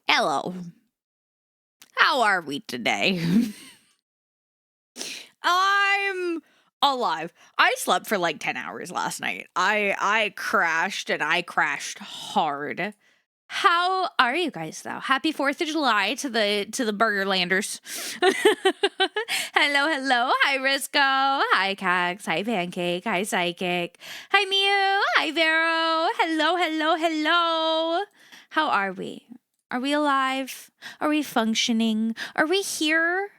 Hello. How are we today? I'm alive. I slept for like 10 hours last night. I crashed and I crashed hard. How are you guys though? Happy 4th of July to the Burgerlanders. Hello. Hi Risco. Hi Cax. Hi Pancake. Hi Psychic. Hi Mew. Hi Vero. Hello. How are we? Are we alive? Are we functioning? Are we here?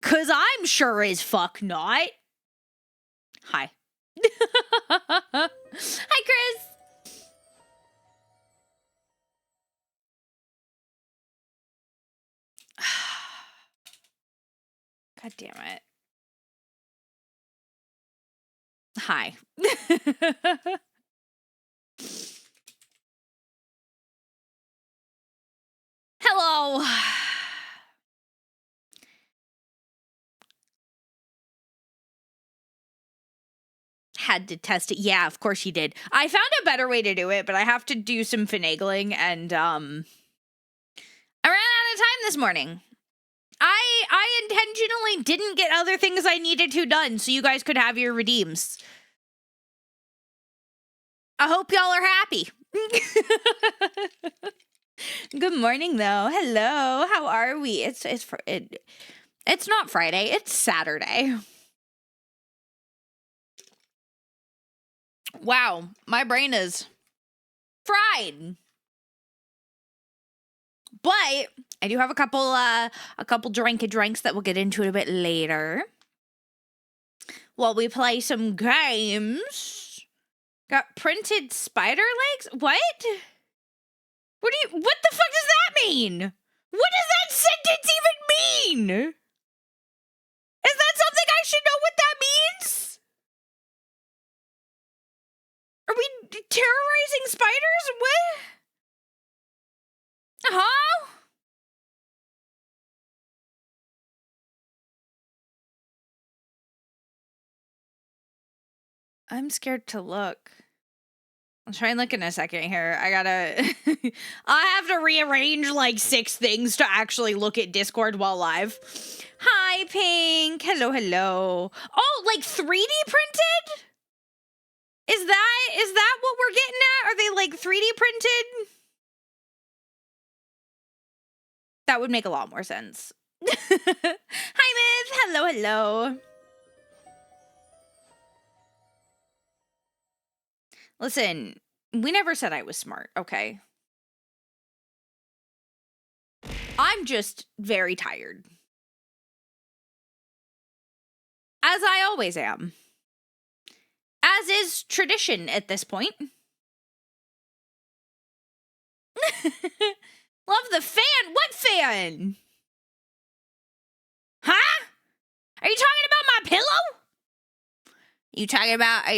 'Cause I'm sure as fuck not. Hi. Hi Chris. God damn it. Hi. Hello. Had to test it. Yeah, of course you did. I found a better way to do it, but I have to do some finagling and I ran out of time this morning. I intentionally didn't get other things I needed to done so you guys could have your redeems. I hope y'all are happy. Good morning, though. Hello. How are we? It's not Friday. It's Saturday. Wow, my brain is fried. But I do have a couple drinks that we'll get into a bit later. While we play some games. Got printed spider legs? What? What the fuck does that mean? What does that sentence even mean? Is that something I should know what that means? Are we terrorizing spiders? What? Huh? I'm scared to look. I'll try and look in a second here. I have to rearrange like 6 things to actually look at Discord while live. Hi, Pink. Hello. Oh, like 3D printed? Is that what we're getting at? Are they like 3D printed? That would make a lot more sense. Hi, Myth. Hello. Listen, we never said I was smart, okay? I'm just very tired. As I always am. As is tradition at this point. Love the fan. What fan? Huh? Are you talking about my pillow? Are you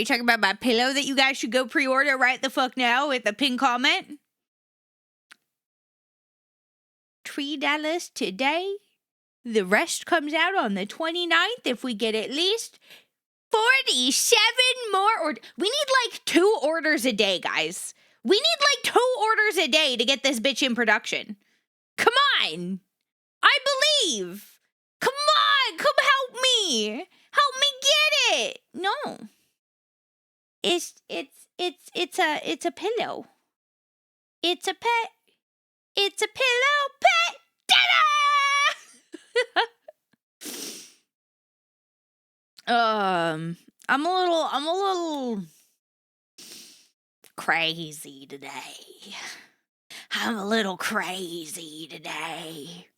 talking about my pillow that you guys should go pre-order right the fuck now with the pin comment? $3 today. The rest comes out on the 29th if we get at least 47 more we need like 2 orders a day, guys. We need like 2 orders a day to get this bitch in production. Come on. I believe. Come on. Come help me. Help me get it. No. It's a pillow. It's a pet. It's a pillow pet. Ta-da! I'm a little crazy today. I'm a little crazy today.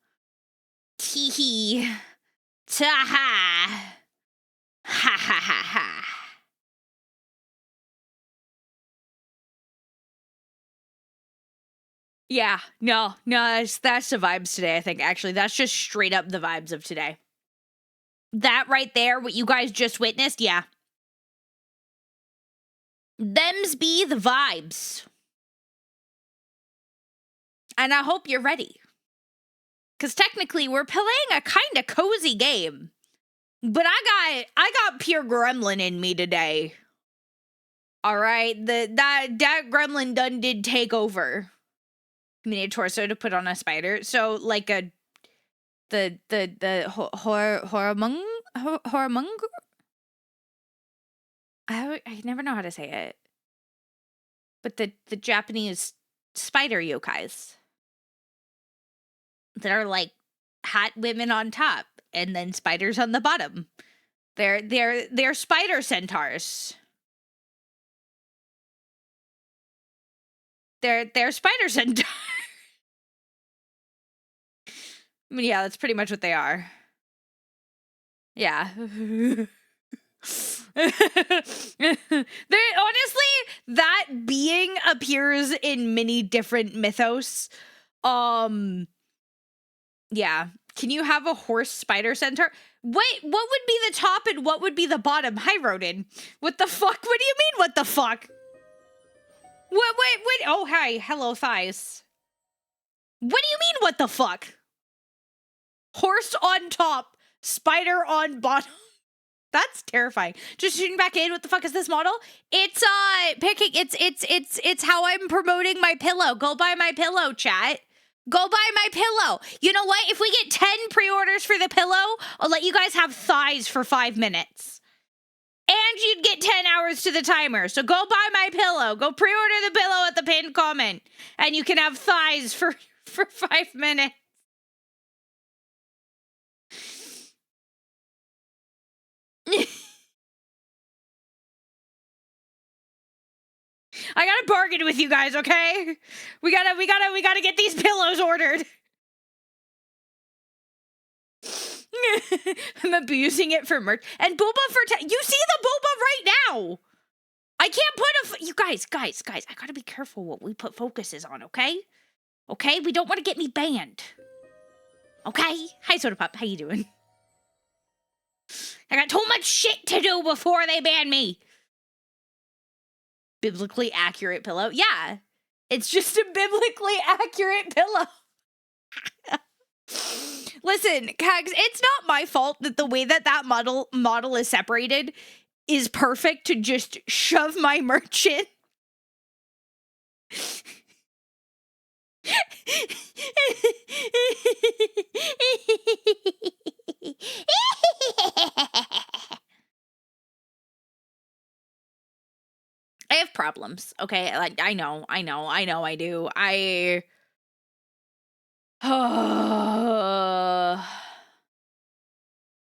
Tee-hee. Ta-ha. Ha. Yeah, no, that's the vibes today, I think. Actually, that's just straight up the vibes of today. That right there, what you guys just witnessed, yeah. Them's be the vibes. And I hope you're ready. Because technically, we're playing a kind of cozy game. But I got pure gremlin in me today. All right, that gremlin done did take over. You need a torso to put on a spider. So like the hormung. I never know how to say it. But the Japanese spider yokais that are like hot women on top and then spiders on the bottom. They're spider centaurs. They're spider centaurs. I mean, yeah, that's pretty much what they are. Yeah. Honestly, that being appears in many different mythos. Yeah. Can you have a horse spider centaur? Wait, what would be the top and what would be the bottom? Hi, Rodin. What the fuck? What do you mean, what the fuck? What, wait. Oh, hi. Hello, thighs. What do you mean, what the fuck? Horse on top, spider on bottom. That's terrifying. Just shooting back in. What the fuck is this model? It's picking. It's how I'm promoting my pillow. Go buy my pillow, chat. Go buy my pillow. You know what? If we get 10 pre-orders for the pillow, I'll let you guys have thighs for 5 minutes. And you'd get 10 hours to the timer. So go buy my pillow. Go pre-order the pillow at the pinned comment. And you can have thighs for 5 minutes. I gotta bargain with you guys, okay? We gotta get these pillows ordered. I'm abusing it for merch. And Boba for you see the Boba right now. I can't put you guys, I gotta be careful what we put focuses on, okay? Okay? We don't want to get me banned. Okay? Hi, Soda Pop. How you doing? I got too much shit to do before they ban me. Biblically accurate pillow. Yeah. It's just a biblically accurate pillow. Listen, Kags, it's not my fault that the way that model is separated is perfect to just shove my merch in. I have problems, okay? Like, I know I do.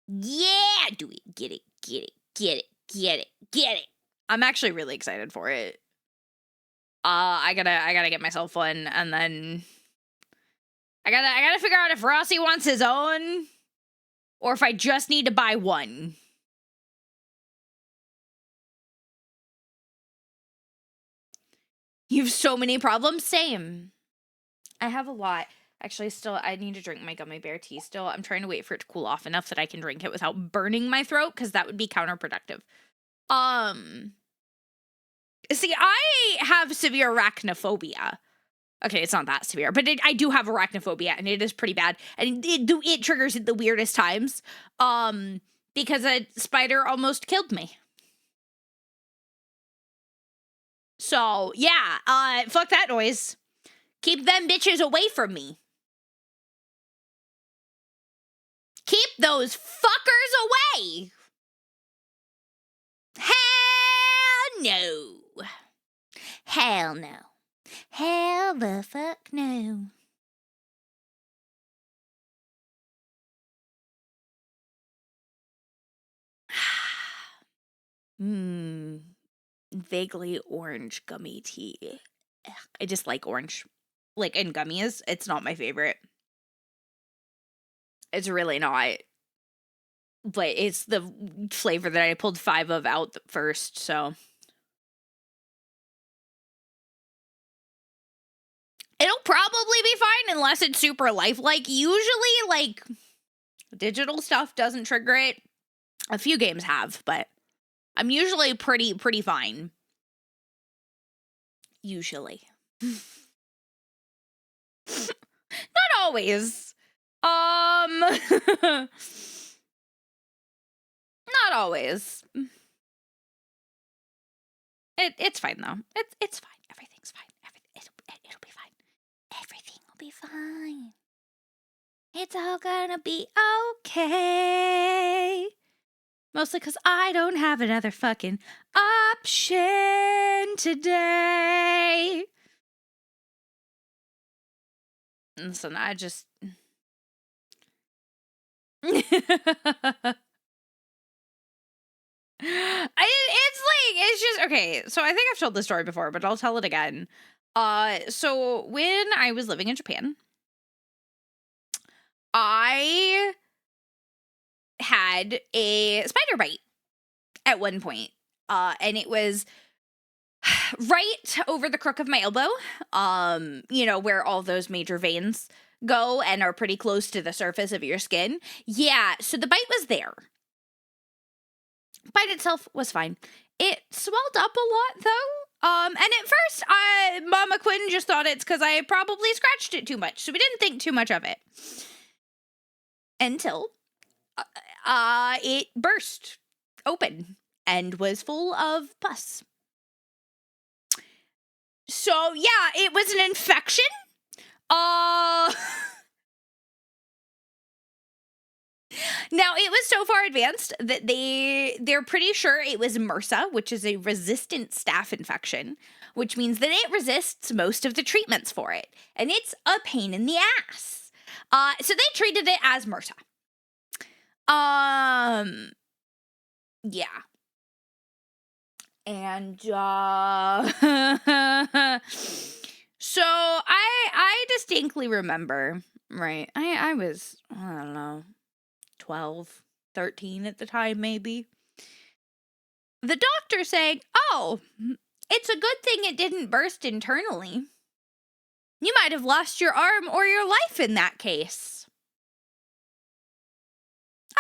Yeah, do it. Get it. I'm actually really excited for it. I gotta get myself one, and then I gotta figure out if Rossi wants his own, or if I just need to buy one. You have so many problems? Same. I have a lot. Actually, still, I need to drink my gummy bear tea still. I'm trying to wait for it to cool off enough that I can drink it without burning my throat, because that would be counterproductive. See, I have severe arachnophobia. Okay, it's not that severe, but I do have arachnophobia, and it is pretty bad. And it triggers at the weirdest times, because a spider almost killed me. So, yeah, fuck that noise. Keep them bitches away from me. Keep those fuckers away. Hell no. Hell no. Hell the fuck no. Vaguely orange gummy tea. I just like orange. Like, in gummies, it's not my favorite. It's really not. But it's the flavor that I pulled 5 of out first, so. It'll probably be fine unless it's super lifelike. Usually, like, digital stuff doesn't trigger it. A few games have, but I'm usually pretty fine. Usually. Not always. Not always. It's fine though. It's fine. Everything's fine. It'll be fine. Everything fine. It's all gonna be okay. Mostly because I don't have another fucking option today. Listen, I just... it's just, okay, so I think I've told this story before, but I'll tell it again. So when I was living in Japan, I had a spider bite at one point. And it was right over the crook of my elbow, you know, where all those major veins go and are pretty close to the surface of your skin. Yeah, so the bite was there. Bite itself was fine. It swelled up a lot, though. And at first, Mama Quinn just thought it's because I probably scratched it too much, so we didn't think too much of it. Until it burst open and was full of pus. So, yeah, it was an infection. Now, it was so far advanced that they're pretty sure it was MRSA, which is a resistant staph infection, which means that it resists most of the treatments for it. And it's a pain in the ass. So they treated it as MRSA. Yeah. And, so I distinctly remember, right, I was, I don't know, 12, 13 at the time, maybe. The doctor saying, oh, it's a good thing it didn't burst internally. You might have lost your arm or your life in that case.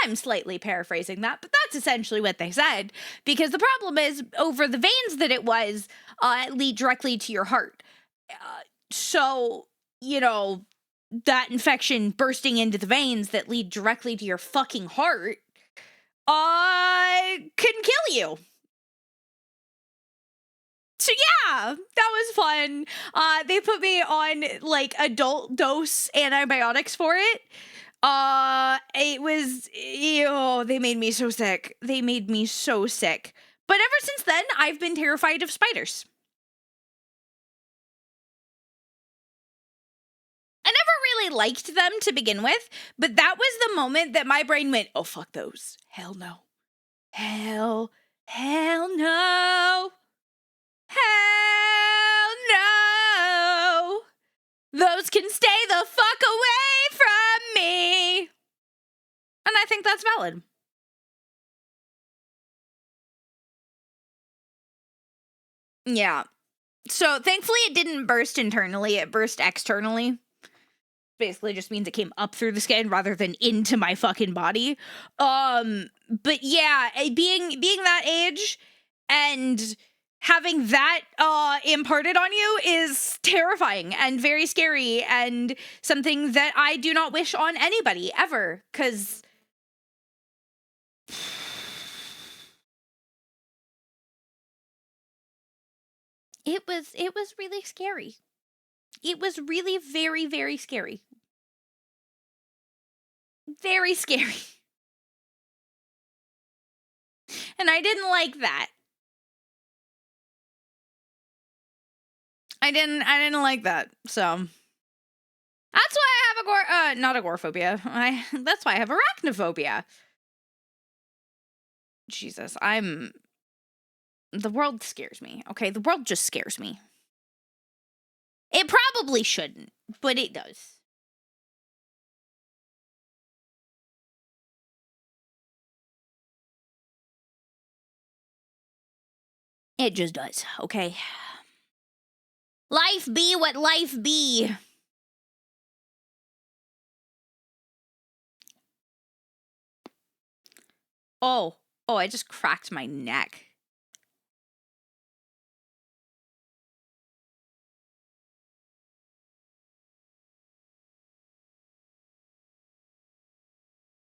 I'm slightly paraphrasing that, but that's essentially what they said. Because the problem is, over the veins that it was, lead directly to your heart. So, you know, that infection bursting into the veins that lead directly to your fucking heart, can kill you. So yeah, that was fun. They put me on, like, adult dose antibiotics for it. It was, they made me so sick. They made me so sick. But ever since then, I've been terrified of spiders. I never really liked them to begin with, but that was the moment that my brain went, oh, fuck those. Hell no. Hell no. Hell no. Those can stay the fuck away from me. And I think that's valid. Yeah. So thankfully it didn't burst internally, it burst externally. Basically just means it came up through the skin rather than into my fucking body. But yeah, being that age and having that imparted on you is terrifying and very scary and something that I do not wish on anybody ever, because it was really scary. It was really very, very scary. Very scary. And I didn't like that. I didn't like that. So that's why I have not agoraphobia. That's why I have arachnophobia. Jesus, the world scares me. Okay, the world just scares me. It probably shouldn't, but it does. It just does, okay? Life be what life be. Oh, I just cracked my neck.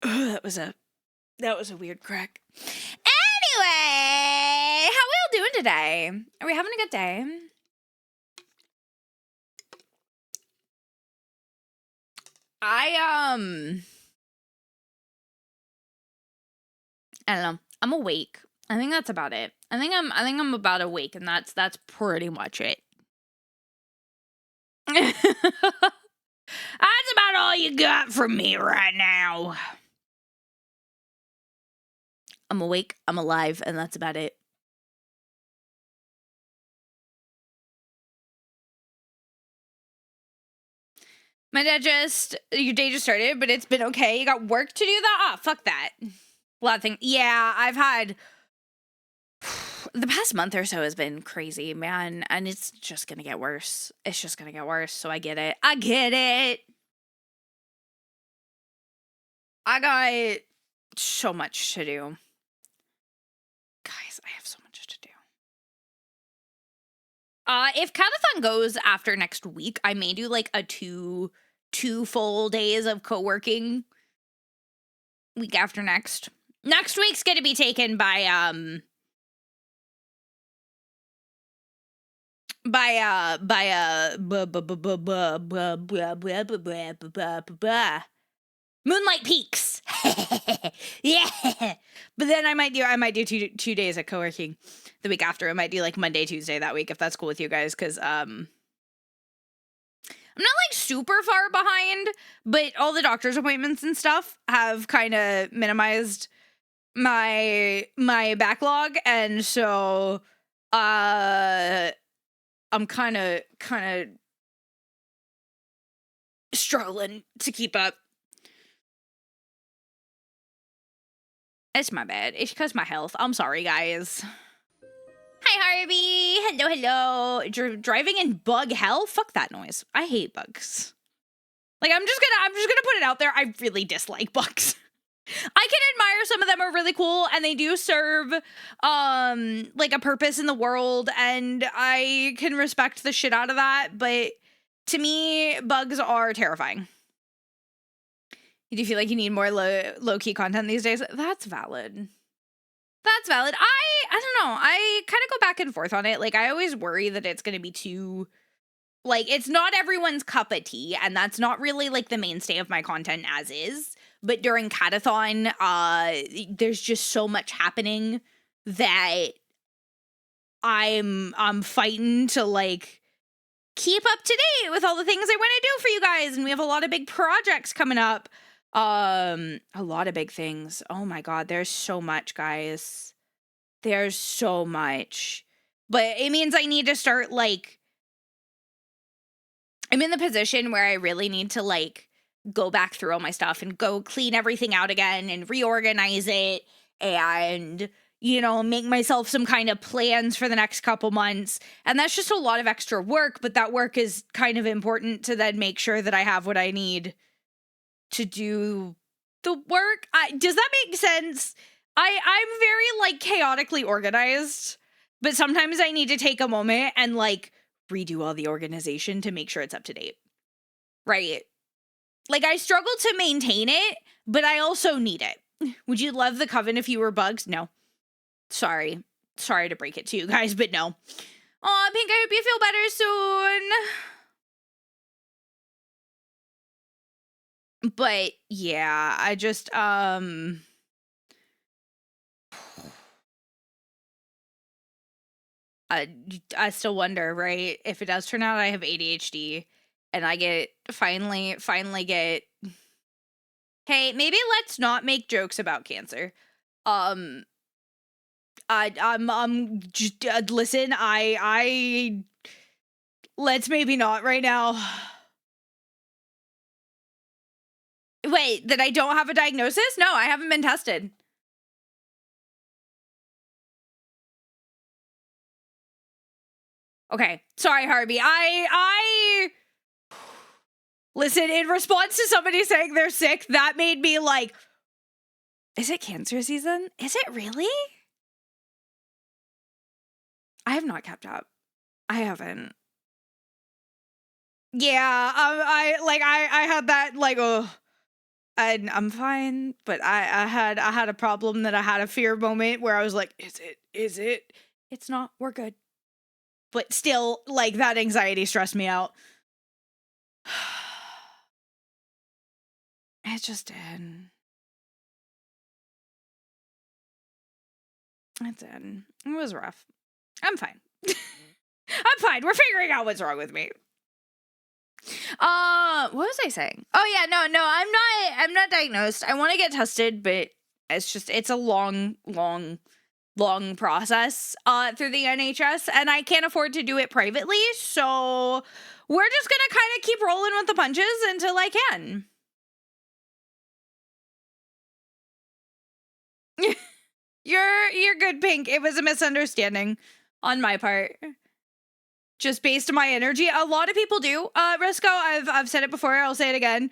That was a weird crack. Anyway, how we all doing today? Are we having a good day? I don't know. I'm awake. I think that's about it. I think I'm about awake, and that's pretty much it. That's about all you got from me right now. I'm awake, I'm alive, and that's about it. My dad your day just started, but it's been okay. You got work to do that? Fuck that. A lot of things. Yeah, I've had the past month or so has been crazy, man, and it's just gonna get worse. It's just gonna get worse, so I get it. I get it. I got so much to do. Guys, I have so much to do. If Cat-A-Thon goes after next week, I may do like a two full days of co-working week after next. Next week's gonna be taken by Moonlight Peaks. Yeah. But then I might do two days of co-working the week after. I might do like Monday, Tuesday that week if that's cool with you guys, because I'm not like super far behind, but all the doctor's appointments and stuff have kind of minimized my backlog, and so I'm kind of struggling to keep up. It's my bad. It's because my health. I'm sorry, guys. Hi, Harvey. Hello. Driving in bug hell? Fuck that noise. I hate bugs. Like, I'm just gonna put it out there. I really dislike bugs. I can admire some of them are really cool, and they do serve like a purpose in the world, and I can respect the shit out of that, but to me, bugs are terrifying. Do you feel like you need more low-key content these days? That's valid. That's valid. I don't know. I kind of go back and forth on it. Like, I always worry that it's going to be too, like, it's not everyone's cup of tea, and that's not really, like, the mainstay of my content as is. But during Cat-A-Thon, there's just so much happening that I'm fighting to, like, keep up to date with all the things I want to do for you guys. And we have a lot of big projects coming up. A lot of big things. Oh my god, there's so much, guys. There's so much. But it means I need to start, like, I'm in the position where I really need to, like, go back through all my stuff and go clean everything out again and reorganize it and, you know, make myself some kind of plans for the next couple months. And that's just a lot of extra work, but that work is kind of important to then make sure that I have what I need to do the work. Does that make sense? I'm very, like, chaotically organized, but sometimes I need to take a moment and, like, redo all the organization to make sure it's up to date. Right? Like, I struggle to maintain it, but I also need it. Would you love the Coven if you were bugs? No. Sorry to break it to you guys, but no. Aw, Pink, I hope you feel better soon. But yeah, I just I still wonder, right? If it does turn out I have ADHD and I get finally get, hey, maybe let's not make jokes about cancer. I'm just listen, I let's maybe not right now. Wait, that I don't have a diagnosis? No, I haven't been tested. Okay, sorry, Harvey. I listen, in response to somebody saying they're sick, that made me like, is it cancer season? Is it really? I have not kept up. I haven't. Yeah, I had that, like, oh, I'm fine, but I had a problem that I had a fear moment where I was like, is it? It's not, we're good. But still, like, that anxiety stressed me out. It just did. It did. It was rough. I'm fine. I'm fine. We're figuring out what's wrong with me. What was I saying? Oh yeah, no, I'm not diagnosed. I want to get tested, but it's a long process through the NHS, and I can't afford to do it privately, so we're just gonna kind of keep rolling with the punches until I can. You're good, Pink. It was a misunderstanding on my part. Just based on my energy. A lot of people do. Risco, I've said it before, I'll say it again.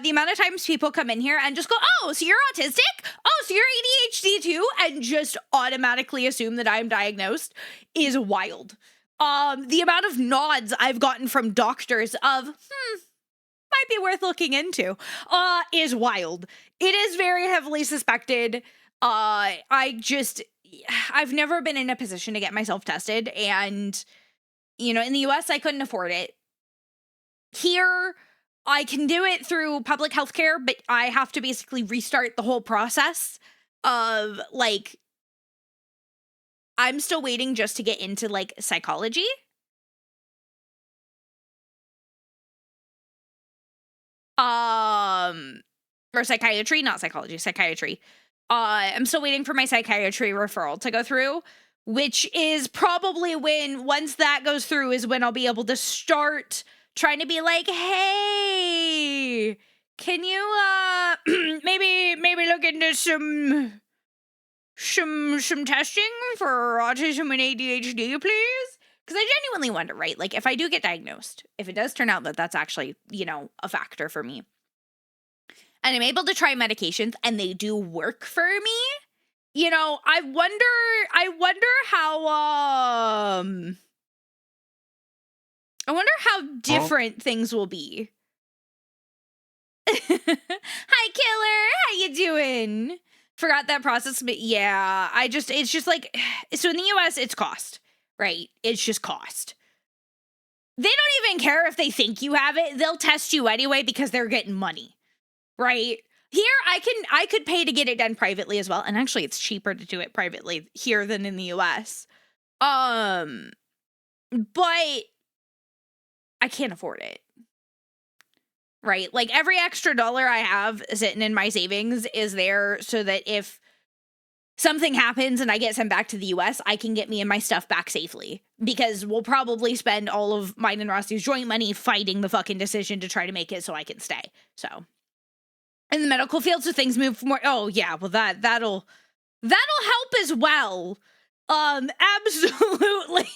The amount of times people come in here and just go, oh, so you're autistic? Oh, so you're ADHD too? And just automatically assume that I'm diagnosed is wild. The amount of nods I've gotten from doctors of, might be worth looking into, is wild. It is very heavily suspected. I've never been in a position to get myself tested, and you know, in the US, I couldn't afford it. Here, I can do it through public health care, but I have to basically restart the whole process of, like, I'm still waiting just to get into, like, psychology. Or psychiatry, not psychology, psychiatry. I'm still waiting for my psychiatry referral to go through, which is probably once that goes through is when I'll be able to start trying to be like, hey, can you maybe look into some testing for autism and ADHD, please? Because I genuinely wonder, right? Like, if I do get diagnosed, if it does turn out that that's actually, you know, a factor for me, and I'm able to try medications and they do work for me, you know, I wonder how different things will be. Hi, Killer. How you doing? Forgot that process, but yeah, it's just like, so in the US, it's cost, right? It's just cost. They don't even care if they think you have it. They'll test you anyway because they're getting money, right? Here, I could pay to get it done privately as well. And actually, it's cheaper to do it privately here than in the US. But I can't afford it. Right? Like, every extra dollar I have sitting in my savings is there so that if something happens and I get sent back to the US, I can get me and my stuff back safely. Because we'll probably spend all of mine and Rosty's joint money fighting the fucking decision to try to make it so I can stay. So, in the medical field, so things move more. Oh yeah, well that'll help as well. Absolutely.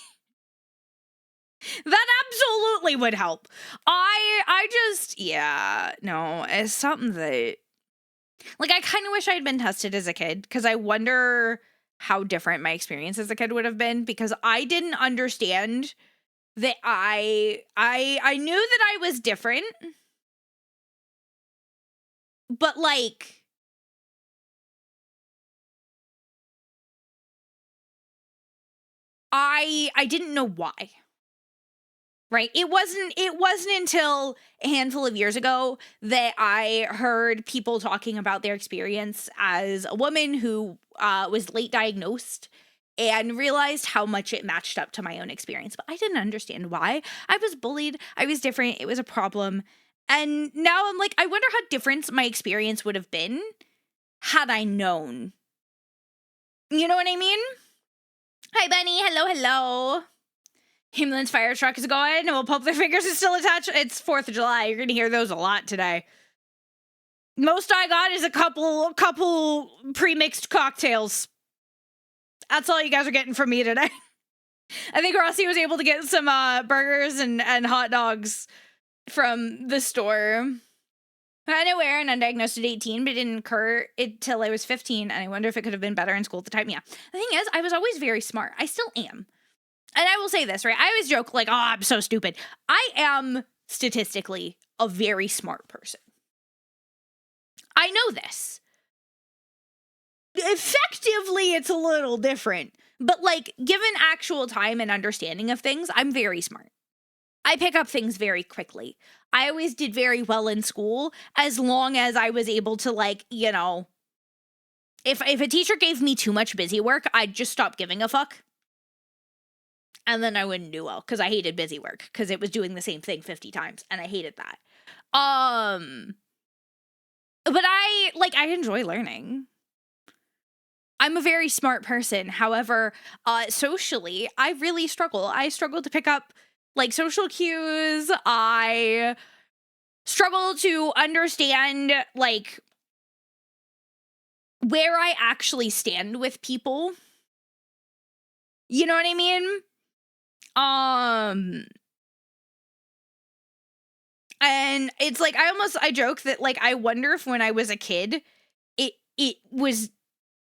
That absolutely would help. I just, yeah, no, it's something that, like, I kind of wish I had been tested as a kid, because I wonder how different my experience as a kid would have been, because I didn't understand that I knew that I was different, but, like, I didn't know why. Right? It wasn't until a handful of years ago that I heard people talking about their experience as a woman who was late diagnosed and realized how much it matched up to my own experience. But I didn't understand why. I was bullied. I was different. It was a problem. And now I'm like, I wonder how different my experience would have been had I known. You know what I mean? Hi, Bunny. Hello, hello. Himlin's fire truck is going, and we'll pulp their fingers is still attached. It's 4th of July. You're gonna hear those a lot today. Most I got is a couple pre-mixed cocktails. That's all you guys are getting from me today. I think Rossi was able to get some burgers and hot dogs from the store. I didn't wear an undiagnosed at 18, but it didn't occur until I was 15, and I wonder if it could have been better in school at the time. Yeah. The thing is, I was always very smart. I still am. And I will say this, right? I always joke, like, oh, I'm so stupid. I am, statistically, a very smart person. I know this. Effectively, it's a little different. But, like, given actual time and understanding of things, I'm very smart. I pick up things very quickly. I always did very well in school as long as I was able to, like, you know, if a teacher gave me too much busy work, I'd just stop giving a fuck. And then I wouldn't do well because I hated busy work because it was doing the same thing 50 times and I hated that. But I enjoy learning. I'm a very smart person. However, socially, I really struggle. I struggle to pick up like social cues. I struggle to understand like where I actually stand with people. You know what I mean? And it's like I joke that like I wonder if when I was a kid, it was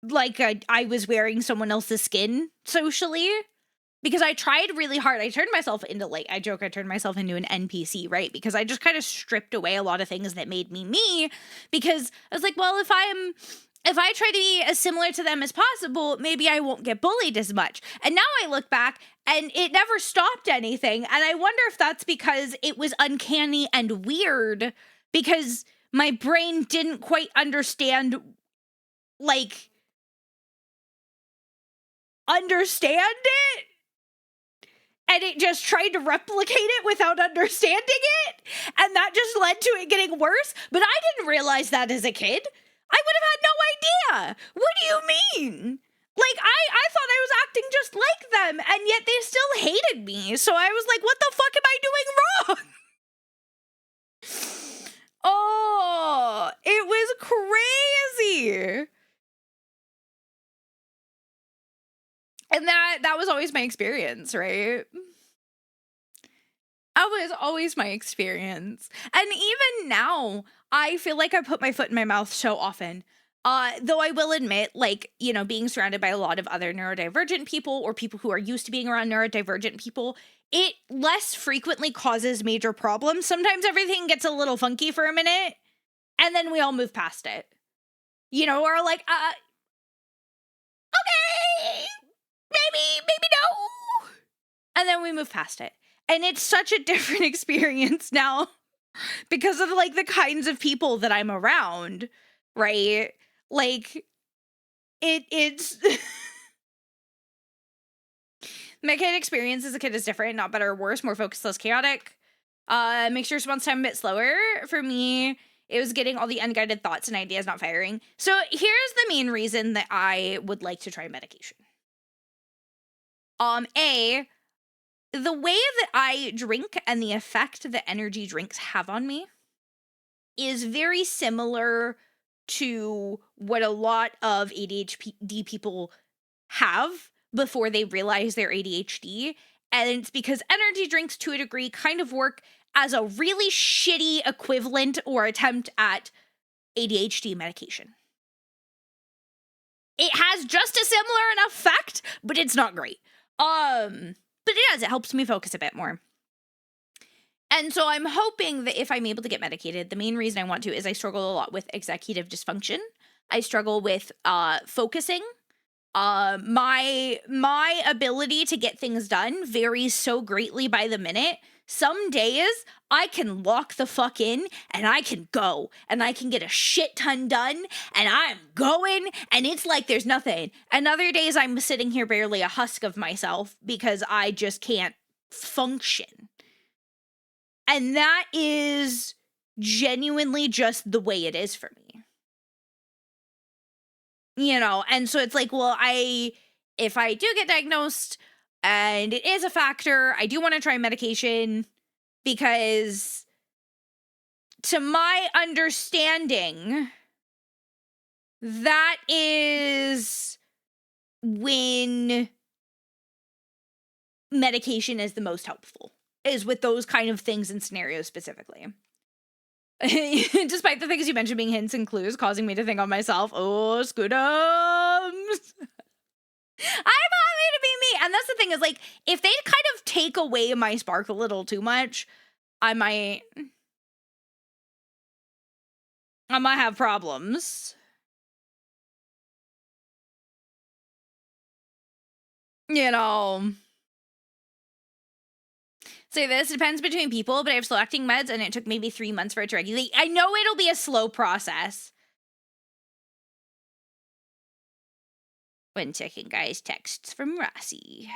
like I was wearing someone else's skin socially. Because I tried really hard. I turned myself into like, I joke, I turned myself into an NPC, right? Because I just kind of stripped away a lot of things that made me me. Because I was like, well, if I try to be as similar to them as possible, maybe I won't get bullied as much. And now I look back and it never stopped anything. And I wonder if that's because it was uncanny and weird because my brain didn't quite understand it. And it just tried to replicate it without understanding it. And that just led to it getting worse. But I didn't realize that as a kid. I would have had no idea. What do you mean? Like, I thought I was acting just like them, and yet they still hated me. So I was like, what the fuck am I doing wrong? Oh, it was crazy. And that was always my experience, right? That was always my experience. And even now, I feel like I put my foot in my mouth so often. Though I will admit, like, you know, being surrounded by a lot of other neurodivergent people or people who are used to being around neurodivergent people, it less frequently causes major problems. Sometimes everything gets a little funky for a minute, and then we all move past it. You know, or like, okay, maybe no. And then we move past it. And it's such a different experience now because of like the kinds of people that I'm around, right? Like it's my kid experience as a kid is different, not better or worse, more focused, less chaotic. Makes your response time a bit slower. For me, it was getting all the unguided thoughts and ideas not firing. So here's the main reason that I would like to try medication. The way that I drink and the effect that energy drinks have on me is very similar to what a lot of ADHD people have before they realize they're ADHD. And it's because energy drinks, to a degree, kind of work as a really shitty equivalent or attempt at ADHD medication. It has just a similar enough effect, but it's not great. But it does. It helps me focus a bit more. And so I'm hoping that if I'm able to get medicated, the main reason I want to is I struggle a lot with executive dysfunction. I struggle with focusing. My ability to get things done varies so greatly by the minute. Some days I can lock the fuck in and I can go and I can get a shit ton done and I'm going and it's like there's nothing. And other days I'm sitting here barely a husk of myself because I just can't function. And that is genuinely just the way it is for me. You know, and so it's like, well, if I do get diagnosed and it is a factor, I do want to try medication because to my understanding, that is when medication is the most helpful, is with those kind of things and scenarios specifically. Despite the things you mentioned being hints and clues, causing me to think on myself, oh, Scootums. I'm happy to be me. And that's the thing is, like, if they kind of take away my spark a little too much, I might have problems. You know. Say this depends between people, but I have slow acting meds and it took maybe 3 months for it to regulate. I know it'll be a slow process. One second, guys. Texts from Rossi.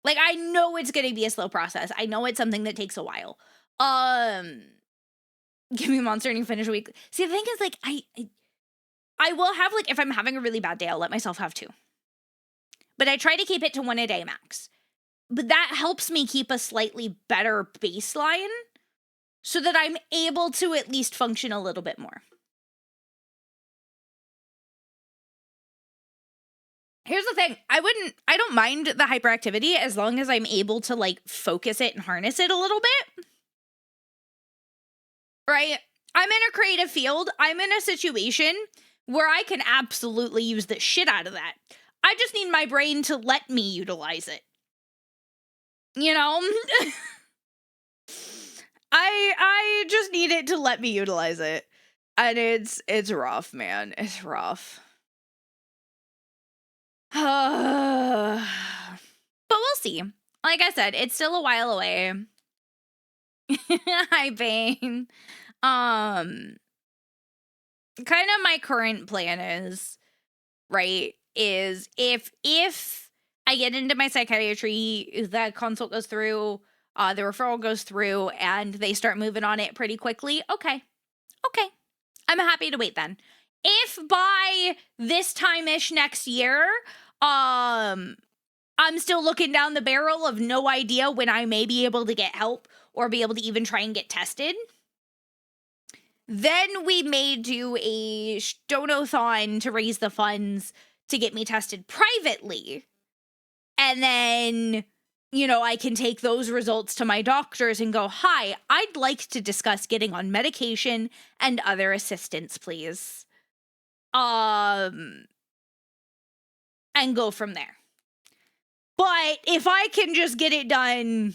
Like, I know it's going to be a slow process. I know it's something that takes a while. Give me a monster and you finish a week. See, the thing is, like, I will have, like, if I'm having a really bad day, I'll let myself have 2. But I try to keep it to 1 a day max. But that helps me keep a slightly better baseline so that I'm able to at least function a little bit more. Here's the thing. I don't mind the hyperactivity as long as I'm able to, like, focus it and harness it a little bit. Right? I'm in a creative field. I'm in a situation where I can absolutely use the shit out of that. I just need my brain to let me utilize it. You know? I just need it to let me utilize it. And it's rough, man. It's rough. But we'll see. Like I said, it's still a while away. Hi, Bane. Kind of my current plan is, right, is if I get into my psychiatry, the consult goes through, the referral goes through, and they start moving on it pretty quickly, okay. I'm happy to wait then. If by this time-ish next year, I'm still looking down the barrel of no idea when I may be able to get help or be able to even try and get tested, then we may do a Cat-A-Thon to raise the funds to get me tested privately. And then, you know, I can take those results to my doctors and go, hi, I'd like to discuss getting on medication and other assistance, please. And go from there. But if I can just get it done,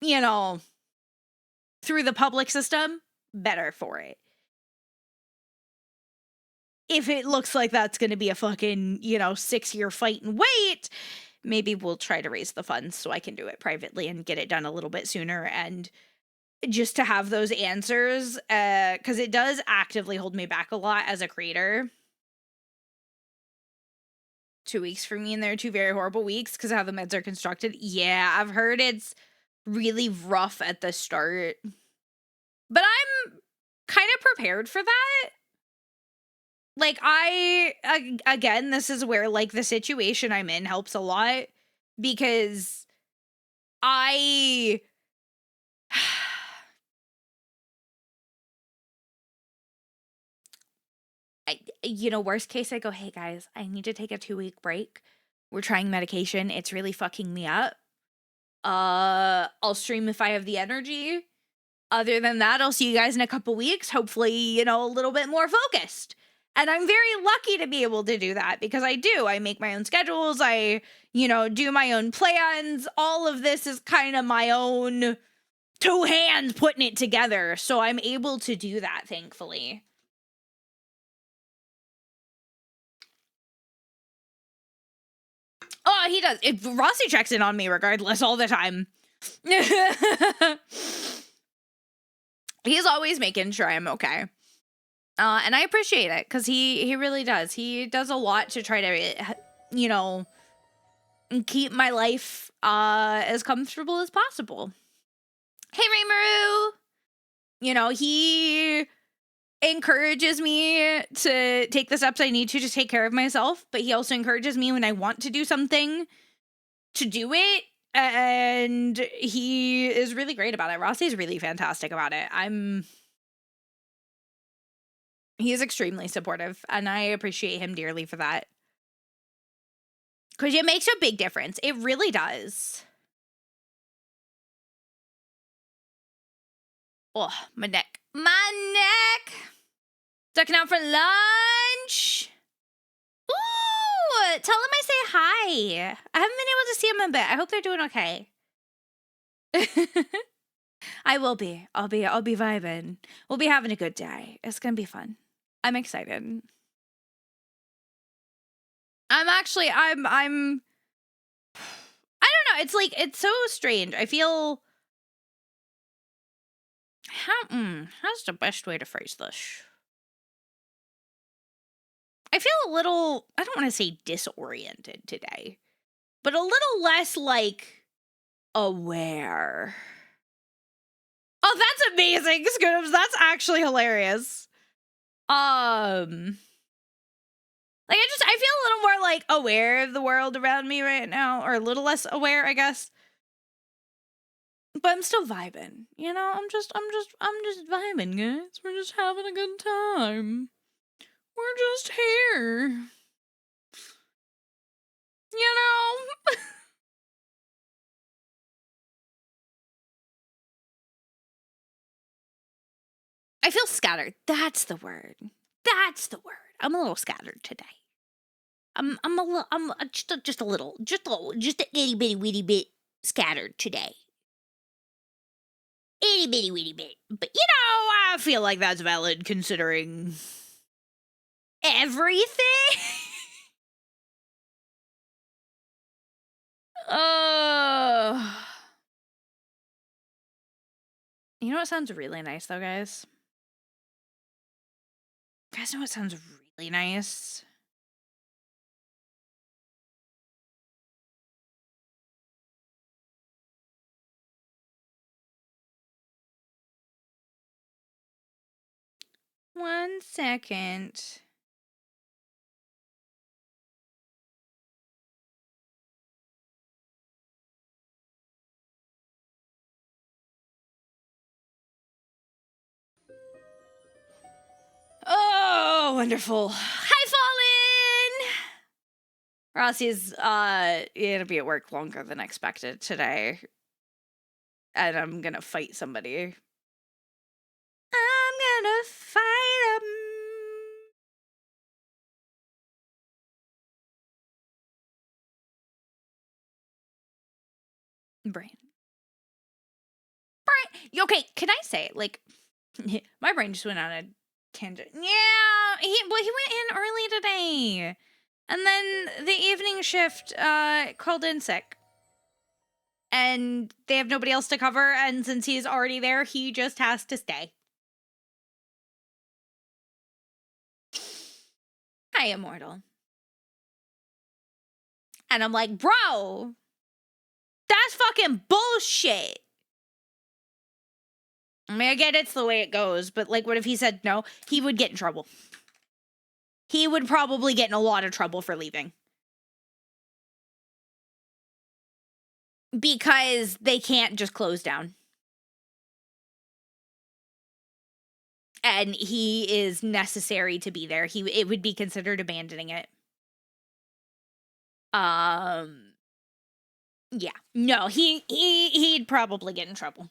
you know, through the public system, better for it. If it looks like that's going to be a fucking, 6-year fight and wait, maybe we'll try to raise the funds so I can do it privately and get it done a little bit sooner. And just to have those answers, because it does actively hold me back a lot as a creator. 2 weeks for me, and they're 2 very horrible weeks because of how the meds are constructed. Yeah, I've heard it's really rough at the start. But I'm kind of prepared for that. Like, again, this is where, like, the situation I'm in helps a lot. Because worst case, I go, hey guys, I need to take a 2-week break. We're trying medication. It's really fucking me up. I'll stream if I have the energy. Other than that, I'll see you guys in a couple weeks. Hopefully, a little bit more focused. And I'm very lucky to be able to do that because I do. I make my own schedules. I, do my own plans. All of this is kind of my own 2 hands putting it together. So I'm able to do that, thankfully. Oh, he does. Rossi checks in on me regardless all the time. He's always making sure I'm okay. And I appreciate it because he really does. He does a lot to try to, keep my life as comfortable as possible. Hey, Raymaru! He encourages me to take the steps I need to take care of myself, but he also encourages me when I want to do something to do it, and he is really great about it. Rossi's really fantastic about it. He is extremely supportive, and I appreciate him dearly for that. Because it makes a big difference. It really does. Oh, my neck. My neck! Ducking out for lunch! Ooh! Tell him I say hi. I haven't been able to see him in a bit. I hope they're doing okay. I will be. I'll be vibing. We'll be having a good day. It's gonna be fun. I'm excited. I'm it's like, it's so strange. I feel... how's the best way to phrase this? I feel a little, I don't want to say disoriented today, but a little less, like, aware. Oh, that's amazing, Scoobs. That's actually hilarious. Like, I feel a little more, like, aware of the world around me right now, or a little less aware, I guess. But I'm still vibing, you know? I'm just vibing, guys. We're just having a good time. We're just here. You know? I feel scattered. That's the word. That's the word. I'm a little scattered today. I'm just a itty bitty weedy bit scattered today. Itty bitty weedy bit. But you know, I feel like that's valid considering everything. You know what sounds really nice though, guys? You guys know what sounds really nice? One second. Oh, wonderful. Hi, Fallen! Rossi's gonna be at work longer than expected today. And I'm gonna fight somebody. I'm gonna fight him. Brain. Okay, can I say, like, my brain just went on a tangent. Yeah, he went in early today. And then the evening shift called in sick. And they have nobody else to cover, and since he's already there, he just has to stay. Hi, Immortal. And I'm like, bro, that's fucking bullshit. I mean, I get it's the way it goes, but like, what if he said no? He would get in trouble. He would probably get in a lot of trouble for leaving. Because they can't just close down. And he is necessary to be there. It would be considered abandoning it. Yeah. No, he'd probably get in trouble.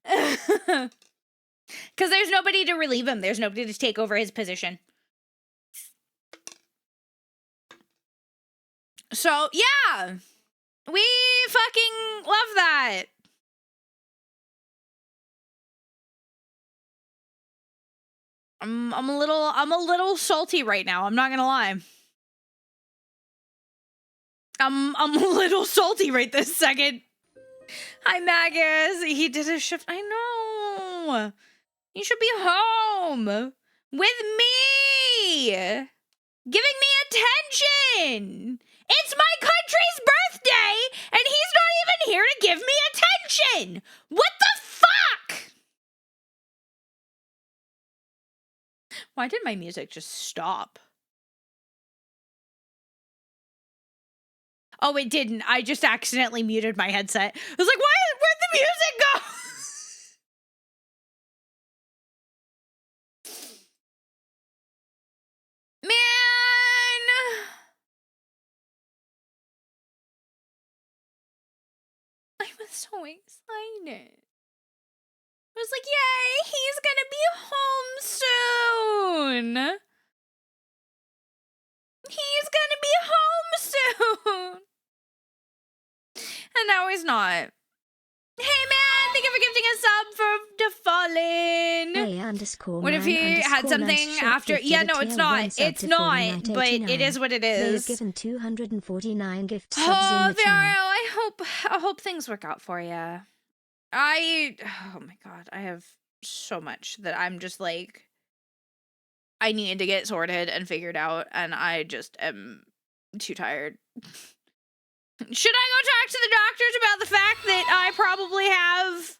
Because there's nobody to relieve him. There's nobody to take over his position. So, yeah. We fucking love that. I'm a little salty right now. I'm not gonna lie. I'm a little salty right this second. Hi, Magus. He did a shift. I know. You should be home with me, giving me attention. It's my country's birthday, and he's not even here to give me attention. What the fuck? Why did my music just stop? Oh, it didn't. I just accidentally muted my headset. I was like, where'd the music go? Man! I was so excited. I was like, yay, he's gonna be home soon. He's gonna be home soon. And now he's not. Hey, man, thank you for gifting a sub to Fallen. What if he had something after? Yeah, no, it's not. It's not, but it is what it is. Given 249 gift subs oh, in the channel. I hope hope things work out for you. Oh my god, I have so much that I'm just like, I need to get sorted and figured out, and I just am too tired. Should I go talk to the doctors about the fact that I probably have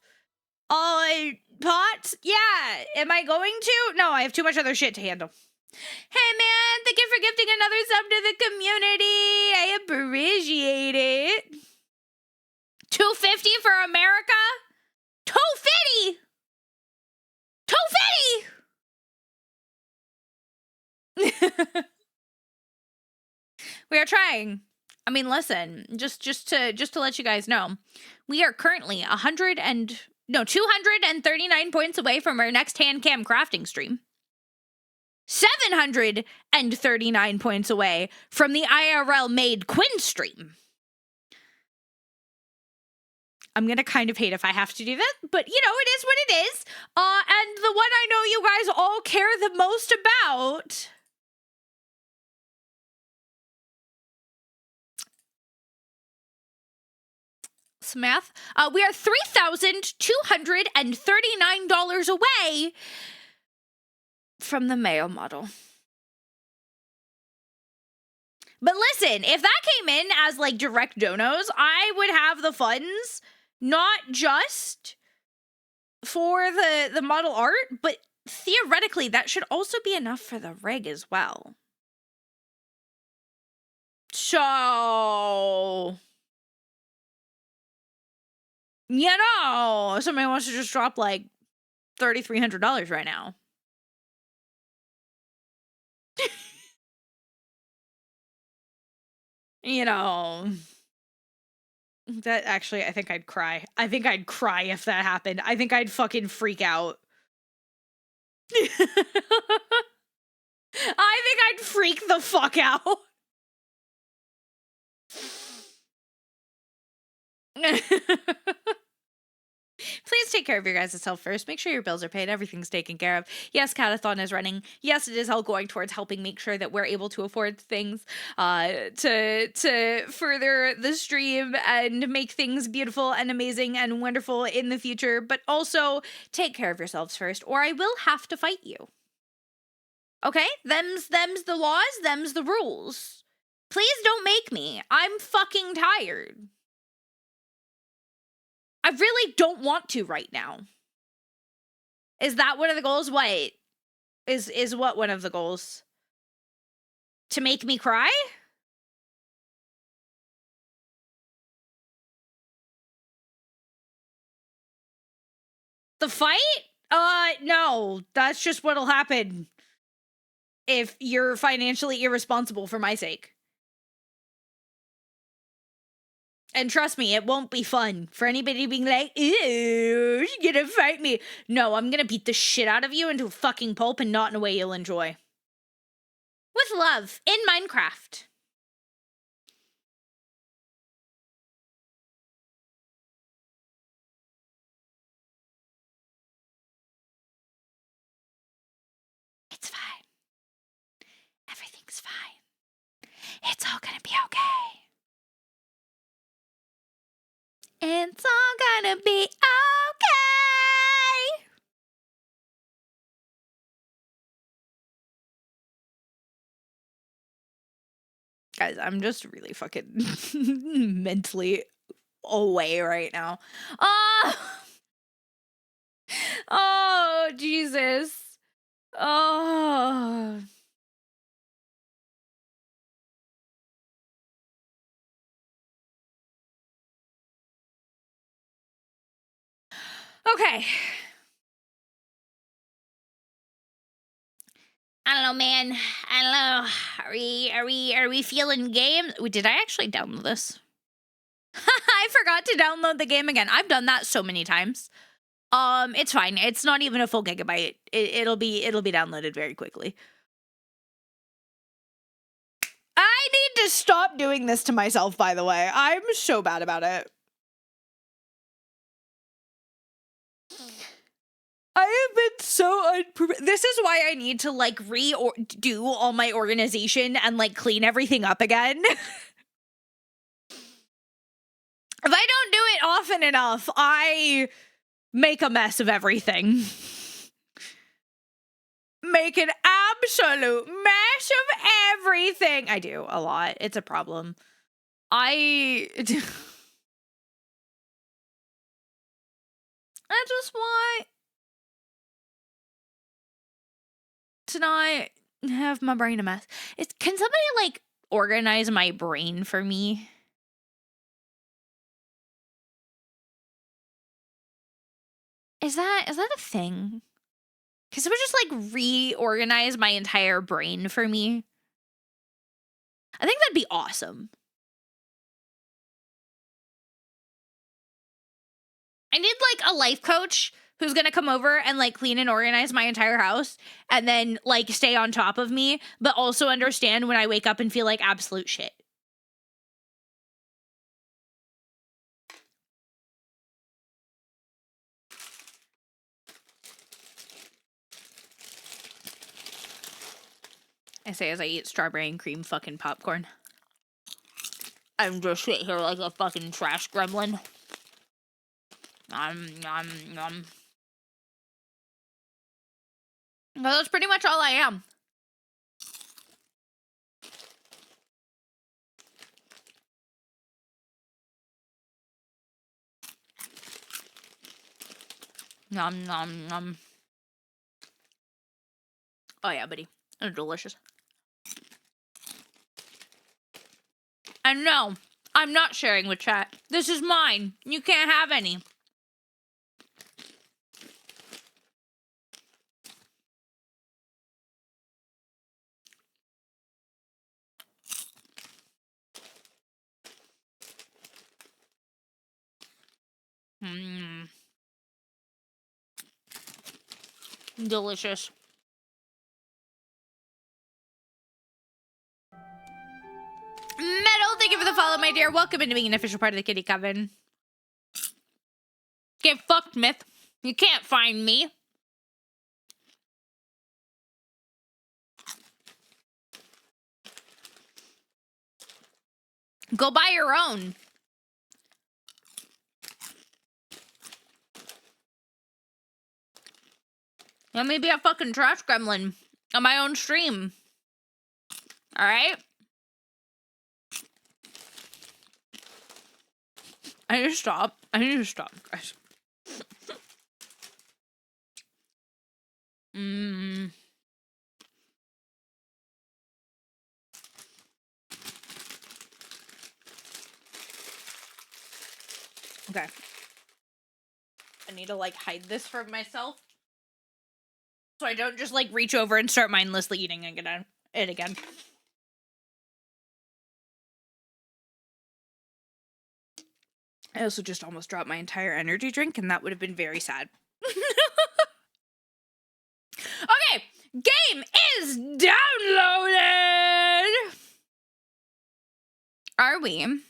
POTS? Yeah. Am I going to? No, I have too much other shit to handle. Hey man, thank you for gifting another sub to the community. I appreciate it. $2.50 for America? $2.50! $2.50! We are trying. I mean, listen, just to let you guys know, we are currently 239 points away from our next hand cam crafting stream. 739 points away from the IRL made Quinn stream. I'm gonna kind of hate if I have to do that, but you know, it is what it is. And the one I know you guys all care the most about. Some math. We are $3,239 away from the male model. But listen, if that came in as like direct donos, I would have the funds not just for the model art, but theoretically that should also be enough for the rig as well. So, you know, somebody wants to just drop like $3,300 right now. You know, that actually, I think I'd cry. I think I'd cry if that happened. I think I'd fucking freak out. I think I'd freak the fuck out. Please take care of your guys' health first. Make sure your bills are paid. Everything's taken care of. Yes, Cat-A-Thon is running. Yes, it is all going towards helping make sure that we're able to afford things to further the stream and make things beautiful and amazing and wonderful in the future. But also, take care of yourselves first, or I will have to fight you. Okay? Them's the laws, them's the rules. Please don't make me. I'm fucking tired. I really don't want to right now. Is that one of the goals? What? Is what one of the goals? To make me cry? The fight? No. That's just what'll happen if you're financially irresponsible for my sake. And trust me, it won't be fun for anybody being like, ew, she's gonna fight me. No, I'm gonna beat the shit out of you into a fucking pulp and not in a way you'll enjoy. With love, in Minecraft. It's fine. Everything's fine. It's all gonna be okay. It's all gonna be okay. Guys, I'm just really fucking mentally away right now. Oh, Jesus. Oh. Okay. I don't know, man. I don't know. Are we feeling game? Did I actually download this? I forgot to download the game again. I've done that so many times. It's fine. It's not even a full gigabyte. It'll be downloaded very quickly. I need to stop doing this to myself, by the way. I'm so bad about it. I have been so unprepared. This is why I need to like do all my organization and like clean everything up again. If I don't do it often enough, I make a mess of everything. Make an absolute mess of everything. I do a lot. It's a problem. I just want to not have my brain a mess. Can somebody like organize my brain for me? Is that a thing? Can someone just like reorganize my entire brain for me? I think that'd be awesome. I need like a life coach who's gonna come over and like clean and organize my entire house and then like stay on top of me, but also understand when I wake up and feel like absolute shit. I say as I eat strawberry and cream fucking popcorn. I'm just sitting here like a fucking trash gremlin. Nom, nom. But that's pretty much all I am. Nom, nom, nom. Oh yeah, buddy. They're delicious. And no, I'm not sharing with chat. This is mine. You can't have any. Delicious. Metal, thank you for the follow, my dear. Welcome into being an official part of the Kitty Coven. Get fucked, Myth. You can't find me. Go buy your own. Let me be a fucking trash gremlin on my own stream. Alright? I need to stop. I need to stop, guys. Okay. I need to, like, hide this from myself. So I don't just, like, reach over and start mindlessly eating it again. I also just almost dropped my entire energy drink, and that would have been very sad. Okay, game is downloaded! Are we?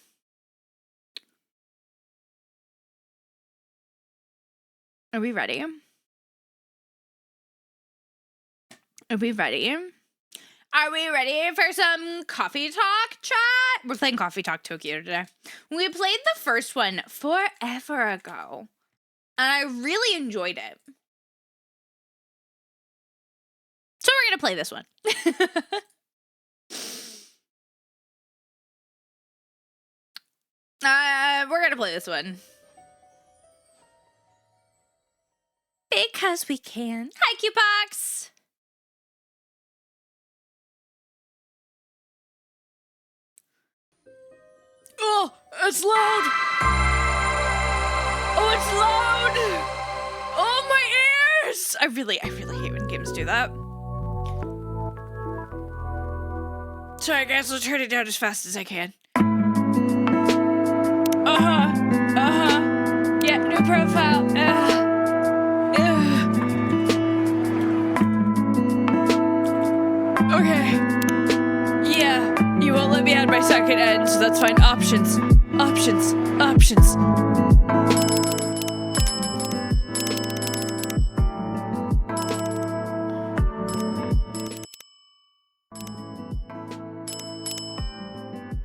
Are we ready? Are we ready? Are we ready for some coffee talk chat? We're playing Coffee Talk Tokyo today. We played the first one forever ago, and I really enjoyed it. So we're going to play this one. We're going to play this one. Because we can. Hi, Q-Pox! Oh, it's loud! Oh, it's loud! Oh, my ears! I really hate when games do that. Sorry, guys, I'll turn it down as fast as I can. Yeah, new profile. Okay. Yeah, you won't let me add my second end, so that's fine. Options.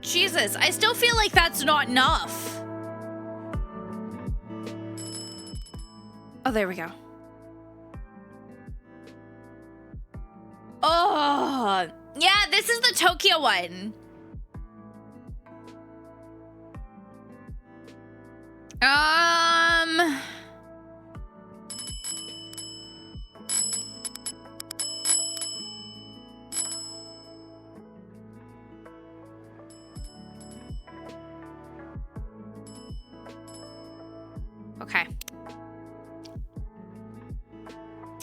Jesus, I still feel like that's not enough. Oh, there we go. Oh, yeah, this is the Tokyo one. Okay.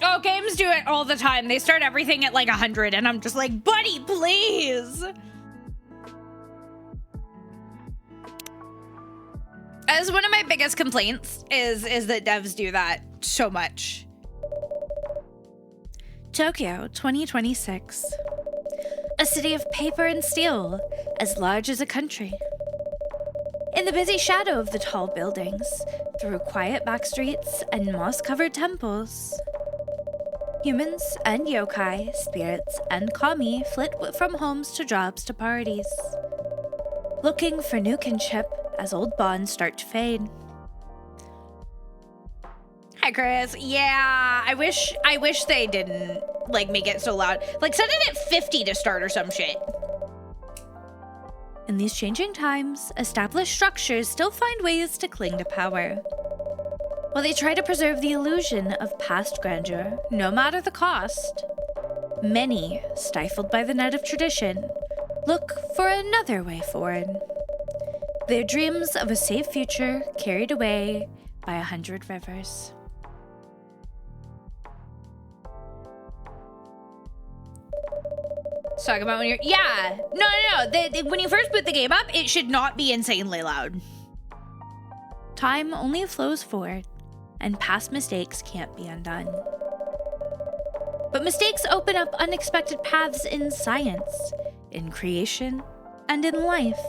Oh, games do it all the time. They start everything at like 100 and I'm just like, buddy, please. As one of my biggest complaints is that devs do that so much. Tokyo 2026. A city of paper and steel, as large as a country. In the busy shadow of the tall buildings, through quiet back streets and moss-covered temples, humans and yokai, spirits and kami flit from homes to jobs to parties, looking for new kinship as old bonds start to fade. Hi, Chris. Yeah, I wish they didn't like make it so loud. Like, set it at 50 to start or some shit. In these changing times, established structures still find ways to cling to power. While they try to preserve the illusion of past grandeur, no matter the cost, many, stifled by the net of tradition, look for another way forward. Their dreams of a safe future carried away by 100 rivers. Let's talk about when you're... Yeah! No. When you first put the game up, it should not be insanely loud. Time only flows forward, and past mistakes can't be undone. But mistakes open up unexpected paths in science, in creation, and in life.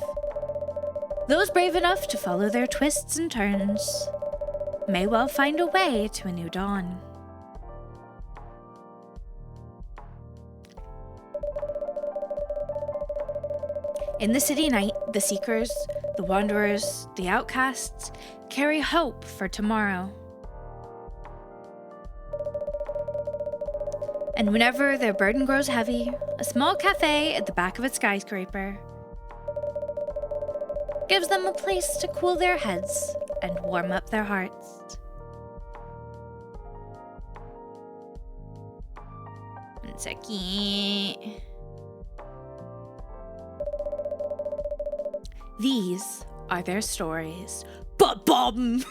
Those brave enough to follow their twists and turns may well find a way to a new dawn. In the city night, the seekers, the wanderers, the outcasts carry hope for tomorrow. And whenever their burden grows heavy, a small cafe at the back of a skyscraper gives them a place to cool their heads and warm up their hearts. 1 second. These are their stories. Ba-bum!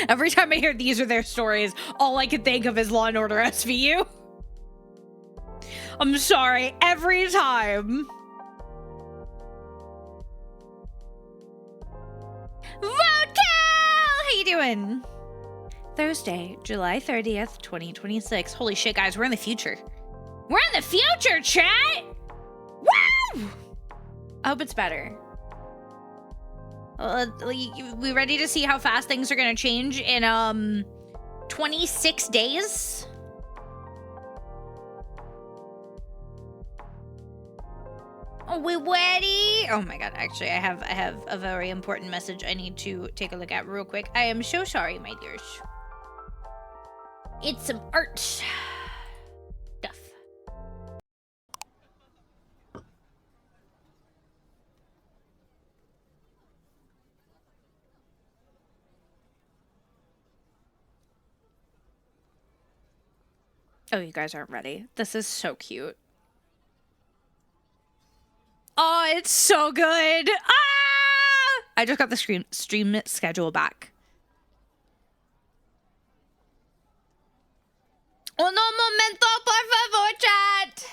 Every time I hear these are their stories, all I can think of is Law and Order SVU. I'm sorry, every time. Votel! How you doing? Thursday, July 30th, 2026. Holy shit, guys, we're in the future. We're in the future, chat! Woo! I hope it's better. We ready to see how fast things are gonna change in 26 days? Are we ready? Oh my god, actually I have a very important message I need to take a look at real quick. I am so sorry, my dears. It's some art stuff. Oh, you guys aren't ready. This is so cute. Oh, it's so good. Ah! I just got the stream schedule back. Uno momento, por favor, chat.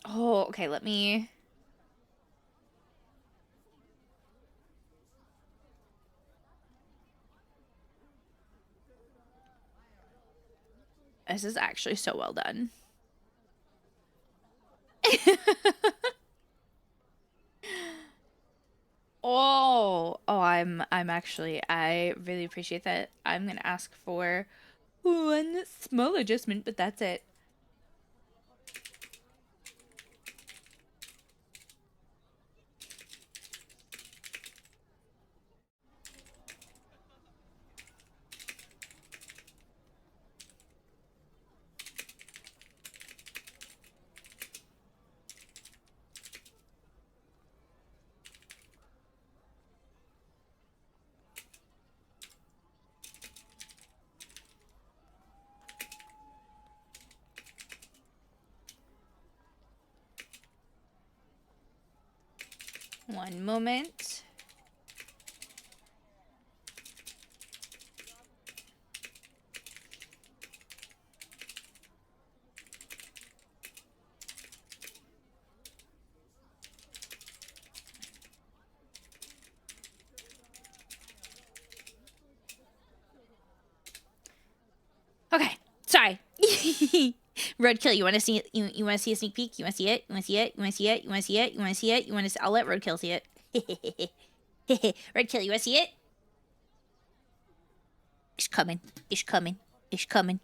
Oh, okay, let me... This is actually so well done. I'm actually, I really appreciate that. I'm gonna ask for one small adjustment, but that's it. One moment. Okay, sorry. Roadkill, you want to see? You want to see a sneak peek? You want to see it? You want to see it? You want to see it? You want to see it? You want to see it? You want to? I'll let Roadkill see it. Roadkill, you want to see it? It's coming. It's coming. It's coming.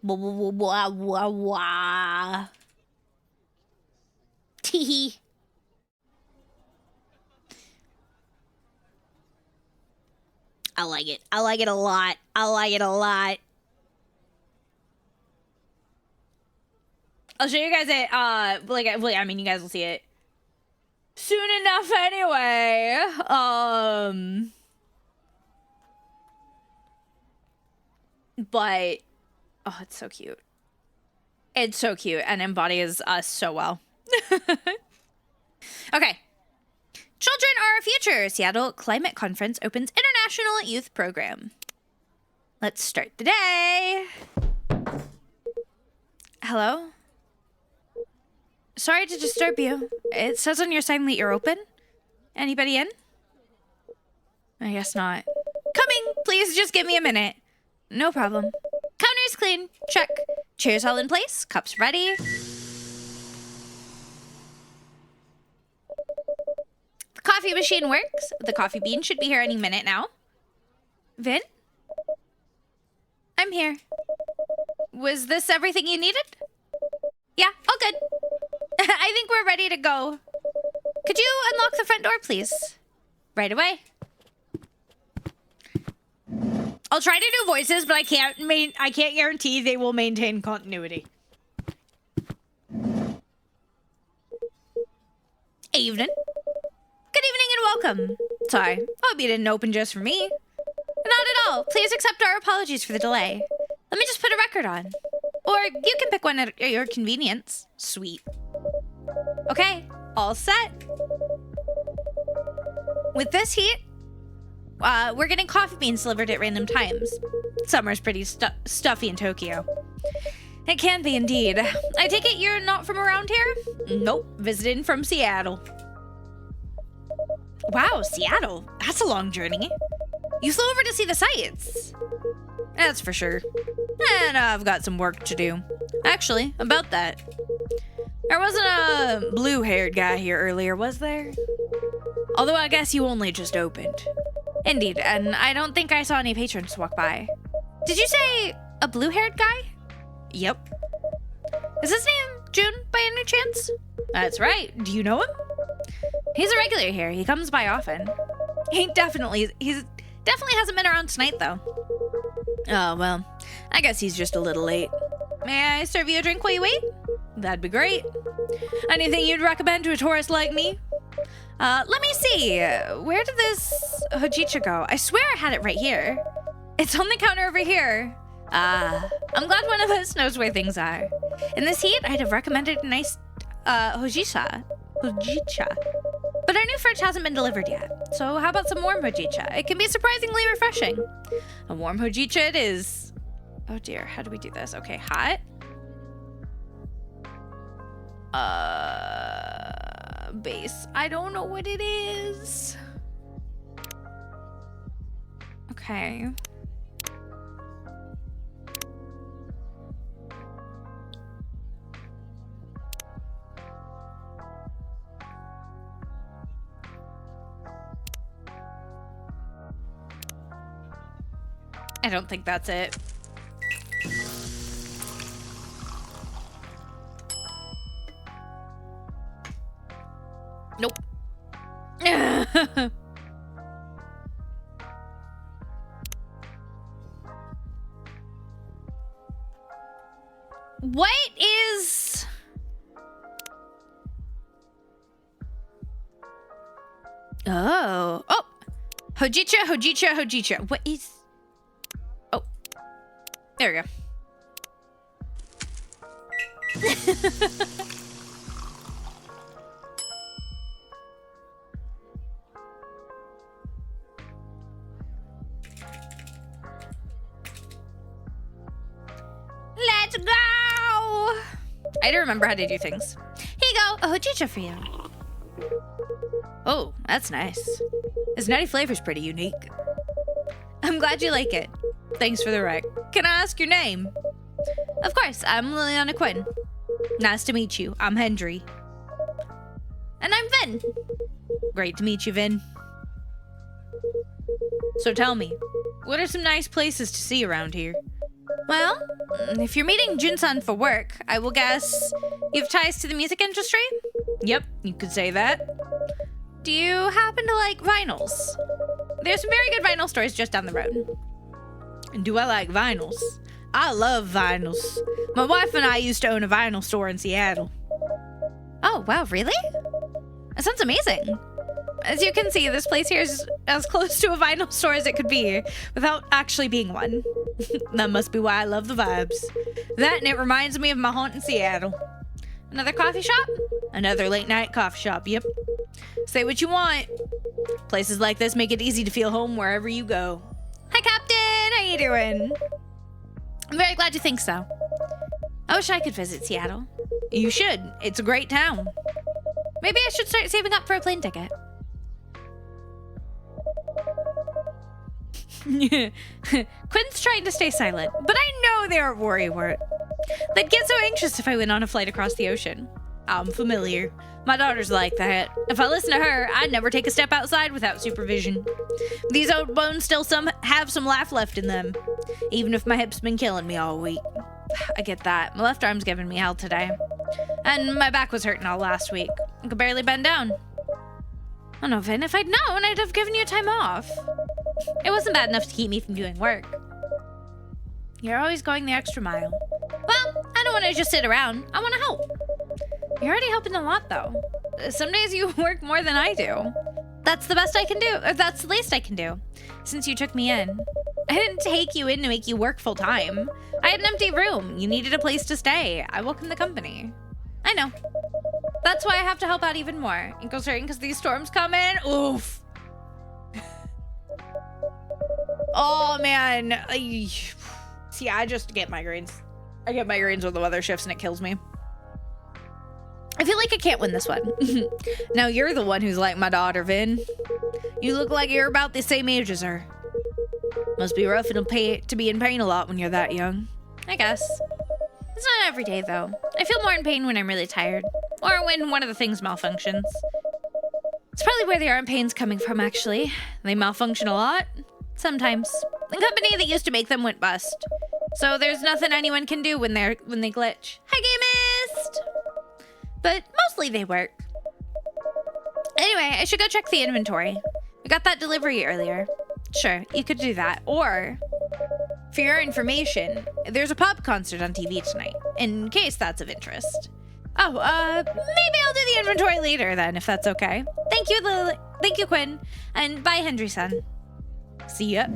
Wah wah wah wah wah. Tee. I like it. I like it a lot. I like it a lot. I'll show you guys it. I mean, you guys will see it soon enough anyway. But oh, it's so cute. It's so cute and embodies us so well. Okay. Children are our future. Seattle Climate Conference opens International Youth Program. Let's start the day. Hello? Sorry to disturb you. It says on your sign that you're open. Anybody in? I guess not. Coming! Please just give me a minute. No problem. Counter's clean. Check. Chairs all in place. Cups ready. The coffee machine works. The coffee bean should be here any minute now. Vin? I'm here. Was this everything you needed? Yeah, all good. I think we're ready to go. Could you unlock the front door, please? Right away. I'll try to do voices, but I can't guarantee they will maintain continuity. Evening. Good evening and welcome. Sorry, hope you didn't open just for me. Not at all. Please accept our apologies for the delay. Let me just put a record on. Or you can pick one at your convenience. Sweet. Okay, all set. With this heat, we're getting coffee beans delivered at random times. Summer's pretty stuffy in Tokyo. It can be indeed. I take it you're not from around here? Nope, visiting from Seattle. Wow, Seattle. That's a long journey. You flew over to see the sights. That's for sure. And I've got some work to do. Actually, about that. There wasn't a blue-haired guy here earlier, was there? Although I guess you only just opened. Indeed, and I don't think I saw any patrons walk by. Did you say a blue-haired guy? Yep. Is his name June, by any chance? That's right. Do you know him? He's a regular here. He comes by often. He definitely hasn't been around tonight, though. Oh, well, I guess he's just a little late. May I serve you a drink while you wait? That'd be great. Anything you'd recommend to a tourist like me? Let me see. Where did this hojicha go? I swear I had it right here. It's on the counter over here. I'm glad one of us knows where things are. In this heat, I'd have recommended a nice, hojicha. But our new fridge hasn't been delivered yet. So how about some warm hojicha? It can be surprisingly refreshing. A warm hojicha it is. Oh dear, how do we do this? Okay, hot. Base. I don't know what it is. Okay. I don't think that's it. Nope. What is... Oh. Oh. Hojicha. What is... Oh. There we go. Let's go! I don't remember how to do things. Here you go, a hojicha for you. Oh, that's nice. This nutty flavor's pretty unique. I'm glad you like it. Thanks for the rec. Can I ask your name? Of course, I'm Liliana Quinn. Nice to meet you. I'm Hendry. And I'm Vin. Great to meet you, Vin. So tell me, what are some nice places to see around here? Well, if you're meeting Jun-san for work, I will guess you have ties to the music industry? Yep, you could say that. Do you happen to like vinyls? There's some very good vinyl stores just down the road. Do I like vinyls? I love vinyls. My wife and I used to own a vinyl store in Seattle. Oh, wow, really? That sounds amazing. As you can see, this place here is as close to a vinyl store as it could be without actually being one. That must be why I love the vibes. That and it reminds me of my haunt in Seattle. Another coffee shop? Another late night coffee shop, yep. Say what you want. Places like this make it easy to feel home wherever you go. Hi, Captain. How you doing? I'm very glad you think so. I wish I could visit Seattle. You should. It's a great town. Maybe I should start saving up for a plane ticket. Quinn's trying to stay silent, but I know they aren't worried. They'd get so anxious if I went on a flight across the ocean. I'm familiar. My daughter's like that. If I listen to her, I'd never take a step outside without supervision. These old bones still have some life left in them, even if my hip's been killing me all week. I get that. My left arm's giving me hell today. And my back was hurting all last week. I could barely bend down. Oh no, Vin, if I'd known, I'd have given you time off. It wasn't bad enough to keep me from doing work. You're always going the extra mile. Well, I don't want to just sit around. I want to help. You're already helping a lot, though. Some days you work more than I do. That's the best I can do, or that's the least I can do, since you took me in. I didn't take you in to make you work full time. I had an empty room. You needed a place to stay. I welcome the company. I know. That's why I have to help out even more. Ankles hurting because these storms come in. Oof. Oh, man. See, I just get migraines. I get migraines when the weather shifts and it kills me. I feel like I can't win this one. Now you're the one who's like my daughter, Vin. You look like you're about the same age as her. Must be rough to be in pain a lot when you're that young. I guess. It's not every day, though. I feel more in pain when I'm really tired. Or when one of the things malfunctions. It's probably where the arm pain's coming from, actually. They malfunction a lot. Sometimes. The company that used to make them went bust. So there's nothing anyone can do when they glitch. Hi, Gamist! But mostly they work. Anyway, I should go check the inventory. I got that delivery earlier. Sure, you could do that. Or, for your information, there's a pop concert on TV tonight, in case that's of interest. Oh, maybe I'll do the inventory later then, if that's okay. Thank you, Quinn. And bye, Hendry-san. See ya.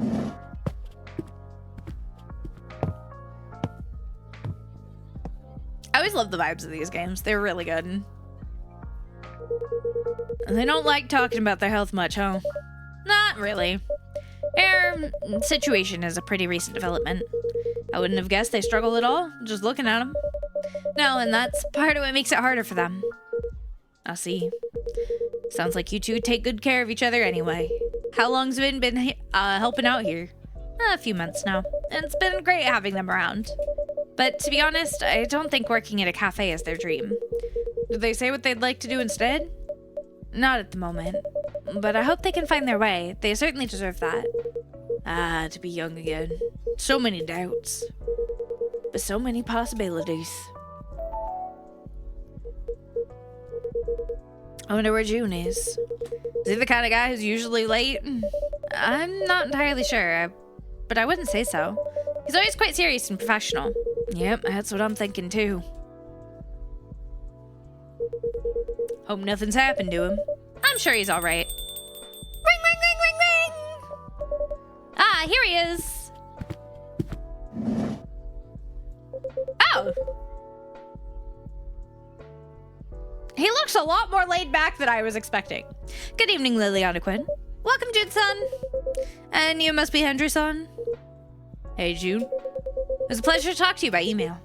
I always love the vibes of these games. They're really good. They don't like talking about their health much, huh? Not really. Their situation is a pretty recent development. I wouldn't have guessed they struggle at all, just looking at them. No, and that's part of what makes it harder for them. I see. Sounds like you two take good care of each other anyway. How long's Vin been helping out here? A few months now. And it's been great having them around. But to be honest, I don't think working at a cafe is their dream. Did they say what they'd like to do instead? Not at the moment. But I hope they can find their way. They certainly deserve that. Ah, to be young again. So many doubts. But so many possibilities. I wonder where June is. Is he the kind of guy who's usually late? I'm not entirely sure, but I wouldn't say so. He's always quite serious and professional. Yep, that's what I'm thinking too. Hope nothing's happened to him. I'm sure he's alright. Ring, ring, ring, ring, ring! Ah, here he is. Oh! He looks a lot more laid back than I was expecting. Good evening, Liliana Quinn. Welcome, June-san. And you must be Hendry-san? Hey, June. It was a pleasure to talk to you by email.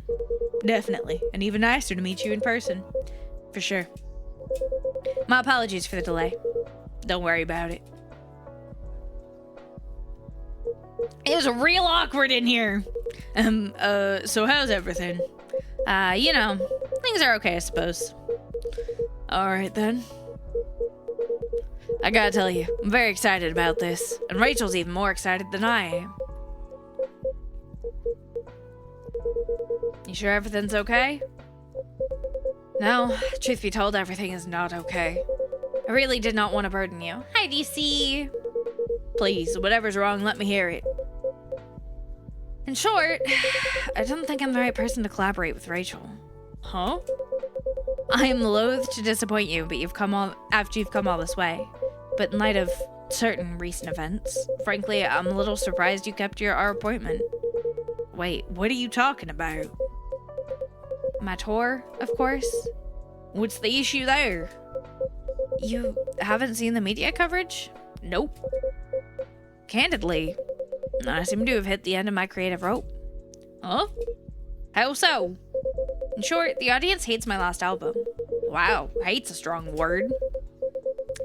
definitely. And even nicer to meet you in person. For sure. My apologies for the delay. Don't worry about it. It was real awkward in here. So how's everything? You know, things are okay, I suppose. Alright then. I gotta tell you, I'm very excited about this. And Rachel's even more excited than I am. You sure everything's okay? No, truth be told, everything is not okay. I really did not want to burden you. Hi, DC. Please, whatever's wrong, let me hear it. In short, I don't think I'm the right person to collaborate with Rachel. Huh? I am loath to disappoint you, but after you've come all this way. But in light of certain recent events, frankly, I'm a little surprised you kept our appointment. Wait, what are you talking about? My tour, of course. What's the issue there? You haven't seen the media coverage? Nope. Candidly, I seem to have hit the end of my creative rope. Huh? How so? In short, the audience hates my last album. Wow, hate's a strong word.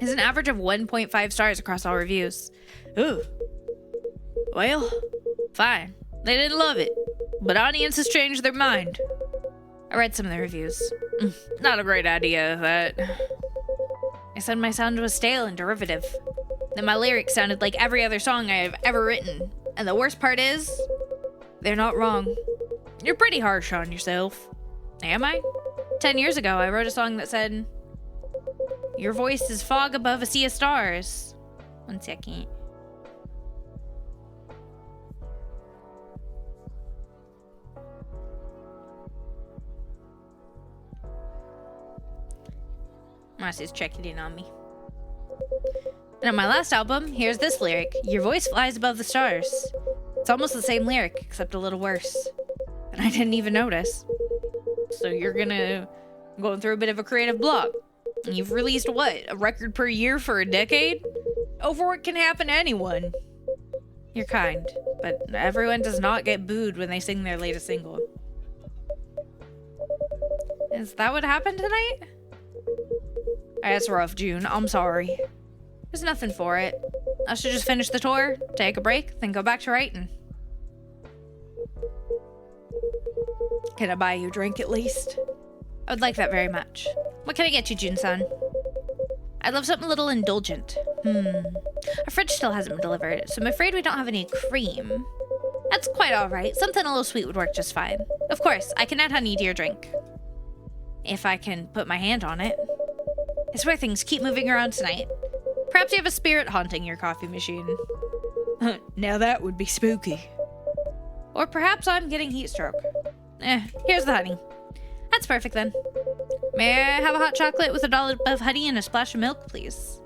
It's an average of 1.5 stars across all reviews. Ooh. Well, fine. They didn't love it, but audiences changed their mind. I read some of the reviews. Not a great idea, that. I said my sound was stale and derivative. That my lyrics sounded like every other song I have ever written. And the worst part is, they're not wrong. You're pretty harsh on yourself. Am I? 10 years ago, I wrote a song that said, your voice is fog above a sea of stars. 1 second. Marcy's checking in on me. And on my last album, here's this lyric. Your voice flies above the stars. It's almost the same lyric, except a little worse. And I didn't even notice. So you're going through a bit of a creative block. And you've released what? A record per year for a decade? Overwork can happen to anyone. You're kind, but everyone does not get booed when they sing their latest single. Is that what happened tonight? That's rough, June. I'm sorry. There's nothing for it. I should just finish the tour, take a break, then go back to writing. Can I buy you a drink at least? I would like that very much. What can I get you, Jun-san? I'd love something a little indulgent. Our fridge still hasn't been delivered, so I'm afraid we don't have any cream. That's quite alright. Something a little sweet would work just fine. Of course, I can add honey to your drink. If I can put my hand on it. I swear things keep moving around tonight. Perhaps you have a spirit haunting your coffee machine. Now that would be spooky. Or perhaps I'm getting heat stroke. Here's the honey. That's perfect then. May I have a hot chocolate with a dollop of honey and a splash of milk, please?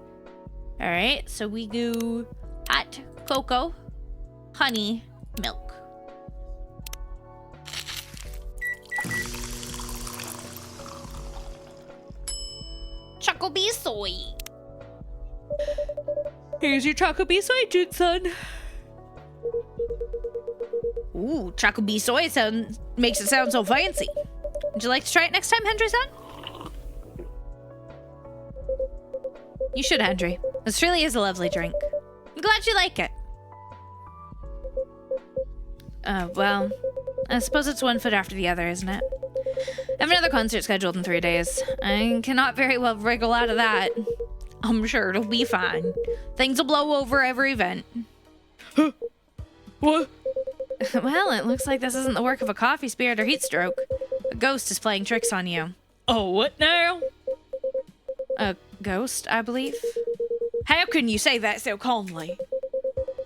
Alright, so we go hot cocoa, honey, milk. Choco bee soy. Here's your choco bee soy, Jun-san. Ooh, choco bee soy makes it sound so fancy. Would you like to try it next time, Hendry-san? You should, Hendry. This really is a lovely drink. I'm glad you like it. Well, I suppose it's one foot after the other, isn't it? I have another concert scheduled in 3 days. I cannot very well wriggle out of that. I'm sure it'll be fine. Things will blow over every event. What? Well, it looks like this isn't the work of a coffee spirit or heat stroke. A ghost is playing tricks on you. Oh, what now? A ghost, I believe. How can you say that so calmly?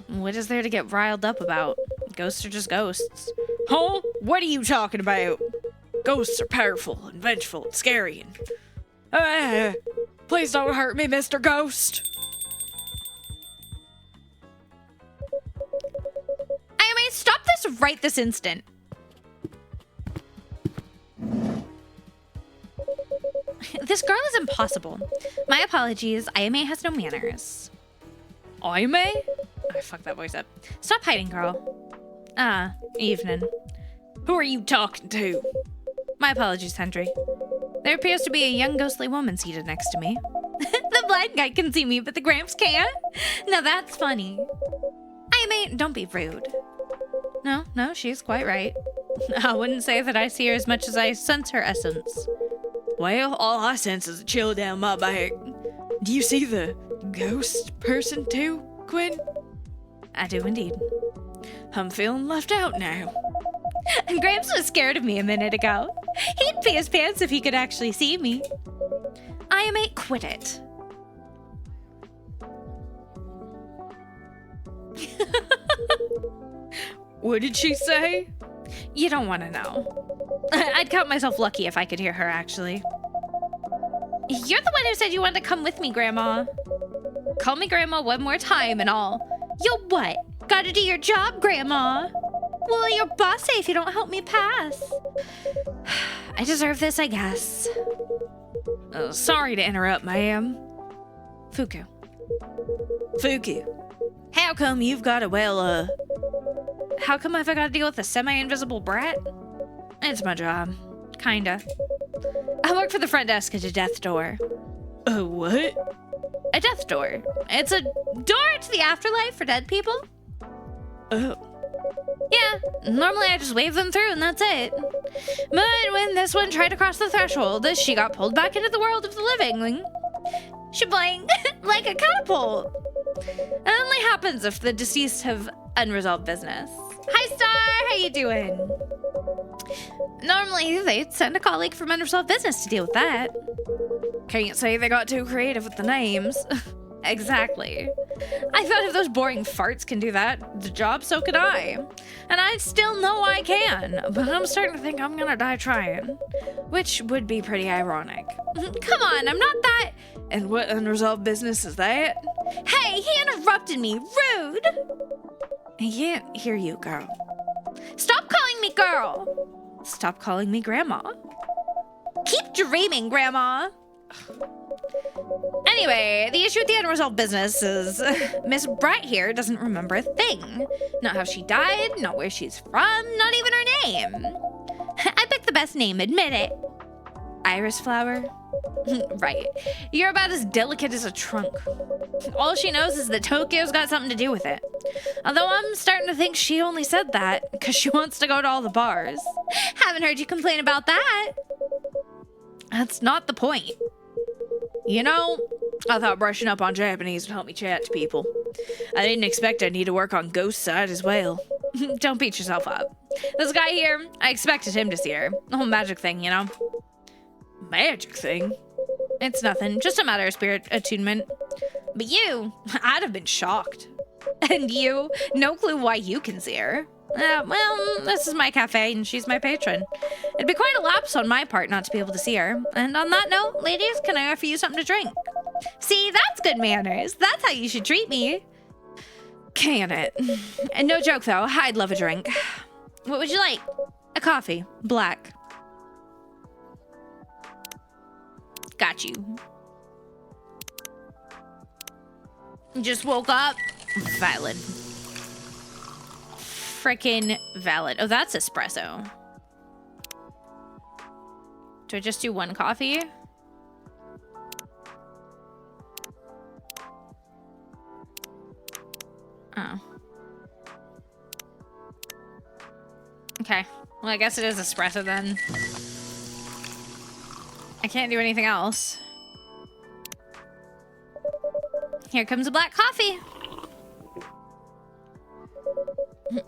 What is there to get riled up about? Ghosts are just ghosts. Huh? What are you talking about? Ghosts are powerful and vengeful and scary and... please don't hurt me, Mr. Ghost. I may stop this right this instant. This girl is impossible. My apologies. Ayame has no manners. Ayame? I fucked that voice up. Stop hiding, girl. Evening. Who are you talking to? My apologies, Henry. There appears to be a young ghostly woman seated next to me. The blind guy can see me, but the Gramps can't? Now that's funny. I mean, don't be rude. No, she's quite right. I wouldn't say that I see her as much as I sense her essence. Well, all I sense is a chill down my back. Do you see the ghost person too, Quinn? I do indeed. I'm feeling left out now. Gramps was scared of me a minute ago. He'd pee his pants if he could actually see me. I am a quit it. What did she say? You don't want to know. I'd count myself lucky if I could hear her, actually. You're the one who said you wanted to come with me, Grandma. Call me Grandma one more time and all. Yo, what? Gotta do your job, Grandma. Well, your boss say if you don't help me pass. I deserve this, I guess. Sorry to interrupt, ma'am. Fuku. How come you've got a, how come I've got to deal with a semi-invisible brat? It's my job. Kinda. I work for the front desk at a death door. A what? A death door. It's a door to the afterlife for dead people. Oh. Yeah, normally I just wave them through and that's it. But when this one tried to cross the threshold, she got pulled back into the world of the living. Shablang, like a catapult. It only happens if the deceased have unresolved business. Hi, Star, how you doing? Normally, they'd send a colleague from unresolved business to deal with that. Can't say they got too creative with the names. Exactly. I thought if those boring farts can do that, the job, so can I. And I still know I can, but I'm starting to think I'm gonna die trying. Which would be pretty ironic. Come on, I'm not that... And what unresolved business is that? Hey, he interrupted me, rude! I can't hear you, girl. Stop calling me girl! Stop calling me Grandma. Keep dreaming, Grandma! Anyway, the issue with the unresolved business is Miss Brett here doesn't remember a thing. Not how she died, not where she's from, not even her name. I picked the best name, admit it. Iris flower? Right. You're about as delicate as a trunk. All she knows is that Tokyo's got something to do with it. Although I'm starting to think she only said that because she wants to go to all the bars. Haven't heard you complain about that. That's not the point. You know, I thought brushing up on Japanese would help me chat to people. I didn't expect I'd need to work on ghost side as well. Don't beat yourself up. This guy here, I expected him to see her. The whole magic thing, you know? Magic thing? It's nothing, just a matter of spirit attunement. But you, I'd have been shocked. And you, no clue why you can see her. Well, this is my cafe and she's my patron. It'd be quite a lapse on my part not to be able to see her. And on that note, ladies, can I offer you something to drink? See, that's good manners. That's how you should treat me. Can it? And no joke though, I'd love a drink. What would you like? A coffee, black. Got you. Just woke up. Valid. Frickin' valid. Oh, that's espresso. Do I just do one coffee? Oh. Okay. Well, I guess it is espresso then. I can't do anything else. Here comes a black coffee.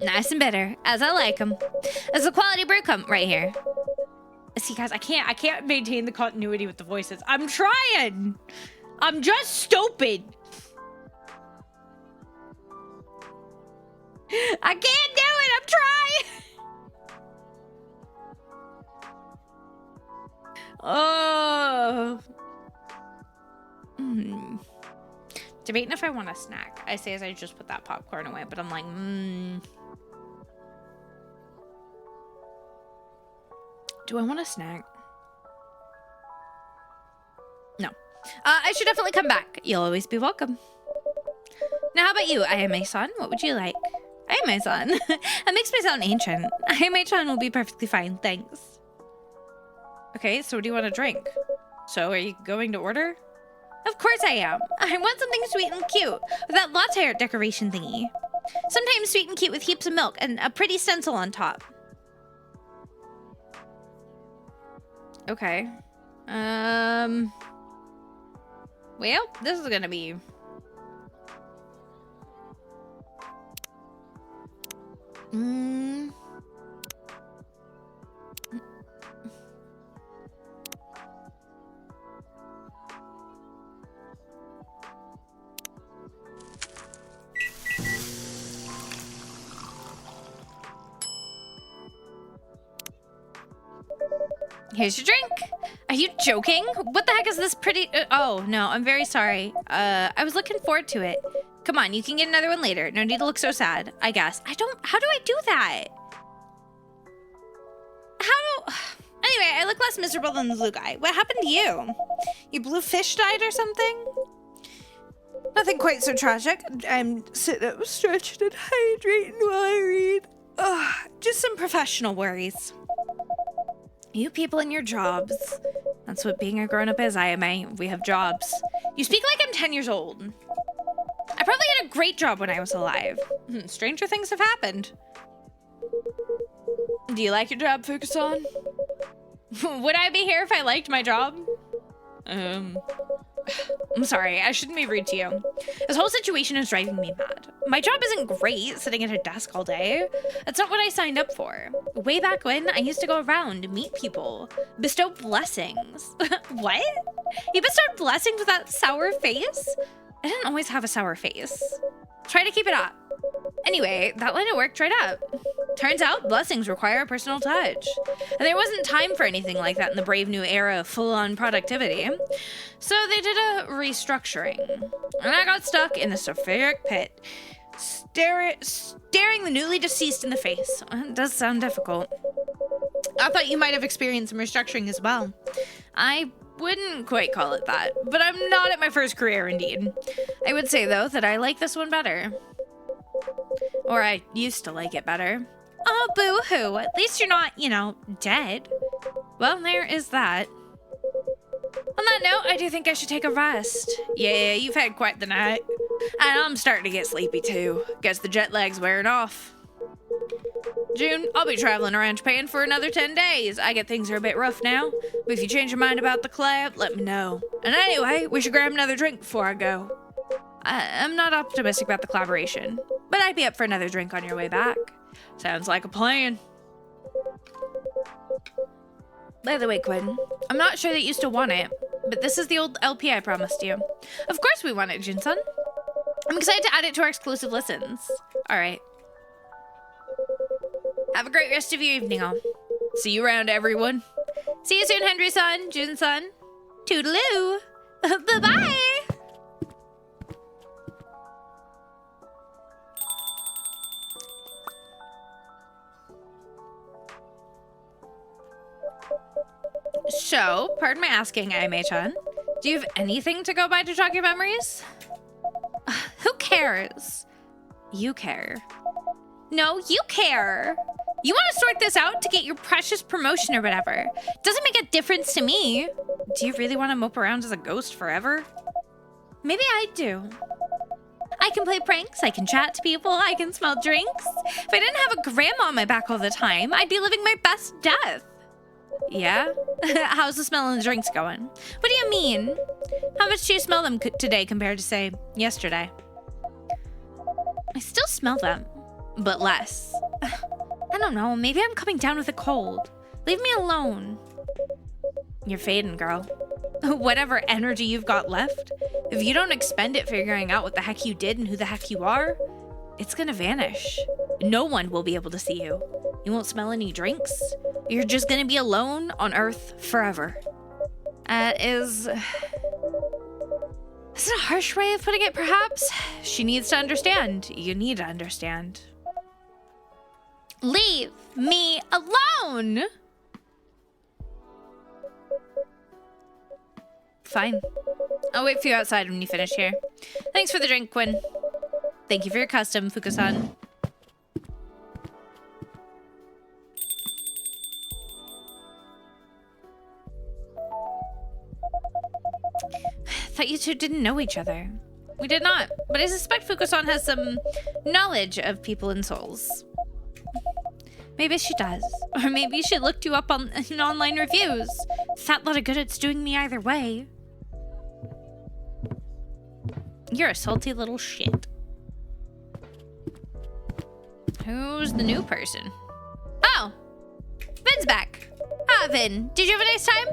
Nice and bitter, as I like them. There's a quality brew come right here. See, guys, I can't maintain the continuity with the voices. I'm trying. I'm just stupid. I can't do it. I'm trying. Oh. Debating if I want a snack. I say as I just put that popcorn away, but I'm like, do I want a snack? No. I should definitely come back. You'll always be welcome. Now, how about you? I am a son. What would you like? I am a son. That makes me sound ancient. I am a son will be perfectly fine. Thanks. Okay, so what do you want to drink? So are you going to order? Of course I am. I want something sweet and cute with that latte art decoration thingy. Sometimes sweet and cute with heaps of milk and a pretty stencil on top. Okay. Well, this is gonna be... Here's your drink. Are you joking? What the heck is this pretty... oh, no, I'm very sorry. I was looking forward to it. Come on, you can get another one later. No need to look so sad, I guess. How do I do that? Anyway, I look less miserable than the blue guy. What happened to you? Your blue fish died or something? Nothing quite so tragic. I'm sitting up stretched and hydrating while I read. Ugh, just some professional worries. You people and your jobs. That's what being a grown-up is, IMA. We have jobs. You speak like I'm 10 years old. I probably had a great job when I was alive. Stranger things have happened. Do you like your job, Fukusan? Would I be here if I liked my job? I'm sorry, I shouldn't be rude to you. This whole situation is driving me mad. My job isn't great, sitting at a desk all day. That's not what I signed up for. Way back when, I used to go around, meet people, bestow blessings. What? You bestowed blessings with that sour face? I didn't always have a sour face. Try to keep it up. Anyway, that line of work dried up. Turns out blessings require a personal touch. And there wasn't time for anything like that in the brave new era of full-on productivity. So they did a restructuring. And I got stuck in the sulfuric pit, staring the newly deceased in the face. It does sound difficult. I thought you might have experienced some restructuring as well. I wouldn't quite call it that, but I'm not at my first career indeed. I would say, though, that I like this one better. Or I used to like it better. Oh, boo-hoo. At least you're not, you know, dead. Well, there is that. On that note, I do think I should take a rest. Yeah, you've had quite the night. And I'm starting to get sleepy, too. Guess the jet lag's wearing off. June, I'll be traveling around Japan for another 10 days. I get things are a bit rough now. But if you change your mind about the collab, let me know. And anyway, we should grab another drink before I go. I'm not optimistic about the collaboration, but I'd be up for another drink on your way back. Sounds like a plan. By the way, Quinn, I'm not sure that you still want it, but this is the old LP I promised you. Of course we want it, Jun-san. I'm excited to add it to our exclusive listens. All right. Have a great rest of your evening, all. See you around, everyone. See you soon, Henry-san, Jun-san. Toodaloo. Bye-bye. So, pardon my asking, Aime-chan, do you have anything to go by to jog your memories? Who cares? You care. No, you care. You want to sort this out to get your precious promotion or whatever. Doesn't make a difference to me. Do you really want to mope around as a ghost forever? Maybe I do. I can play pranks, I can chat to people, I can smell drinks. If I didn't have a grandma on my back all the time, I'd be living my best death. Yeah? How's the smell and the drinks going? What do you mean? How much do you smell them today compared to, say, yesterday? I still smell them, but less. I don't know, maybe I'm coming down with a cold. Leave me alone. You're fading, girl. Whatever energy you've got left, if you don't expend it figuring out what the heck you did and who the heck you are, it's gonna vanish. No one will be able to see you. You won't smell any drinks. You're just gonna be alone on Earth forever. Is it a harsh way of putting it, perhaps? She needs to understand. You need to understand. Leave me alone! Fine. I'll wait for you outside when you finish here. Thanks for the drink, Quinn. Thank you for your custom, Fukusan. two didn't know each other. We did not, but I suspect Fukusan has some knowledge of people and souls. Maybe she does. Or maybe she looked you up in online reviews. Fat lot of good it's doing me either way. You're a salty little shit. Who's the new person? Oh! Vin's back. Ah, Vin, did you have a nice time?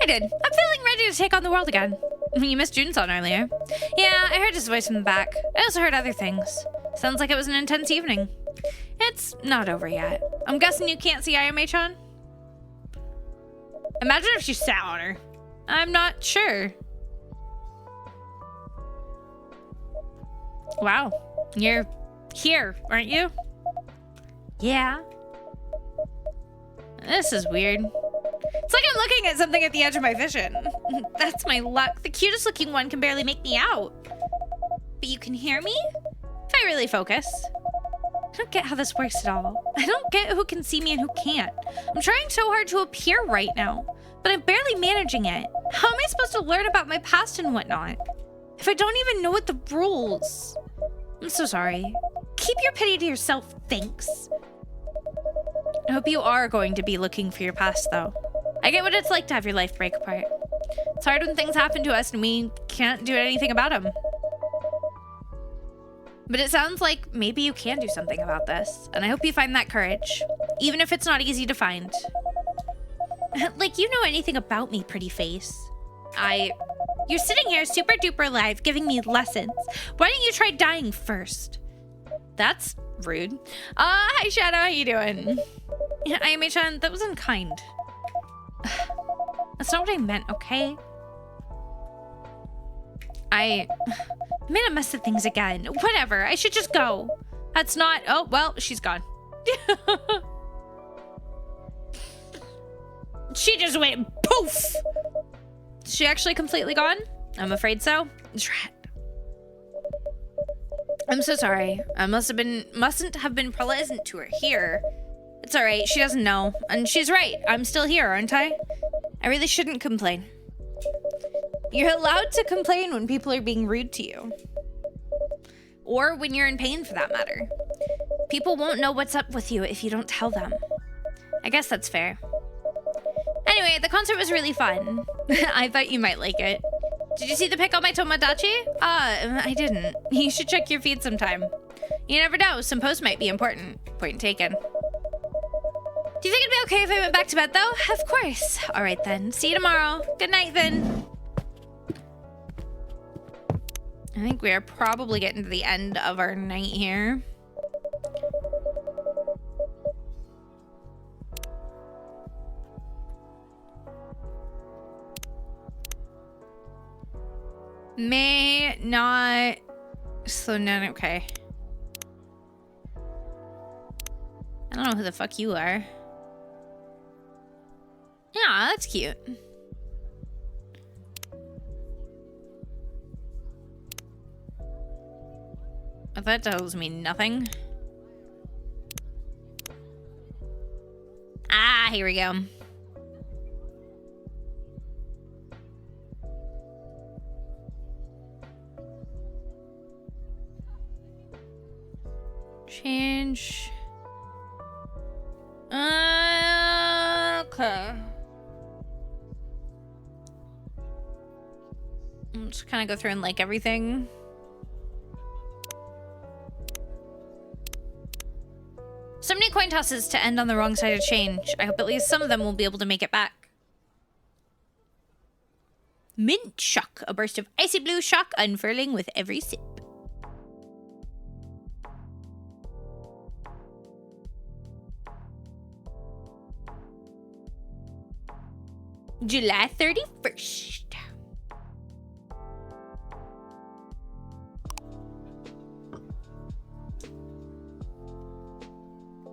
I did. I'm feeling ready to take on the world again. You missed Junson earlier. Yeah, I heard his voice from the back. I also heard other things. Sounds like it was an intense evening. It's not over yet. I'm guessing you can't see IMH-on? Imagine if she sat on her. I'm not sure. Wow. You're here, aren't you? Yeah. This is weird. It's like I'm looking at something at the edge of my vision. That's my luck. The cutest looking one can barely make me out. But you can hear me? If I really focus. I don't get how this works at all. I don't get who can see me and who can't. I'm trying so hard to appear right now, but I'm barely managing it. How am I supposed to learn about my past and whatnot if I don't even know what the rules? I'm so sorry. Keep your pity to yourself, thanks. I hope you are going to be looking for your past, though. I get what it's like to have your life break apart. It's hard when things happen to us and we can't do anything about them. But it sounds like maybe you can do something about this, and I hope you find that courage, even if it's not easy to find. Like you know anything about me, pretty face. You're sitting here super duper alive giving me lessons. Why don't you try dying first? That's rude. Hi Shadow, how you doing? Yeah, IMH-on, that was unkind. That's not what I meant, okay? I made a mess of things again. Whatever, I should just go. That's not, oh, well, she's gone. She just went poof. Is she actually completely gone? I'm afraid so. Drat. I'm so sorry. I mustn't have been pleasant to her here. It's all right, she doesn't know. And she's right, I'm still here, aren't I? I really shouldn't complain. You're allowed to complain when people are being rude to you. Or when you're in pain, for that matter. People won't know what's up with you if you don't tell them. I guess that's fair. Anyway, the concert was really fun. I thought you might like it. Did you see the pic on my Tomodachi? I didn't. You should check your feed sometime. You never know, some posts might be important. Point taken. Do you think it'd be okay if I went back to bed, though? Of course. All right, then. See you tomorrow. Good night, then. I think we are probably getting to the end of our night here. May not slow down. Okay. I don't know who the fuck you are. Yeah, that's cute. That tells me nothing. Ah, here we go. Change. Okay. I'm just kind of go through and like everything. So many coin tosses to end on the wrong side of change. I hope at least some of them will be able to make it back. Mint shock. A burst of icy blue shock unfurling with every sip. July 31st.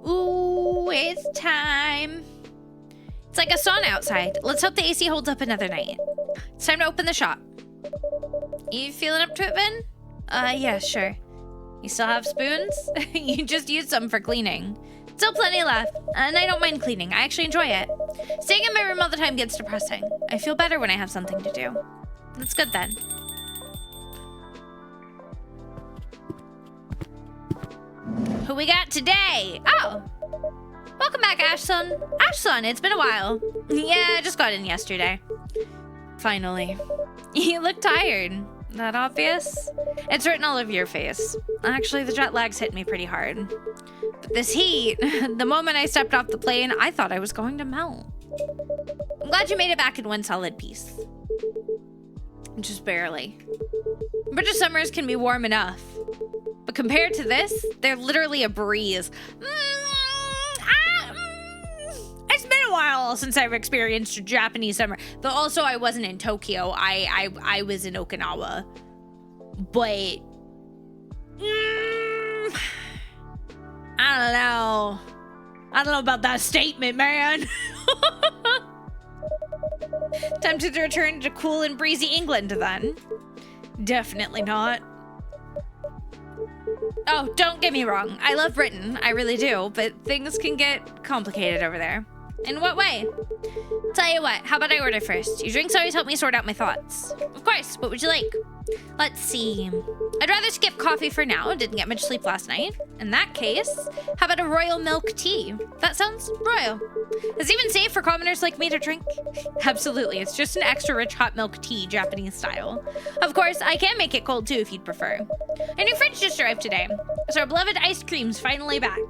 Ooh, it's time. It's like a sauna outside. Let's hope the AC holds up another night. It's time to open the shop. You feeling up to it, Vin? Yeah, sure. You still have spoons? You just used some for cleaning. Still plenty left, and I don't mind cleaning. I actually enjoy it. Staying in my room all the time gets depressing. I feel better when I have something to do. That's good then. Who we got today? Oh, welcome back, Ashson. Ashson, it's been a while. Yeah, I just got in yesterday. Finally. You look tired. That obvious? It's written all over your face. Actually, the jet lag's hit me pretty hard. But this heat, the moment I stepped off the plane, I thought I was going to melt. I'm glad you made it back in one solid piece. Just barely. British summers can be warm enough. But compared to this, they're literally a breeze. It's been a while since I've experienced a Japanese summer. Though also I wasn't in Tokyo. I was in Okinawa. But I don't know. I don't know about that statement, man. Tempted to return to cool and breezy England then? Definitely not. Oh, don't get me wrong. I love Britain. I really do. But things can get complicated over there. In what way? Tell you what, how about I order first? Your drinks always help me sort out my thoughts. Of course, what would you like? Let's see. I'd rather skip coffee for now. Didn't get much sleep last night. In that case, how about a royal milk tea? That sounds royal. Is it even safe for commoners like me to drink? Absolutely, it's just an extra rich hot milk tea, Japanese style. Of course, I can make it cold too if you'd prefer. A new fridge just arrived today, so our beloved ice cream's finally back.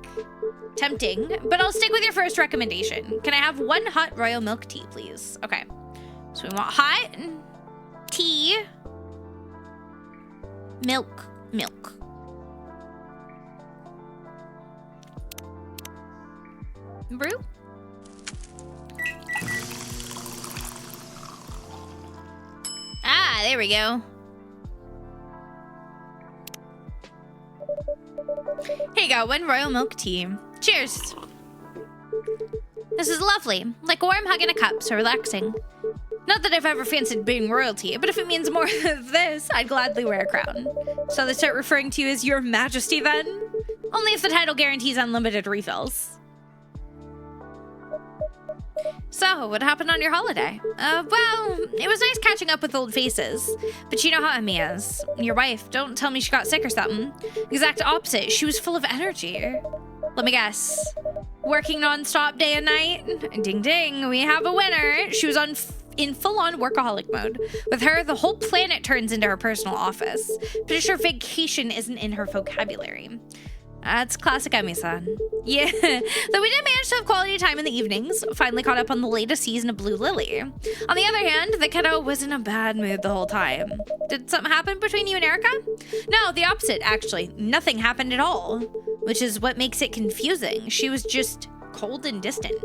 Tempting, but I'll stick with your first recommendation. Can I have one hot royal milk tea, please? Okay, so we want hot tea, milk. Brew? Ah, there we go. Here you go, one royal milk tea. Cheers. This is lovely, like a warm hug in a cup, so relaxing. Not that I've ever fancied being royalty, but if it means more than this, I'd gladly wear a crown. So they start referring to you as Your Majesty then? Only if the title guarantees unlimited refills. So, what happened on your holiday? Well, it was nice catching up with old faces. But you know how Emmy is. Your wife, don't tell me she got sick or something. Exact opposite, she was full of energy. Let me guess. Working non-stop day and night? Ding ding, we have a winner. She was in full-on workaholic mode. With her, the whole planet turns into her personal office. Pretty sure vacation isn't in her vocabulary. That's classic Emmy-san. Yeah, though we did manage to have quality time in the evenings. Finally caught up on the latest season of Blue Lily. On the other hand, the kiddo was in a bad mood the whole time. Did something happen between you and Erica? No, the opposite, actually. Nothing happened at all. Which is what makes it confusing. She was just cold and distant.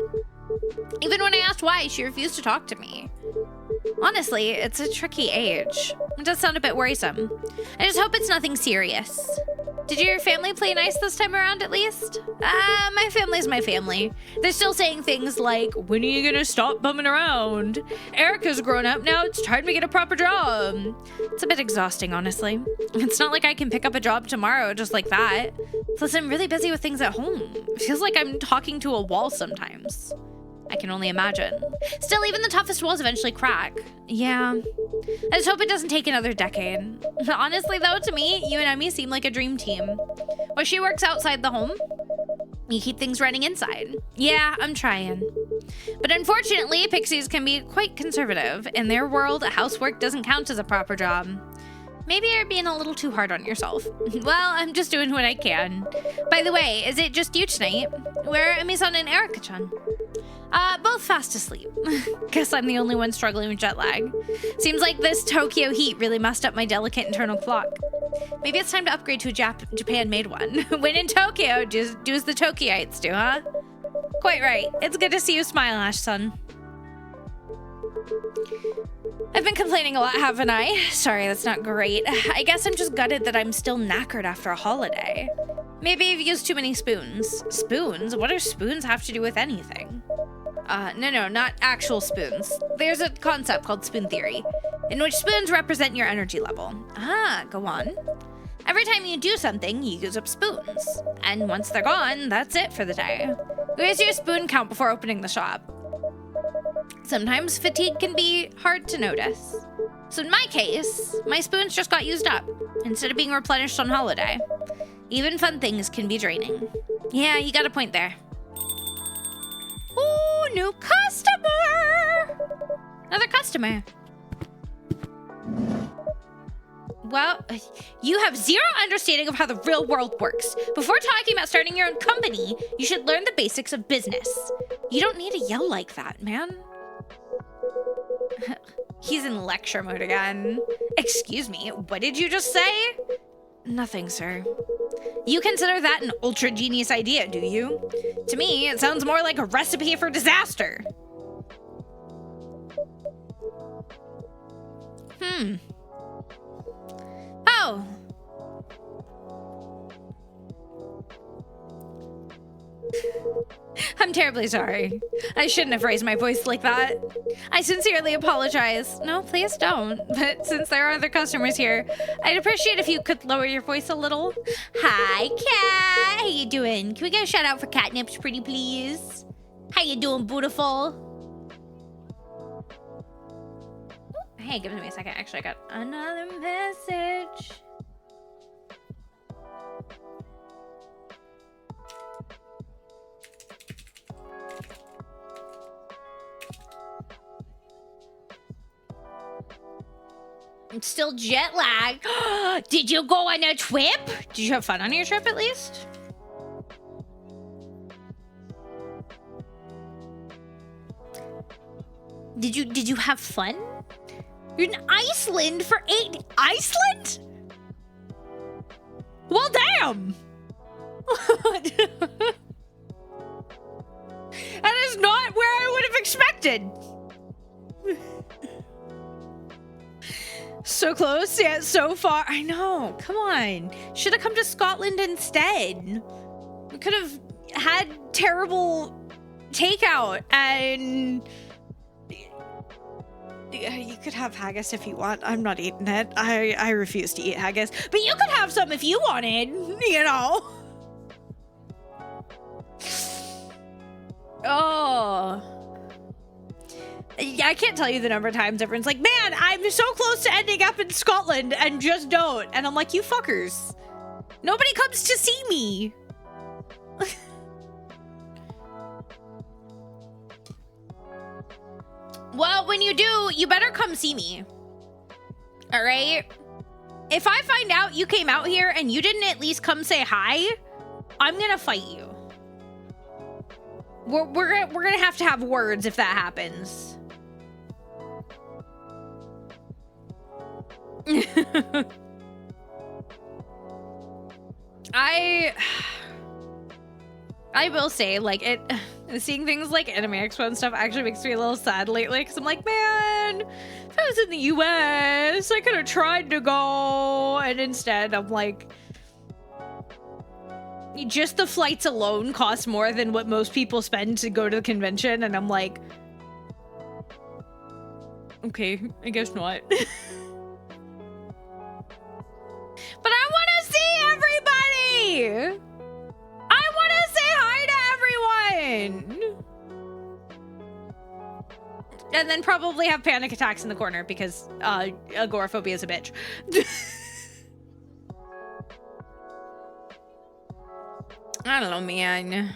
Even when I asked why, she refused to talk to me. Honestly, it's a tricky age. It does sound a bit worrisome. I just hope it's nothing serious. Did your family play nice this time around, at least? My family's my family. They're still saying things like, when are you gonna stop bumming around? Erica's grown up now, it's time to get a proper job. It's a bit exhausting, honestly. It's not like I can pick up a job tomorrow just like that. Plus, I'm really busy with things at home. It feels like I'm talking to a wall sometimes. I can only imagine. Still, even the toughest walls eventually crack. Yeah. I just hope it doesn't take another decade. Honestly, though, to me, you and Emmy seem like a dream team. While she works outside the home, you keep things running inside. Yeah, I'm trying. But unfortunately, pixies can be quite conservative. In their world, housework doesn't count as a proper job. Maybe you're being a little too hard on yourself. Well, I'm just doing what I can. By the way, is it just you tonight? Where are Emi-san and Erica-chan? Both fast asleep. Guess I'm the only one struggling with jet lag. Seems like this Tokyo heat really messed up my delicate internal clock. Maybe it's time to upgrade to a Japan-made one. When in Tokyo, just do as the Tokyoites do, huh? Quite right. It's good to see you smile, Ash-san. I've been complaining a lot, haven't I? Sorry, that's not great. I guess I'm just gutted that I'm still knackered after a holiday. Maybe I've used too many spoons. Spoons? What do spoons have to do with anything? No, not actual spoons. There's a concept called spoon theory, in which spoons represent your energy level. Ah, go on. Every time you do something, you use up spoons. And once they're gone, that's it for the day. Where's your spoon count before opening the shop? Sometimes fatigue can be hard to notice. So in my case, my spoons just got used up, instead of being replenished on holiday. Even fun things can be draining. Yeah, you got a point there. Ooh, new customer! Another customer. Well, you have zero understanding of how the real world works. Before talking about starting your own company, you should learn the basics of business. You don't need to yell like that, man. He's in lecture mode again. Excuse me, what did you just say? Nothing, sir. You consider that an ultra genius idea, do you? To me, it sounds more like a recipe for disaster. Oh. I'm terribly sorry. I shouldn't have raised my voice like that. I sincerely apologize. No, please don't. But since there are other customers here, I'd appreciate if you could lower your voice a little. Hi, Cat. How you doing? Can we get a shout out for Catnips, pretty please? How you doing, beautiful? Hey, give me a second. Actually, I got another message. I'm still jet lagged. Did you go on a trip? Did you have fun on your trip at least? Did you have fun? You're in Iceland for 8 Iceland? Well, damn. That is not where I would have expected. So close, yet so far. I know. Come on. Should have come to Scotland instead. We could have had terrible takeout and you could have haggis if you want. I'm not eating it. I refuse to eat haggis. But you could have some if you wanted, you know. Oh. I can't tell you the number of times everyone's like, man, I'm so close to ending up in Scotland and just don't. And I'm like, you fuckers. Nobody comes to see me. Well, when you do, you better come see me. All right? If I find out you came out here and you didn't at least come say hi, I'm gonna fight you. We're gonna have to have words if that happens. I will say, like, seeing things like Anime Expo and stuff actually makes me a little sad lately, because I'm like, man, if I was in the US, I could have tried to go, and instead I'm like, just the flights alone cost more than what most people spend to go to the convention, and I'm like, okay, I guess not. But I want to see everybody! I want to say hi to everyone! And then probably have panic attacks in the corner because agoraphobia is a bitch. I don't know, man.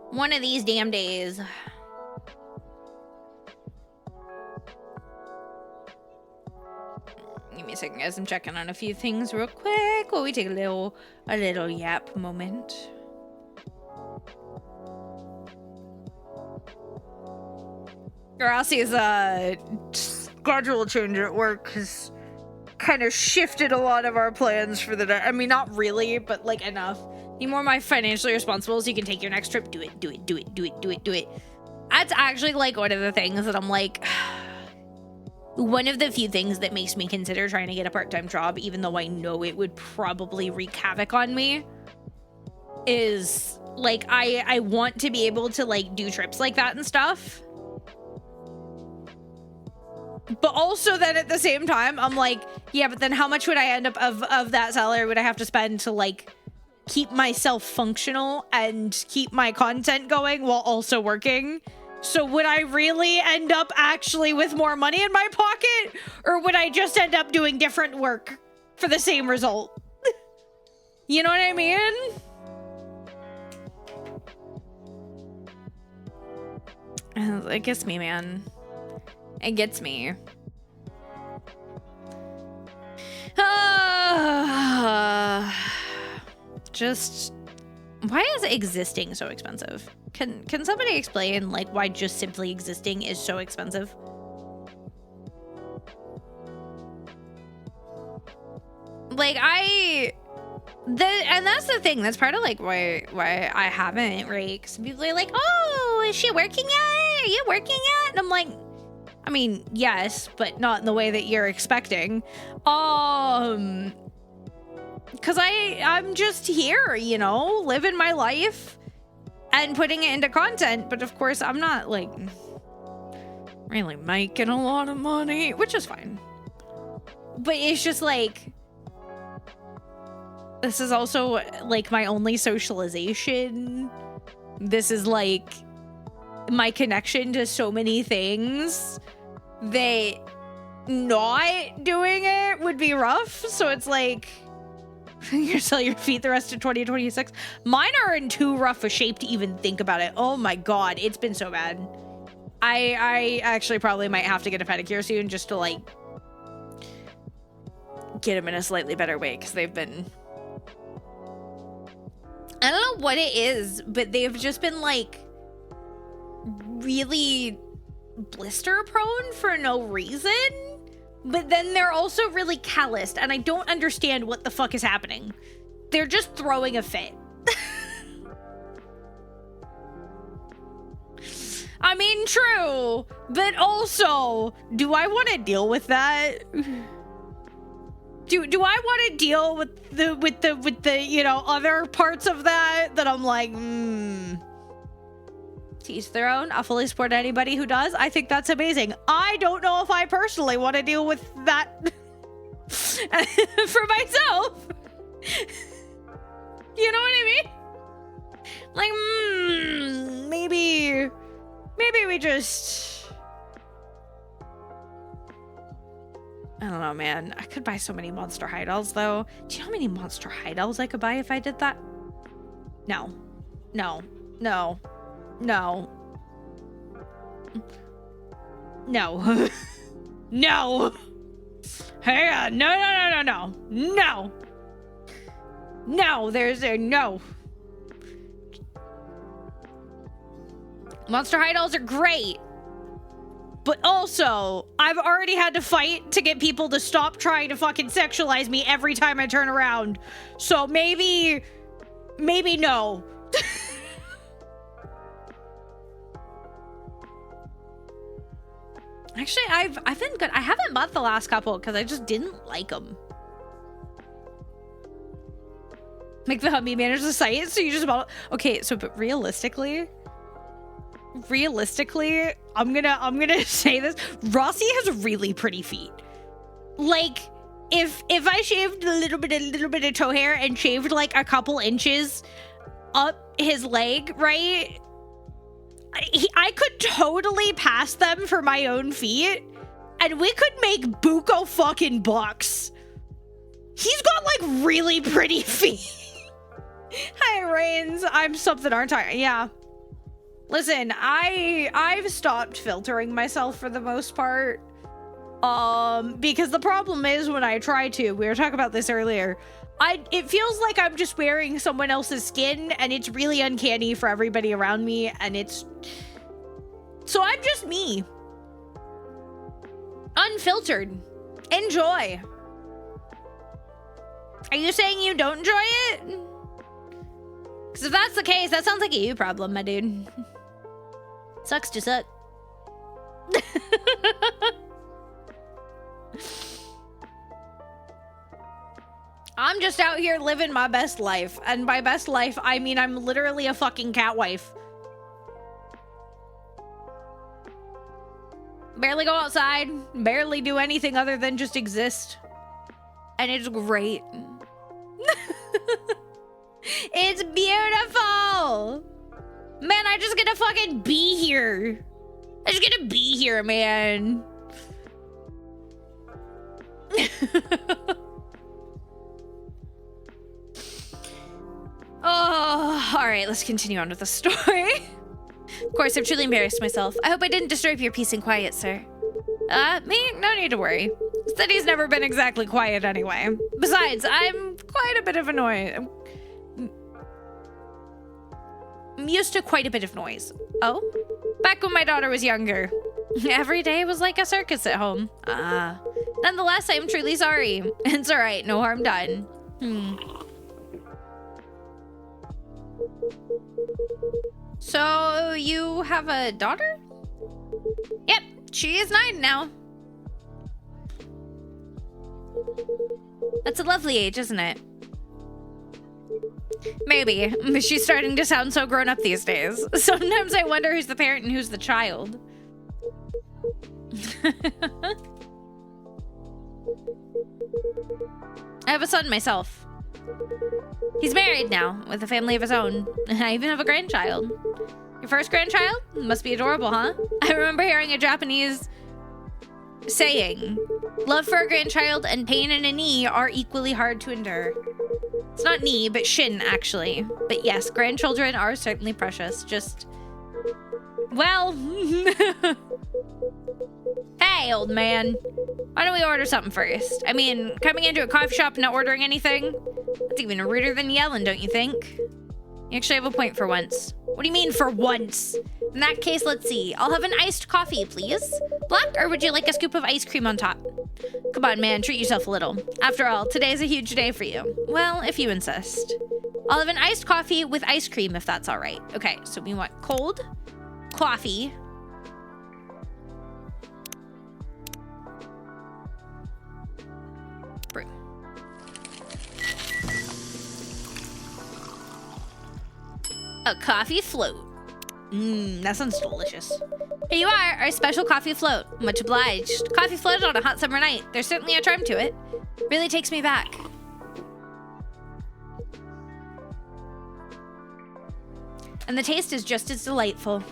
One of these damn days. Give me a second, guys. I'm checking on a few things real quick while we take a little yap moment. Rossi's schedule change at work has kind of shifted a lot of our plans for the day. I mean, not really, but like enough. Be more my financially responsible so you can take your next trip. Do it. That's actually like one of the things that I'm like, one of the few things that makes me consider trying to get a part-time job, even though I know it would probably wreak havoc on me, is like, I want to be able to like do trips like that and stuff. But also then at the same time, I'm like, yeah, but then how much would I end up of that salary would I have to spend to like keep myself functional and keep my content going while also working? So would I really end up actually with more money in my pocket? Or would I just end up doing different work for the same result? You know what I mean? It gets me, man. It gets me. Just, why is existing so expensive? Can somebody explain, like, why just simply existing is so expensive? Like, and that's the thing. That's part of, like, why I haven't, right? Because people are like, oh, is she working yet? Are you working yet? And I'm like, I mean, yes, but not in the way that you're expecting. Because I'm just here, you know, living my life and putting it into content. But of course, I'm not, like, really making a lot of money, which is fine. But it's just, like, this is also, like, my only socialization. This is, like, my connection to so many things that not doing it would be rough. So it's like, you sell your feet the rest of 2026. Mine are in too rough a shape to even think about it. Oh my god, it's been so bad. I actually probably might have to get a pedicure soon just to, like, get them in a slightly better way, because they've been, I don't know what it is, but they've just been, like, really blister prone for no reason. But then they're also really calloused, and I don't understand what the fuck is happening. They're just throwing a fit. I mean, true, but also, do I want to deal with that? Do I want to deal with the you know, other parts of that I'm like, to each their own. I'll fully support anybody who does. I think that's amazing. I don't know if I personally want to deal with that for myself. You know what I mean? Like, maybe we just, I don't know, man. I could buy so many monster hideouts, though. Do you know how many monster hideouts I could buy if I did that? No. No. No. No. No. No. Hang on. No. No, there's a no. Monster hideouts are great. But also, I've already had to fight to get people to stop trying to fucking sexualize me every time I turn around. So maybe no. Actually, I've been good. I haven't bought the last couple because I just didn't like them. Make the hubby manage the site, so you just bought. Okay, so but realistically, I'm gonna say this. Rossi has really pretty feet. Like, if I shaved a little bit of toe hair and shaved like a couple inches up his leg, right? I could totally pass them for my own feet, and we could make buco fucking bucks. He's got like really pretty feet. Hi, Rains. I'm something, aren't I? Yeah. Listen, I've stopped filtering myself for the most part. Because the problem is when I try to, we were talking about this earlier, it feels like I'm just wearing someone else's skin, and it's really uncanny for everybody around me, and so I'm just me. Unfiltered. Enjoy. Are you saying you don't enjoy it? Because if that's the case, that sounds like a you problem, my dude. Sucks to suck. I'm just out here living my best life. And by best life, I mean I'm literally a fucking cat wife. Barely go outside. Barely do anything other than just exist. And it's great. It's beautiful. Man, I just get to fucking be here. I just get to be here, man. All right, let's continue on with the story. Of course, I've truly embarrassed myself. I hope I didn't disturb your peace and quiet, sir. Me? No need to worry. The city's never been exactly quiet anyway. Besides, I'm quite a bit of a noise. I'm used to quite a bit of noise. Oh? Back when my daughter was younger. Every day was like a circus at home. Nonetheless, I am truly sorry. It's alright, no harm done. So, you have a daughter? Yep, she is 9 now. That's a lovely age, isn't it? Maybe. She's starting to sound so grown up these days. Sometimes I wonder who's the parent and who's the child. I have a son myself. He's married now, with a family of his own. I even have a grandchild. Your first grandchild? Must be adorable, huh? I remember hearing a Japanese saying, love for a grandchild and pain in a knee are equally hard to endure. It's not knee, but shin, actually. But yes, grandchildren are certainly precious. Just, well... Hey, old man. Why don't we order something first? I mean, coming into a coffee shop and not ordering anything? That's even ruder than yelling, don't you think? You actually have a point for once. What do you mean, for once? In that case, let's see. I'll have an iced coffee, please. Black, or would you like a scoop of ice cream on top? Come on, man, treat yourself a little. After all, today's a huge day for you. Well, if you insist. I'll have an iced coffee with ice cream, if that's all right. Okay, so we want cold coffee. Brew. A coffee float. That sounds delicious. Here you are, our special coffee float. Much obliged. Coffee floated on a hot summer night. There's certainly a charm to it. Really takes me back. And the taste is just as delightful.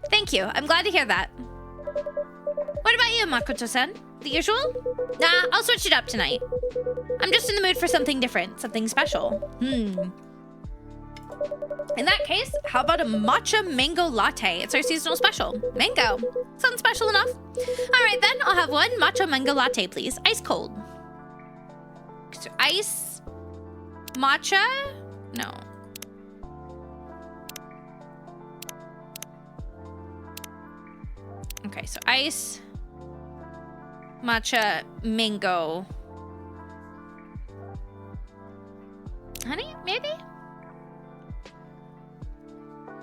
Thank you. I'm glad to hear that. What about you, Makoto-san? The usual? Nah, I'll switch it up tonight. I'm just in the mood for something different, something special. In that case, how about a matcha mango latte? It's our seasonal special. Mango. Sounds special enough. All right, then. I'll have one matcha mango latte, please. Ice cold. So ice... matcha? No. Okay, so ice... matcha mango... honey, maybe?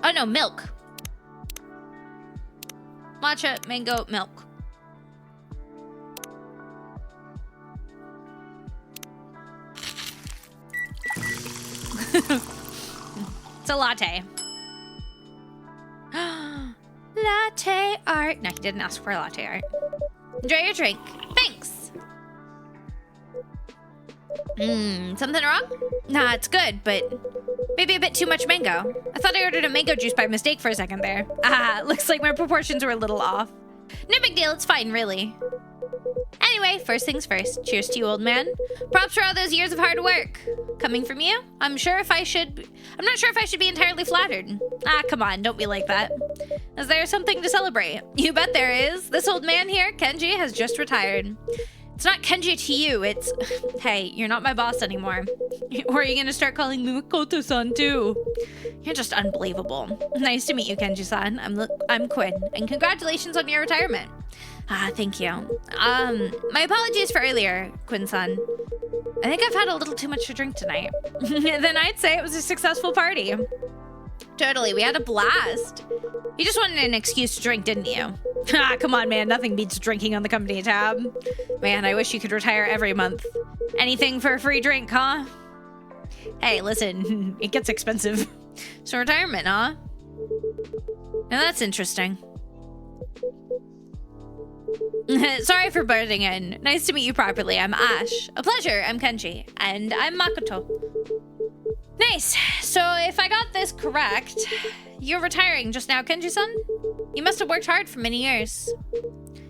Oh no, milk. Matcha, mango, milk. It's a latte. Latte art. No, he didn't ask for a latte art. Enjoy your drink. Thanks. Something wrong? Nah, it's good, but maybe a bit too much mango. I thought I ordered a mango juice by mistake for a second there. Looks like my proportions were a little off. No big deal, it's fine, really. Anyway, first things first. Cheers to you, old man. Props for all those years of hard work. Coming from you, I'm not sure if I should be entirely flattered. Come on, don't be like that. Is there something to celebrate? You bet there is. This old man here, Kenji, has just retired. It's not Kenji to you, it's... Hey, you're not my boss anymore. Or are you gonna start calling me Makoto-san too? You're just unbelievable. Nice to meet you, Kenji-san. I'm Quinn, and congratulations on your retirement. Thank you. My apologies for earlier, Quinn-san. I think I've had a little too much to drink tonight. Then I'd say it was a successful party. Totally, we had a blast. You just wanted an excuse to drink, didn't you? Come on, man, nothing beats drinking on the company tab. Man, I wish you could retire every month. Anything for a free drink, huh? Hey, listen, it gets expensive. So retirement, huh? Now that's interesting. Sorry for buzzing in. Nice to meet you properly. I'm Ash. A pleasure. I'm Kenji. And I'm Makoto. Nice. So if I got this correct, you're retiring just now, Kenji-san? You must have worked hard for many years.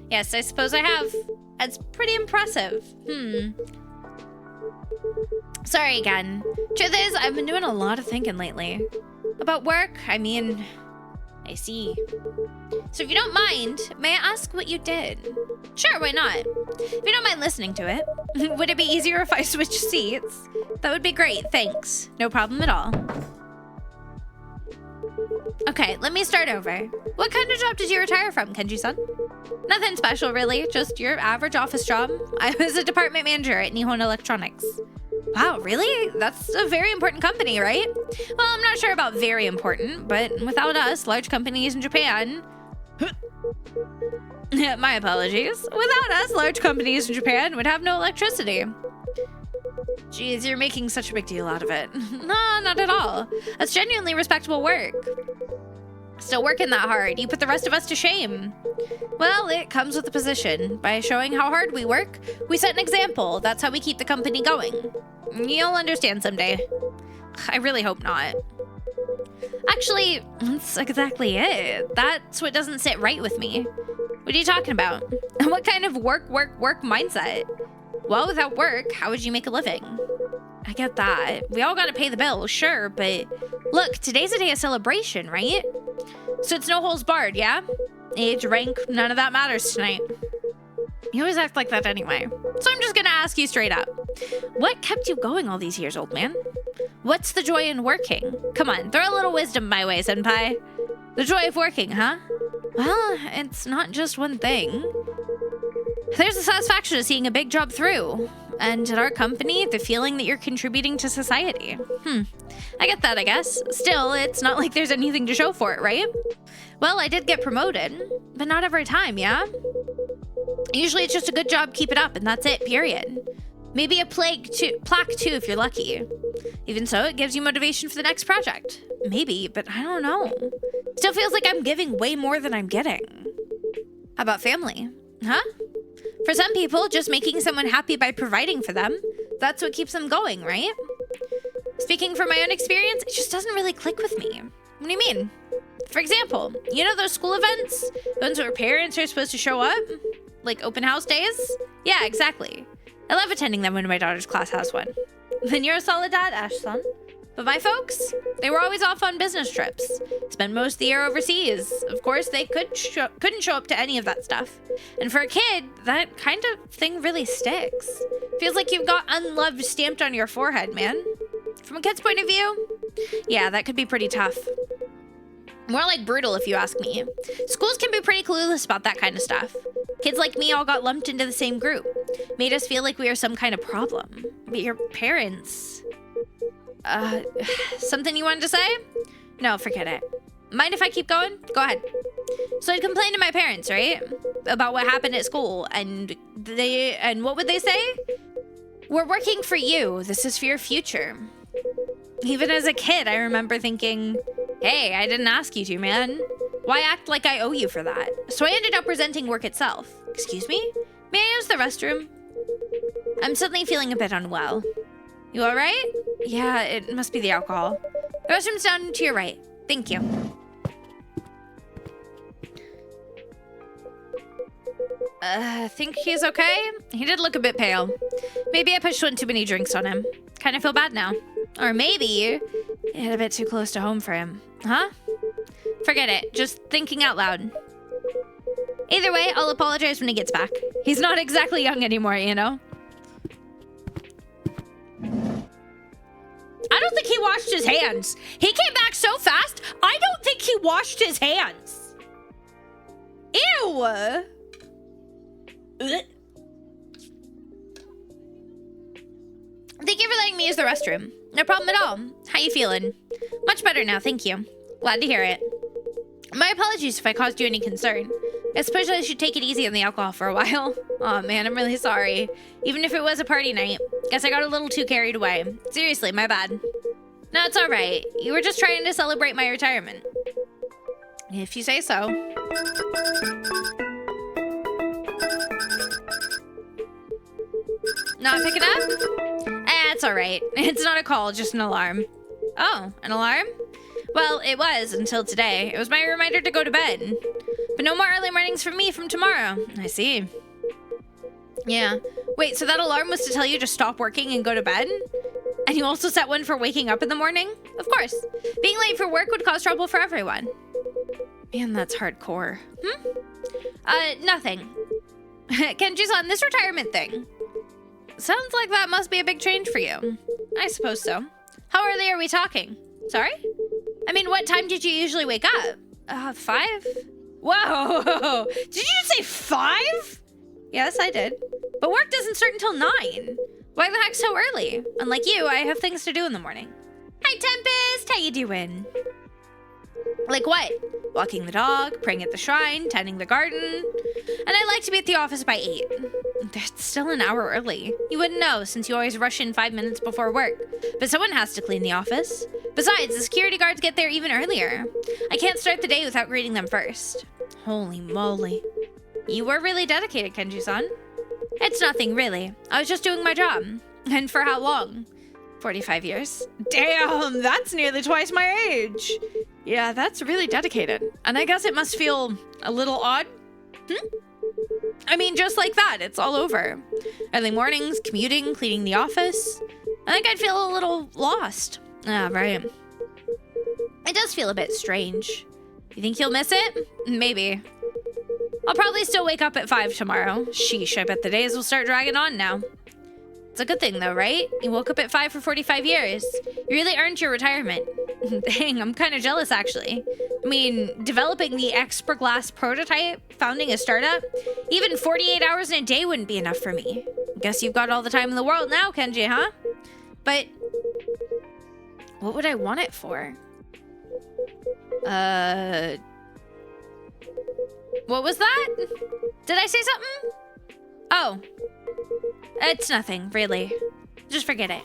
Yes, I suppose I have. That's pretty impressive. Sorry again. Truth is, I've been doing a lot of thinking lately. About work, I mean, I see. So if you don't mind, may I ask what you did? Sure, why not? If you don't mind listening to it, would it be easier if I switched seats? That would be great, thanks. No problem at all. Okay, let me start over. What kind of job did you retire from, Kenji-san? Nothing special, really. Just your average office job. I was a department manager at Nihon Electronics. Wow, really? That's a very important company, right? Well, I'm not sure about very important, but without us, large companies in Japan... My apologies. Without us, large companies in Japan would have no electricity. Jeez, you're making such a big deal out of it. No, not at all. That's genuinely respectable work. Still working that hard. You put the rest of us to shame. Well, it comes with the position. By showing how hard we work, we set an example. That's how we keep the company going. You'll understand someday. I really hope not. Actually, that's exactly it. That's what doesn't sit right with me. What are you talking about? What kind of work mindset? Well, without work, how would you make a living? I get that. We all gotta pay the bills, sure, but look, today's a day of celebration, right? So it's no holds barred, yeah? Age, rank, none of that matters tonight. You always act like that anyway. So I'm just gonna ask you straight up. What kept you going all these years, old man? What's the joy in working? Come on, throw a little wisdom my way, senpai. The joy of working, huh? Well, it's not just one thing. There's the satisfaction of seeing a big job through. And at our company, the feeling that you're contributing to society. I get that, I guess. Still, it's not like there's anything to show for it, right? Well, I did get promoted, but not every time, yeah? Usually it's just a good job, keep it up, and that's it, period. Maybe a plaque too, if you're lucky. Even so, it gives you motivation for the next project. Maybe, but I don't know. Still feels like I'm giving way more than I'm getting. How about family? Huh? For some people, just making someone happy by providing for them, that's what keeps them going, right? Speaking from my own experience, it just doesn't really click with me. What do you mean? For example, you know those school events? The ones where parents are supposed to show up? Like open house days? Yeah, exactly. I love attending them when my daughter's class has one. Then you're a solid dad, Ash-san. But my folks, they were always off on business trips. Spent most of the year overseas. Of course, they couldn't show up to any of that stuff. And for a kid, that kind of thing really sticks. Feels like you've got unloved stamped on your forehead, man. From a kid's point of view, yeah, that could be pretty tough. More like brutal, if you ask me. Schools can be pretty clueless about that kind of stuff. Kids like me all got lumped into the same group. Made us feel like we were some kind of problem. But your parents... something you wanted to say? No, forget it. Mind if I keep going? Go ahead. So I'd complain to my parents, right? About what happened at school, and what would they say? We're working for you. This is for your future. Even as a kid, I remember thinking, hey, I didn't ask you to, man. Why act like I owe you for that? So I ended up resenting work itself. Excuse me? May I use the restroom? I'm suddenly feeling a bit unwell. You all right? Yeah, it must be the alcohol. The restroom's down to your right. Thank you. Think he's okay? He did look a bit pale. Maybe I pushed one too many drinks on him. Kind of feel bad now. Or maybe it hit a bit too close to home for him. Huh? Forget it. Just thinking out loud. Either way, I'll apologize when he gets back. He's not exactly young anymore, you know? I don't think he washed his hands. He came back so fast, I don't think he washed his hands. Ew! Ugh. Thank you for letting me use the restroom. No problem at all. How you feeling? Much better now, thank you. Glad to hear it. My apologies if I caused you any concern. I suppose I should take it easy on the alcohol for a while. Oh man, I'm really sorry. Even if it was a party night. Guess I got a little too carried away. Seriously, my bad. No, it's alright. You were just trying to celebrate my retirement. If you say so. Not picking up? It's alright. It's not a call, just an alarm. Oh, an alarm? Well, it was until today. It was my reminder to go to bed. But no more early mornings for me from tomorrow. I see. Yeah. Wait, so that alarm was to tell you to stop working and go to bed? And you also set one for waking up in the morning? Of course. Being late for work would cause trouble for everyone. Man, that's hardcore. Nothing. Kenji-san, this retirement thing. Sounds like that must be a big change for you. I suppose so. How early are we talking? Sorry? I mean, what time did you usually wake up? 5? Whoa! Did you just say 5? Yes, I did. But work doesn't start until 9. Why the heck so early? Unlike you, I have things to do in the morning. Hi, Tempest! How you doing? Like what? Walking the dog, praying at the shrine, tending the garden. And I like to be at the office by 8. That's still an hour early. You wouldn't know since you always rush in 5 minutes before work. But someone has to clean the office. Besides, the security guards get there even earlier. I can't start the day without greeting them first. Holy moly. You were really dedicated, Kenji-san. It's nothing, really. I was just doing my job. And for how long? 45 years. Damn, that's nearly twice my age. Yeah, that's really dedicated. And I guess it must feel a little odd. I mean, just like that, it's all over. Early mornings, commuting, cleaning the office. I think I'd feel a little lost. Ah, right. It does feel a bit strange. You think you'll miss it? Maybe. I'll probably still wake up at 5 tomorrow. Sheesh, I bet the days will start dragging on now. It's a good thing though, right? You woke up at 5 for 45 years. You really earned your retirement. Dang, I'm kind of jealous actually. I mean, developing the Expert Glass prototype, founding a startup, even 48 hours in a day wouldn't be enough for me. Guess you've got all the time in the world now, Kenji, huh? But what would I want it for? What was that? Did I say something? Oh. It's nothing, really. Just forget it.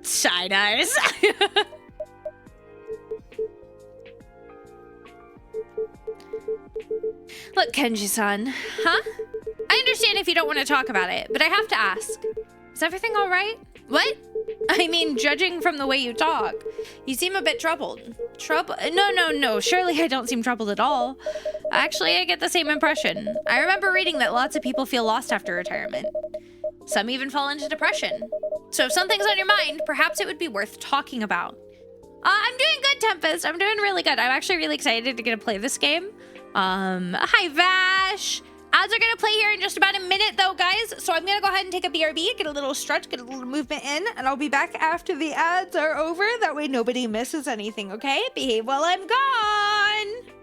Side eyes. Look, Kenji-san. Huh? I understand if you don't want to talk about it, but I have to ask. Is everything all right? What? I mean, judging from the way you talk, you seem a bit troubled. Trouble? No. Surely I don't seem troubled at all. Actually, I get the same impression. I remember reading that lots of people feel lost after retirement. Some even fall into depression. So if something's on your mind, perhaps it would be worth talking about. I'm doing good, Tempest. I'm doing really good. I'm actually really excited to get to play this game. Hi, Vash. Ads are gonna play here in just about a minute though, guys. So I'm gonna go ahead and take a BRB, get a little stretch, get a little movement in, and I'll be back after the ads are over. That way nobody misses anything, okay? Behave while I'm gone.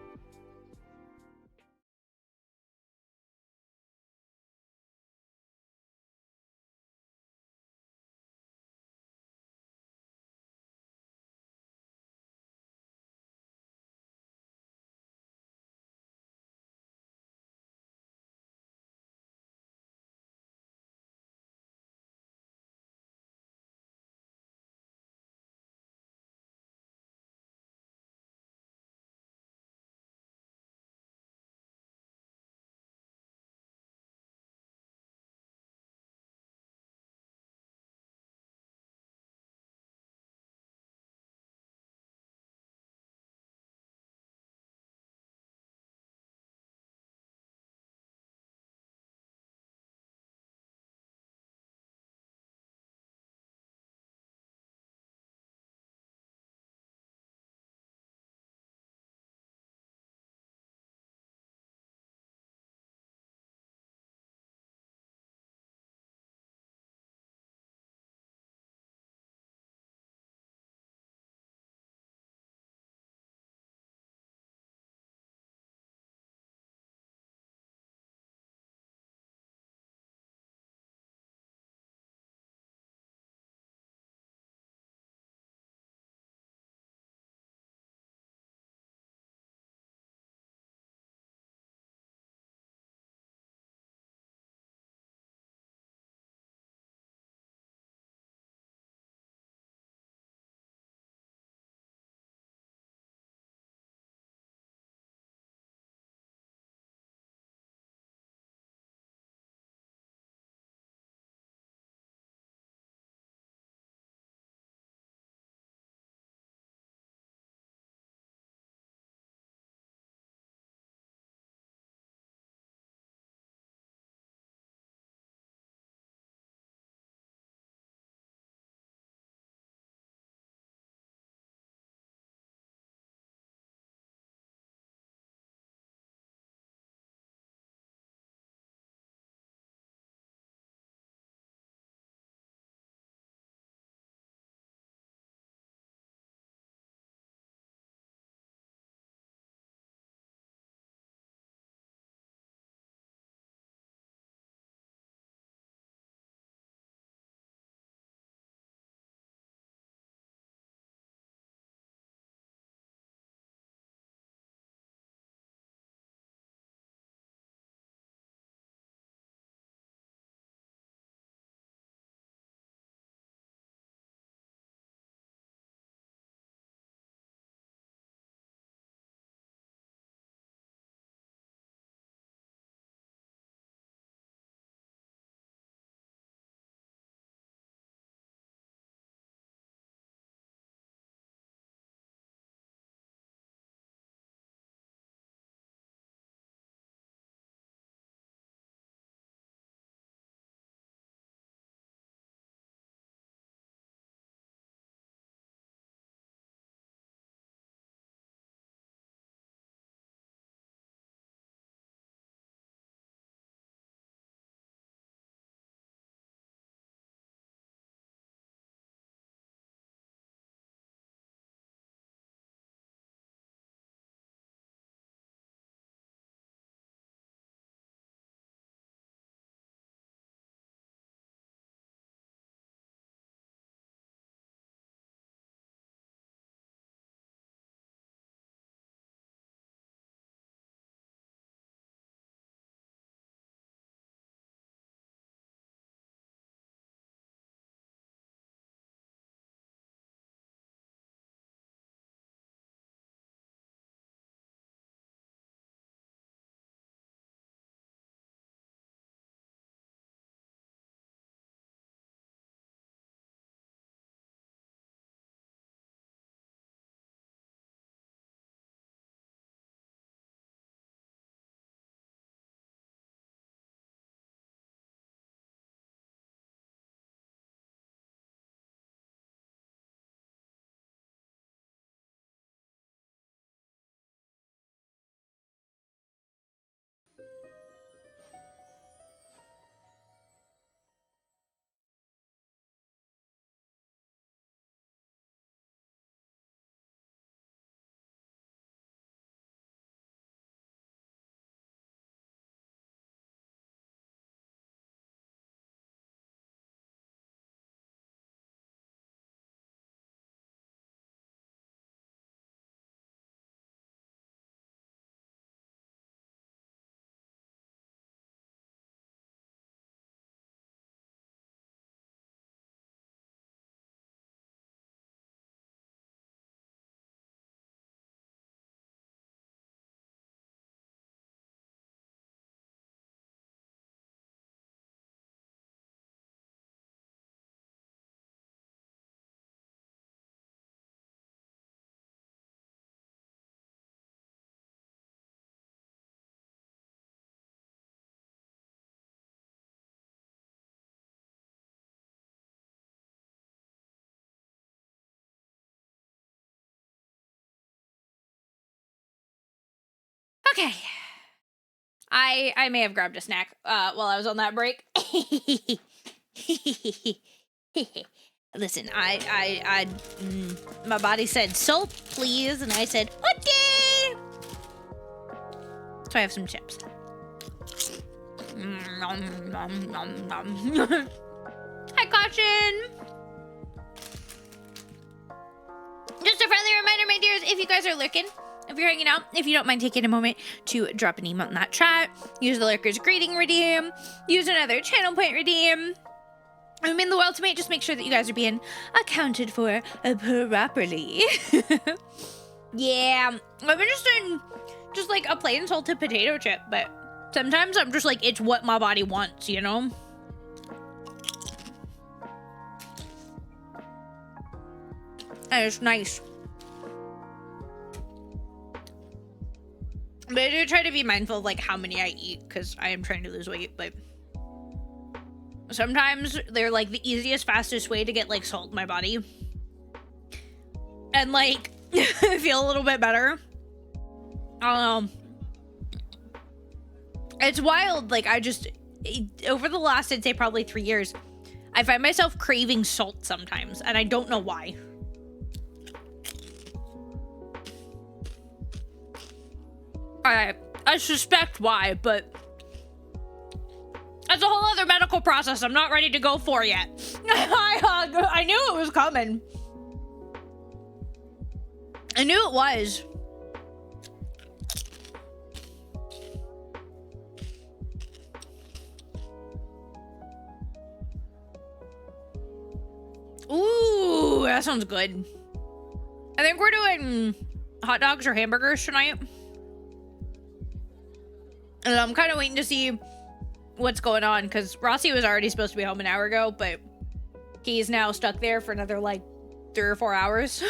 Okay. I may have grabbed a snack while I was on that break. Listen, my body said salt, please, and I said okay. So I have some chips. Hi, Caution. Just a friendly reminder, my dears, if you guys are lurking, if you're hanging out, if you don't mind taking a moment to drop an emote in that chat, use the lurker's greeting redeem, use another channel point redeem. I mean the world to me. Just make sure that you guys are being accounted for properly. Yeah, I've been just doing just like a plain salted potato chip, but sometimes I'm just like, it's what my body wants, you know? And it's nice. But I do try to be mindful of like how many I eat because I am trying to lose weight, but sometimes they're like the easiest, fastest way to get like salt in my body and like feel a little bit better. I don't know. It's wild. Like over the last, I'd say probably 3 years, I find myself craving salt sometimes and I don't know why. I suspect why, but that's a whole other medical process I'm not ready to go for yet. I knew it was coming. I knew it was. Ooh, that sounds good. I think we're doing hot dogs or hamburgers tonight. And I'm kind of waiting to see what's going on because Rossi was already supposed to be home an hour ago, but he's now stuck there for another like 3 or 4 hours.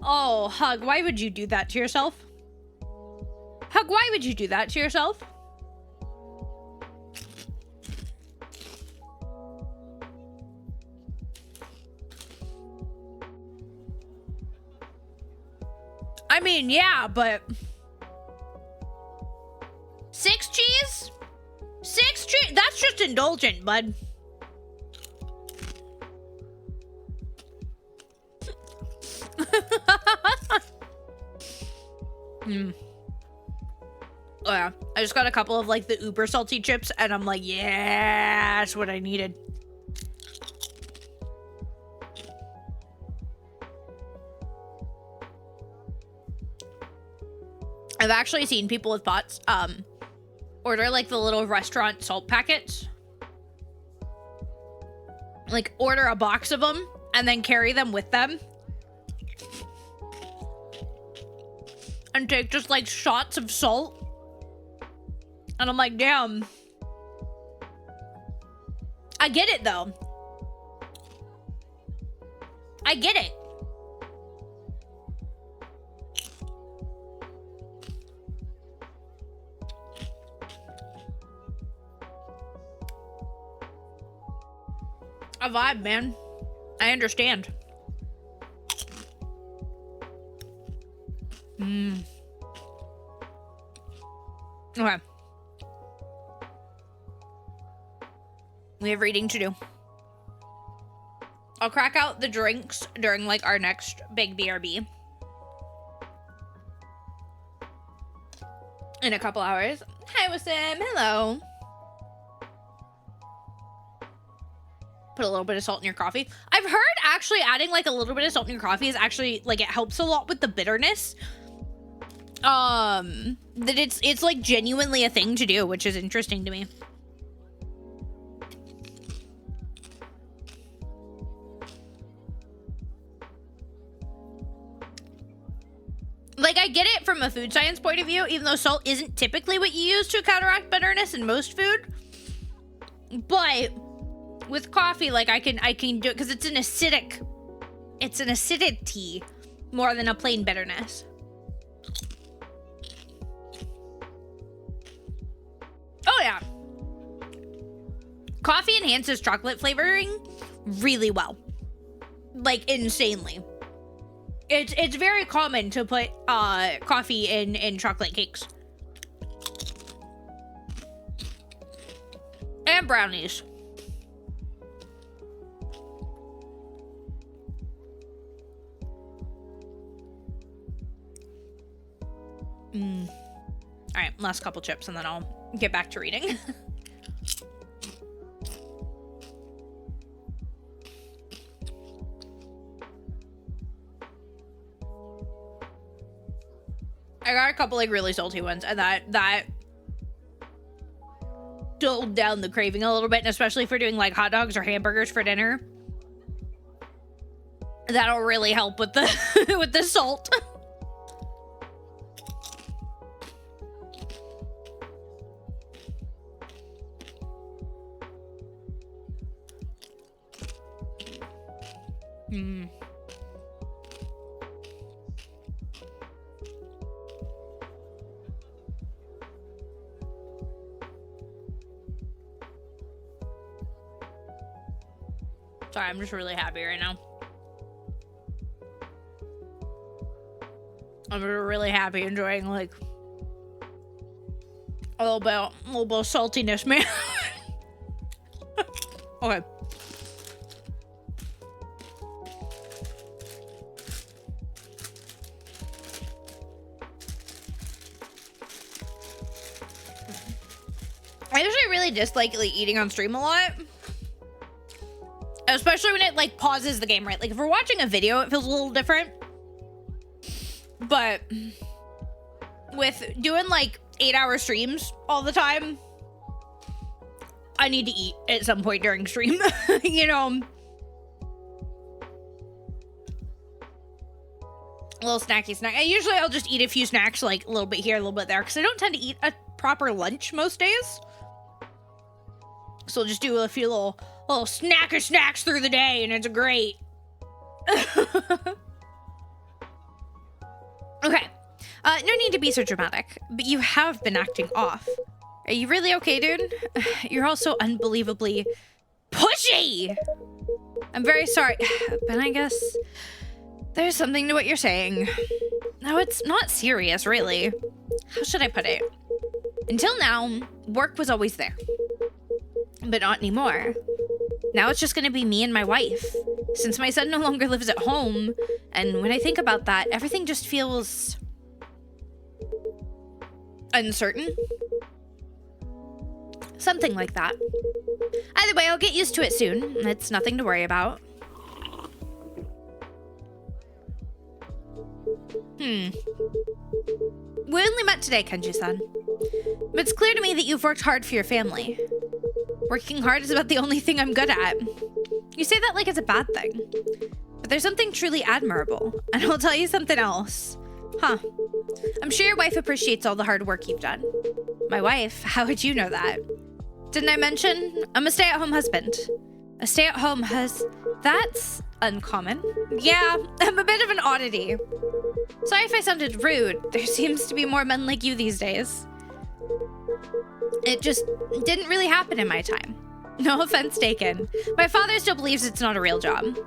Oh, Hug, why would you do that to yourself? Hug, why would you do that to yourself? I mean, yeah, but 6 cheese? 6 cheese? That's just indulgent, bud. Oh yeah, I just got a couple of like the uber salty chips and I'm like, yeah, that's what I needed. I've actually seen people with pots order like the little restaurant salt packets. Like order a box of them and then carry them with them. And take just like shots of salt. And I'm like, damn. I get it though. I get it. A vibe, man. I understand. Okay. We have reading to do. I'll crack out the drinks during like our next big BRB. In a couple hours. Hi, Wasim. Hello. Put a little bit of salt in your coffee. I've heard actually adding like a little bit of salt in your coffee is actually like it helps a lot with the bitterness. That it's like genuinely a thing to do, which is interesting to me. Like I get it from a food science point of view, even though salt isn't typically what you use to counteract bitterness in most food. But with coffee, like I can do it because it's an acidity more than a plain bitterness. Oh yeah. Coffee enhances chocolate flavoring really well. Like insanely. It's very common to put coffee in chocolate cakes. And brownies. All right, last couple chips and then I'll get back to reading. I got a couple like really salty ones, and that dulled down the craving a little bit, and especially for doing like hot dogs or hamburgers for dinner. That'll really help with the with the salt. Sorry, I'm just really happy right now. I'm really happy enjoying like a little bit of saltiness, man. Okay. I usually really dislike like eating on stream a lot. Especially when it like pauses the game, right? Like if we're watching a video, it feels a little different. But with doing like 8-hour streams all the time, I need to eat at some point during stream, you know. A little snacky snack. And usually I'll just eat a few snacks, like a little bit here, a little bit there, because I don't tend to eat a proper lunch most days. So I'll just do a few little snacks through the day, and it's great. Okay. No need to be so dramatic, but you have been acting off. Are you really okay, dude? You're also unbelievably pushy! I'm very sorry, but I guess there's something to what you're saying. No, it's not serious, really. How should I put it? Until now, work was always there. But not anymore. Now it's just gonna be me and my wife, since my son no longer lives at home, and when I think about that, everything just feels uncertain. Something like that. Either way, I'll get used to it soon. It's nothing to worry about. We only met today, Kenji-san. But it's clear to me that you've worked hard for your family. Working hard is about the only thing I'm good at. You say that like it's a bad thing. But there's something truly admirable. And I'll tell you something else. Huh. I'm sure your wife appreciates all the hard work you've done. My wife? How would you know that? Didn't I mention? I'm a stay-at-home husband. A stay-at-home That's uncommon. Yeah, I'm a bit of an oddity. Sorry if I sounded rude. There seems to be more men like you these days. It just didn't really happen in my time. No offense taken. My father still believes it's not a real job.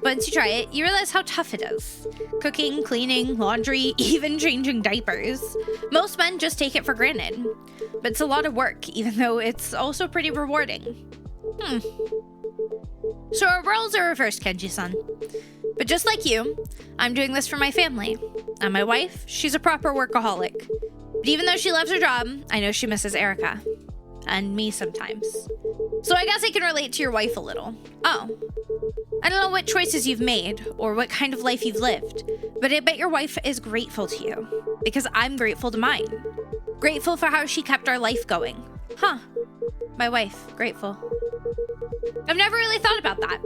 Once you try it, you realize how tough it is. Cooking, cleaning, laundry, even changing diapers. Most men just take it for granted. But it's a lot of work, even though it's also pretty rewarding. So our roles are reversed, Kenji-san. But just like you, I'm doing this for my family. And my wife, she's a proper workaholic. But even though she loves her job, I know she misses Erica. And me sometimes. So I guess I can relate to your wife a little. Oh. I don't know what choices you've made, or what kind of life you've lived, but I bet your wife is grateful to you. Because I'm grateful to mine. Grateful for how she kept our life going. Huh. My wife, grateful. I've never really thought about that.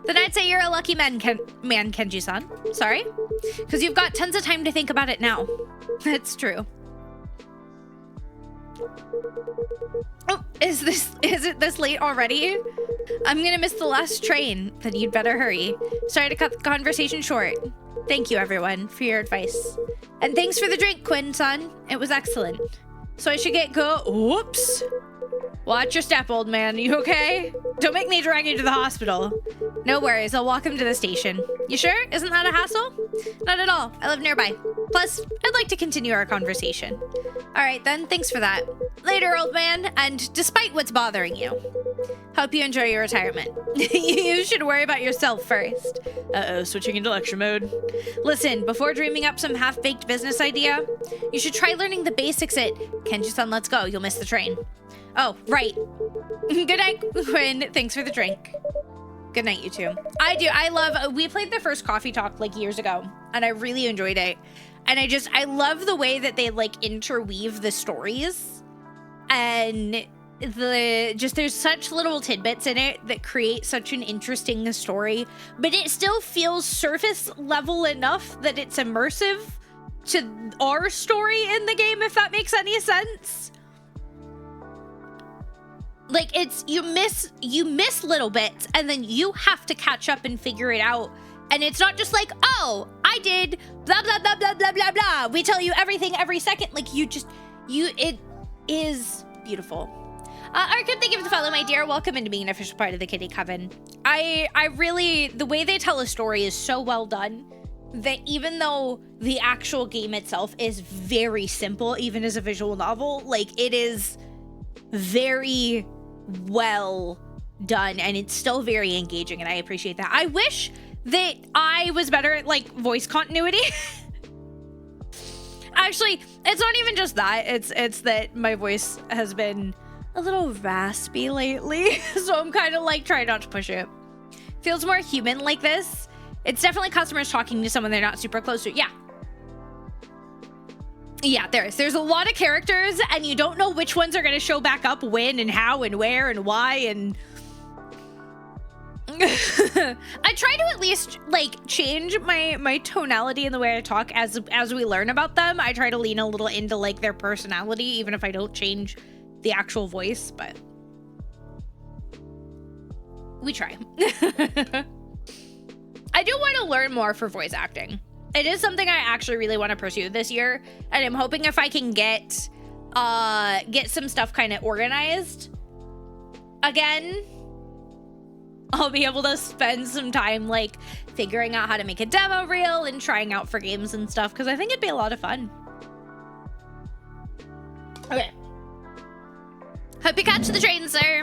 Then I'd say you're a lucky man, Kenji-san. Sorry? Because you've got tons of time to think about it now. That's true. Oh, is it this late already? I'm gonna miss the last train. Then you'd better hurry. Sorry to cut the conversation short. Thank you, everyone, for your advice. And thanks for the drink, Quinn-san. It was excellent. So I should get go. Whoops. Watch your step, old man. You okay? Don't make me drag you to the hospital. No worries. I'll walk him to the station. You sure? Isn't that a hassle? Not at all. I live nearby. Plus, I'd like to continue our conversation. All right, then. Thanks for that. Later, old man. And despite what's bothering you, hope you enjoy your retirement. You should worry about yourself first. Uh-oh, switching into lecture mode. Listen, before dreaming up some half-baked business idea, you should try learning the basics at Kenji-san, let's go. You'll miss the train. Oh, right. Good night, Quinn. Thanks for the drink. Good night, you two. I love, we played the first Coffee Talk like years ago, and I really enjoyed it. And I love the way that they like interweave the stories. And there's such little tidbits in it that create such an interesting story, but it still feels surface level enough that it's immersive to our story in the game, if that makes any sense. Like, it's, you miss little bits, and then you have to catch up and figure it out. And it's not just like, oh, I did blah, blah, blah, blah, blah, blah, blah. We tell you everything every second. Like, it is beautiful. Arkham, thank you for the follow, my dear. Welcome into being an official part of the Kitty Coven. I really, the way they tell a story is so well done that even though the actual game itself is very simple, even as a visual novel, like, it is very well done, and it's still very engaging, and I appreciate that. I wish that I was better at like voice continuity. Actually, it's not even just that, it's that my voice has been a little raspy lately, so I'm kind of like trying not to push it. Feels more human like this. It's definitely customers talking to someone they're not super close to. Yeah, there's a lot of characters, and you don't know which ones are going to show back up when and how and where and why, and I try to at least like change my tonality in the way I talk as we learn about them. I try to lean a little into like their personality, even if I don't change the actual voice, but we try. I do want to learn more for voice acting. It is something I actually really want to pursue this year, and I'm hoping if I can get some stuff kind of organized again, I'll be able to spend some time like figuring out how to make a demo reel and trying out for games and stuff, because I think it'd be a lot of fun. Okay. Hope you catch the train, sir.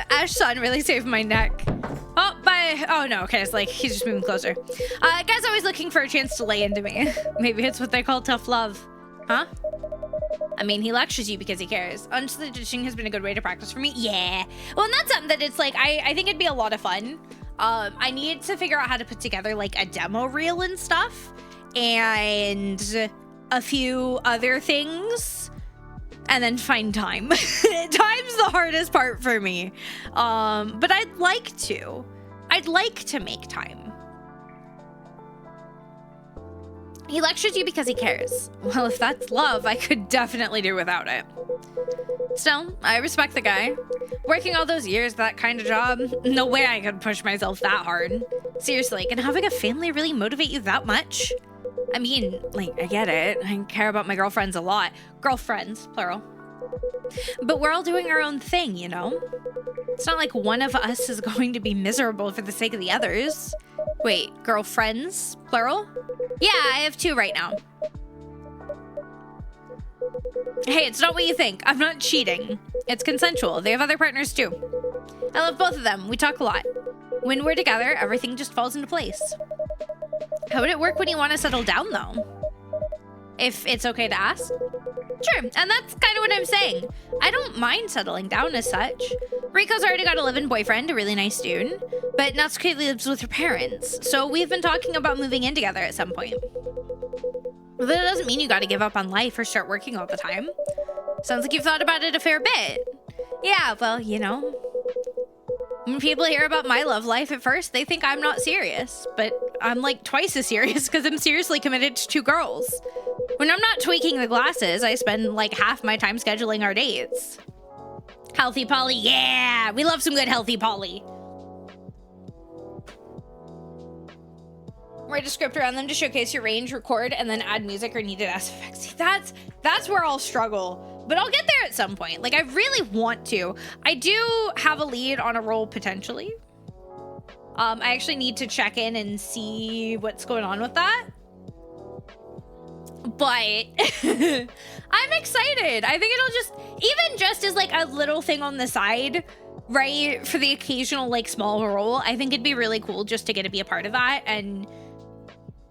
Ash-san really saved my neck. Oh, bye. Oh, no. Okay, it's like he's just moving closer. Guy's always looking for a chance to lay into me. Maybe it's what they call tough love. Huh? I mean, he lectures you because he cares. Honestly, ditching has been a good way to practice for me. Yeah. Well, and that's something that it's like, I think it'd be a lot of fun. I need to figure out how to put together like a demo reel and stuff, and a few other things, and then find time. Time's the hardest part for me. But I'd like to make time. He lectures you because he cares. Well, if that's love, I could definitely do without it. Still, I respect the guy. Working all those years, that kind of job, no way I could push myself that hard. Seriously, can having a family really motivate you that much? I mean, like, I get it. I care about my girlfriends a lot. Girlfriends, plural. But we're all doing our own thing, you know? It's not like one of us is going to be miserable for the sake of the others. Wait, girlfriends, plural? Yeah, I have 2 right now. Hey, it's not what you think. I'm not cheating. It's consensual. They have other partners too. I love both of them. We talk a lot. When we're together, everything just falls into place. How would it work when you want to settle down, though? If it's okay to ask? Sure, and that's kind of what I'm saying. I don't mind settling down as such. Riko's already got a live-in boyfriend, a really nice dude, but Natsuki lives with her parents, so we've been talking about moving in together at some point. But that doesn't mean you gotta give up on life or start working all the time. Sounds like you've thought about it a fair bit. Yeah, well, you know, when people hear about my love life at first, they think I'm not serious, but I'm like twice as serious because I'm seriously committed to 2 girls. When I'm not tweaking the glasses, I spend like half my time scheduling our dates. Healthy poly, yeah! We love some good healthy poly. Write a script around them to showcase your range, record, and then add music or needed effects. See, that's where I'll struggle, but I'll get there at some point. Like, I really want to. I do have a lead on a role potentially. I actually need to check in and see what's going on with that. But I'm excited. I think it'll just, even just as like a little thing on the side, right, for the occasional like small role, I think it'd be really cool just to get to be a part of that. And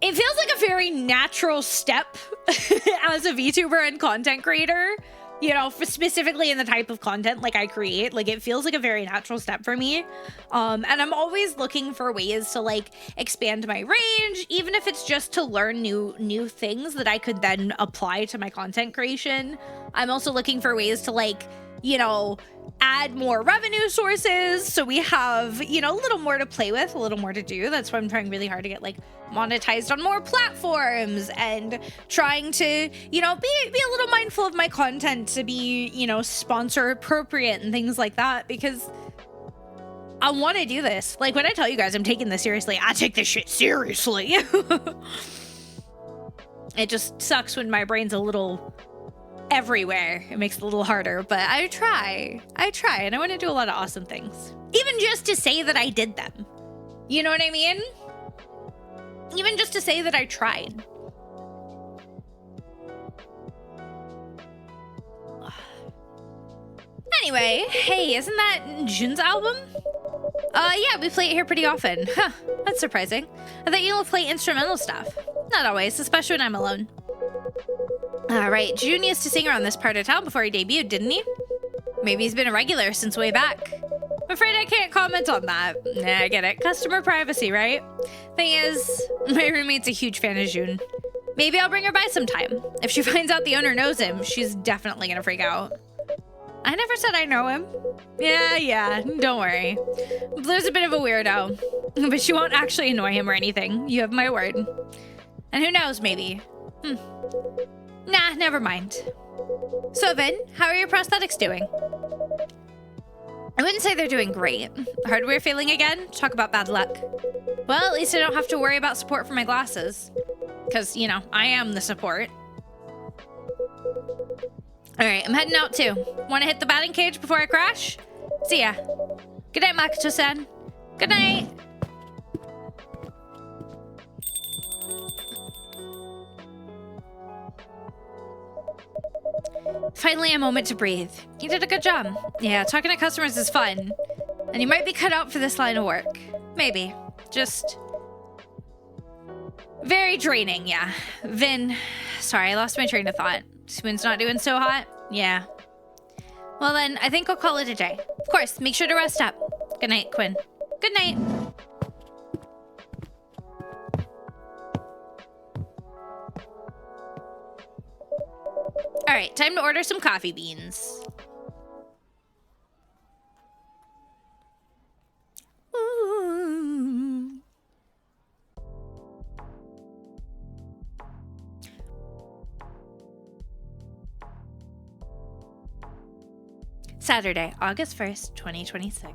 it feels like a very natural step as a VTuber and content creator, you know, for specifically in the type of content like I create. Like, it feels like a very natural step for me. And I'm always looking for ways to like expand my range, even if it's just to learn new things that I could then apply to my content creation. I'm also looking for ways to like, you know, add more revenue sources so we have, you know, a little more to play with, a little more to do. That's why I'm trying really hard to get like monetized on more platforms and trying to, you know, be a little mindful of my content to be, you know, sponsor appropriate and things like that, because I want to do this. Like, when I tell you guys I'm taking this seriously, I take this shit seriously. It just sucks when my brain's a little everywhere. It makes it a little harder, but I try, and I want to do a lot of awesome things. Even just to say that I did them. You know what I mean? Even just to say that I tried. Anyway, hey, isn't that Jun's album? Yeah, we play it here pretty often. Huh, that's surprising. I thought you'll play instrumental stuff. Not always, especially when I'm alone. Right, Jun used to sing around this part of town before he debuted, didn't he? Maybe he's been a regular since way back. I'm afraid I can't comment on that. Nah, I get it. Customer privacy, right? Thing is, my roommate's a huge fan of Jun. Maybe I'll bring her by sometime. If she finds out the owner knows him, she's definitely gonna freak out. I never said I know him. Yeah, don't worry. Blue's a bit of a weirdo, but she won't actually annoy him or anything. You have my word. And who knows, maybe. Nah, never mind. So, Vin, how are your prosthetics doing? I wouldn't say they're doing great. Hardware failing again? Talk about bad luck. Well, at least I don't have to worry about support for my glasses. Because, you know, I am the support. Alright, I'm heading out too. Want to hit the batting cage before I crash? See ya. Good night, Makoto-san. Good night. Finally, a moment to breathe. You did a good job. Yeah, talking to customers is fun. And you might be cut out for this line of work. Maybe. Just very draining, yeah. Vin, sorry, I lost my train of thought. Spoon's not doing so hot? Yeah. Well then, I think I'll call it a day. Of course, make sure to rest up. Good night, Quinn. Good night. All right, time to order some coffee beans. Ooh. Saturday, August 1st, 2026.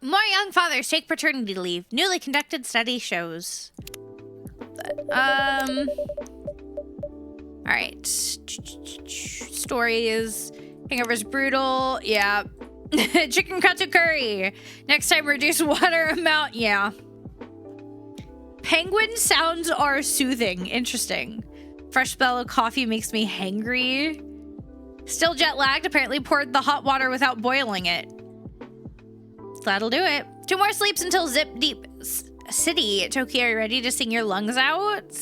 More young fathers take paternity leave. Newly conducted study shows. All right. Story is hangover's brutal. Yeah. Chicken katsu curry. Next time, reduce water amount. Yeah. Penguin sounds are soothing. Interesting. Fresh spell of coffee makes me hangry. Still jet lagged. Apparently poured the hot water without boiling it. That'll do it. 2 more sleeps until Zip Deep City. Tokyo, are you ready to sing your lungs out?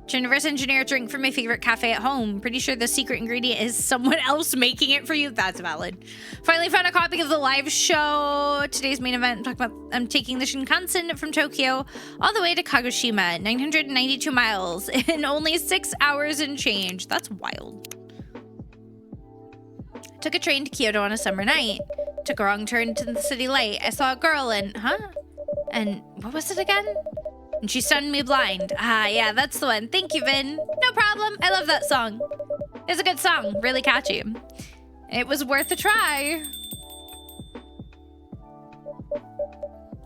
Universe engineer drink from my favorite cafe at home. Pretty sure the secret ingredient is someone else making it for you. That's valid. Finally found a copy of the live show. Today's main event. I'm taking the Shinkansen from Tokyo all the way to Kagoshima. 992 miles in only 6 hours and change. That's wild. Took a train to Kyoto on a summer night. Took a wrong turn to the city light. I saw a girl and... And what was it again? And she stunned me blind. Ah, yeah, that's the one. Thank you, Vin. No problem. I love that song. It's a good song. Really catchy. It was worth a try.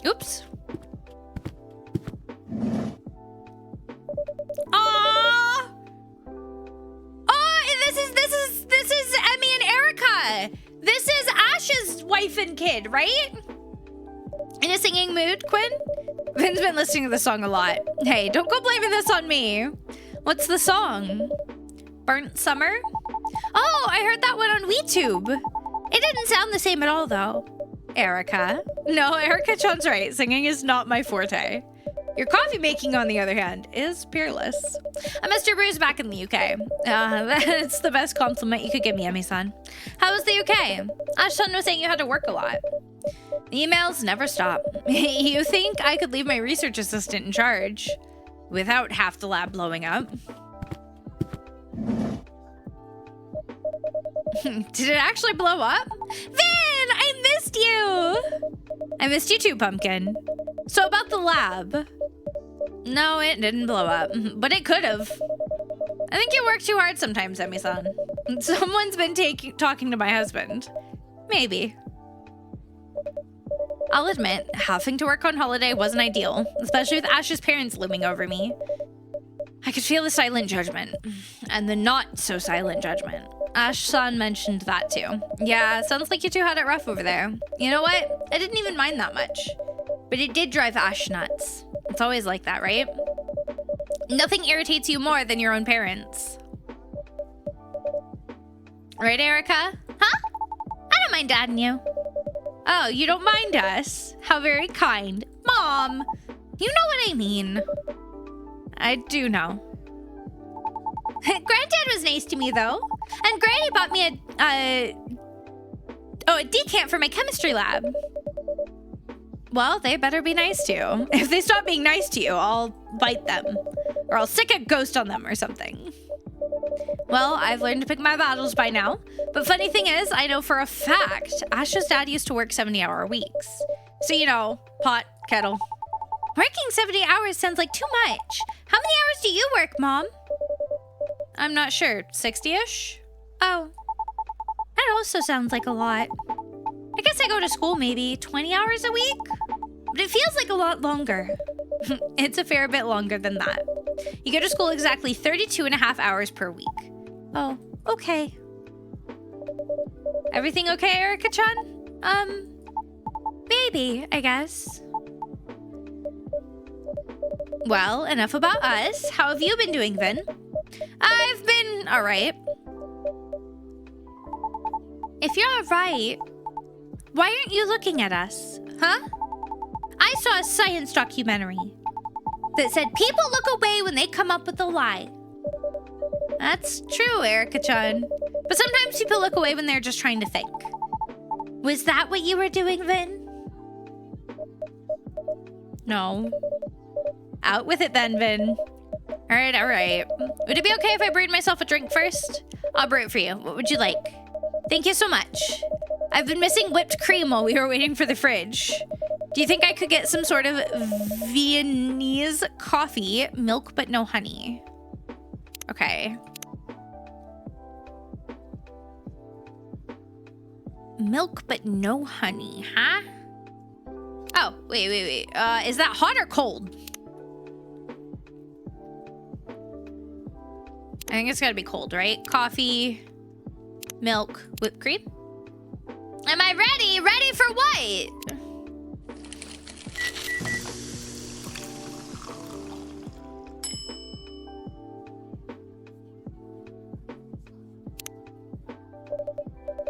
Oops. Aww. Oh, this is Emmy and Erica. This is Ash's wife and kid, right? In a singing mood, Quinn? Vin's been listening to the song a lot. Hey, don't go blaming this on me. What's the song? Burnt Summer? Oh, I heard that one on VTube. It didn't sound the same at all, though. Erica. No, Erica-chan's right. Singing is not my forte. Your coffee making, on the other hand, is peerless. Mr. Brew's back in the UK. That's the best compliment you could give me, Emmy-san. How was the UK? Ash-san was saying you had to work a lot. The emails never stop. You think I could leave my research assistant in charge without half the lab blowing up? Did it actually blow up? Vin, I missed you. I missed you too, Pumpkin. So about the lab. No, it didn't blow up, but it could have. I think you work too hard sometimes, Emmy-san. Someone's been talking to my husband. Maybe. I'll admit, having to work on holiday wasn't ideal, especially with Ash's parents looming over me. I could feel the silent judgment, and the not-so-silent judgment. Ash-san mentioned that too. Yeah, sounds like you two had it rough over there. You know what? I didn't even mind that much. But it did drive Ash nuts. It's always like that, right? Nothing irritates you more than your own parents. Right, Erica? Huh? I don't mind dadding you. Oh, you don't mind us? How very kind. Mom! You know what I mean. I do know. Granddad was nice to me, though. And Granny bought me a decant for my chemistry lab. Well, they better be nice to you. If they stop being nice to you, I'll bite them. Or I'll stick a ghost on them or something. Well, I've learned to pick my battles by now. But funny thing is, I know for a fact, Ash's dad used to work 70-hour weeks. So, you know, pot, kettle. Working 70 hours sounds like too much. How many hours do you work, Mom? I'm not sure. 60-ish? Oh. That also sounds like a lot. I guess I go to school maybe 20 hours a week? But it feels like a lot longer. It's a fair bit longer than that. You go to school exactly 32.5 hours per week. Oh, okay. Everything okay, Erica-chan? Maybe, I guess. Well, enough about us. How have you been doing, Vin? I've been alright. If you're alright, why aren't you looking at us? Huh? I saw a science documentary that said people look away when they come up with a lie. That's true, Erica-chan. But sometimes people look away when they're just trying to think. Was that what you were doing, Vin? No. Out with it then, Vin. Alright, alright. Would it be okay if I brewed myself a drink first? I'll brew it for you. What would you like? Thank you so much. I've been missing whipped cream while we were waiting for the fridge. Do you think I could get some sort of Viennese coffee, milk but no honey? Okay. Milk but no honey, huh? Oh, wait. Is that hot or cold? I think it's gotta be cold, right? Coffee, milk, whipped cream. Am I ready? Ready for what?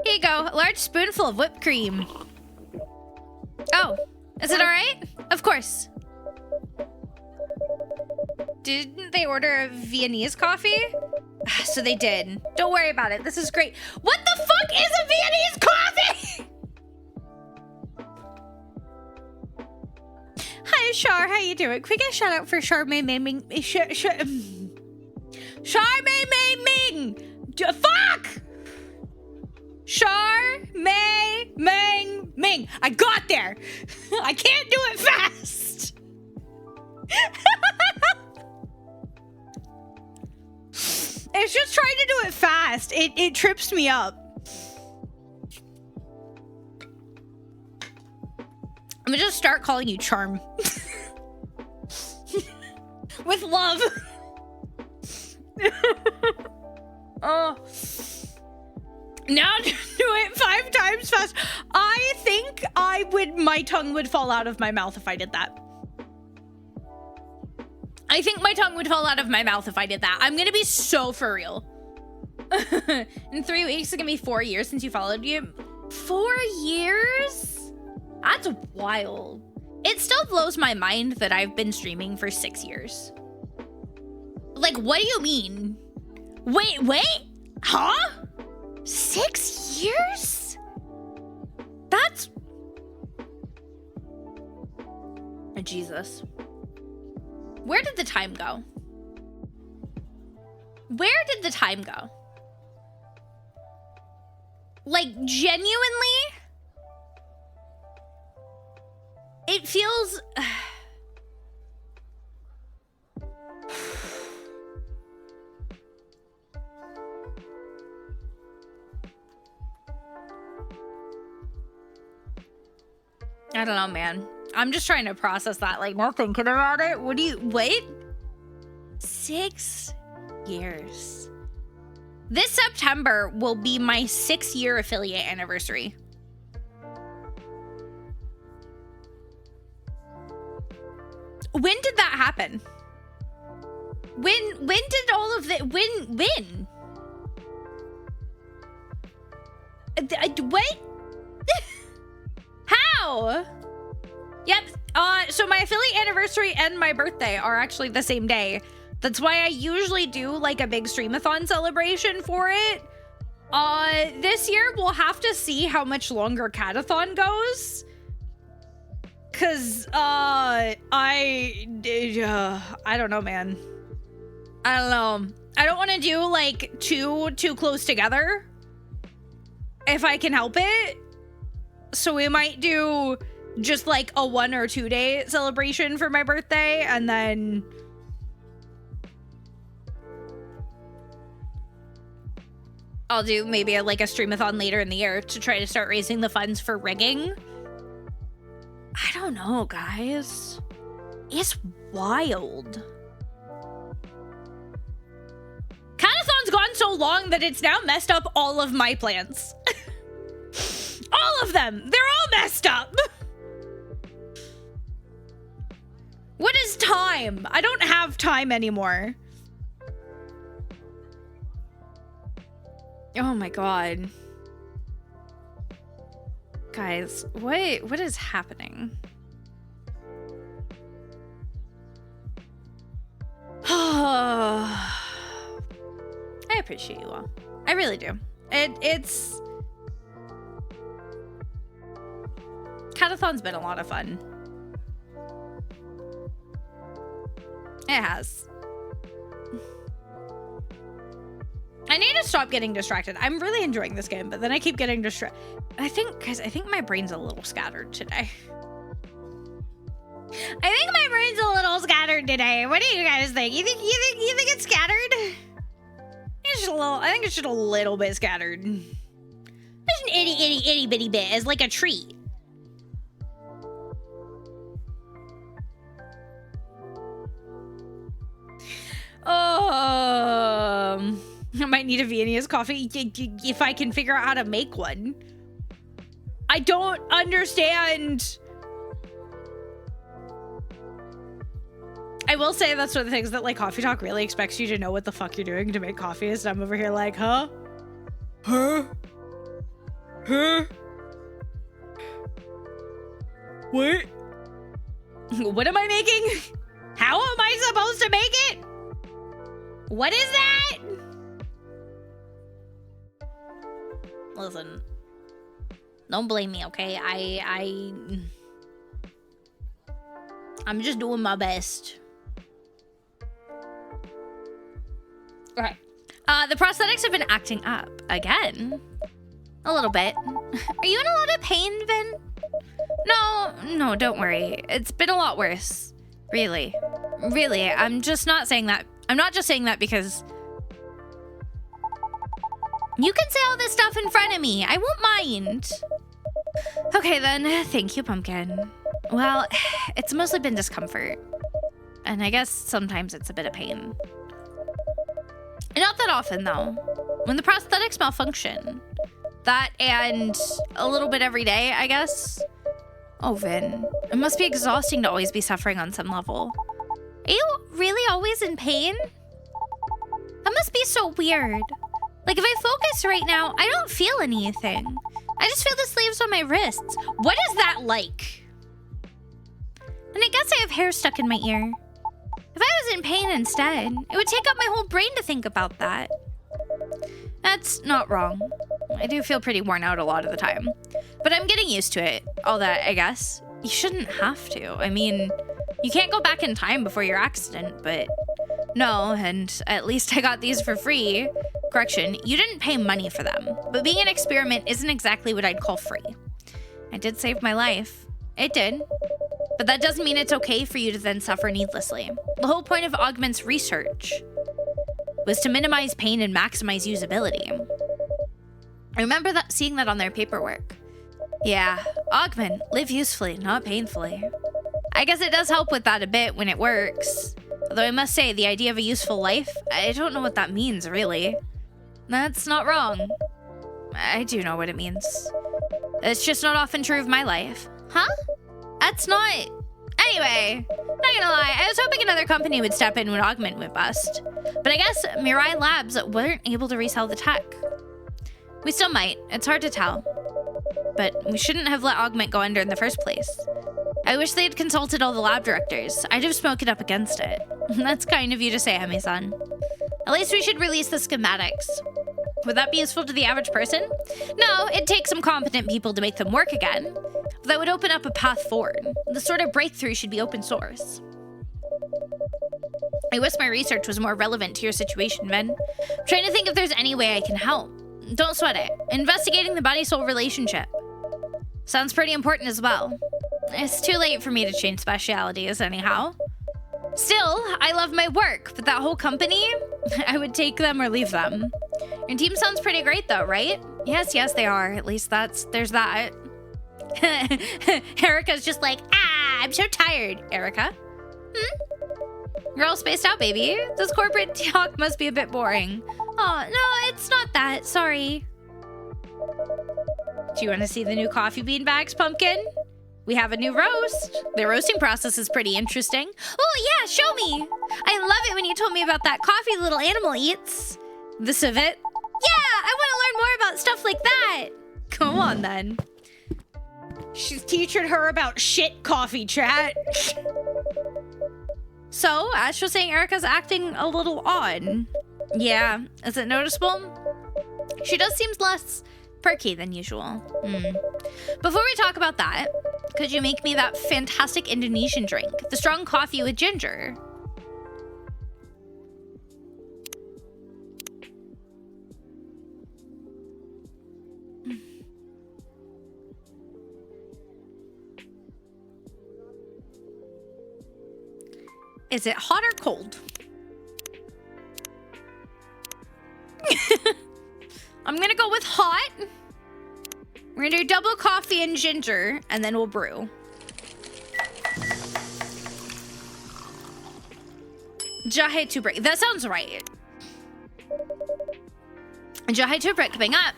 Here you go, a large spoonful of whipped cream. Oh, is it all right? Of course. Didn't they order a Viennese coffee? So they did. Don't worry about it. This is great. What the fuck is a Viennese coffee? Hi, Char. How you doing? Quick a shout out for Char Mei Ming. Char Mei Ming. Fuck! Char Mei Ming. I got there. I can't do it fast. It's just trying to do it fast. It trips me up. I'm just just start calling you Charm. With love. Oh. Now do it 5 times fast. I think my tongue would fall out of my mouth if I did that. I think my tongue would fall out of my mouth if I did that. I'm gonna be so for real. In 3 weeks, it's gonna be 4 years since you followed you. 4 years? That's wild. It still blows my mind that I've been streaming for 6 years. Like, what do you mean? Wait, huh? 6 years? That's... Oh, Jesus. Where did the time go? Where did the time go? Like, genuinely? It feels... I don't know, man. I'm just trying to process that, like, not thinking about it. What do you... Wait? 6 years. This September will be my 6-year affiliate anniversary. When did that happen? When did all of the... When? What? How? Yep. So my affiliate anniversary and my birthday are actually the same day. That's why I usually do like a big stream-a-thon celebration for it. This year we'll have to see how much longer Cat-A-Thon goes. Cause I don't know, man. I don't know. I don't want to do like too close together if I can help it. So we might do just like a 1 or 2 day celebration for my birthday, and then I'll do maybe like a stream-a-thon later in the year to try to start raising the funds for rigging. I don't know, guys. It's wild. Cat-A-Thon's gone so long that it's now messed up all of my plans. All of them. They're all messed up. What is time? I don't have time anymore. Oh my god. Guys, what is happening? I appreciate you all. I really do. It's... Cat-A-Thon's been a lot of fun. It has. I need to stop getting distracted. I'm really enjoying this game, but then I keep getting distracted. Guys, I think my brain's a little scattered today. I think my brain's a little scattered today. What do you guys think? You think it's scattered? It's just a little. I think it's just a little bit scattered. Just an itty bitty bit, as like a tree. I might need a Viennese coffee if I can figure out how to make one. I don't understand. I will say that's one of the things that like Coffee Talk really expects you to know what the fuck you're doing to make coffee. So I'm over here like, huh? What? What am I making? How am I supposed to make it? What is that? Listen, don't blame me, okay? I'm just doing my best. Okay. The prosthetics have been acting up again. A little bit. Are you in a lot of pain, Vin? No, don't worry. It's been a lot worse. Really. I'm just not saying that. I'm not just saying that because you can say all this stuff in front of me. I won't mind. Okay then, thank you, Pumpkin. Well, it's mostly been discomfort. And I guess sometimes it's a bit of pain. Not that often, though. When the prosthetics malfunction. That and a little bit every day, I guess. Oh, Vin. It must be exhausting to always be suffering on some level. Are you really always in pain? That must be so weird. Like, if I focus right now, I don't feel anything. I just feel the sleeves on my wrists. What is that like? And I guess I have hair stuck in my ear. If I was in pain instead, it would take up my whole brain to think about that. That's not wrong. I do feel pretty worn out a lot of the time. But I'm getting used to it, all that, I guess. You shouldn't have to. I mean, you can't go back in time before your accident, but... No, and at least I got these for free. Correction, you didn't pay money for them, but being an experiment isn't exactly what I'd call free. I did save my life. It did. But that doesn't mean it's okay for you to then suffer needlessly. The whole point of Augment's research was to minimize pain and maximize usability. I remember seeing that on their paperwork. Yeah, Augment, live usefully, not painfully. I guess it does help with that a bit when it works. Although I must say, the idea of a useful life, I don't know what that means, really. That's not wrong. I do know what it means. It's just not often true of my life. Huh? That's not... Anyway, not gonna lie, I was hoping another company would step in when Augment went bust. But I guess Mirai Labs weren't able to resell the tech. We still might, it's hard to tell. But we shouldn't have let Augment go under in the first place. I wish they had consulted all the lab directors. I'd have spoken up against it. That's kind of you to say, Hemi-san. At least we should release the schematics. Would that be useful to the average person? No, it'd take some competent people to make them work again. But that would open up a path forward. The sort of breakthrough should be open source. I wish my research was more relevant to your situation, Vin. I'm trying to think if there's any way I can help. Don't sweat it. Investigating the body-soul relationship. Sounds pretty important as well. It's too late for me to change specialities anyhow. Still, I love my work, but that whole company, I would take them or leave them. Your team sounds pretty great though, right? Yes, they are. At least there's that. Erica's just like, I'm so tired. Erica? You're all spaced out, baby. This corporate talk must be a bit boring. Oh, no, it's not that. Sorry. Do you want to see the new coffee bean bags, Pumpkin? We have a new roast. The roasting process is pretty interesting. Oh, yeah, show me. I love it when you told me about that coffee the little animal eats. The civet? Yeah, I want to learn more about stuff like that. Come on, then. She's teaching her about shit coffee, chat. So, Ash was saying Erica's acting a little odd. Yeah, is it noticeable? She does seem less perky than usual. Before we talk about that, could you make me that fantastic Indonesian drink? The strong coffee with ginger. Is it hot or cold? I'm gonna go with hot. We're gonna do double coffee and ginger, and then we'll brew. Jahe Tubrek. That sounds right. Jahe Tubrek coming up.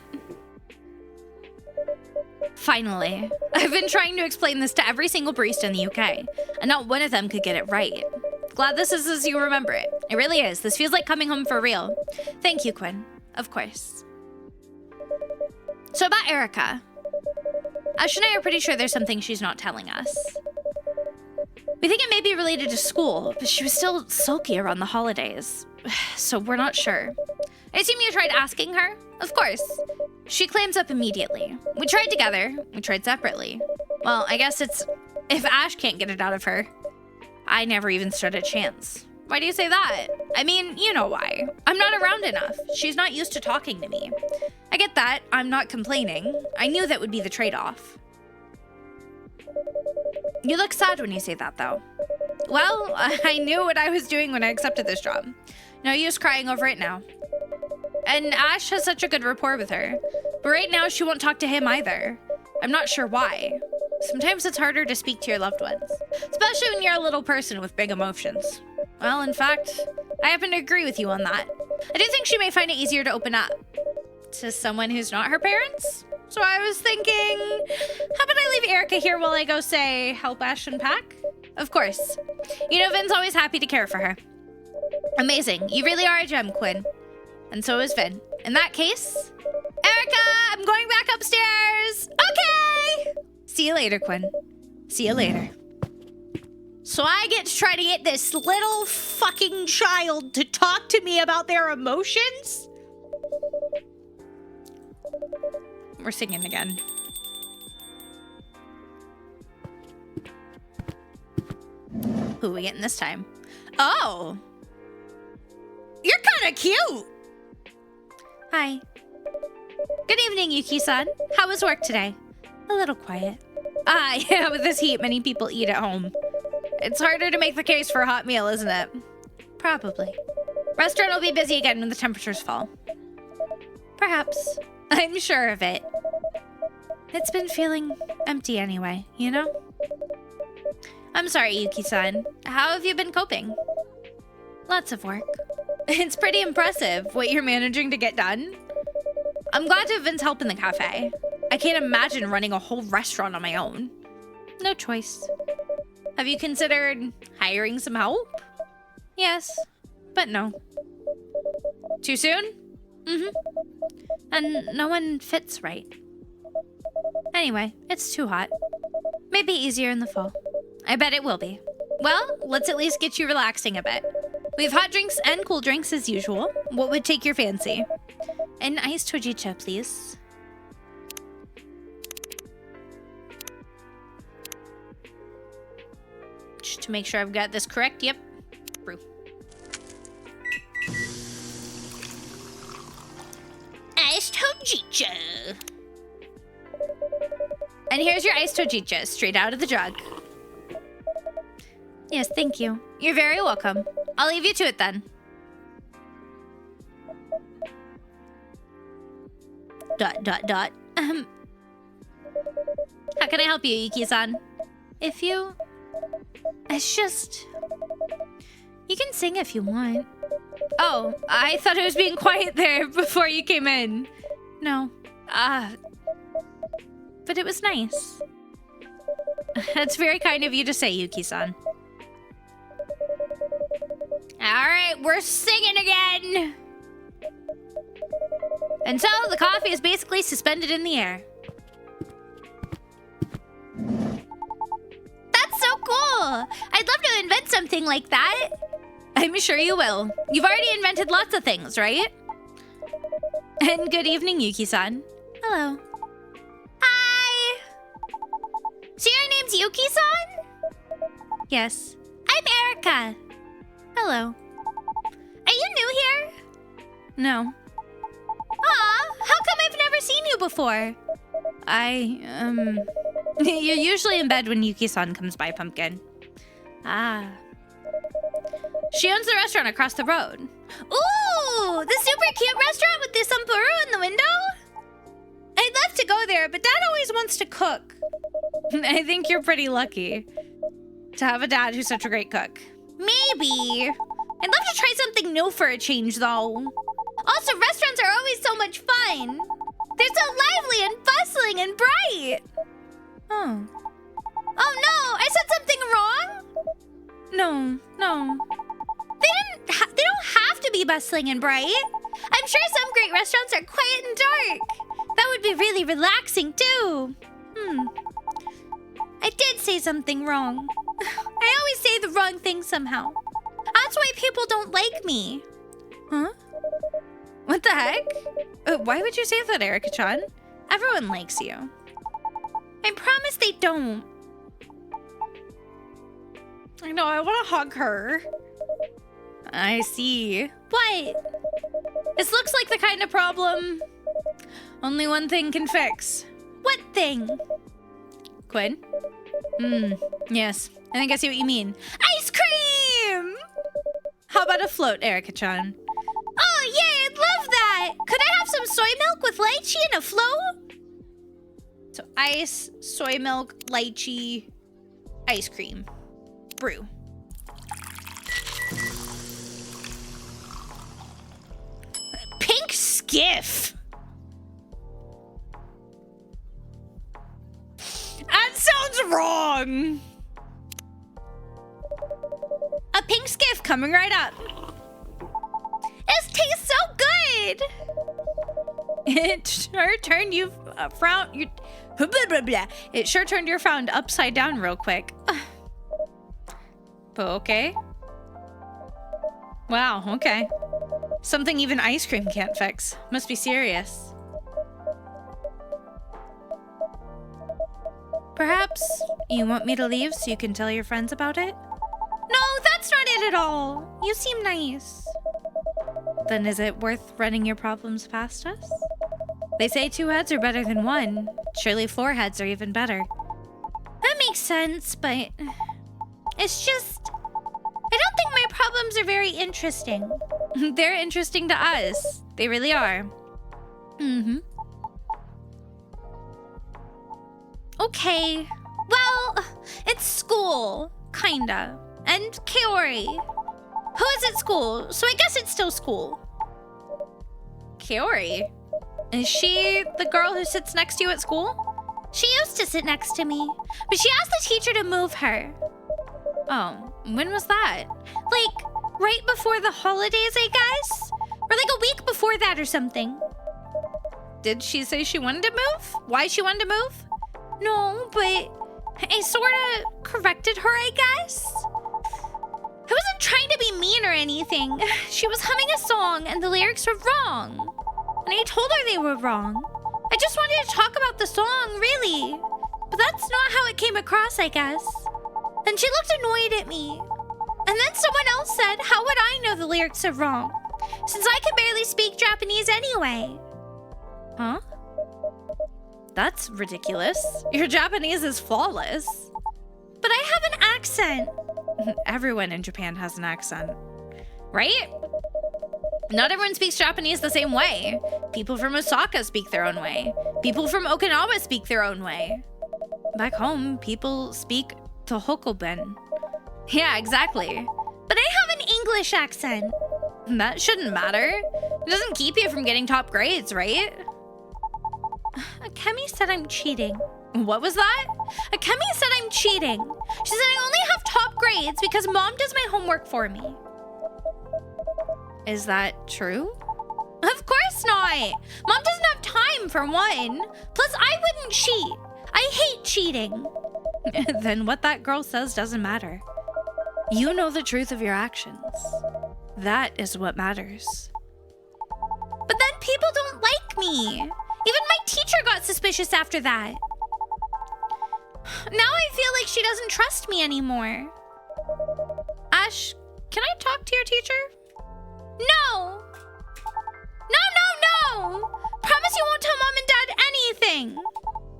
Finally. I've been trying to explain this to every single barista in the UK, and not one of them could get it right. Glad this is as you remember it. It really is. This feels like coming home for real. Thank you, Quinn. Of course. So about Erica. Ash and I are pretty sure there's something she's not telling us. We think it may be related to school, but she was still sulky around the holidays. So we're not sure. I assume you tried asking her? Of course. She claims up immediately. We tried together. We tried separately. Well, I guess it's if Ash can't get it out of her. I never even stood a chance. Why do you say that? I mean, you know why. I'm not around enough. She's not used to talking to me. I get that. I'm not complaining. I knew that would be the trade-off. You look sad when you say that, though. Well, I knew what I was doing when I accepted this job. No use crying over it now. And Ash has such a good rapport with her. But right now, she won't talk to him either. I'm not sure why. Sometimes it's harder to speak to your loved ones, especially when you're a little person with big emotions. Well, in fact, I happen to agree with you on that. I do think she may find it easier to open up to someone who's not her parents. So I was thinking, how about I leave Erica here while I go, say, help Ashton pack? Of course. You know, Vin's always happy to care for her. Amazing. You really are a gem, Quinn. And so is Vin. In that case, Erica, I'm going back upstairs. Okay. See you later, Quinn. See you later. So I get to try to get this little fucking child to talk to me about their emotions? We're singing again. Who are we getting this time? Oh! You're kind of cute! Hi. Good evening, Yuki-san. How was work today? A little quiet. Ah, yeah, with this heat, many people eat at home. It's harder to make the case for a hot meal, isn't it? Probably. Restaurant will be busy again when the temperatures fall. Perhaps. I'm sure of it. It's been feeling empty anyway, you know? I'm sorry, Yuki-san. How have you been coping? Lots of work. It's pretty impressive what you're managing to get done. I'm glad to have Vin's help in the cafe. I can't imagine running a whole restaurant on my own. No choice. Have you considered hiring some help? Yes, but no. Too soon? Mm-hmm. And no one fits right. Anyway, it's too hot. Maybe easier in the fall. I bet it will be. Well, let's at least get you relaxing a bit. We have hot drinks and cool drinks as usual. What would take your fancy? An iced hojicha, please. Just to make sure I've got this correct. Yep. Brew. Iced hojicha. And here's your iced hojicha, straight out of the jug. Yes, thank you. You're very welcome. I'll leave you to it then. Dot, dot, dot. How can I help you, Yuki-san? If you... It's just... You can sing if you want. Oh, I thought I was being quiet there before you came in. No. But it was nice. That's very kind of you to say, Yuki-san. Alright, we're singing again! And so, the coffee is basically suspended in the air. That's so cool! I'd love to invent something like that. I'm sure you will. You've already invented lots of things, right? And good evening, Yuki-san. Hello. Hi! So your name's Yuki-san? Yes. I'm Erica. Hello. Are you new here? No. Aw, how come I've never seen you before? You're usually in bed when Yuki-san comes by, Pumpkin. Ah. She owns the restaurant across the road. Ooh, the super cute restaurant with the sampuru in the window? I'd love to go there, but Dad always wants to cook. I think you're pretty lucky to have a dad who's such a great cook. Maybe. I'd love to try something new for a change, though. Also, restaurants are always so much fun. They're so lively and bustling and bright. Oh. Oh no, I said something wrong? No. They don't have to be bustling and bright. I'm sure some great restaurants are quiet and dark. That would be really relaxing, too. I did say something wrong. I always say the wrong thing somehow. That's why people don't like me. Huh? What the heck? Why would you say that, Erica-chan? Everyone likes you. I promise they don't. I know, I want to hug her. I see. What? This looks like the kind of problem only one thing can fix. What thing? Quinn? Yes. I think I see what you mean. Ice cream! How about a float, Erica-chan? Oh, yay, I'd love that! Could I have some soy milk with lychee and a float? So ice, soy milk, lychee, ice cream. Brew. Pink skiff. That sounds wrong. A pink skiff coming right up. This tastes so good. It sure turned you frown. You, blah, blah, blah. It sure turned your frown upside down real quick. Okay. Wow. Okay. Something even ice cream can't fix. Must be serious. Perhaps you want me to leave so you can tell your friends about it? No, that's not it at all. You seem nice. Then is it worth running your problems past us? They say 2 heads are better than 1. Surely 4 heads are even better. That makes sense, but it's just, I don't think my problems are very interesting. They're interesting to us. They really are. Mm-hmm. Okay. Well, it's school, kinda. And Kaori. Who is at school? So I guess it's still school. Kaori? Is she the girl who sits next to you at school? She used to sit next to me, but she asked the teacher to move her. Oh, when was that? Like, right before the holidays, I guess? Or like a week before that or something. Did she say she wanted to move? Why she wanted to move? No, but I sort of corrected her, I guess. I wasn't trying to be mean or anything. She was humming a song and the lyrics were wrong. And I told her they were wrong. I just wanted to talk about the song, really. But that's not how it came across, I guess. And she looked annoyed at me. And then someone else said, how would I know the lyrics are wrong? Since I can barely speak Japanese anyway. Huh? That's ridiculous. Your Japanese is flawless. But I have an accent. Everyone in Japan has an accent, right? Not everyone speaks Japanese the same way. People from Osaka speak their own way. People from Okinawa speak their own way. Back home, people speak Tohoku-ben. Yeah, exactly. But I have an English accent. That shouldn't matter. It doesn't keep you from getting top grades, right? Akemi said I'm cheating. What was that? Akemi said I'm cheating. She said I only have top grades because Mom does my homework for me. Is that true? Of course not. Mom doesn't have time for one. Plus, I wouldn't cheat. I hate cheating. Then what that girl says doesn't matter. You know the truth of your actions. That is what matters. But then people don't like me. Even my teacher got suspicious after that. Now I feel like she doesn't trust me anymore. Ash, can I talk to your teacher? No! No! Promise you won't tell Mom and Dad anything!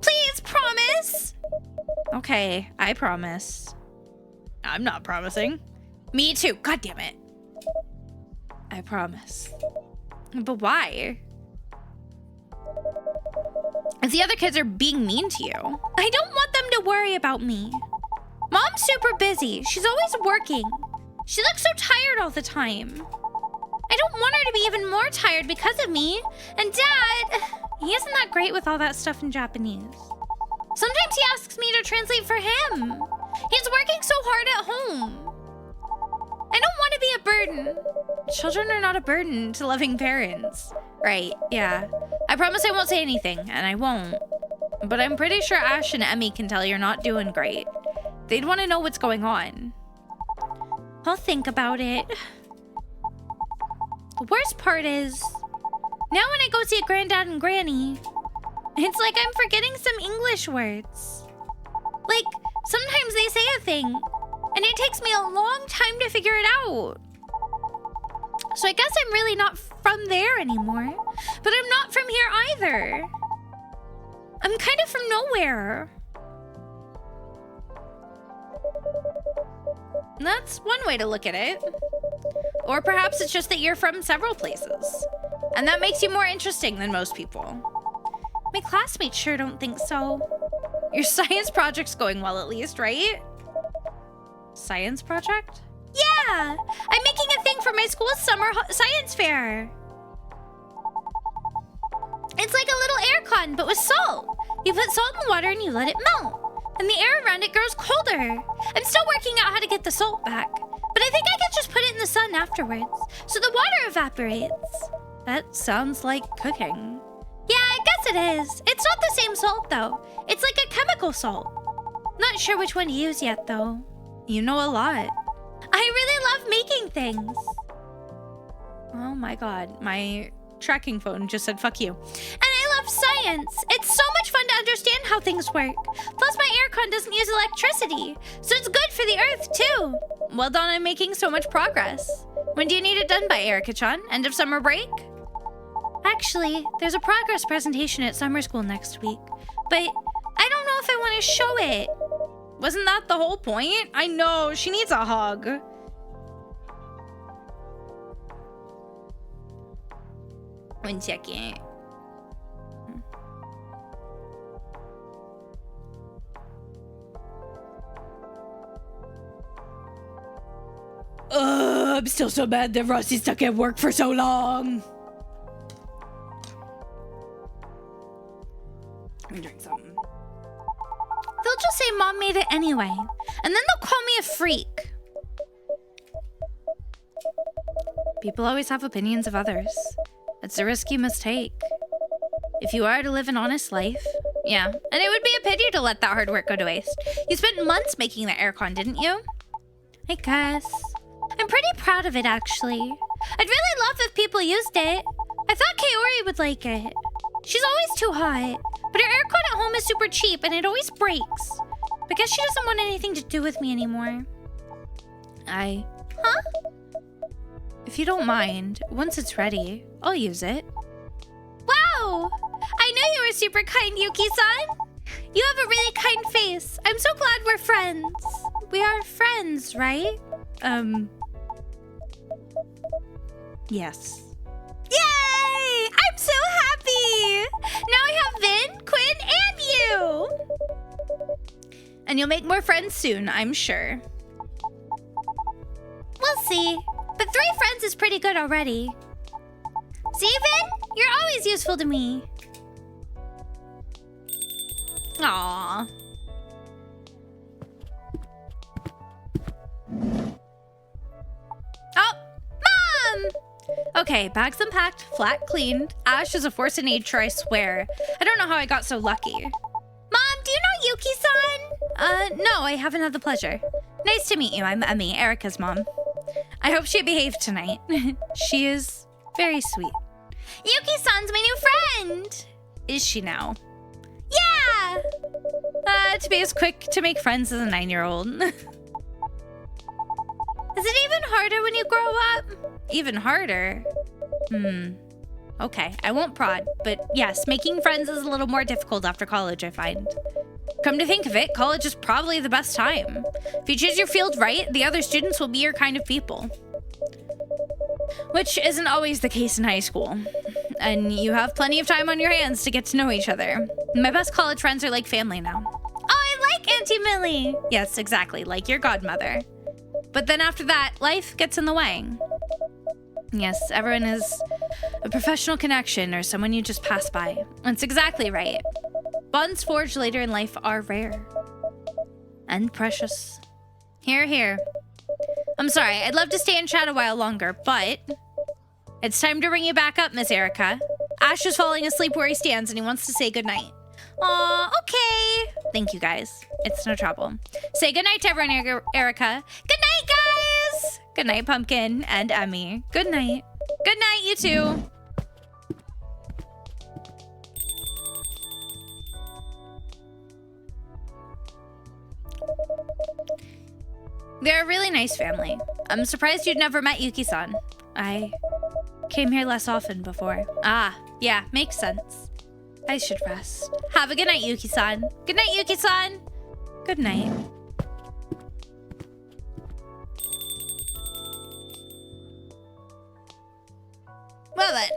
Please, promise! Okay, I promise. I'm not promising. Me too, god damn it. I promise. But why? If the other kids are being mean to you, I don't want them to worry about me. Mom's super busy. She's always working. She looks so tired all the time. I don't want her to be even more tired because of me. And Dad, he isn't that great with all that stuff in Japanese. Sometimes he asks me to translate for him. He's working so hard at home. I don't want to be a burden. Children are not a burden to loving parents. Right, yeah. I promise I won't say anything, and I won't. But I'm pretty sure Ash and Emmy can tell you're not doing great. They'd want to know what's going on. I'll think about it. The worst part is, now when I go see Granddad and Granny, it's like I'm forgetting some English words. Like, sometimes they say a thing, and it takes me a long time to figure it out. So I guess I'm really not from there anymore. But I'm not from here either. I'm kind of from nowhere. That's one way to look at it. Or perhaps it's just that you're from several places. And that makes you more interesting than most people. My classmates sure don't think so. Your science project's going well at least, right? Science project? Yeah! I'm making a thing for my school's summer science fair. It's like a little air con, but with salt. You put salt in water and you let it melt. And the air around it grows colder. I'm still working out how to get the salt back. But I think I could just put it in the sun afterwards, so the water evaporates. That sounds like cooking. Yeah, I guess it is. It's not the same salt, though. It's like a chemical salt. Not sure which one to use yet, though. You know a lot. I really love making things. Oh my god, my tracking phone just said fuck you. And I love science. It's so much fun to understand how things work. Plus my aircon doesn't use electricity, so it's good for the earth too. Well done on making so much progress. When do you need it done by, Erica-chan? End of summer break? Actually, there's a progress presentation at summer school next week, but I don't know if I want to show it. Wasn't that the whole point? I know, she needs a hug. One second. I'm still so mad that Rossi's stuck at work for so long. Let me drink something. They'll just say Mom made it anyway, and then they'll call me a freak. People always have opinions of others. It's a risk you must take. If you are to live an honest life, yeah. And it would be a pity to let that hard work go to waste. You spent months making the aircon, didn't you? I guess. I'm pretty proud of it, actually. I'd really love if people used it. I thought Kaori would like it. She's always too hot, but her aircon at home is super cheap and it always breaks. I guess she doesn't want anything to do with me anymore. Huh? If you don't mind, once it's ready, I'll use it. Wow! I knew you were super kind, Yuki-san. You have a really kind face. I'm so glad we're friends. We are friends, right? Yes. Yay! I'm so happy! Now I have Vin, Quinn, and you! And you'll make more friends soon, I'm sure. We'll see. But 3 friends is pretty good already. See, Vin? You're always useful to me. Aww. Oh, Mom! Okay, bags unpacked, flat cleaned. Ash is a force of nature, I swear. I don't know how I got so lucky. Mom, do you know Yuki-san? No, I haven't had the pleasure. Nice to meet you. I'm Emmy, Erica's mom. I hope she behaved tonight. She is very sweet. Yuki-san's my new friend! Is she now? Yeah! To be as quick to make friends as a 9-year-old. Is it even harder when you grow up? Even harder? Okay, I won't prod, but yes, making friends is a little more difficult after college, I find. Come to think of it, college is probably the best time. If you choose your field right, the other students will be your kind of people. Which isn't always the case in high school. And you have plenty of time on your hands to get to know each other. My best college friends are like family now. Oh, I like Auntie Millie! Yes, exactly, like your godmother. But then after that, life gets in the way. Yes, everyone is a professional connection or someone you just pass by. That's exactly right. Bonds forged later in life are rare. And precious. Here, here. I'm sorry, I'd love to stay and chat a while longer, but it's time to bring you back up, Miss Erica. Ash is falling asleep where he stands and he wants to say goodnight. Aw, okay. Thank you, guys. It's no trouble. Say goodnight to everyone, Erica. Good night, guys! Good night, Pumpkin and Emmy. Good night. Good night, you two. They're a really nice family. I'm surprised you'd never met Yuki-san. I came here less often before. Ah, yeah, makes sense. I should rest. Have a good night, Yuki-san. Good night, Yuki-san. Good night. Well then,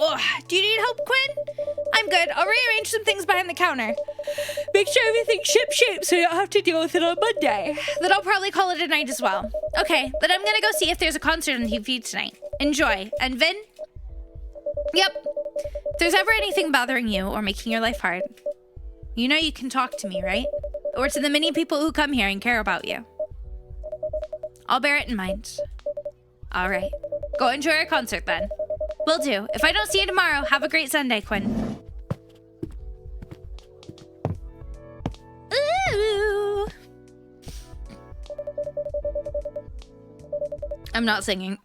Ugh, do you need help, Quinn? I'm good. I'll rearrange some things behind the counter. Make sure everything's ship-shape so you don't have to deal with it on Monday. Then I'll probably call it a night as well. Okay, then I'm gonna go see if there's a concert on TV tonight. Enjoy. And Vin? Yep. If there's ever anything bothering you or making your life hard, you know you can talk to me, right? Or to the many people who come here and care about you. I'll bear it in mind. All right. Go enjoy our concert then. Will do. If I don't see you tomorrow, have a great Sunday, Quinn. Ooh. I'm not singing.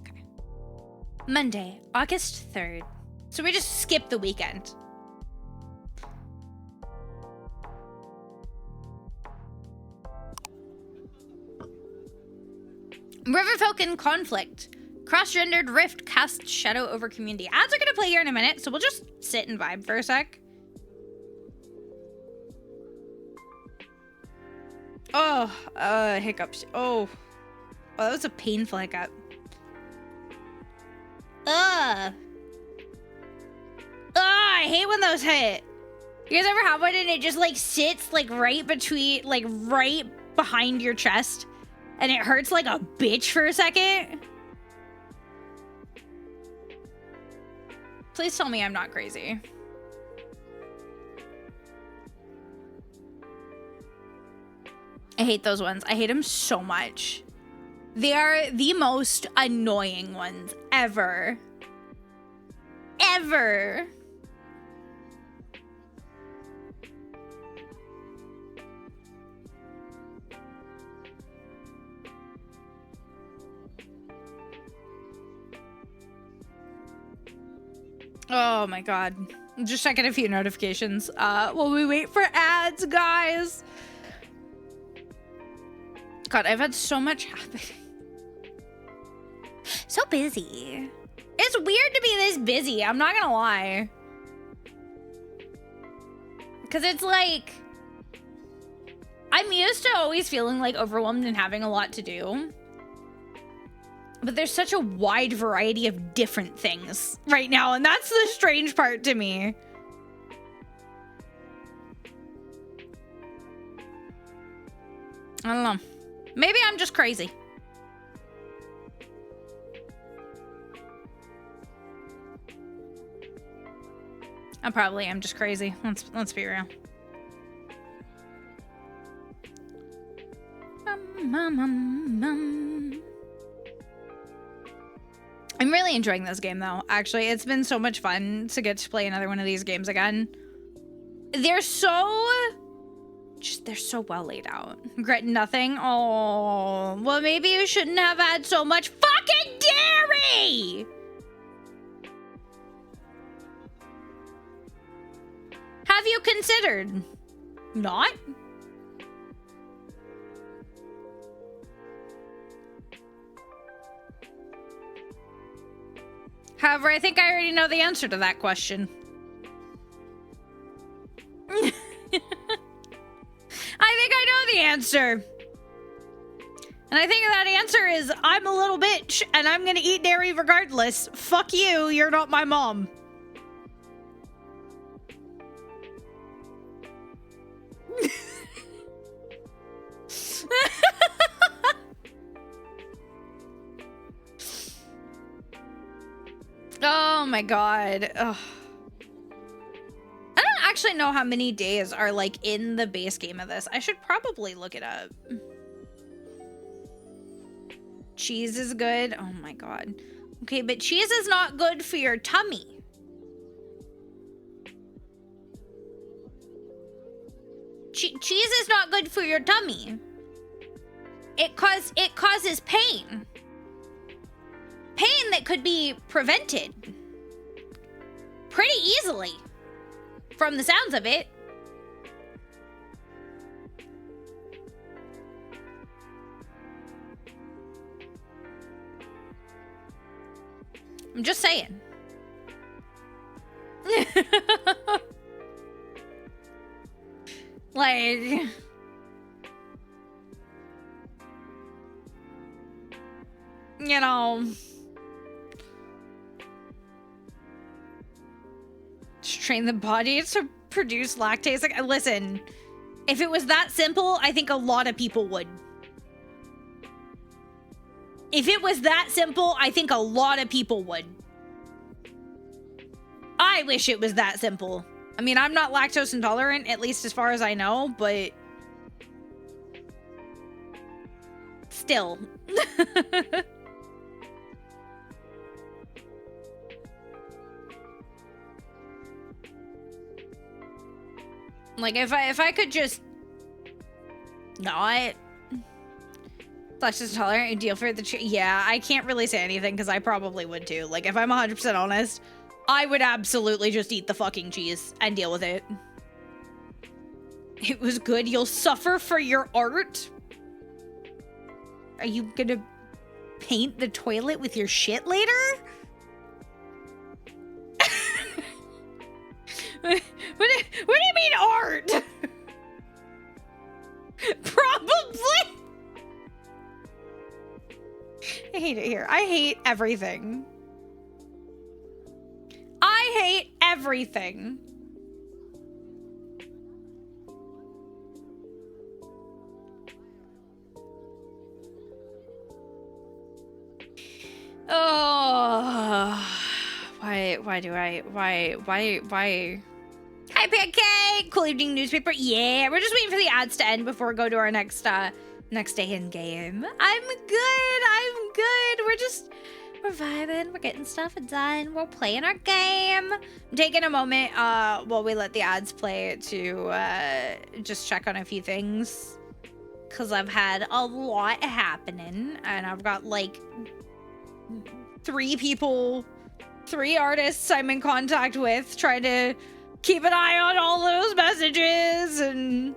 Okay. Monday, August 3rd. So we just skipped the weekend. Riverfolk in conflict. Cross-gendered rift casts shadow over community. Ads are gonna play here in a minute, so we'll just sit and vibe for a sec. Oh, hiccups. Oh, that was a painful hiccup. I hate when those hit. You guys ever have one and it just like sits like right between, like right behind your chest and it hurts like a bitch for a second? Please tell me I'm not crazy. I hate those ones. I hate them so much. They are the most annoying ones ever. Ever. Oh my god. I'm just checking a few notifications. While we wait for ads, guys. God, I've had so much happen. So busy. It's weird to be this busy, I'm not gonna lie. Because it's like, I'm used to always feeling like overwhelmed and having a lot to do. But there's such a wide variety of different things right now, and that's the strange part to me. I don't know. Maybe I'm just crazy. I probably am just crazy. Let's be real. I'm really enjoying this game though. Actually, it's been so much fun to get to play another one of these games again. They're so well laid out. Regret nothing. Oh, well, maybe you shouldn't have had so much fucking dairy. Have you considered not? However, I think I already know the answer to that question. I think I know the answer. And I think that answer is I'm a little bitch and I'm gonna eat dairy regardless. Fuck you, you're not my mom. Oh my god. Ugh. I don't actually know how many days are like in the base game of this. I should probably look it up. Cheese is good. Oh my god. Okay, but cheese is not good for your tummy. Cheese is not good for your tummy. It causes pain. Pain that could be prevented pretty easily from the sounds of it. I'm just saying. Like, you know, just train the body to produce lactase. Like, listen, if it was that simple, I think a lot of people would. If it was that simple, I think a lot of people would. I wish it was that simple. I mean, I'm not lactose intolerant, at least as far as I know, but still. Like, if I could just not lactose intolerant and deal for the yeah, I can't really say anything because I probably would too. Like, if I'm 100% honest, I would absolutely just eat the fucking cheese and deal with it. It was good. You'll suffer for your art. Are you gonna paint the toilet with your shit later? What do you mean art? Probably. I hate it here. I hate everything. I hate everything. Oh, why? Hi, Pancake! Cool evening newspaper. Yeah, we're just waiting for the ads to end before we go to our next day in game. I'm good. We're vibing. We're getting stuff done. We're playing our game. I'm taking a moment while we let the ads play to just check on a few things. Because I've had a lot happening. And I've got like 3 artists I'm in contact with, trying to keep an eye on all those messages and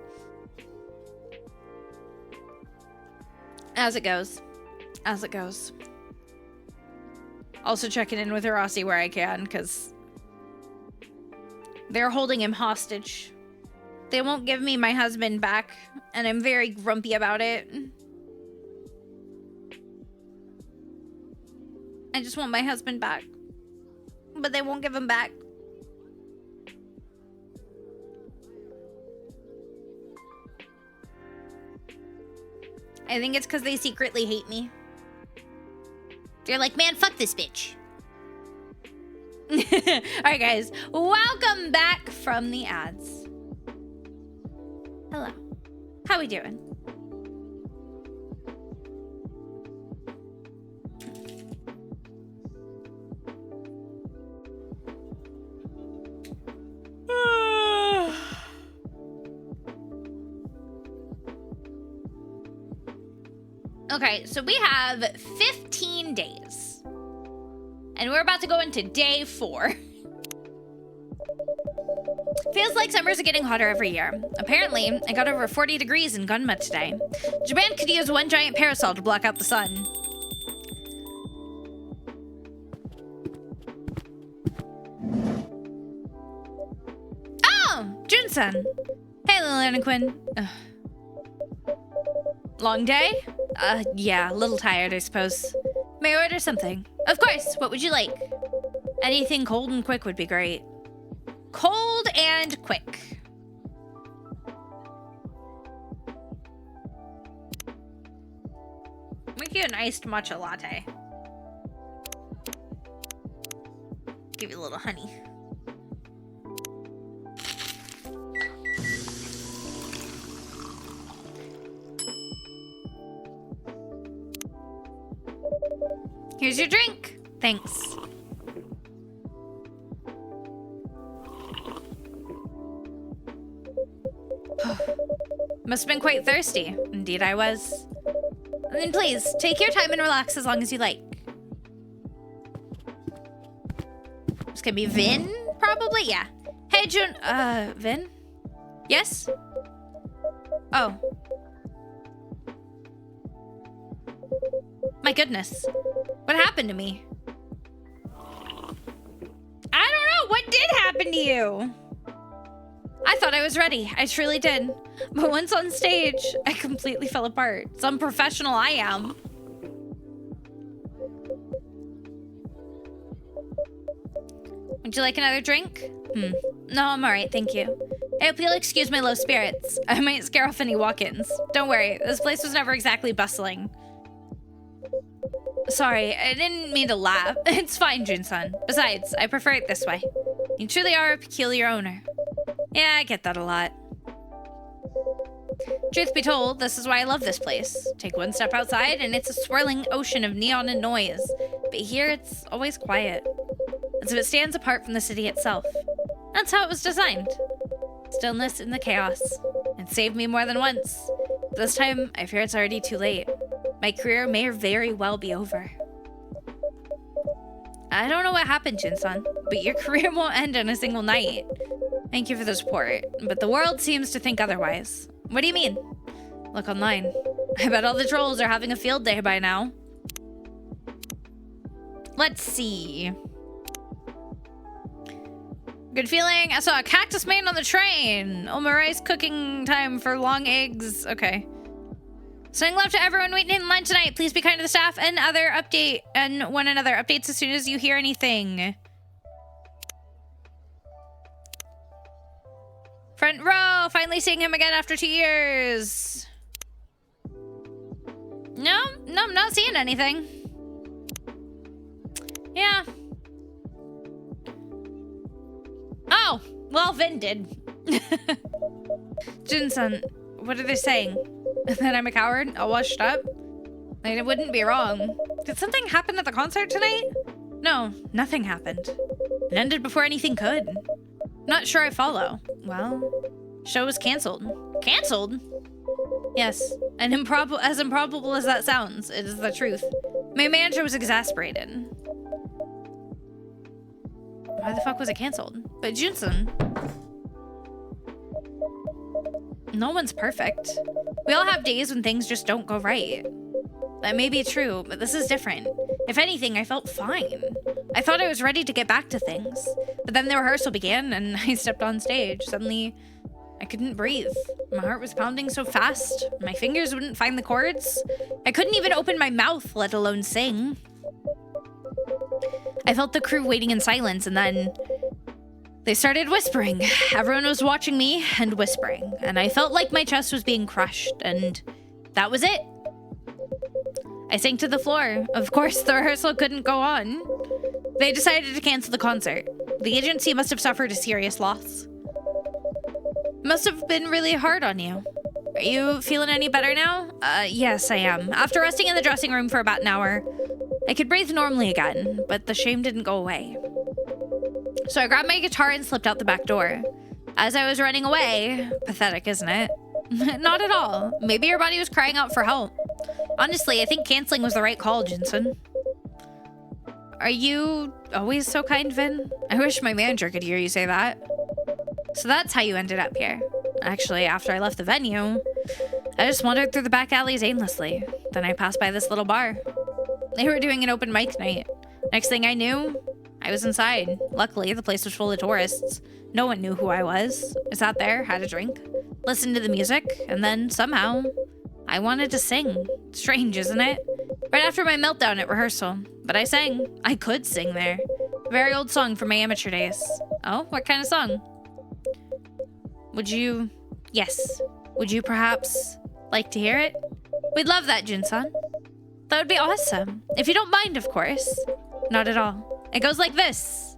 as it goes. Also checking in with Rossi where I can, because they're holding him hostage. They won't give me my husband back, and I'm very grumpy about it. I just want my husband back, but they won't give him back. I think it's because they secretly hate me. They're like, man, fuck this bitch. Alright, guys. Welcome back from the ads. Hello. How we doing? Okay, so we have 15 days. And we're about to go into day 4. Feels like summers are getting hotter every year. Apparently, it got over 40 degrees in Gunma today. Japan could use one giant parasol to block out the sun. Oh, Jun-san. Hey, Liliana Quinn. Long day? Yeah, a little tired, I suppose. May I order something? Of course, what would you like? Anything cold and quick would be great. Cold and quick. Make you an iced matcha latte. Give you a little honey. Here's your drink. Thanks. Must have been quite thirsty. Indeed I was. Then please, take your time and relax as long as you like. This could be Vin, probably? Yeah. Hey, Jun, Vin? Yes? Oh. My goodness. What happened to me? happened to you? I thought I was ready. I truly did. But once on stage, I completely fell apart. Some professional I am. Would you like another drink? No, I'm all right, thank you. I hope you'll excuse my low spirits. I might scare off any walk-ins. Don't worry, this place was never exactly bustling. Sorry, I didn't mean to laugh. It's fine, Jun-san. Besides, I prefer it this way. You truly are a peculiar owner. Yeah, I get that a lot. Truth be told, this is why I love this place. Take one step outside and it's a swirling ocean of neon and noise. But here it's always quiet. As if it stands apart from the city itself. That's how it was designed. Stillness in the chaos. It saved me more than once. This time, I fear it's already too late. My career may very well be over. I don't know what happened, Jin-san, but your career won't end in a single night. Thank you for the support, but the world seems to think otherwise. What do you mean? Look online. I bet all the trolls are having a field day by now. Let's see. Good feeling. I saw a cactus man on the train. Oh, my rice cooking time for long eggs. Okay. Sending love to everyone waiting in line tonight. Please be kind to the staff and one another. Updates as soon as you hear anything. Front row. Finally seeing him again after 2 years. No, I'm not seeing anything. Yeah. Oh, well, Vin did. Jin-san, what are they saying? That I'm a coward, all washed up? Like, it wouldn't be wrong. Did something happen at the concert tonight? No, nothing happened. It ended before anything could. Not sure I follow. Well, show was canceled. Canceled? Yes, and as improbable as that sounds, it is the truth. My manager was exasperated. Why the fuck was it canceled? But Jun-san... No one's perfect. We all have days when things just don't go right. That may be true, but this is different. If anything, I felt fine. I thought I was ready to get back to things. But then the rehearsal began and I stepped on stage. Suddenly, I couldn't breathe. My heart was pounding so fast. My fingers wouldn't find the chords. I couldn't even open my mouth, let alone sing. I felt the crew waiting in silence, and then they started whispering. Everyone was watching me and whispering, and I felt like my chest was being crushed, and that was it. I sank to the floor. Of course, the rehearsal couldn't go on. They decided to cancel the concert. The agency must have suffered a serious loss. It must have been really hard on you. Are you feeling any better now? Yes, I am. After resting in the dressing room for about an hour, I could breathe normally again, but the shame didn't go away. So I grabbed my guitar and slipped out the back door. As I was running away, pathetic, isn't it? Not at all. Maybe your body was crying out for help. Honestly, I think canceling was the right call, Jinsen. Are you always so kind, Vin? I wish my manager could hear you say that. So that's how you ended up here. Actually, after I left the venue, I just wandered through the back alleys aimlessly. Then I passed by this little bar. They were doing an open mic night. Next thing I knew, I was inside. Luckily, the place was full of tourists. No one knew who I was. I sat there, had a drink, listened to the music, and then somehow, I wanted to sing. Strange, isn't it? Right after my meltdown at rehearsal. But I sang. I could sing there. A very old song from my amateur days. Oh, what kind of song? Would you... Yes. Would you perhaps like to hear it? We'd love that, Jun-san. That would be awesome. If you don't mind, of course. Not at all. It goes like this.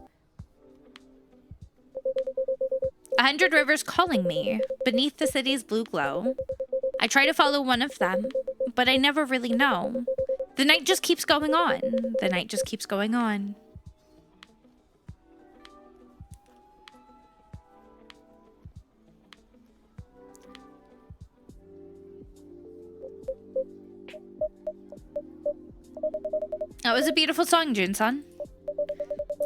100 rivers calling me beneath the city's blue glow. I try to follow one of them, but I never really know. The night just keeps going on. The night just keeps going on. That was a beautiful song, Jun-san.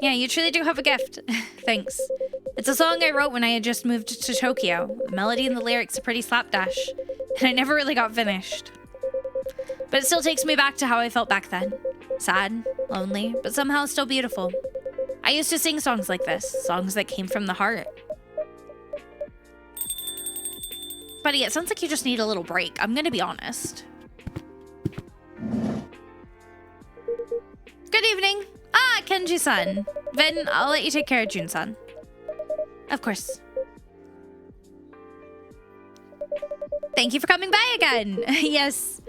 Yeah, you truly do have a gift. Thanks. It's a song I wrote when I had just moved to Tokyo. The melody and the lyrics are pretty slapdash, and I never really got finished. But it still takes me back to how I felt back then. Sad, lonely, but somehow still beautiful. I used to sing songs like this, songs that came from the heart. Buddy, it sounds like you just need a little break. I'm gonna be honest. Good evening. Ah, Kenji-san. Then I'll let you take care of Jun-san. Of course. Thank you for coming by again. Yes.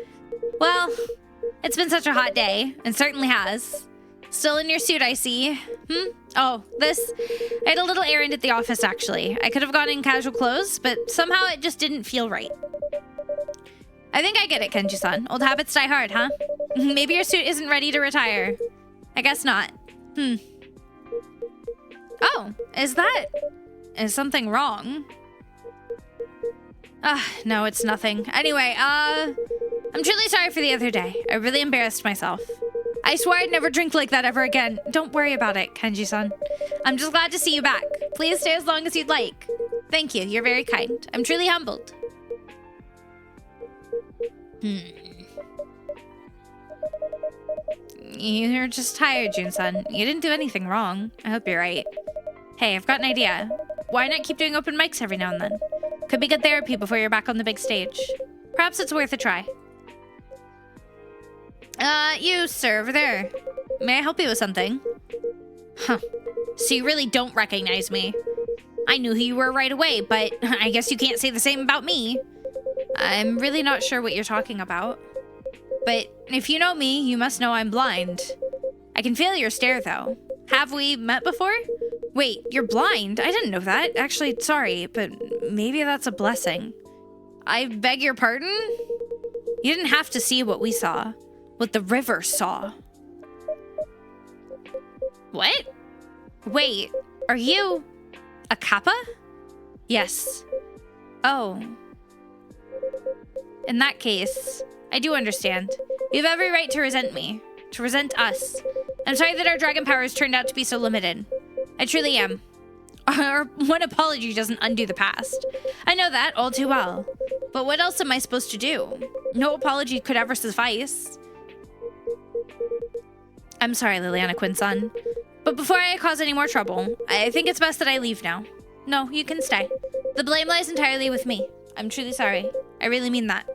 Well, it's been such a hot day. It certainly has. Still in your suit, I see. Oh, this... I had a little errand at the office, actually. I could have gone in casual clothes, but somehow it just didn't feel right. I think I get it, Kenji-san. Old habits die hard, huh? Maybe your suit isn't ready to retire. I guess not. Oh, is something wrong? No, it's nothing. Anyway, I'm truly sorry for the other day. I really embarrassed myself. I swear I'd never drink like that ever again. Don't worry about it, Kenji-san. I'm just glad to see you back. Please stay as long as you'd like. Thank you. You're very kind. I'm truly humbled. You're just tired, Jun-san. You didn't do anything wrong. I hope you're right. Hey, I've got an idea. Why not keep doing open mics every now and then? Could be good therapy before you're back on the big stage. Perhaps it's worth a try. You, sir, over there. May I help you with something? Huh. So you really don't recognize me. I knew who you were right away, but I guess you can't say the same about me. I'm really not sure what you're talking about. But if you know me, you must know I'm blind. I can feel your stare, though. Have we met before? Wait, you're blind? I didn't know that. Actually, sorry, but maybe that's a blessing. I beg your pardon? You didn't have to see what we saw. What the river saw. What? Wait, are you a Kappa? Yes. Oh. In that case, I do understand. You have every right to resent me. To resent us. I'm sorry that our dragon powers turned out to be so limited. I truly am. Our one apology doesn't undo the past. I know that all too well. But what else am I supposed to do? No apology could ever suffice. I'm sorry, Liliana Quinson. But before I cause any more trouble, I think it's best that I leave now. No, you can stay. The blame lies entirely with me. I'm truly sorry. I really mean that.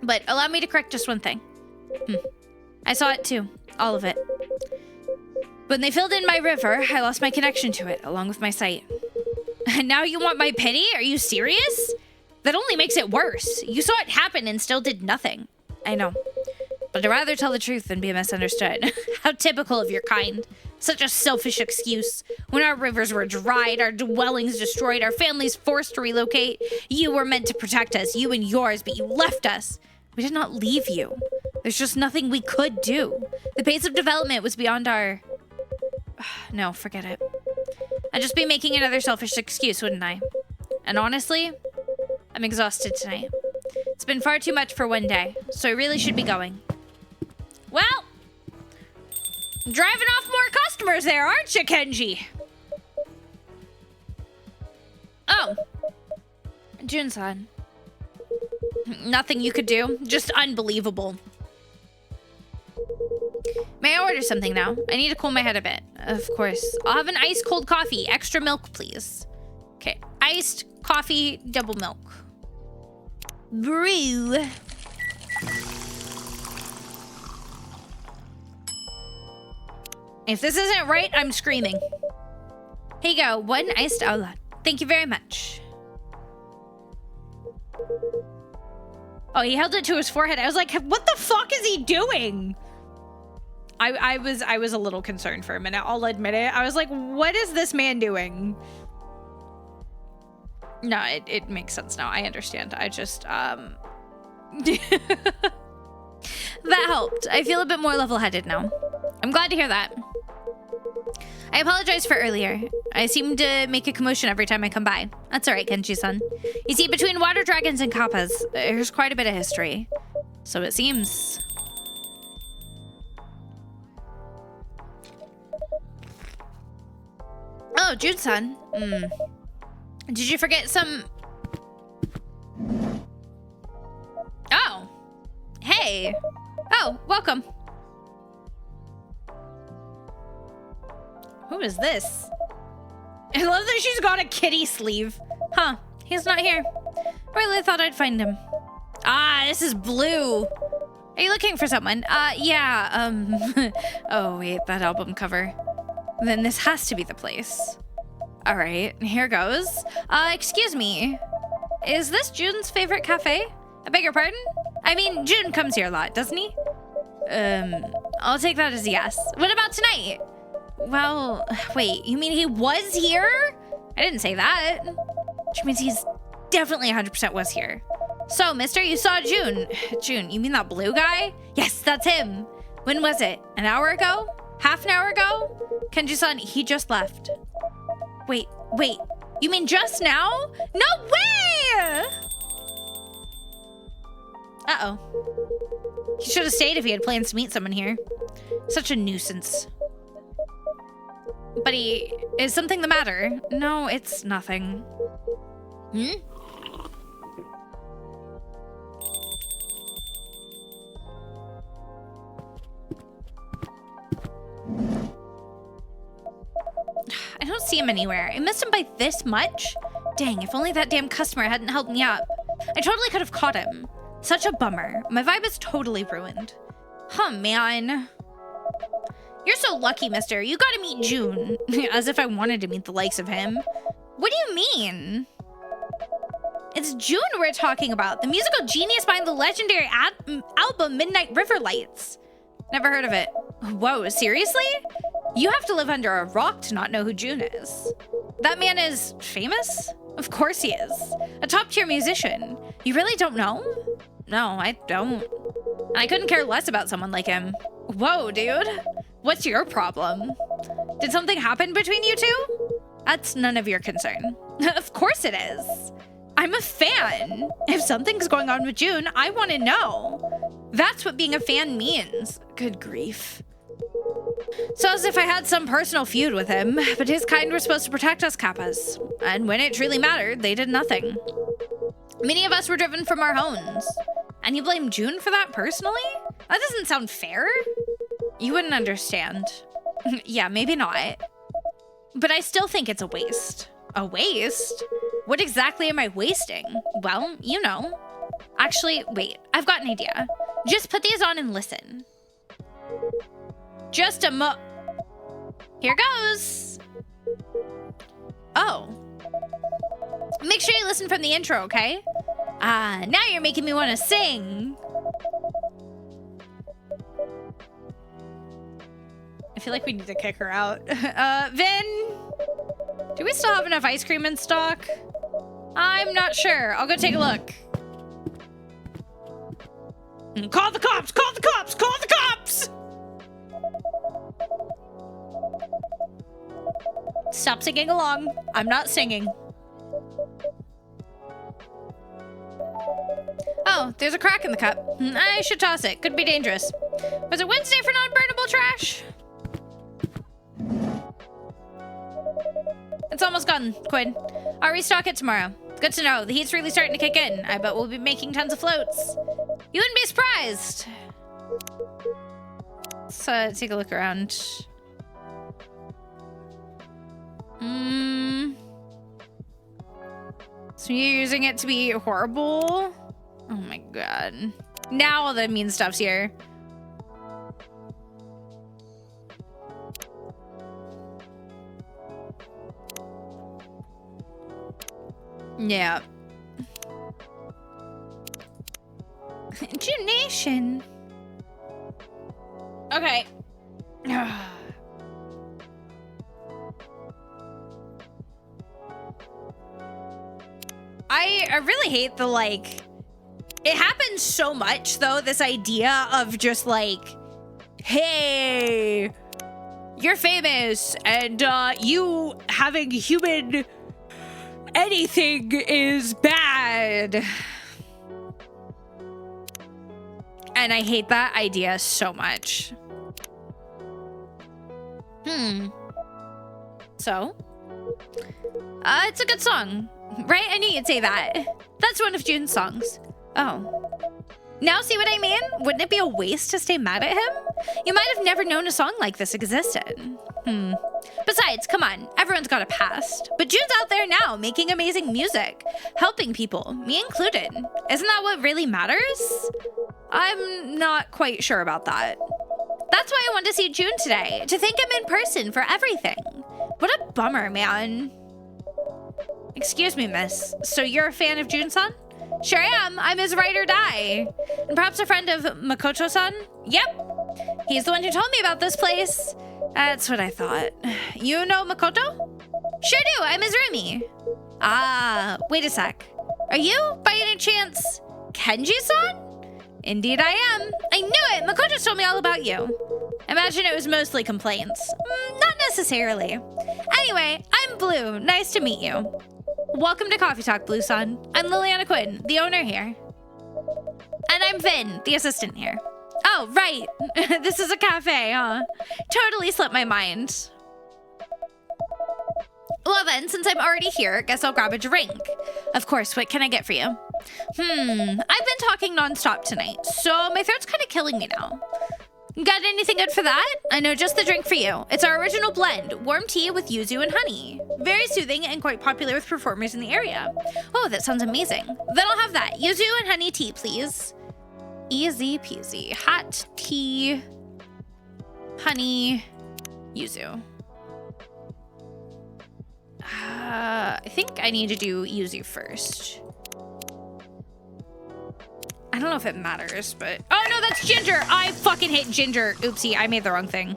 But allow me to correct just one thing. I saw it too. All of it. When they filled in my river, I lost my connection to it, along with my sight. And now you want my pity? Are you serious? That only makes it worse. You saw it happen and still did nothing. I know. But I'd rather tell the truth than be misunderstood. How typical of your kind. Such a selfish excuse. When our rivers were dried, our dwellings destroyed, our families forced to relocate, you were meant to protect us, you and yours, but you left us. We did not leave you. There's just nothing we could do. The pace of development was beyond our... No, forget it. I'd just be making another selfish excuse, wouldn't I? And honestly, I'm exhausted tonight. It's been far too much for one day, so I really should be going. Well, driving off more customers there, aren't you, Kenji? Oh. Jun-san. Nothing you could do. Just unbelievable. May I order something now? I need to cool my head a bit. Of course. I'll have an iced cold coffee. Extra milk, please. Okay. Iced coffee, double milk. Brew. If this isn't right, I'm screaming. Here you go. One iced ola. Thank you very much. Oh, he held it to his forehead. I was like, what the fuck is he doing? I was a little concerned for a minute. I'll admit it. I was like, what is this man doing? No, it makes sense now. I understand. I just, that helped. I feel a bit more level-headed now. I'm glad to hear that. I apologize for earlier. I seem to make a commotion every time I come by. That's all right, Kenji-san. You see, between water dragons and kappas, there's quite a bit of history. So it seems. Oh, Jun-san. Did you forget some... Oh. Hey. Oh, welcome. Who is this? I love that she's got a kitty sleeve. Huh, he's not here. Really thought I'd find him. Ah, this is Blue. Are you looking for someone? Yeah, oh wait, that album cover. Then this has to be the place. All right, here goes. Excuse me. Is this June's favorite cafe? I beg your pardon? I mean, June comes here a lot, doesn't he? I'll take that as a yes. What about tonight? Well, wait, you mean he was here? I didn't say that. Which means he's definitely 100% was here. So, mister, you saw June. June, you mean that blue guy? Yes, that's him. When was it? An hour ago? Half an hour ago? Kenji-san, he just left. Wait, you mean just now? No way! Uh-oh. He should have stayed if he had plans to meet someone here. Such a nuisance. Buddy, is something the matter? No, it's nothing. I don't see him anywhere. I missed him by this much? Dang, if only that damn customer hadn't helped me up. I totally could have caught him. Such a bummer. My vibe is totally ruined. Huh, man. You're so lucky, mister. You gotta meet June. As if I wanted to meet the likes of him. What do you mean? It's June we're talking about. The musical genius behind the legendary album Midnight River Lights. Never heard of it. Whoa, seriously? You have to live under a rock to not know who June is. That man is famous? Of course he is. A top-tier musician. You really don't know? No, I don't. I couldn't care less about someone like him. Whoa, dude. What's your problem? Did something happen between you two? That's none of your concern. Of course it is. I'm a fan. If something's going on with June, I want to know. That's what being a fan means. Good grief. So as if I had some personal feud with him, but his kind were supposed to protect us Kappas. And when it truly mattered, they did nothing. Many of us were driven from our homes. And you blame June for that personally? That doesn't sound fair. You wouldn't understand. Yeah, maybe not. But I still think it's a waste. A waste? What exactly am I wasting? Well, you know. Actually, wait, I've got an idea. Just put these on and listen. Just a Here goes. Oh. Make sure you listen from the intro, okay? Now you're making me want to sing. I feel like we need to kick her out. Vin, do we still have enough ice cream in stock? I'm not sure. I'll go take a look. Call the cops! Call the cops! Call the cops! Stop singing along. I'm not singing. Oh, there's a crack in the cup. I should toss it. Could be dangerous. Was it Wednesday for non-burnable trash? It's almost gone, Quinn. I'll restock it tomorrow. Good to know. The heat's really starting to kick in. I bet we'll be making tons of floats. You wouldn't be surprised. Let's take a look around. So you're using it to be horrible? Oh my god. Now all the mean stuff's here. Yeah. Junation. Okay. I really hate the, like, it happens so much though, this idea of just like, hey, you're famous and you having human anything is bad. And I hate that idea so much. So, it's a good song, right? I knew you'd say that. That's one of June's songs. Oh. Now see what I mean? Wouldn't it be a waste to stay mad at him? You might have never known a song like this existed. Besides, come on, everyone's got a past. But June's out there now, making amazing music, helping people, me included. Isn't that what really matters? I'm not quite sure about that. That's why I wanted to see June today, to thank him in person for everything. What a bummer, man. Excuse me, miss. So you're a fan of June-san? Sure am. I'm his ride or die. And perhaps a friend of Makoto-san? Yep. He's the one who told me about this place. That's what I thought. You know Makoto? Sure do. I'm his roomie. Ah, wait a sec. Are you, by any chance, Kenji-san? Indeed I am. I knew it. Makoto told me all about you. Imagine it was mostly complaints. Not necessarily. Anyway, I'm Blue. Nice to meet you. Welcome to Coffee Talk, Blue-san. I'm Liliana Quinn, the owner here. And I'm Vin, the assistant here. Oh, right. This is a cafe, huh? Totally slipped my mind. Well then, since I'm already here, guess I'll grab a drink. Of course, what can I get for you? I've been talking nonstop tonight, so my throat's kind of killing me now. Got anything good for that? I know just the drink for you. It's our original blend, warm tea with yuzu and honey. Very soothing and quite popular with performers in the area. Oh, that sounds amazing. Then I'll have that. Yuzu and honey tea, please. Easy peasy. Hot tea, honey, yuzu. I think I need to do yuzu first. I don't know if it matters, but... Oh, no, that's ginger. I fucking hate ginger. Oopsie, I made the wrong thing.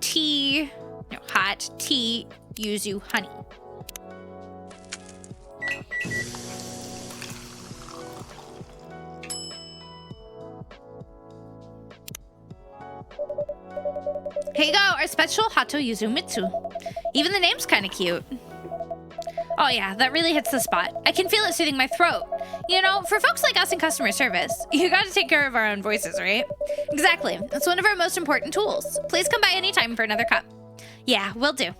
Tea. No, hot tea, yuzu, honey. Here you go, our special Hato Yuzu Mitsu. Even the name's kind of cute. Oh yeah, that really hits the spot. I can feel it soothing my throat. You know, for folks like us in customer service, you gotta take care of our own voices, right? Exactly. It's one of our most important tools. Please come by anytime for another cup. Yeah, will do.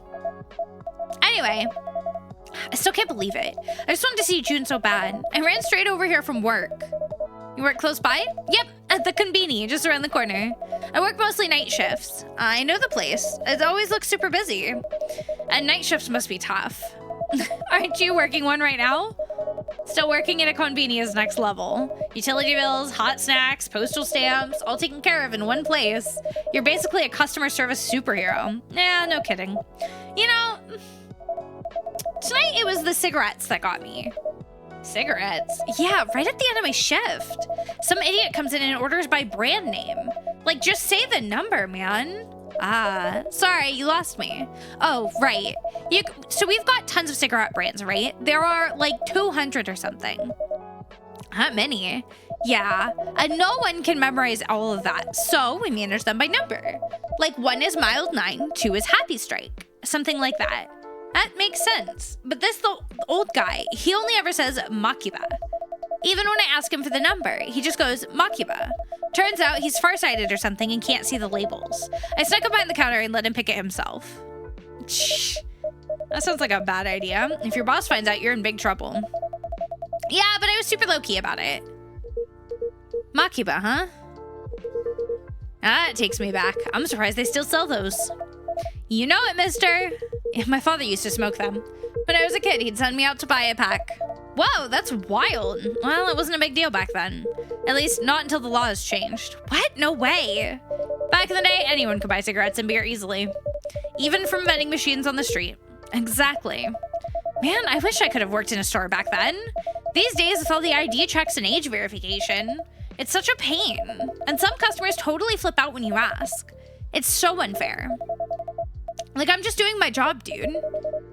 Anyway, I still can't believe it. I just wanted to see June so bad. I ran straight over here from work. You work close by? Yep, at the Konbini, just around the corner. I work mostly night shifts. I know the place. It always looks super busy. And night shifts must be tough. Aren't you working one right now? Still working at a Konbini is next level. Utility bills, hot snacks, postal stamps, all taken care of in one place. You're basically a customer service superhero. Nah, no kidding. You know, tonight it was the cigarettes that got me. Cigarettes? Yeah, right at the end of my shift. Some idiot comes in and orders by brand name. Like, just say the number, man. Ah, sorry, you lost me. Oh, right. So we've got tons of cigarette brands, right? There are like 200 or something. Not many. Yeah, and no one can memorize all of that. So we manage them by number. Like 1 is Mild 9, 2 is Happy Strike. Something like that. That makes sense. But this the old guy, he only ever says Makiba. Even when I ask him for the number, he just goes Makiba. Turns out he's farsighted or something and can't see the labels. I snuck up behind the counter and let him pick it himself. Shh. That sounds like a bad idea. If your boss finds out, you're in big trouble. Yeah, but I was super low-key about it. Makiba, huh? Ah, it takes me back. I'm surprised they still sell those. You know it, mister. My father used to smoke them. When I was a kid, he'd send me out to buy a pack. Whoa, that's wild. Well, it wasn't a big deal back then. At least not until the laws changed. What? No way. Back in the day, anyone could buy cigarettes and beer easily. Even from vending machines on the street. Exactly. Man, I wish I could have worked in a store back then. These days, with all the ID checks and age verification, it's such a pain. And some customers totally flip out when you ask. It's so unfair. Like, I'm just doing my job, dude.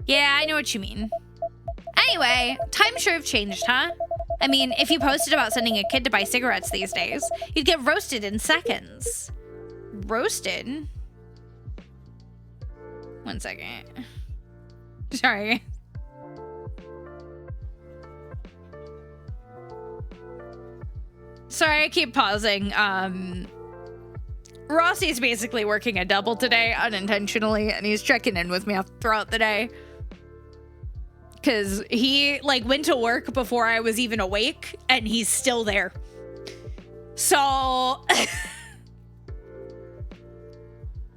Yeah, I know what you mean. Anyway, times sure have changed, huh? I mean, if you posted about sending a kid to buy cigarettes these days, you'd get roasted in seconds. Roasted? 1 second. Sorry. Sorry, I keep pausing. Rossi's basically working a double today unintentionally, and he's checking in with me throughout the day. Because he, like, went to work before I was even awake, and he's still there. So...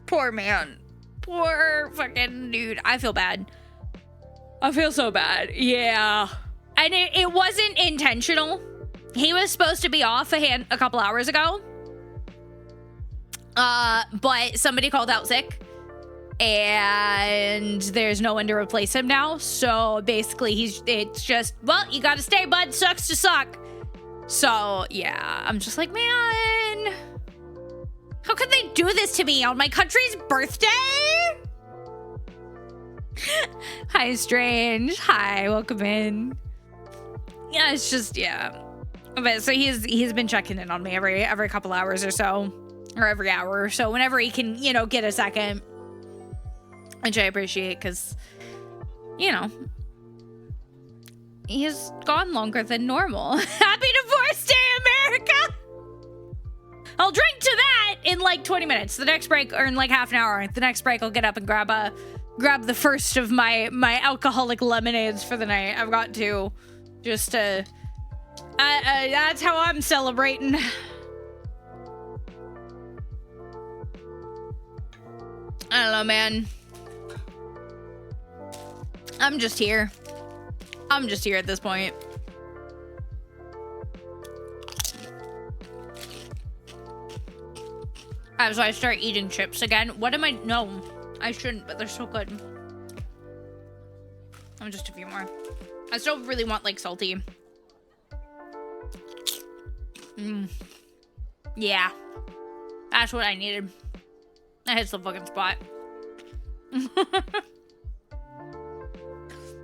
Poor man. Poor fucking dude. I feel bad. I feel so bad. Yeah. And it wasn't intentional. He was supposed to be off a couple hours ago. But somebody called out sick. And there's no one to replace him now. So basically it's just, well, you gotta stay, bud. Sucks to suck. So yeah, I'm just like, man, how could they do this to me on my country's birthday? Hi, Strange. Hi, welcome in. Yeah, it's just, yeah. But so he's been checking in on me every couple hours or so, or every hour or so, whenever he can, you know, get a second. Which I appreciate, because, you know, he's gone longer than normal. Happy Divorce Day, America! I'll drink to that in like 20 minutes. The next break, or in like half an hour. The next break, I'll get up and grab the first of my alcoholic lemonades for the night. I've got to, just to, that's how I'm celebrating. I don't know, man. I'm just here. I'm just here at this point. As I start eating chips again. What am I? No, I shouldn't, but they're so good. I'm just a few more. I still really want like salty. Yeah. That's what I needed. That hits the fucking spot.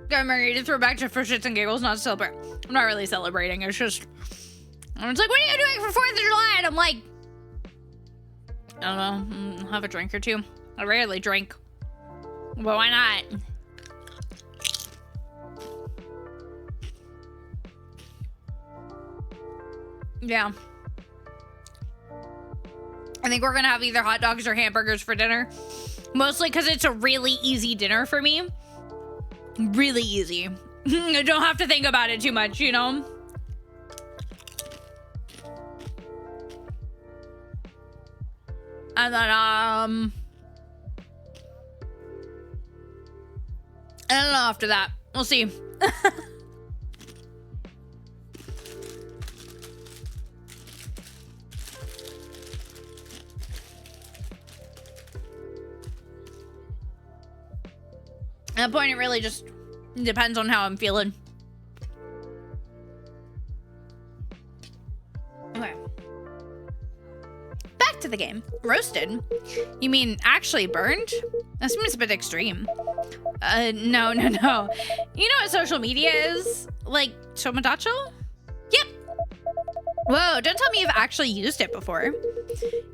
Got married to throw back to for shits and giggles, not to celebrate. I'm not really celebrating. It's just, it's like, what are you doing for 4th of July? And I'm like, I don't know, have a drink or two. I rarely drink, but why not? Yeah. I think we're gonna have either hot dogs or hamburgers for dinner. Mostly because it's a really easy dinner for me. Really easy. I don't have to think about it too much, you know? And then, I don't know after that. We'll see. At that point, it really just depends on how I'm feeling. Okay. Back to the game. Roasted? You mean actually burned? That seems a bit extreme. No. You know what social media is? Like, Tomodachi? Yep. Whoa, don't tell me you've actually used it before.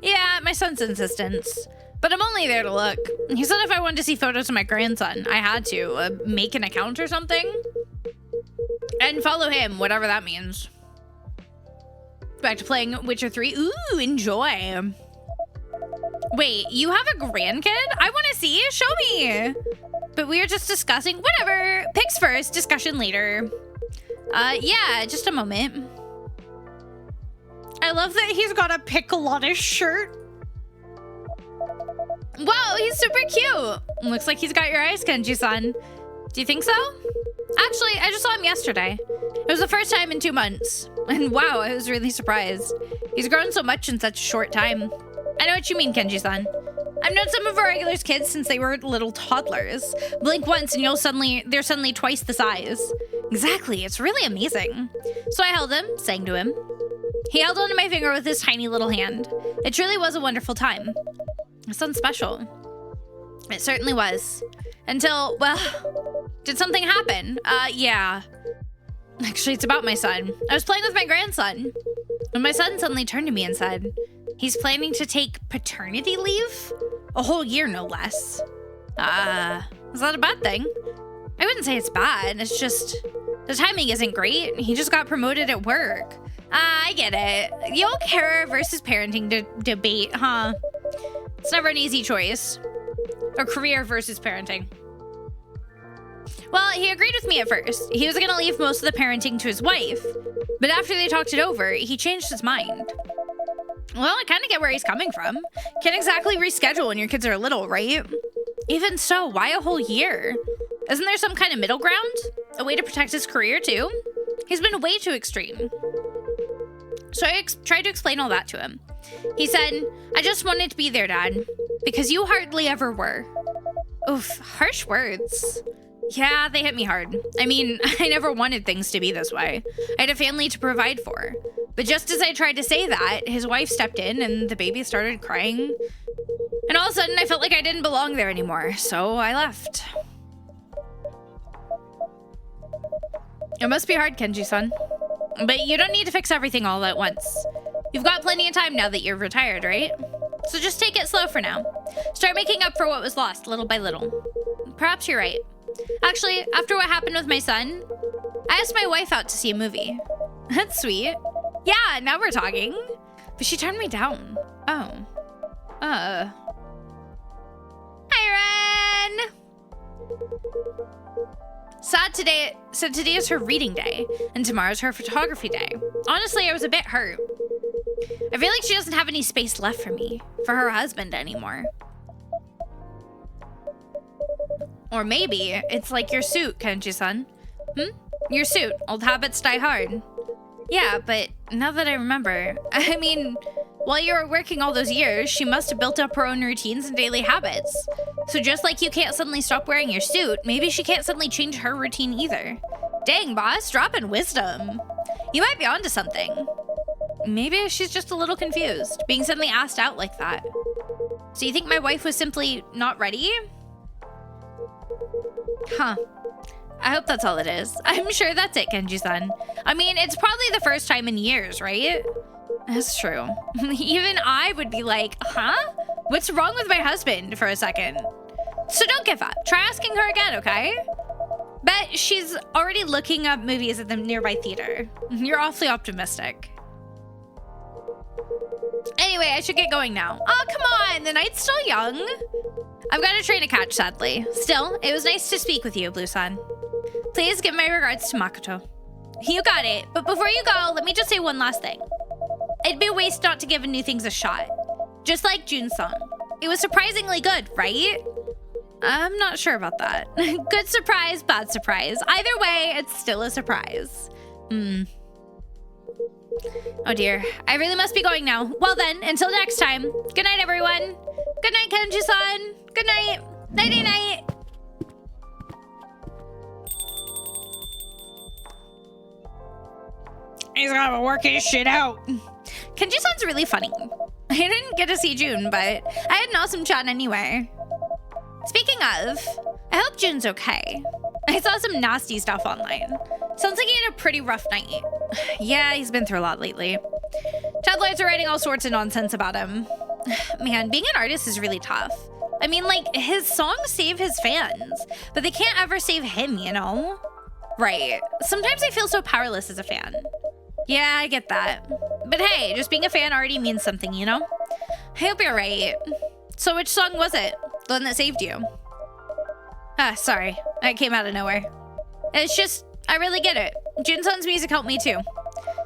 Yeah, at my son's insistence. But I'm only there to look. He said if I wanted to see photos of my grandson, I had to make an account or something. And follow him, whatever that means. Back to playing Witcher 3. Ooh, enjoy. Wait, you have a grandkid? I want to see. Show me. But we were just discussing. Whatever. Pics first, discussion later. Yeah, just a moment. I love that he's got a pickle on his shirt. Wow, he's super cute. Looks like he's got your eyes, Kenji-san. Do you think so? Actually, I just saw him yesterday. It was the first time in 2 months. And wow, I was really surprised. He's grown so much in such a short time. I know what you mean, Kenji-san. I've known some of our regulars' kids since they were little toddlers. Blink once and they're suddenly twice the size. Exactly, it's really amazing. So I held him, sang to him. He held onto my finger with his tiny little hand. It truly was a wonderful time. It sounds special. It certainly was. Until, well, did something happen? Yeah. Actually, it's about my son. I was playing with my grandson, and my son suddenly turned to me and said, he's planning to take paternity leave? A whole year, no less. Is that a bad thing? I wouldn't say it's bad. It's just, the timing isn't great. He just got promoted at work. I get it. The old carer versus parenting debate, huh? It's never an easy choice. Or career versus parenting. Well, he agreed with me at first. He was gonna leave most of the parenting to his wife, but after they talked it over, he changed his mind. Well, I kind of get where he's coming from. Can't exactly reschedule when your kids are little, right? Even so, why a whole year? Isn't there some kind of middle ground? A way to protect his career, too? He's been way too extreme. So I tried to explain all that to him. He said, I just wanted to be there, Dad, because you hardly ever were. Oof, harsh words. Yeah, they hit me hard. I mean, I never wanted things to be this way. I had a family to provide for. But just as I tried to say that, his wife stepped in and the baby started crying. And all of a sudden, I felt like I didn't belong there anymore, so I left. It must be hard, Kenji-san. But you don't need to fix everything all at once. You've got plenty of time now that you're retired, right? So just take it slow for now. Start making up for what was lost, little by little. Perhaps you're right. Actually, after what happened with my son, I asked my wife out to see a movie. That's sweet. Yeah, now we're talking. But she turned me down. Oh. Hi, Ren! So today is her reading day, and tomorrow's her photography day. Honestly, I was a bit hurt. I feel like she doesn't have any space left for me, for her husband anymore. Or maybe it's like your suit, Kenji-san. Your suit, old habits die hard. Yeah, but now that I remember, I mean, while you were working all those years, she must have built up her own routines and daily habits. So just like you can't suddenly stop wearing your suit, maybe she can't suddenly change her routine either. Dang, boss, dropping wisdom. You might be onto something. Maybe she's just a little confused, being suddenly asked out like that. So you think my wife was simply not ready? Huh. I hope that's all it is. I'm sure that's it, Kenji-san. I mean, it's probably the first time in years, right? That's true. Even I would be like, huh? What's wrong with my husband for a second? So don't give up. Try asking her again, okay? Bet she's already looking up movies at the nearby theater. You're awfully optimistic. Anyway, I should get going now. Oh, come on. The night's still young. I've got a train to catch, sadly. Still, it was nice to speak with you, Blue-san. Please give my regards to Makoto. You got it. But before you go, let me just say one last thing. It'd be a waste not to give new things a shot. Just like June's song. It was surprisingly good, right? I'm not sure about that. Good surprise, bad surprise. Either way, it's still a surprise. Oh dear, I really must be going now. Well then, until next time. Good night, everyone. Good night, Kenji-san. Good night. Nighty-night. He's gotta work his shit out. Kenji-san's really funny. I didn't get to see June, but I had an awesome chat anyway. Speaking of, I hope June's okay. I saw some nasty stuff online. Sounds like he had a pretty rough night. Yeah, he's been through a lot lately. Tabloids are writing all sorts of nonsense about him. Man, being an artist is really tough. I mean, like, his songs save his fans, but they can't ever save him, you know? Right. Sometimes I feel so powerless as a fan. Yeah, I get that. But hey, just being a fan already means something, you know? I hope you're right. So which song was it? The one that saved you? Ah, sorry. I came out of nowhere. It's just, I really get it. Jun-san's music helped me too.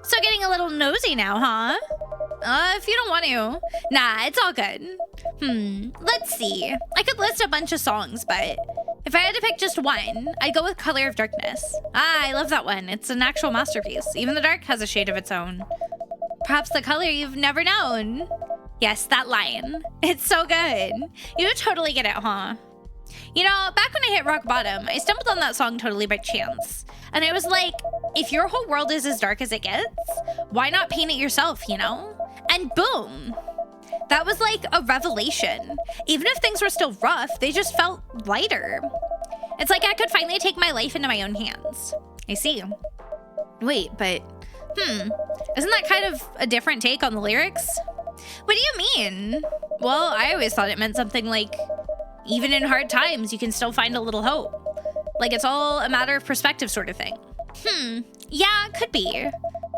So getting a little nosy now, huh? If you don't want to. Nah, it's all good. Let's see. I could list a bunch of songs, but if I had to pick just one, I'd go with Color of Darkness. Ah, I love that one. It's an actual masterpiece. Even the dark has a shade of its own. Perhaps the color you've never known. Yes, that line. It's so good. You would totally get it, huh? You know, back when I hit rock bottom, I stumbled on that song totally by chance. And I was like, if your whole world is as dark as it gets, why not paint it yourself, you know? And boom. That was like a revelation. Even if things were still rough, they just felt lighter. It's like I could finally take my life into my own hands. I see. Wait, but, isn't that kind of a different take on the lyrics? What do you mean? Well, I always thought it meant something like, even in hard times, you can still find a little hope. Like it's all a matter of perspective sort of thing. Yeah, it could be.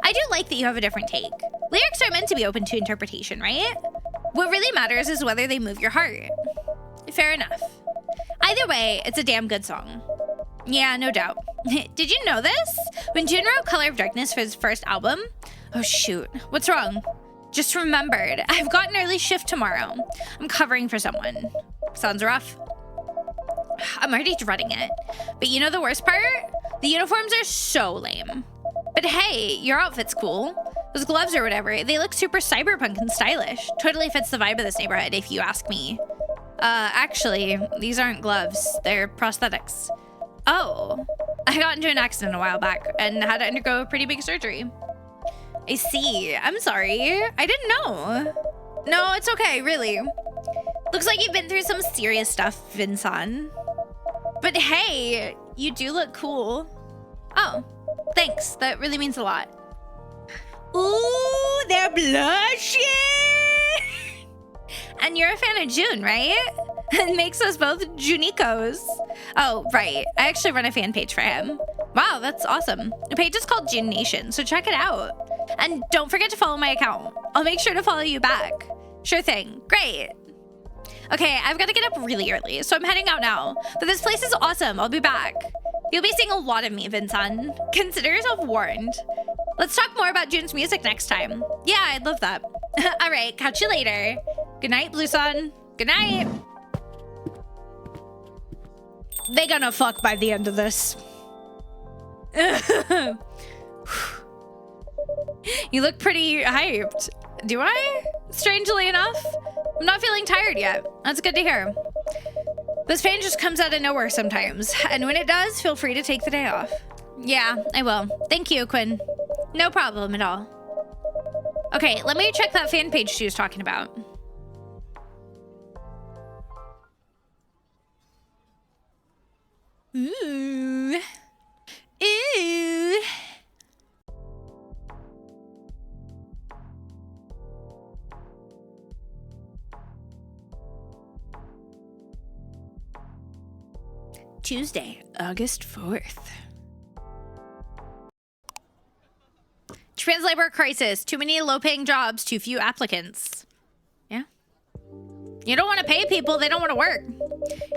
I do like that you have a different take. Lyrics are meant to be open to interpretation, right? What really matters is whether they move your heart. Fair enough. Either way, it's a damn good song. Yeah, no doubt. Did you know this? When Jun wrote Color of Darkness for his first album... Oh shoot, what's wrong? Just remembered, I've got an early shift tomorrow. I'm covering for someone. Sounds rough. I'm already dreading it. But you know the worst part? The uniforms are so lame. But hey, your outfit's cool. Those gloves or whatever, they look super cyberpunk and stylish. Totally fits the vibe of this neighborhood, if you ask me. Actually, these aren't gloves. They're prosthetics. Oh, I got into an accident a while back and had to undergo a pretty big surgery. I see. I'm sorry. I didn't know. No, it's okay, really. Looks like you've been through some serious stuff, Vincent. But hey, you do look cool. Oh, thanks. That really means a lot. Ooh, they're blushing! And you're a fan of Jun, right? It makes us both Junicos. Oh, right. I actually run a fan page for him. Wow, that's awesome. The page is called Jun Nation, so check it out. And don't forget to follow my account. I'll make sure to follow you back. Sure thing. Great. Okay, I've got to get up really early, so I'm heading out now. But this place is awesome. I'll be back. You'll be seeing a lot of me, Vincent. Consider yourself warned. Let's talk more about Jun's music next time. Yeah, I'd love that. All right, catch you later. Good night, Blue Sun. Good night. They gonna fuck by the end of this. You look pretty hyped. Do I? Strangely enough, I'm not feeling tired yet. That's good to hear. This pain just comes out of nowhere sometimes, and when it does, feel free to take the day off. Yeah, I will. Thank you, Quinn. No problem at all. Okay, let me check that fan page she was talking about. Ooh. Ooh. Tuesday, August 4th. Trans labor crisis. Too many low-paying jobs, too few applicants. Yeah. You don't want to pay people, they don't want to work.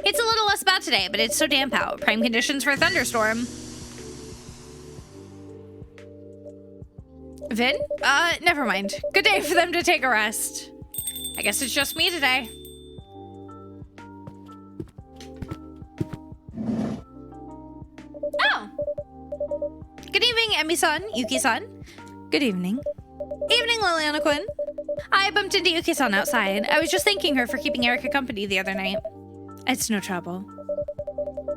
It's a little less bad today, but it's so damp out. Prime conditions for a thunderstorm. Vin? Never mind. Good day for them to take a rest. I guess it's just me today. Oh! Good evening, Emi-san, Yuki-san. Good evening. Evening, Liliana Quinn. I bumped into Yuki-san outside. I was just thanking her for keeping Erica company the other night. It's no trouble.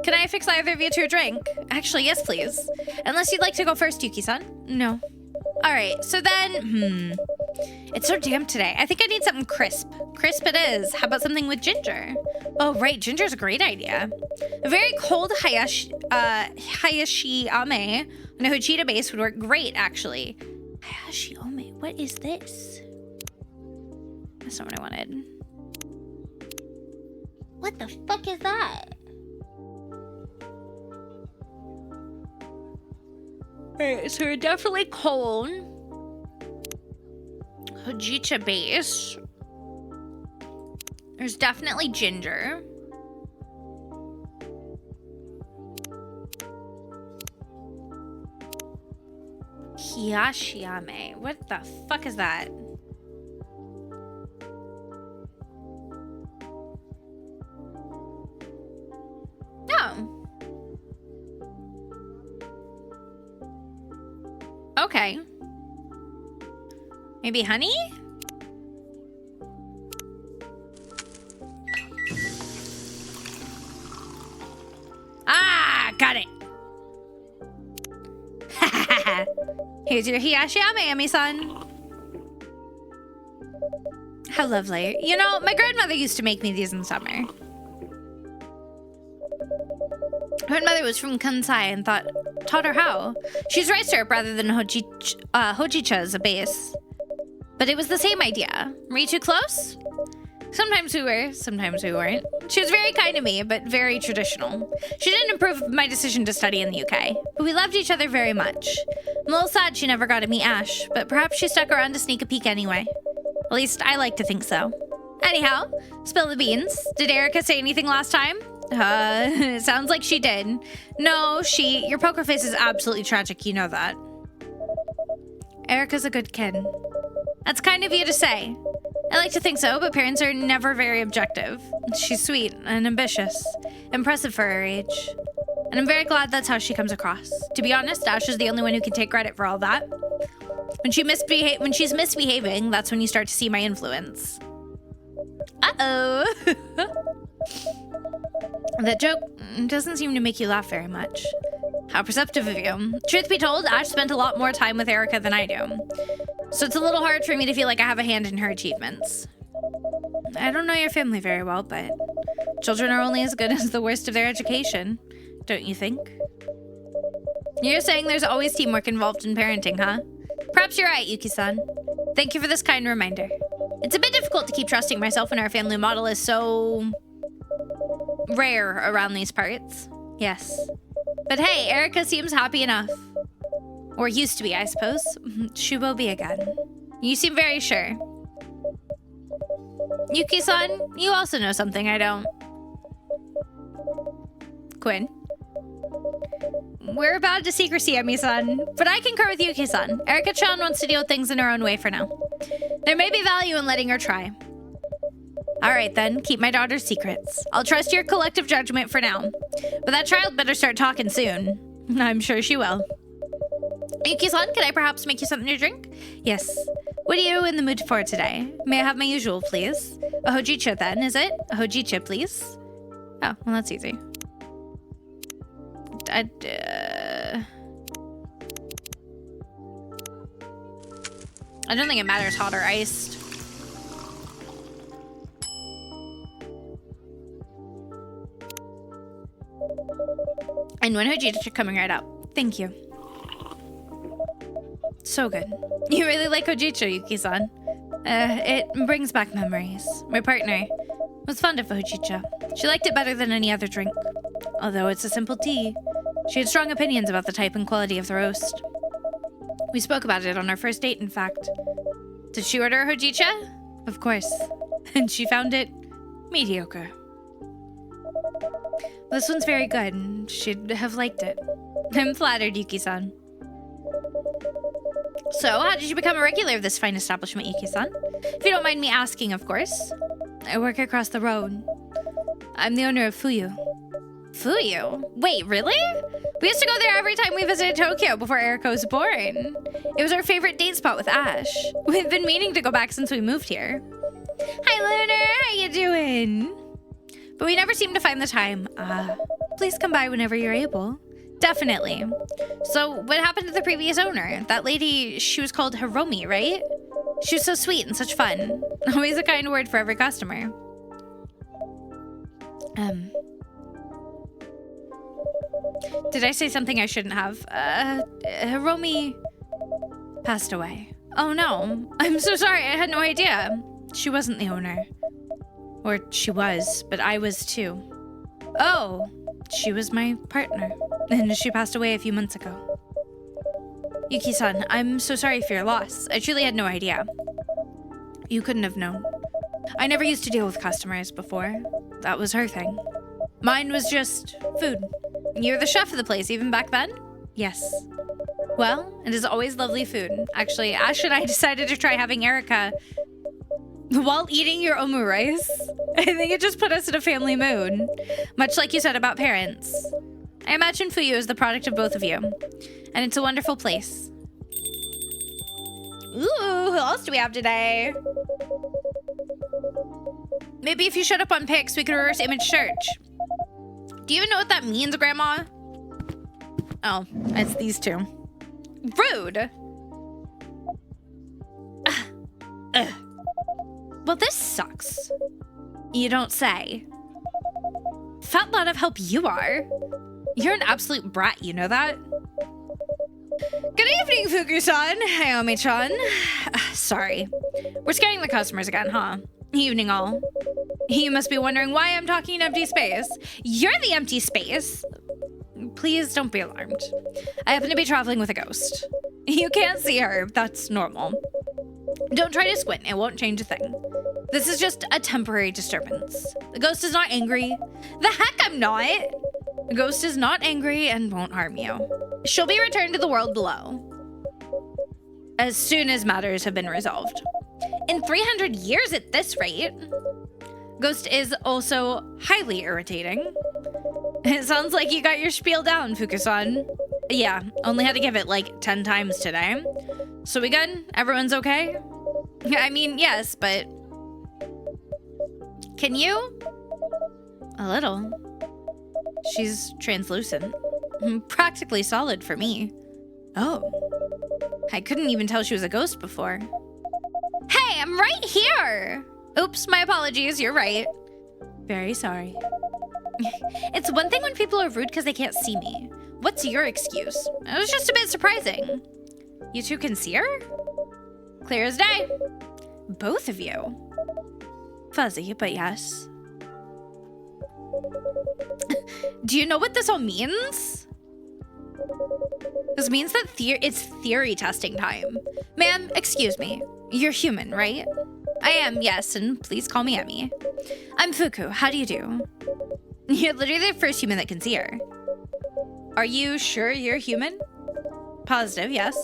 Can I fix either of you to a drink? Actually, yes, please. Unless you'd like to go first, Yuki-san. No. All right, so then, It's so damp today. I think I need something crisp. Crisp it is. How about something with ginger? Oh, right, ginger's a great idea. A very cold hayashi ame on a Hojita base would work great, actually. Hayashi ame, what is this? That's not what I wanted. What the fuck is that? Alright, so we're definitely cold. Hojita base. There's definitely ginger. Hiyashiyame. What the fuck is that? No. Okay. Maybe honey? Ah, got it. Here's your hiyashiyame, Emi-san. How lovely. You know, my grandmother used to make me these in summer. My mother was from Kansai and taught her how. She's rice syrup rather than hojicha as a base. But it was the same idea. Were you too close? Sometimes we were, sometimes we weren't. She was very kind to me, but very traditional. She didn't approve of my decision to study in the UK, but we loved each other very much. I'm a little sad she never got to meet Ash, but perhaps she stuck around to sneak a peek anyway. At least I like to think so. Anyhow, spill the beans. Did Erica say anything last time? It sounds like she did. No, your poker face is absolutely tragic, you know that. Erica's a good kid. That's kind of you to say. I like to think so, but parents are never very objective. She's sweet and ambitious. Impressive for her age. And I'm very glad that's how she comes across. To be honest, Ash is the only one who can take credit for all that. When she's misbehaving, that's when you start to see my influence. Uh-oh. That joke doesn't seem to make you laugh very much. How perceptive of you. Truth be told, Ash spent a lot more time with Erica than I do. So it's a little hard for me to feel like I have a hand in her achievements. I don't know your family very well, but children are only as good as the worst of their education, don't you think? You're saying there's always teamwork involved in parenting, huh? Perhaps you're right, Yuki-san. Thank you for this kind reminder. It's a bit difficult to keep trusting myself when our family model is so rare around these parts. Yes. But hey, Erica seems happy enough. Or used to be, I suppose. She will be again. You seem very sure. Yuki-san, you also know something I don't. Quinn. We're about to secrecy, Emi-san, but I concur with Yuki-san. Erica-chan wants to deal with things in her own way for now. There may be value in letting her try. All right, then. Keep my daughter's secrets. I'll trust your collective judgment for now. But that child better start talking soon. I'm sure she will. Yuki-san, could I perhaps make you something to drink? Yes. What are you in the mood for today? May I have my usual, please? A hojicha, then, is it? A hojicha, please? Oh, well, that's easy. I don't think it matters hot or iced. And one hojicha coming right up. Thank you. So good. You really like hojicha, Yuki-san. It brings back memories. My partner was fond of hojicha. She liked it better than any other drink. Although it's a simple tea, she had strong opinions about the type and quality of the roast. We spoke about it on our first date, in fact. Did she order hojicha? Of course. And she found it mediocre. This one's very good. She'd have liked it. I'm flattered, Yuki-san. So, how did you become a regular of this fine establishment, Yuki-san? If you don't mind me asking, of course. I work across the road. I'm the owner of Fuyu. Fuyu? Wait, really? We used to go there every time we visited Tokyo before Erica was born. It was our favorite date spot with Ash. We've been meaning to go back since we moved here. Hi, Lunar. How you doing? But we never seem to find the time. Please come by whenever you're able. Definitely. So, what happened to the previous owner? That lady, she was called Hiromi, right? She was so sweet and such fun. Always a kind word for every customer. Did I say something I shouldn't have? Hiromi passed away. Oh no, I'm so sorry, I had no idea. She wasn't the owner. Or she was, but I was too. Oh, she was my partner, and she passed away a few months ago. Yuki-san, I'm so sorry for your loss. I truly had no idea. You couldn't have known. I never used to deal with customers before. That was her thing. Mine was just food. You're the chef of the place, even back then? Yes. Well, it is always lovely food. Actually, Ash and I decided to try having Erica while eating your omurice. I think it just put us in a family mood. Much like you said about parents. I imagine Fuyu is the product of both of you. And it's a wonderful place. Ooh, who else do we have today? Maybe if you showed up on pics, we could reverse image search. Do you even know what that means, Grandma? Oh, it's these two. Rude. Well, this sucks. You don't say. Fat lot of help you are. You're an absolute brat, you know that? Good evening, Fuku-san. Naomi-chan. Sorry. We're scaring the customers again, huh? Evening all. You must be wondering why I'm talking in empty space. You're the empty space. Please don't be alarmed. I happen to be traveling with a ghost. You can't see her. That's normal. Don't try to squint, it won't change a thing. This is just a temporary disturbance. The ghost is not angry. The heck, I'm not! The ghost is not angry and won't harm you. She'll be returned to the world below as soon as matters have been resolved. In 300 years at this rate. Ghost is also highly irritating. It sounds like you got your spiel down, Fuku-san. Yeah, only had to give it like 10 times today. So we good? Everyone's okay? I mean, yes, but... Can you? A little. She's translucent. Practically solid for me. Oh. I couldn't even tell she was a ghost before. Hey, I'm right here! Oops, my apologies, you're right. Very sorry. It's one thing when people are rude because they can't see me. What's your excuse? It was just a bit surprising. You two can see her? Clear as day. Both of you. Fuzzy, but yes. Do you know what this all means? This means that it's theory testing time. Ma'am, excuse me. You're human, right? I am, yes, and please call me Emmy. I'm Fuku, how do you do? You're literally the first human that can see her. Are you sure you're human? Positive, yes.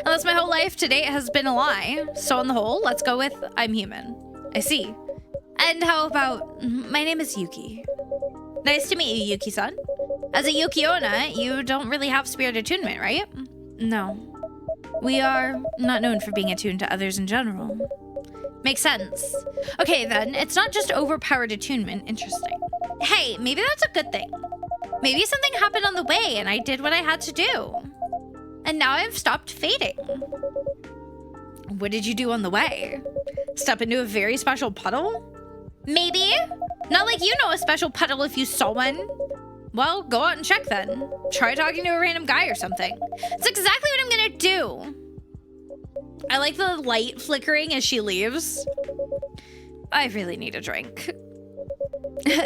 Unless my whole life to date has been a lie. So on the whole, let's go with I'm human. I see. And how about, my name is Yuki. Nice to meet you, Yuki-san. As a Yuki-onna, you don't really have spirit attunement, right? No. We are not known for being attuned to others in general. Makes sense. Okay, then, it's not just overpowered attunement. Interesting. Hey, maybe that's a good thing. Maybe something happened on the way and I did what I had to do. And now I've stopped fading. What did you do on the way? Step into a very special puddle? Maybe. Not like you know a special puddle if you saw one. Well, go out and check then. Try talking to a random guy or something. It's exactly what I'm gonna do. I like the light flickering as she leaves. I really need a drink.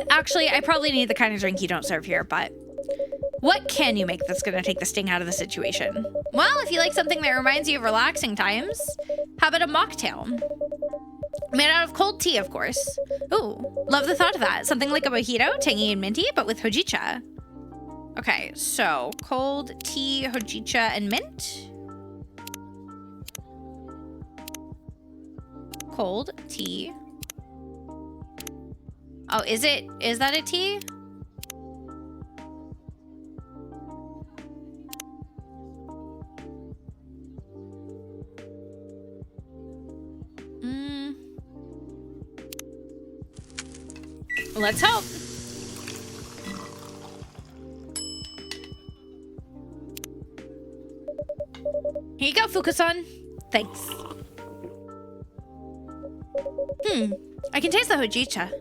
Actually, I probably need the kind of drink you don't serve here, but what can you make that's gonna take the sting out of the situation? Well, if you like something that reminds you of relaxing times, how about a mocktail? Made out of cold tea, of course. Ooh, love the thought of that. Something like a mojito, tangy and minty, but with hojicha. Okay, so cold tea, hojicha, and mint. Cold tea. Oh, is that a tea? Let's hope. Here you go, Fuku-san. Thanks. I can taste the hojicha.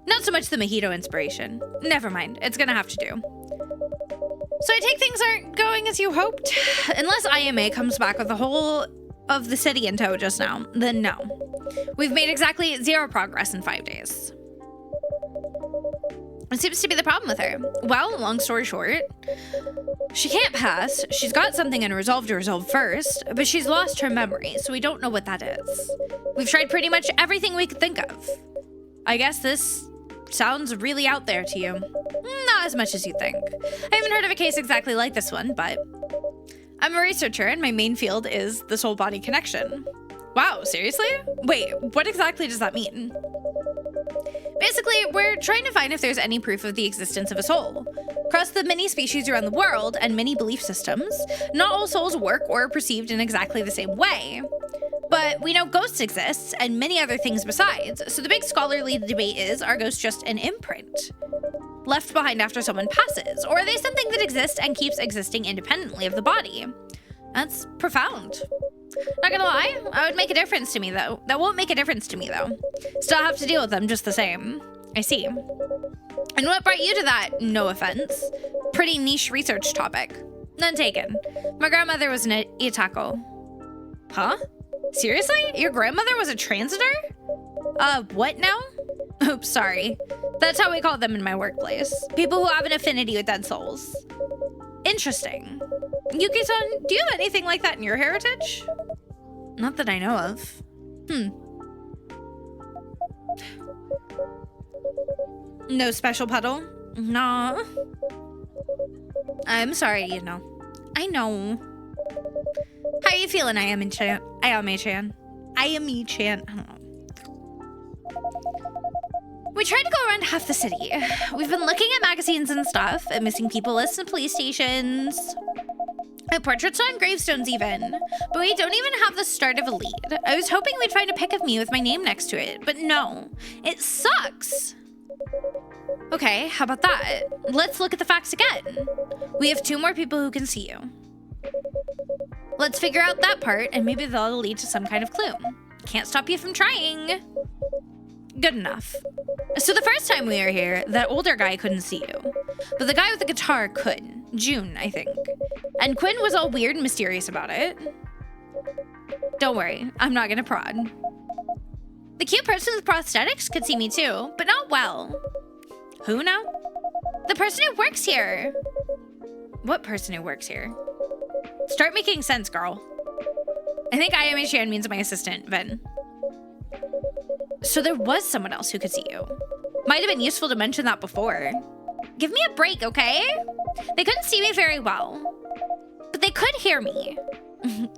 Not so much the mojito inspiration. Never mind, it's gonna have to do. So I take things aren't going as you hoped? Unless IMA comes back with the whole of the city in tow just now, then no. We've made exactly 0 progress in 5 days. What seems to be the problem with her? Well, long story short, she can't pass. She's got something unresolved to resolve first, but she's lost her memory, so we don't know what that is. We've tried pretty much everything we could think of. I guess this sounds really out there to you. Not as much as you think. I haven't heard of a case exactly like this one, but I'm a researcher and my main field is the soul-body connection. Wow, seriously? Wait, what exactly does that mean? Basically, we're trying to find if there's any proof of the existence of a soul. Across the many species around the world and many belief systems, not all souls work or are perceived in exactly the same way. But we know ghosts exist and many other things besides, so the big scholarly debate is, are ghosts just an imprint left behind after someone passes, or are they something that exists and keeps existing independently of the body? That's profound. Not gonna lie, that would make a difference to me though. That won't make a difference to me though. Still have to deal with them just the same. I see. And what brought you to that, no offense, pretty niche research topic? None taken. My grandmother was an Itako. Huh? Seriously? Your grandmother was a transitor? What now? Oops, sorry. That's how we call them in my workplace. People who have an affinity with dead souls. Interesting. Yuki-san, do you have anything like that in your heritage? Not that I know of. No special puddle? No. I'm sorry, you know. I know. How are you feeling, Ayami-chan? Ayami-chan. Ayami-chan. I don't know. We tried to go around half the city. We've been looking at magazines and stuff, at missing people lists and police stations, at portraits on gravestones even, but we don't even have the start of a lead. I was hoping we'd find a pic of me with my name next to it, but no. It sucks. Okay, how about that? Let's look at the facts again. We have 2 more people who can see you. Let's figure out that part, and maybe that'll lead to some kind of clue. Can't stop you from trying. Good enough. So the first time we were here, that older guy couldn't see you, but the guy with the guitar could. June, I think. And Quinn was all weird and mysterious about it. Don't worry, I'm not gonna prod. The cute person with prosthetics could see me too, but not well. Who now? The person who works here. What person who works here? Start making sense, girl. I think Ayami-chan means my assistant, Vin. So there was someone else who could see you. Might have been useful to mention that before. Give me a break, okay? They couldn't see me very well, but they could hear me.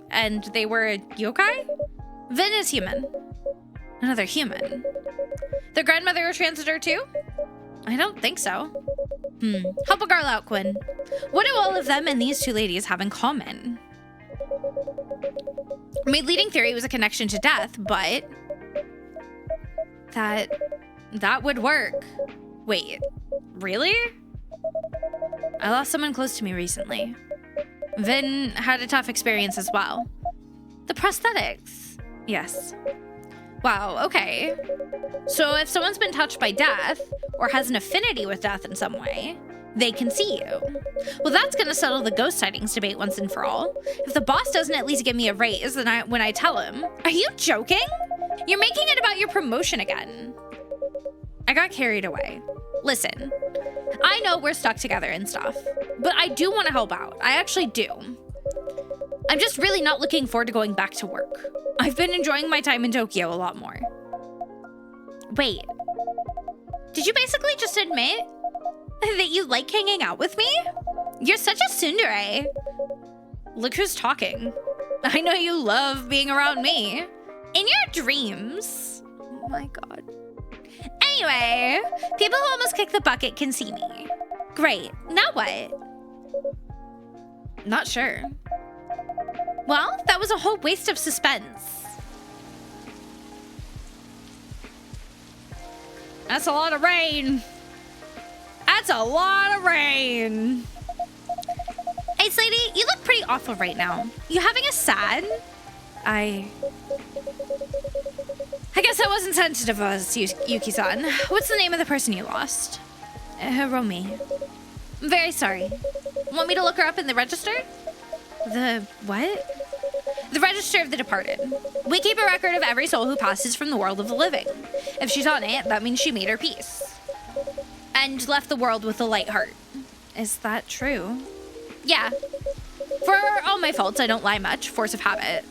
And they were a yokai? Vin is human. Another human. Their grandmother a transitor too? I don't think so. Help a girl out, Quinn. What do all of them and these 2 ladies have in common? My leading theory was a connection to death, but that would work. Wait, really? I lost someone close to me recently. Vin had a tough experience as well. The prosthetics. Yes. Wow, okay. So if someone's been touched by death, or has an affinity with death in some way, they can see you. Well, that's gonna settle the ghost sightings debate once and for all. If the boss doesn't at least give me a raise when I tell him. Are you joking? You're making it about your promotion again. I got carried away. Listen, I know we're stuck together and stuff, but I do want to help out. I actually do. I'm just really not looking forward to going back to work. I've been enjoying my time in Tokyo a lot more. Wait, did you basically just admit that you like hanging out with me? You're such a tsundere. Look who's talking. I know you love being around me. In your dreams. Oh my god. Anyway, people who almost kicked the bucket can see me. Great, now what? Not sure. Well, that was a whole waste of suspense. That's a lot of rain. That's a lot of rain. Hey, Lady, you look pretty awful right now. You having a sad? I guess that wasn't sensitive of us, Yuki-san. What's the name of the person you lost? Hiromi. I'm very sorry. Want me to look her up in the register? The what? The register of the departed. We keep a record of every soul who passes from the world of the living. If she's on it, that means she made her peace. And left the world with a light heart. Is that true? Yeah. For all my faults, I don't lie much. Force of habit.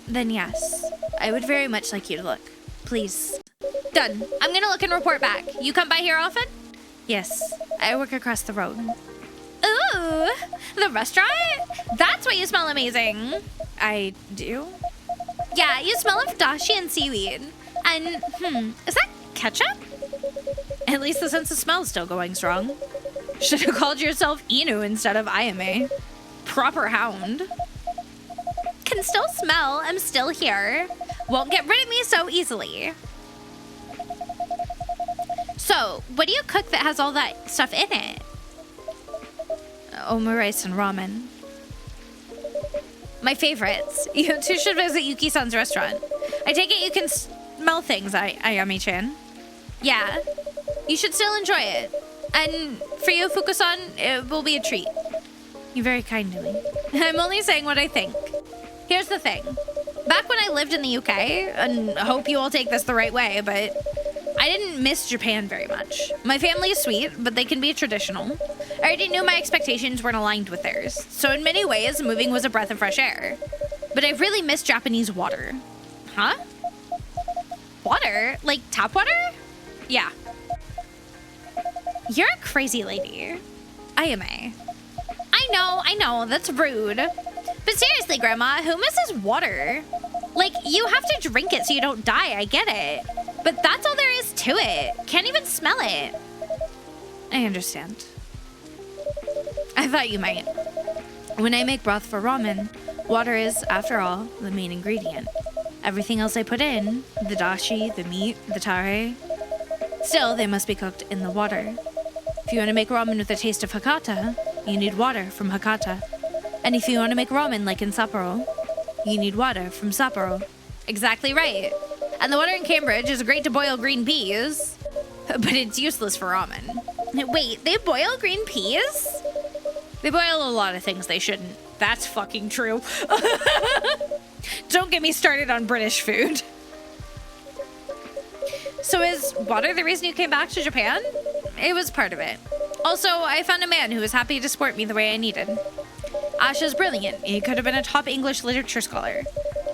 Then yes. I would very much like you to look. Please. Done. I'm gonna look and report back. You come by here often? Yes. I work across the road. Ooh! The restaurant? That's why you smell amazing. I do? Yeah, you smell of dashi and seaweed. And, is that ketchup? At least the sense of smell is still going strong. Should have called yourself Inu instead of Ayame. Proper hound. Can still smell. I'm still here. Won't get rid of me so easily. So, what do you cook that has all that stuff in it? Omurice and ramen. My favorites. You two should visit Yuki-san's restaurant. I take it you can smell things, Ayami-chan. Yeah. You should still enjoy it. And for you, Fuku-san, it will be a treat. You're very kind to me. I'm only saying what I think. Here's the thing. Back when I lived in the UK, and I hope you all take this the right way, but I didn't miss Japan very much. My family is sweet, but they can be traditional. I already knew my expectations weren't aligned with theirs, so in many ways, moving was a breath of fresh air. but I really miss Japanese water. Huh? Water? Like tap water? Yeah. You're a crazy lady. I am a. I know, that's rude. But seriously, Grandma, who misses water? Like, you have to drink it so you don't die, I get it. But that's all there is to it. Can't even smell it. I understand. I thought you might. When I make broth for ramen, water is, after all, the main ingredient. Everything else I put in, the dashi, the meat, the tare, still, they must be cooked in the water. If you want to make ramen with a taste of Hakata, you need water from Hakata. And if you want to make ramen like in Sapporo, you need water from Sapporo. Exactly right. And the water in Cambridge is great to boil green peas, but it's useless for ramen. Wait, they boil green peas? They boil a lot of things they shouldn't. That's fucking true. Don't get me started on British food. So is water the reason you came back to Japan? It was part of it. Also, I found a man who was happy to support me the way I needed. Ash is brilliant. He could have been a top English literature scholar.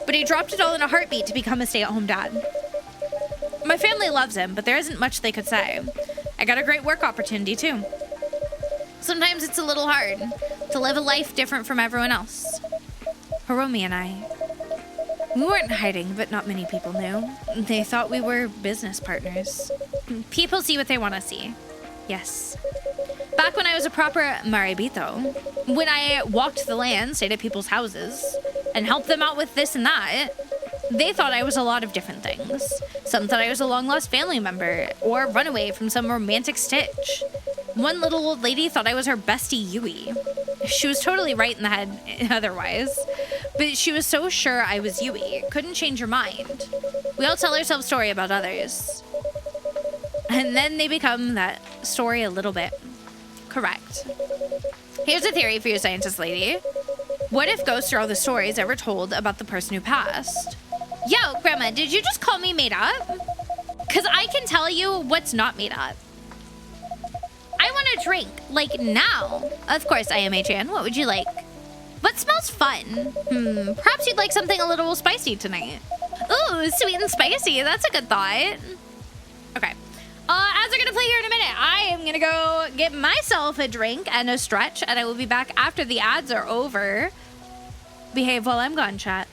But he dropped it all in a heartbeat to become a stay-at-home dad. My family loves him, but there isn't much they could say. I got a great work opportunity, too. Sometimes it's a little hard to live a life different from everyone else. Hiromi and I, we weren't hiding, but not many people knew. They thought we were business partners. People see what they want to see. Yes. Back when I was a proper maribito, when I walked the land, stayed at people's houses, and helped them out with this and that, they thought I was a lot of different things. Some thought I was a long-lost family member, or runaway from some romantic stitch. One little old lady thought I was her bestie Yui. She was totally right in the head otherwise, but she was so sure I was Yui, couldn't change her mind. We all tell ourselves story about others. And then they become that story a little bit. Correct. Here's a theory for you, scientist lady. What if ghosts are all the stories ever told about the person who passed? Yo, Grandma, did you just call me made up? Because I can tell you what's not made up. I want a drink, like now. Of course, I am Chan. What would you like? What smells fun? Perhaps you'd like something a little spicy tonight. Ooh, sweet and spicy. That's a good thought. Okay. As we're gonna play here in a minute, I am gonna go get myself a drink and a stretch, and I will be back after the ads are over. Behave while I'm gone, chat.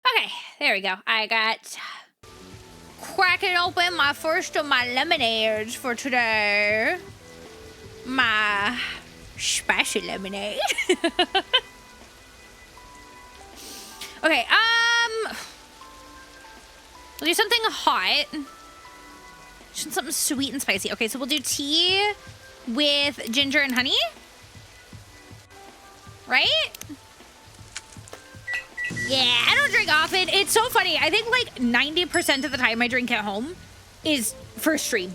Okay, there we go. I got cracking open my first of my lemonades for today. My spicy lemonade. Okay, we'll do something hot. Something sweet and spicy. Okay, so we'll do tea with ginger and honey. Right? Yeah, I don't drink often. It's so funny. I think like 90% of the time I drink at home is for stream.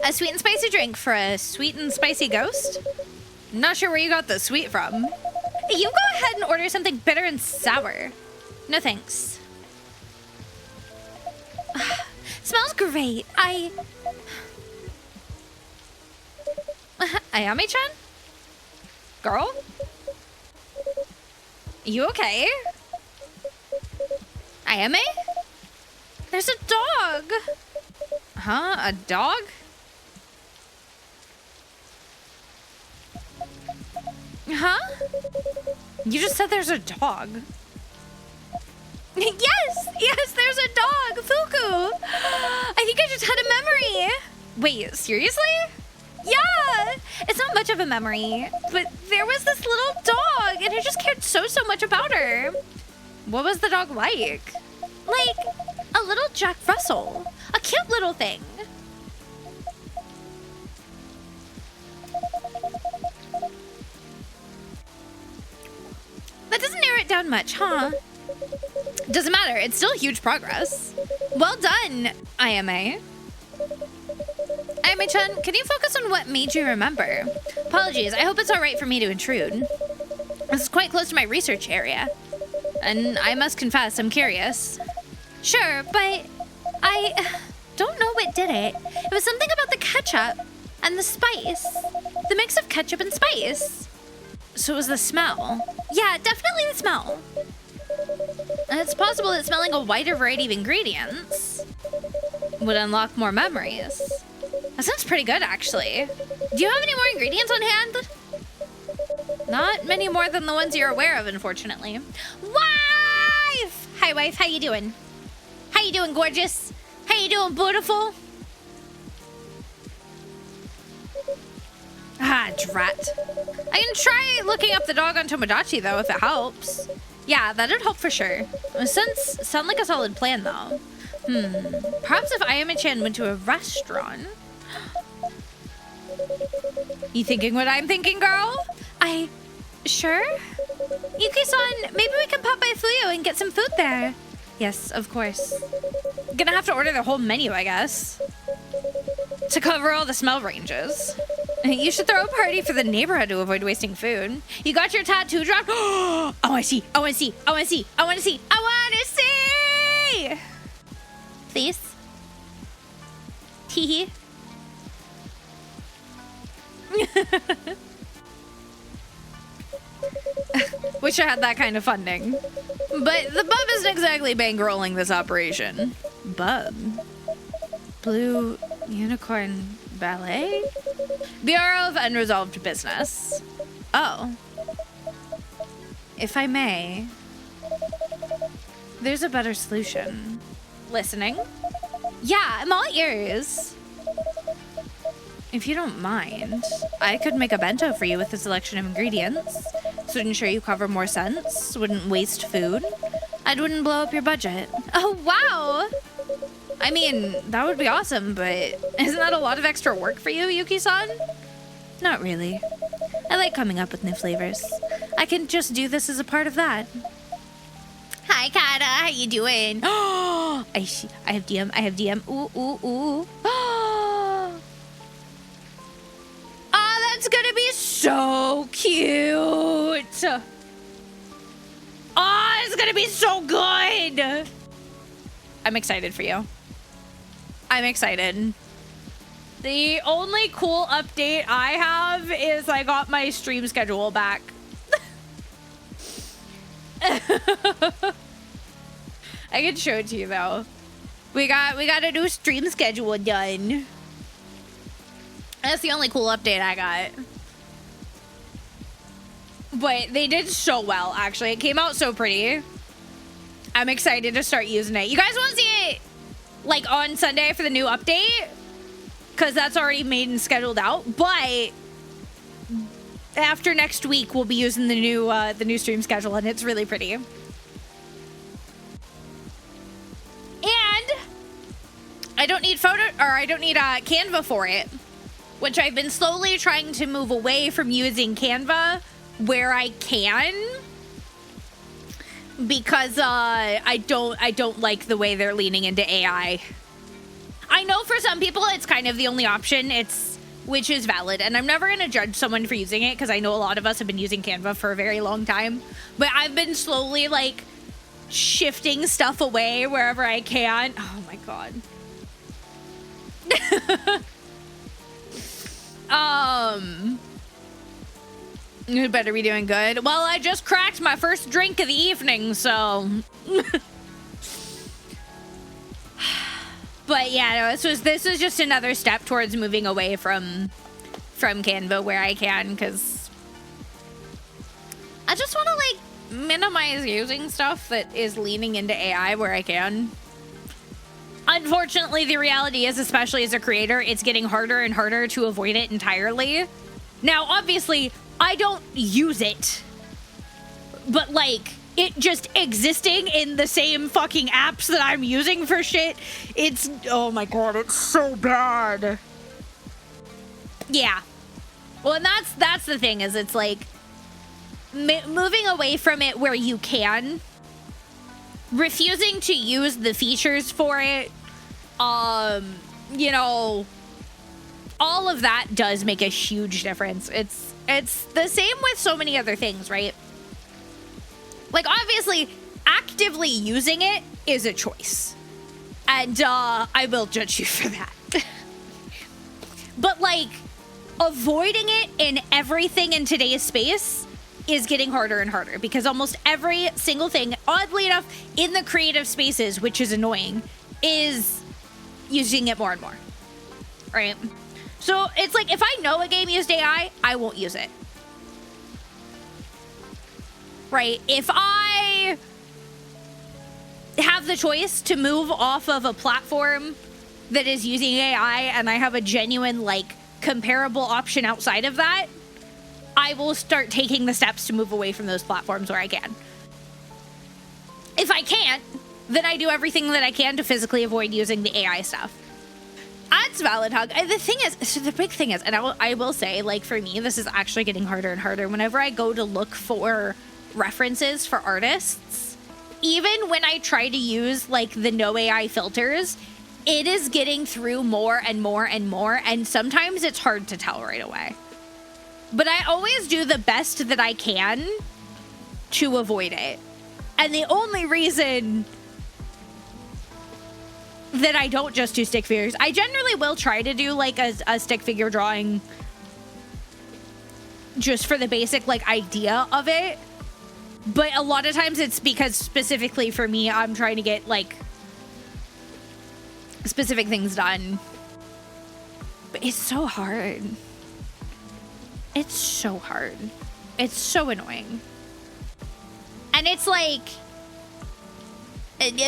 A sweet and spicy drink for a sweet and spicy ghost? Not sure where you got the sweet from. You go ahead and order something bitter and sour. No thanks. Smells great. Ayame-chan? Girl? You okay? Ayame? There's a dog. Huh? A dog? Huh? You just said there's a dog. Yes, there's a dog, Fuku. I think I just had a memory. Wait, seriously? Yeah, it's not much of a memory, but there was this little dog and I just cared so much about her. What was the dog like? Like a little Jack Russell, a cute little thing. That doesn't narrow it down much, huh? Doesn't matter, it's still huge progress. Well done, Ayame. Ayame-chan, can you focus on what made you remember? Apologies, I hope it's all right for me to intrude. This is quite close to my research area. And I must confess, I'm curious. Sure, but I don't know what did it. It was something about the ketchup and the spice. The mix of ketchup and spice. So it was the smell. Yeah, definitely the smell. And it's possible that smelling a wider variety of ingredients would unlock more memories. That sounds pretty good, actually. Do you have any more ingredients on hand? Not many more than the ones you're aware of, unfortunately. Wife! Hi, wife. How you doing? How you doing, gorgeous? How you doing, beautiful? Ah, drat. I can try looking up the dog on Tomodachi, though, if it helps. Yeah, that'd help for sure. Sound like a solid plan, though. Perhaps if Ayame-chan went to a restaurant. You thinking what I'm thinking, girl? Sure? Yuki-san, maybe we can pop by Fuyo and get some food there. Yes, of course. Gonna have to order the whole menu, I guess. To cover all the smell ranges. You should throw a party for the neighborhood to avoid wasting food. You got your tattoo dropped? I wanna see, I wanna see, I wanna see, I wanna see, I wanna see! Please? Teehee. Wish I had that kind of funding. But the Bub isn't exactly bankrolling this operation. Bub? Blue Unicorn Ballet? Bureau of Unresolved Business. Oh. If I may, there's a better solution. Listening? Yeah, I'm all ears. If you don't mind, I could make a bento for you with a selection of ingredients. So to ensure you cover more scents, wouldn't waste food, and wouldn't blow up your budget. Oh, wow! I mean, that would be awesome, but isn't that a lot of extra work for you, Yuki-san? Not really. I like coming up with new flavors. I can just do this as a part of that. Hi, Cat-A, how you doing? Oh, I have DM. Ooh, ooh, ooh. Oh, that's gonna be so cute. Oh, it's gonna be so good. I'm excited for you. I'm excited. The only cool update I have is I got my stream schedule back. I can show it to you though. We got a new stream schedule done. That's the only cool update I got. But they did so well, actually. It came out so pretty. I'm excited to start using it. You guys want to see it, like, on Sunday for the new update? Because that's already made and scheduled out. But after next week, we'll be using the new stream schedule, and it's really pretty. And I don't need Canva for it, which I've been slowly trying to move away from using Canva where I can, because I don't like the way they're leaning into AI. I know for some people it's kind of the only option, which is valid, and I'm never gonna judge someone for using it because I know a lot of us have been using Canva for a very long time, but I've been slowly like shifting stuff away wherever I can. Oh my god. You better be doing good. Well, I just cracked my first drink of the evening, so. But yeah, no, this is just another step towards moving away from Canva where I can, because I just want to like minimize using stuff that is leaning into AI where I can. Unfortunately, the reality is, especially as a creator, it's getting harder and harder to avoid it entirely. Now, obviously, I don't use it, but like it just existing in the same fucking apps that I'm using for shit, it's, oh my god, it's so bad. Yeah. Well, and that's the thing, is it's like moving away from it where you can, refusing to use the features for it, you know, all of that does make a huge difference. It's the same with so many other things, right? Like, obviously, actively using it is a choice. And I will judge you for that. But, like, avoiding it in everything in today's space is getting harder and harder, because almost every single thing, oddly enough, in the creative spaces, which is annoying, is using it more and more, right? So it's like, if I know a game used AI, I won't use it. Right? If I have the choice to move off of a platform that is using AI and I have a genuine, like, comparable option outside of that, I will start taking the steps to move away from those platforms where I can. If I can't, then I do everything that I can to physically avoid using the AI stuff. That's valid, Hug. The thing is, so the big thing is, and I will say, like, for me, this is actually getting harder and harder. Whenever I go to look for references for artists, even when I try to use, like, the no AI filters, it is getting through more and more and more, and sometimes it's hard to tell right away. But I always do the best that I can to avoid it. And the only reason that I don't just do stick figures, I generally will try to do like a stick figure drawing just for the basic like idea of it. But a lot of times it's because specifically for me, I'm trying to get like specific things done. But it's so hard. It's so hard. It's so annoying. And it's like,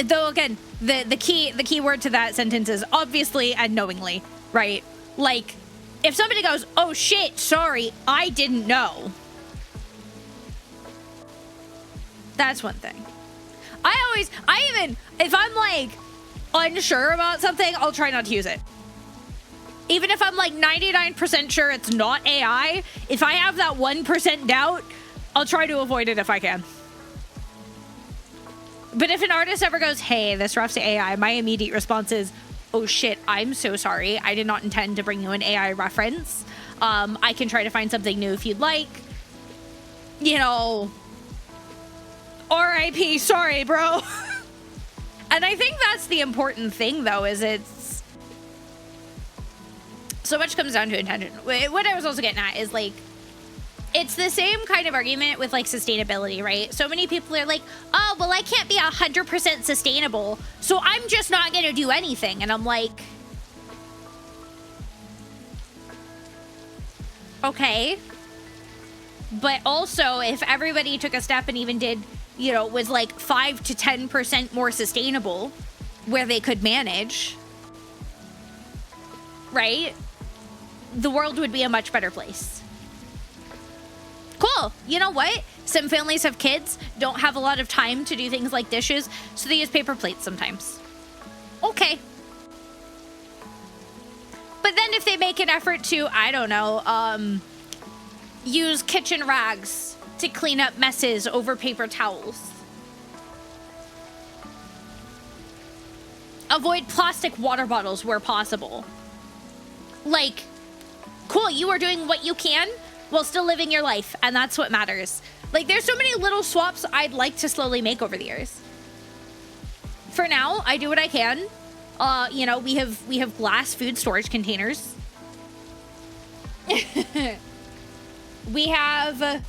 though again, the key word to that sentence is obviously and knowingly, right? Like, if somebody goes, oh shit, sorry, I didn't know. That's one thing. If I'm like unsure about something, I'll try not to use it. Even if I'm like 99% sure it's not AI, if I have that 1% doubt, I'll try to avoid it if I can. But if an artist ever goes, hey, this rough's AI, my immediate response is, oh shit, I'm so sorry. I did not intend to bring you an AI reference. I can try to find something new if you'd like. You know, RIP, sorry, bro. And I think that's the important thing, though, is it's so much comes down to intention. What I was also getting at is, like, it's the same kind of argument with, like, sustainability, right? So many people are like, oh, well, I can't be 100% sustainable, so I'm just not going to do anything. And I'm like, okay. But also, if everybody took a step and even did, you know, was like 5 to 10% more sustainable where they could manage, right? The world would be a much better place. Cool. You know what? Some families have kids, don't have a lot of time to do things like dishes, so they use paper plates sometimes. Okay. But then if they make an effort to, I don't know, use kitchen rags to clean up messes over paper towels. Avoid plastic water bottles where possible. Like, cool, you are doing what you can while still living your life, and that's what matters. Like, there's so many little swaps I'd like to slowly make over the years. For now, I do what I can. You know, we have glass food storage containers. We have,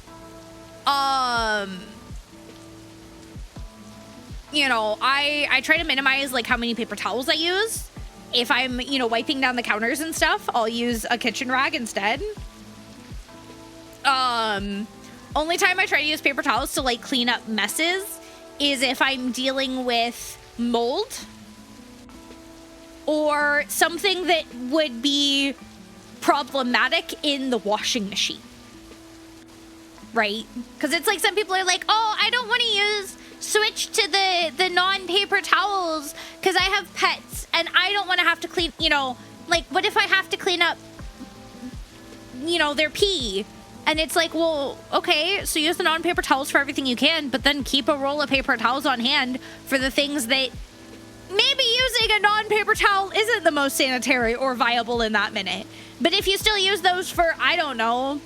you know, I try to minimize like how many paper towels I use. If I'm, you know, wiping down the counters and stuff, I'll use a kitchen rag instead. Only time I try to use paper towels to like clean up messes is if I'm dealing with mold or something that would be problematic in the washing machine. Right? Because it's like some people are like, oh, I don't want to switch to the non-paper towels because I have pets and I don't want to have to clean, you know, like what if I have to clean up, you know, their pee? And it's like, well, okay, so use the non-paper towels for everything you can, but then keep a roll of paper towels on hand for the things that maybe using a non-paper towel isn't the most sanitary or viable in that minute. But if you still use those for, I don't know,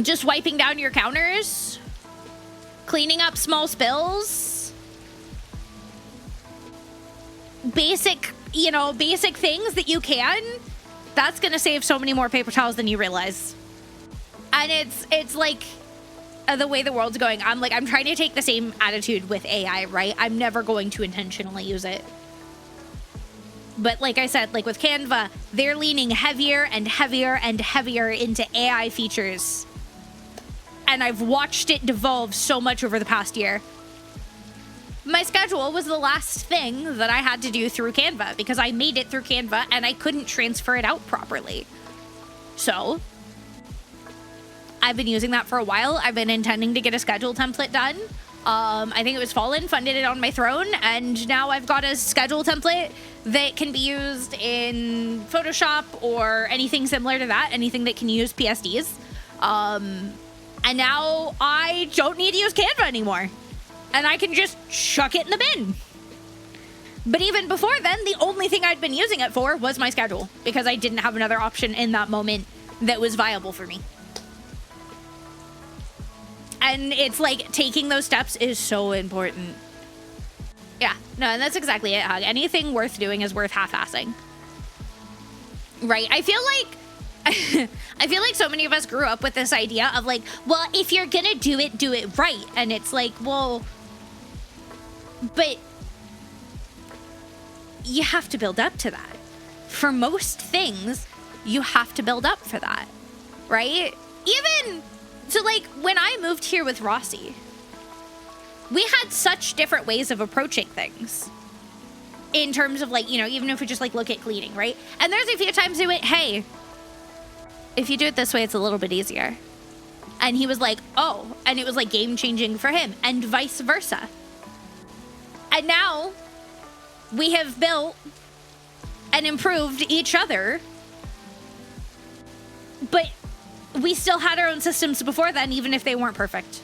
just wiping down your counters, cleaning up small spills, basic, you know, basic things that you can, that's going to save so many more paper towels than you realize. And it's like the way the world's going. I'm trying to take the same attitude with AI, right? I'm never going to intentionally use it. But like I said, like with Canva, they're leaning heavier and heavier and heavier into AI features. And I've watched it devolve so much over the past year. My schedule was the last thing that I had to do through Canva because I made it through Canva and I couldn't transfer it out properly. So I've been using that for a while. I've been intending to get a schedule template done. I think it was Fallen funded it on my throne, and now I've got a schedule template that can be used in Photoshop or anything similar to that, anything that can use PSDs. And now I don't need to use Canva anymore, and I can just chuck it in the bin. But even before then, the only thing I'd been using it for was my schedule because I didn't have another option in that moment that was viable for me. And it's like taking those steps is so important. Yeah, no, and that's exactly it, Hug. Anything worth doing is worth half-assing. Right? I feel like so many of us grew up with this idea of like, well, if you're gonna do it right. And it's like, well, but you have to build up to that. For most things, you have to build up for that, right? Even, so like when I moved here with Rossi, we had such different ways of approaching things in terms of like, you know, even if we just like look at cleaning, right? And there's a few times we went, hey, if you do it this way, it's a little bit easier. And he was like, oh, and it was like game changing for him and vice versa. And now we have built and improved each other, but we still had our own systems before then, even if they weren't perfect.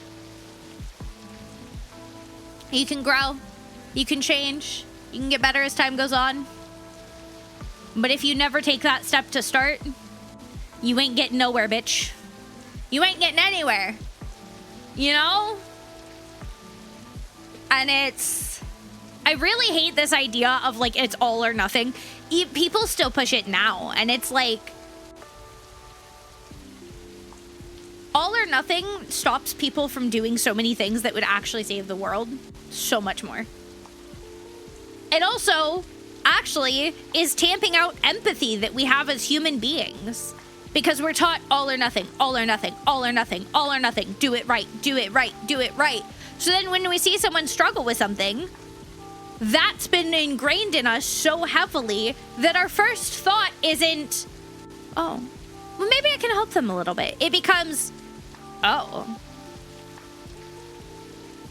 You can grow, you can change, you can get better as time goes on. But if you never take that step to start, you ain't getting nowhere, bitch. You ain't getting anywhere. You know? And it's, I really hate this idea of like, it's all or nothing. People still push it now. And it's like, all or nothing stops people from doing so many things that would actually save the world so much more. It also actually is tamping out empathy that we have as human beings. Because we're taught all or nothing, all or nothing, all or nothing, all or nothing. Do it right, do it right, do it right. So then when we see someone struggle with something, that's been ingrained in us so heavily that our first thought isn't, oh, well, maybe I can help them a little bit. It becomes, oh,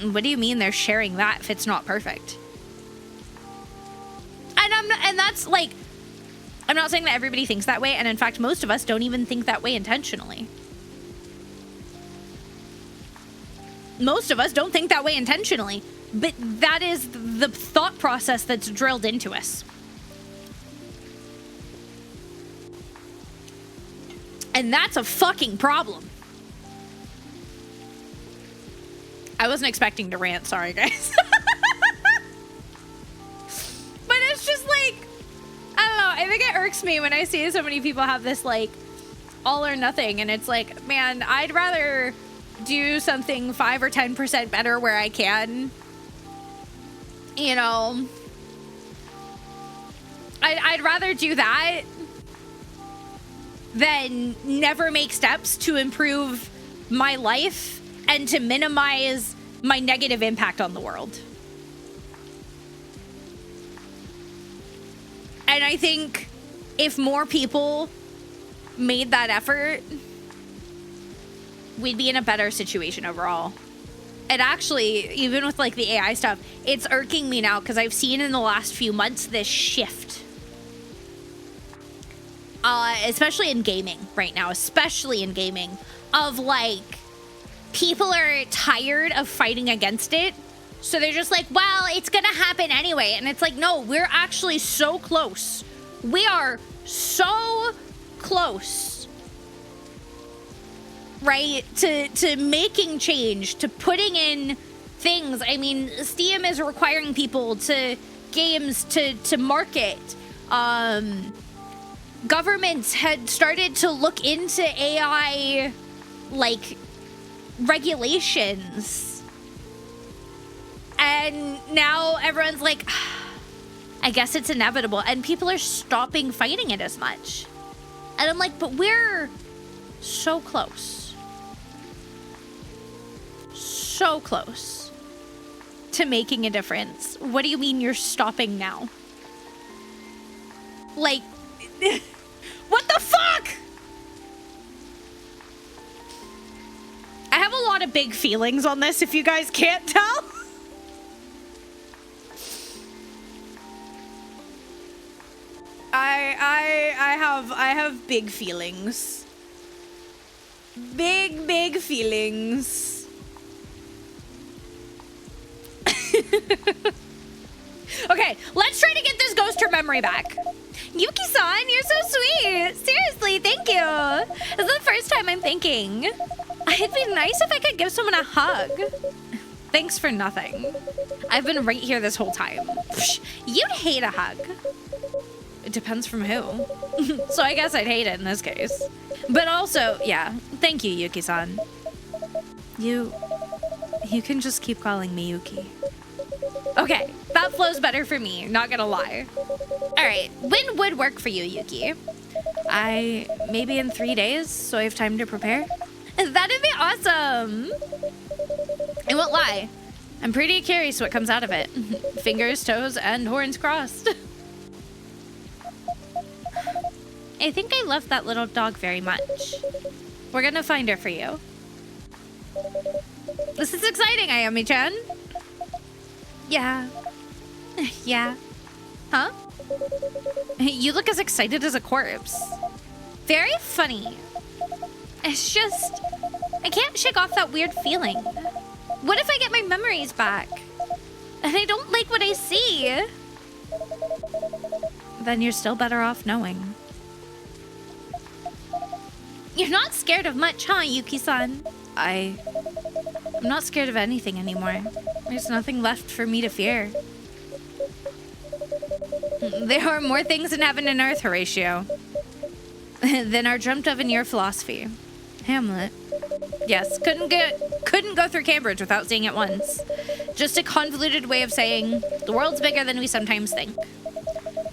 what do you mean they're sharing that if it's not perfect? And that's like, I'm not saying that everybody thinks that way, and in fact, most of us don't even think that way intentionally. Most of us don't think that way intentionally, but that is the thought process that's drilled into us. And that's a fucking problem. I wasn't expecting to rant, sorry guys. But it's just like, I don't know, I think it irks me when I see so many people have this like all or nothing, and it's like, man, I'd rather do something 5 or 10% better where I can. You know, I'd rather do that than never make steps to improve my life and to minimize my negative impact on the world. And I think if more people made that effort, we'd be in a better situation overall. And actually, even with like the AI stuff, it's irking me now because I've seen in the last few months this shift. Especially in gaming right now, especially in gaming, of like, people are tired of fighting against it. So they're just like, well, it's gonna happen anyway. And it's like, no, we're actually so close. We are so close, right? To making change, to putting in things. I mean, Steam is requiring people to games to market. Governments had started to look into AI, like, regulations. And now everyone's like, I guess it's inevitable. And people are stopping fighting it as much. And I'm like, but we're so close. So close to making a difference. What do you mean you're stopping now? Like, what the fuck? I have a lot of big feelings on this, if you guys can't tell. I have big feelings. Big feelings. Okay, let's try to get this ghoster memory back. Yuki-san, you're so sweet. Seriously, thank you. This is the first time I'm thinking. It'd be nice if I could give someone a hug. Thanks for nothing. I've been right here this whole time. You'd hate a hug. It depends from who. So I guess I'd hate it in this case. But also, yeah, thank you, Yuki-san. You can just keep calling me Yuki. Okay, that flows better for me, not gonna lie. All right, when would work for you, Yuki? Maybe in 3 days, so I have time to prepare. That'd be awesome. I won't lie, I'm pretty curious what comes out of it. Fingers, toes, and horns crossed. I think I love that little dog very much. We're gonna find her for you. This is exciting, Ayami-chan. Yeah. Yeah. Huh? You look as excited as a corpse. Very funny. It's just, I can't shake off that weird feeling. What if I get my memories back? And I don't like what I see? Then you're still better off knowing. You're not scared of much, huh, Yuki-san? I'm not scared of anything anymore. There's nothing left for me to fear. There are more things in heaven and earth, Horatio, than are dreamt of in your philosophy. Hamlet. Yes, couldn't go through Cambridge without seeing it once. Just a convoluted way of saying the world's bigger than we sometimes think.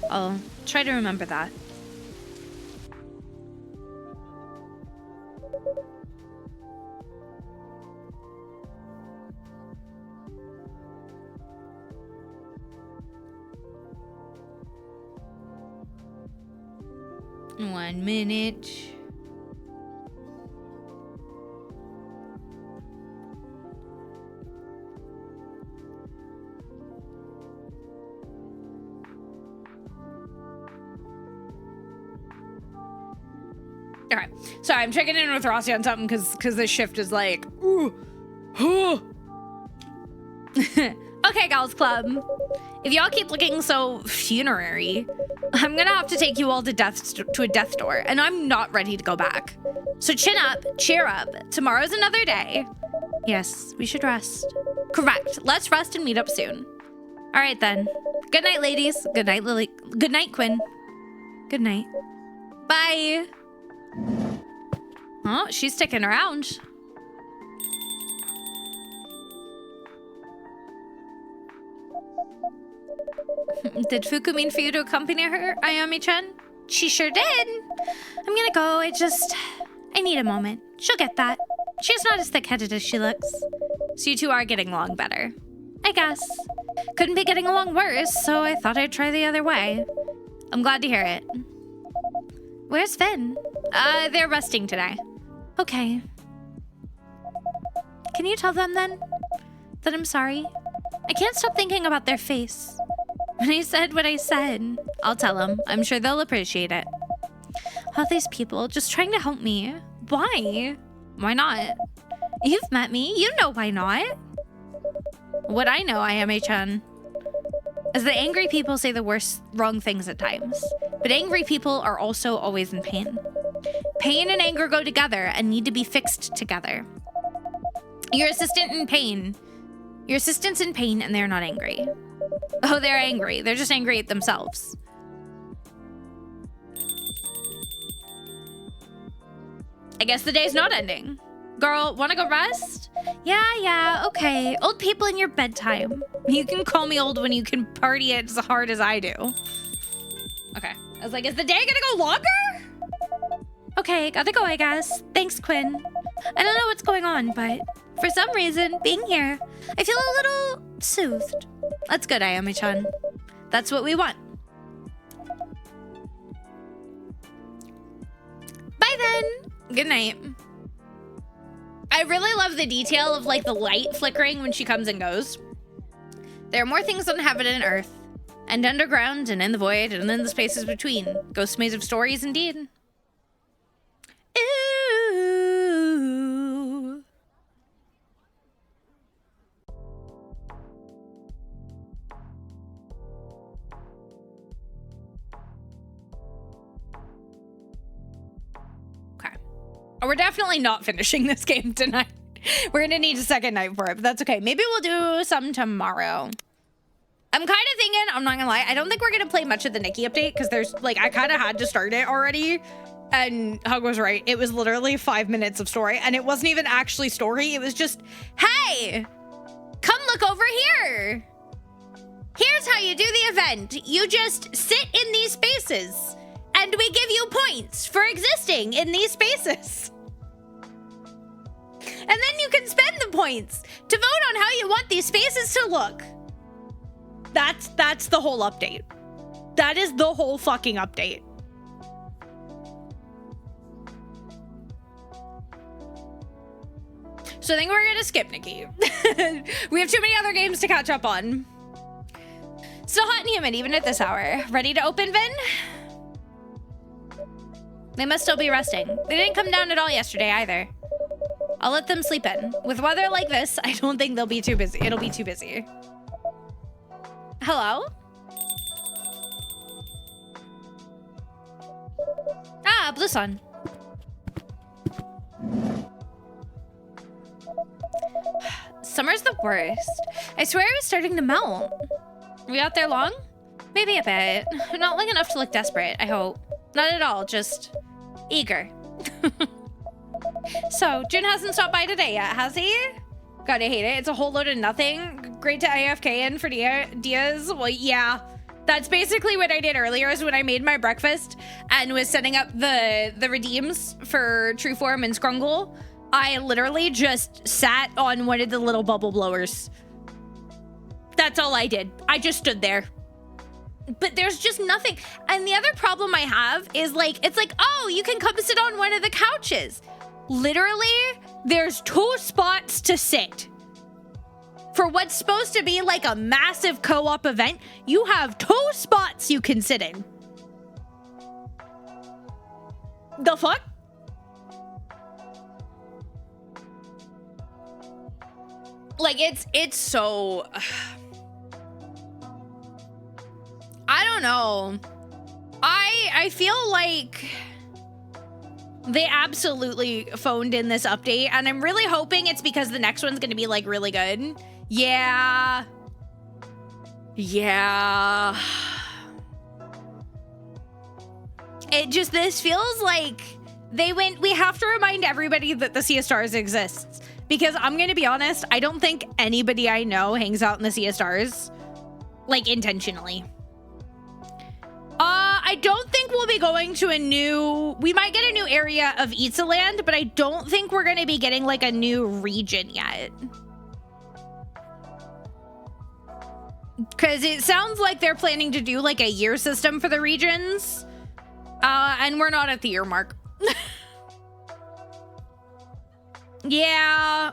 I'll try to remember that. 1 minute. Okay, sorry, I'm checking in with Rossi on something because this shift is like, ooh, Okay, Gals Club. If y'all keep looking so funerary, I'm gonna have to take you all to a death door, and I'm not ready to go back. So chin up, cheer up. Tomorrow's another day. Yes, we should rest. Correct. Let's rest and meet up soon. All right then. Good night, ladies. Good night, Lily. Good night, Quinn. Good night. Bye. Oh, she's sticking around. Did Fuku mean for you to accompany her, Ayami-chan? She sure did. I'm gonna go. I need a moment. She'll get that. She's not as thick-headed as she looks. So you two are getting along better. I guess. Couldn't be getting along worse, so I thought I'd try the other way. I'm glad to hear it. Where's Finn? They're resting today. Okay. Can you tell them then that I'm sorry? I can't stop thinking about their face. When I said what I said, I'll tell them. I'm sure they'll appreciate it. All these people just trying to help me. Why? Why not? You've met me. You know why not. What I know, Ayame-chan, is that angry people say the wrong things at times. But angry people are also always in pain. Pain and anger go together and need to be fixed together. Your assistant's in pain and they're not angry. Oh, they're angry. They're just angry at themselves. I guess the day's not ending. Girl, wanna go rest? Yeah, okay. Old people in your bedtime. You can call me old when you can party as hard as I do. Okay. I was like, is the day gonna go longer? Okay, gotta go, I guess. Thanks, Quinn. I don't know what's going on, but for some reason, being here, I feel a little soothed. That's good, Ayami-chan. That's what we want. Bye then. Good night. I really love the detail of like the light flickering when she comes and goes. There are more things on heaven and earth, and underground, and in the void, and in the spaces between. Ghost maze of stories, indeed. Ooh. Okay. Oh, we're definitely not finishing this game tonight. We're gonna need a second night for it, but that's okay. Maybe we'll do some tomorrow. I'm kind of thinking, I'm not gonna lie, I don't think we're gonna play much of the Nikki update because there's like, I kind of had to start it already. And Hug was right. It was literally 5 minutes of story, and it wasn't even actually story. It was just, hey, come look over here. Here's how you do the event. You just sit in these spaces, and we give you points for existing in these spaces. And then you can spend the points to vote on how you want these spaces to look. That's the whole update. That is the whole fucking update. So I think we're gonna skip Nikki. We have too many other games to catch up on. Still hot and humid even at this hour. Ready to open, Vin? They must still be resting. They didn't come down at all yesterday either. I'll let them sleep in. With weather like this, I don't think they'll be too busy. It'll be too busy. Hello? Ah, Blue Sun. Summer's the worst. I swear I was starting to melt. Are we out there long? Maybe a bit. Not long enough to look desperate, I hope. Not at all, just eager. So, Jun hasn't stopped by today yet, has he? Gotta hate it. It's a whole load of nothing. Great to AFK in for Diaz. Well, yeah. That's basically what I did earlier is when I made my breakfast and was setting up the redeems for Trueform and Scrungle. I literally just sat on one of the little bubble blowers. That's all I did. I just stood there. But there's just nothing. And the other problem I have is like, it's like, oh, you can come sit on one of the couches. Literally, there's 2 spots to sit. For what's supposed to be like a massive co-op event, you have 2 spots you can sit in. The fuck? Like, it's so... I don't know. I feel like they absolutely phoned in this update, and I'm really hoping it's because the next one's gonna be like really good. Yeah. Yeah. This feels like they went, we have to remind everybody that the Sea of Stars exists. Because I'm gonna be honest, I don't think anybody I know hangs out in the Sea of Stars, like, intentionally. I don't think we'll be going to we might get a new area of Itzaland, but I don't think we're gonna be getting like a new region yet. Because it sounds like they're planning to do like a year system for the regions. And we're not at the year mark. Yeah,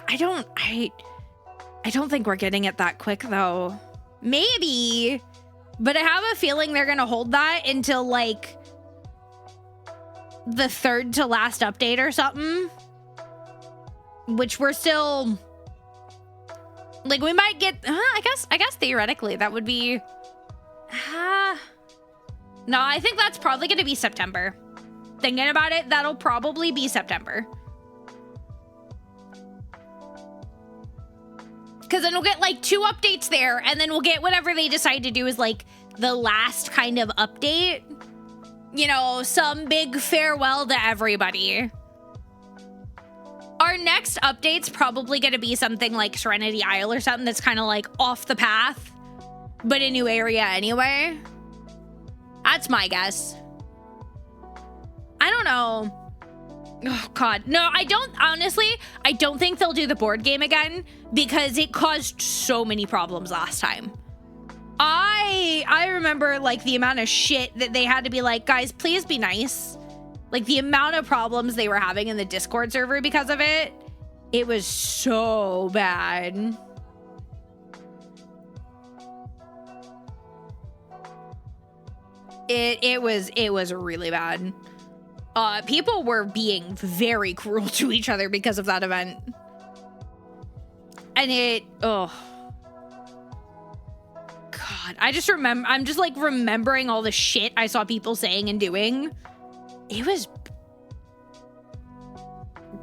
I don't think we're getting it that quick though. Maybe, but I have a feeling they're gonna hold that until like the 3rd to last update or something, which we're still like, we might get, I guess theoretically that would be, no, I think that's probably gonna be September. Thinking about it, that'll probably be September. Because then we'll get like 2 updates there, and then we'll get whatever they decide to do is like the last kind of update. You know, some big farewell to everybody. Our next update's probably going to be something like Serenity Isle or something that's kind of like off the path, but a new area anyway. That's my guess. I don't know. Oh, God. No, honestly, I don't think they'll do the board game again because it caused so many problems last time. I remember, like, the amount of shit that they had to be like, guys, please be nice. Like, the amount of problems they were having in the Discord server because of it, it was so bad. It was really bad. People were being very cruel to each other because of that event. And oh. God, I'm just like remembering all the shit I saw people saying and doing. It was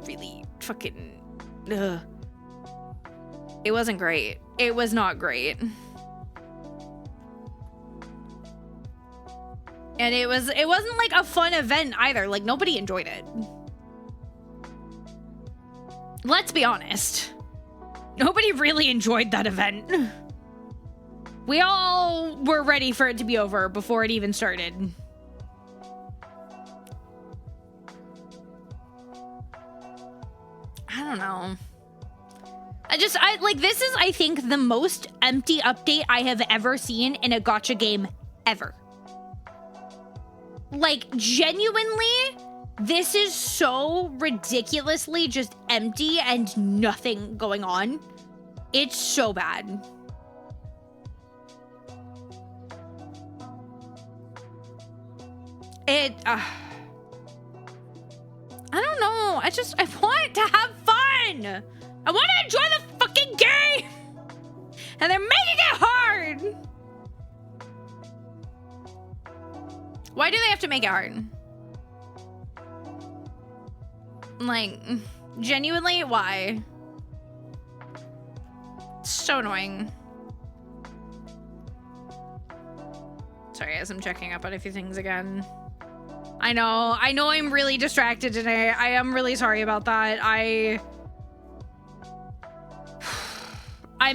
really fucking, ugh. It wasn't great. It was not great. And it wasn't like a fun event either. Like, nobody enjoyed it. Let's be honest. Nobody really enjoyed that event. We all were ready for it to be over before it even started. I don't know. This is, I think, the most empty update I have ever seen in a gacha game ever. Like, genuinely, this is so ridiculously just empty and nothing going on. It's so bad. I don't know. I want to have fun. I want to enjoy the fucking game. And they're making it hard. Why do they have to make it hard? Like, genuinely, why? It's so annoying. Sorry, as I'm checking up on a few things again. I know I'm really distracted today. I am really sorry about that. I'm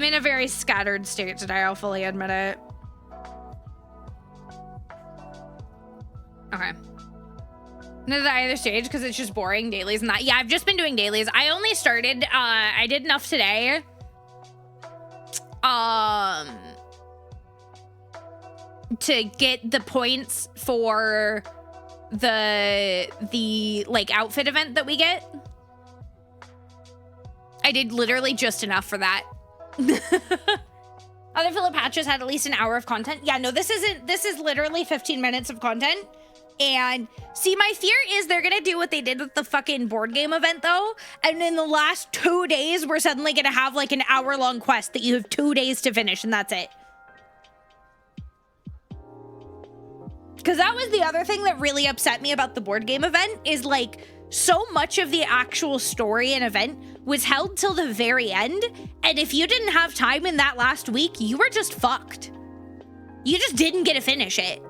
in a very scattered state today, I'll fully admit it. Okay. No, the either stage because it's just boring dailies and that. Yeah, I've just been doing dailies. I only started, I did enough today. to get the points for the like outfit event that we get. I did literally just enough for that. Other filler patches had at least an hour of content. Yeah, no, this is literally 15 minutes of content. And see, my fear is they're gonna do what they did with the fucking board game event though. And in the last 2 days, we're suddenly gonna have like an hour-long quest that you have 2 days to finish and that's it. Because that was the other thing that really upset me about the board game event is like so much of the actual story and event was held till the very end. And if you didn't have time in that last week, you were just fucked. You just didn't get to finish it.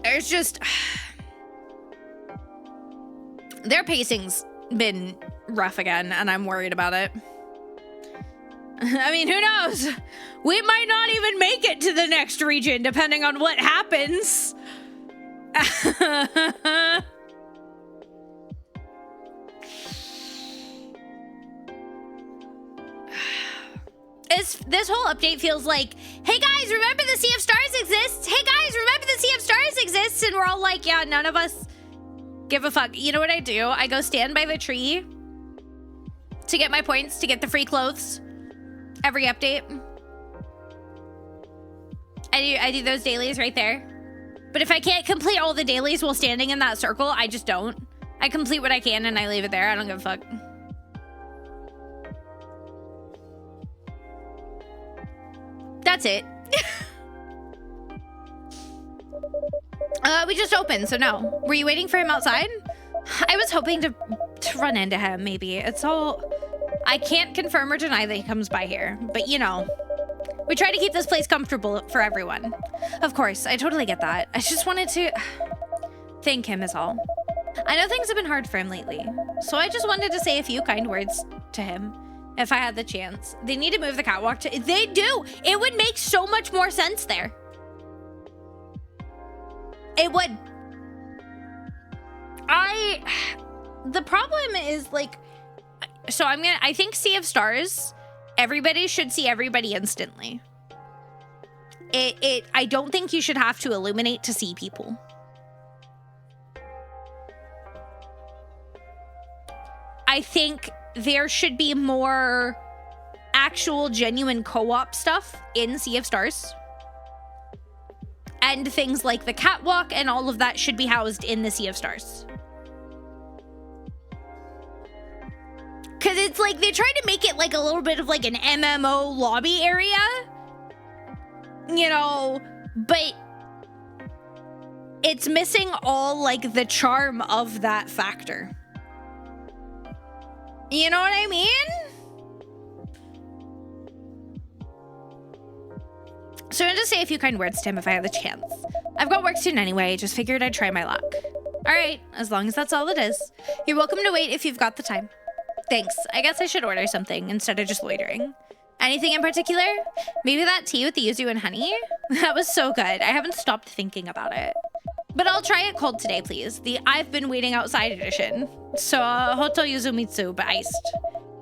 There's just... their pacing's been rough again, and I'm worried about it. I mean, who knows? We might not even make it to the next region, depending on what happens. This whole update feels like, hey guys, remember the Sea of Stars exists? Hey guys, remember the Sea of Stars exists? And we're all like, yeah, none of us give a fuck. You know what I do? I go stand by the tree to get my points, to get the free clothes. Every update. I do those dailies right there. But if I can't complete all the dailies while standing in that circle, I just don't. I complete what I can and I leave it there. I don't give a fuck. That's it. We just opened, so no. Were you waiting for him outside? I was hoping to run into him, maybe. It's all... I can't confirm or deny that he comes by here, but you know, we try to keep this place comfortable for everyone. Of course, I totally get that. I just wanted to thank him is all. I know things have been hard for him lately, so I just wanted to say a few kind words to him if I had the chance. They need to move the catwalk to... They do! It would make so much more sense there. It would. The problem is like... So I think Sea of Stars, everybody should see everybody instantly. I don't think you should have to illuminate to see people. I think there should be more actual genuine co-op stuff in Sea of Stars. And things like the catwalk and all of that should be housed in the Sea of Stars. Because it's like they try to make it like a little bit of like an MMO lobby area. You know, but it's missing all like the charm of that factor. You know what I mean? So I'm going to say a few kind words to him if I have the chance. I've got work soon anyway, just figured I'd try my luck. All right, as long as that's all it is. You're welcome to wait if you've got the time. Thanks. I guess I should order something instead of just loitering. Anything in particular? Maybe that tea with the yuzu and honey? That was so good. I haven't stopped thinking about it. But I'll try it cold today, please. The I've been waiting outside edition. So Hoto Yuzumitsu, but iced.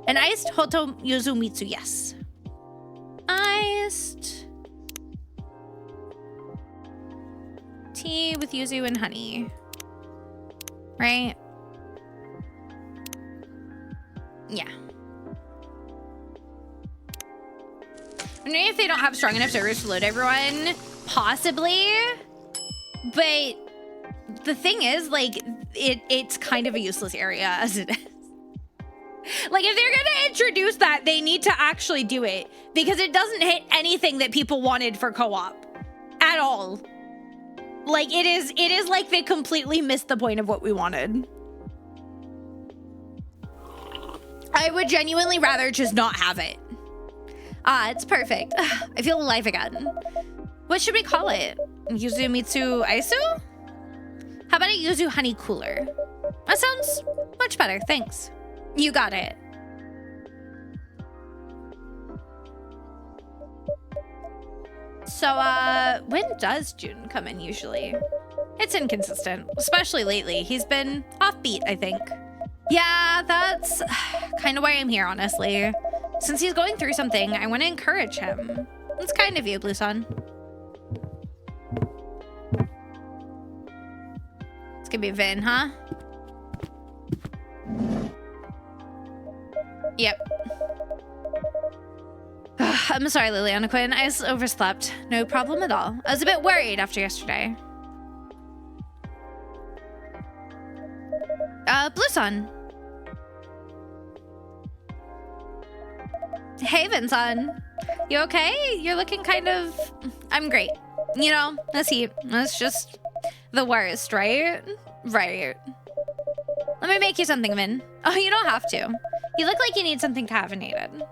An iced Hoto Yuzumitsu, yes. Iced tea with yuzu and honey. Right? Yeah. I'm wondering if they don't have strong enough servers to load everyone. Possibly. But the thing is, like, it's kind of a useless area as it is. Like, if they're gonna introduce that, they need to actually do it. Because it doesn't hit anything that people wanted for co-op. At all. Like, it is like they completely missed the point of what we wanted. I would genuinely rather just not have it. Ah, it's perfect. I feel alive again. What should we call it? Yuzumitsu Aisu? How about a Yuzu Honey Cooler? That sounds much better, thanks. You got it. So, when does June come in usually? It's inconsistent, especially lately. He's been offbeat, I think. Yeah, that's kind of why I'm here, honestly. Since he's going through something, I want to encourage him. It's kind of you, Blue Sun. It's gonna be Vin, huh? Yep. I'm sorry, Liliana Quinn. I just overslept. No problem at all. I was a bit worried after yesterday. Blue Sun. Hey, Vincent. You okay? You're looking kind of... I'm great. You know, this heat. That's just the worst, right? Right. Let me make you something, Vin. Oh, you don't have to. You look like you need something caffeinated.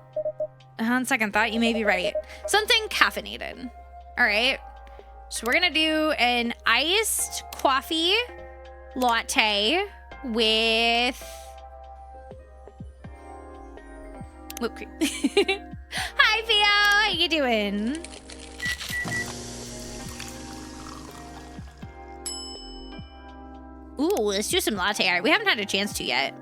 On second thought, you may be right. Something caffeinated. All right. So we're going to do an iced coffee latte with whipped cream. Hi, Theo. How you doing? Ooh, let's do some latte art. We haven't had a chance to yet.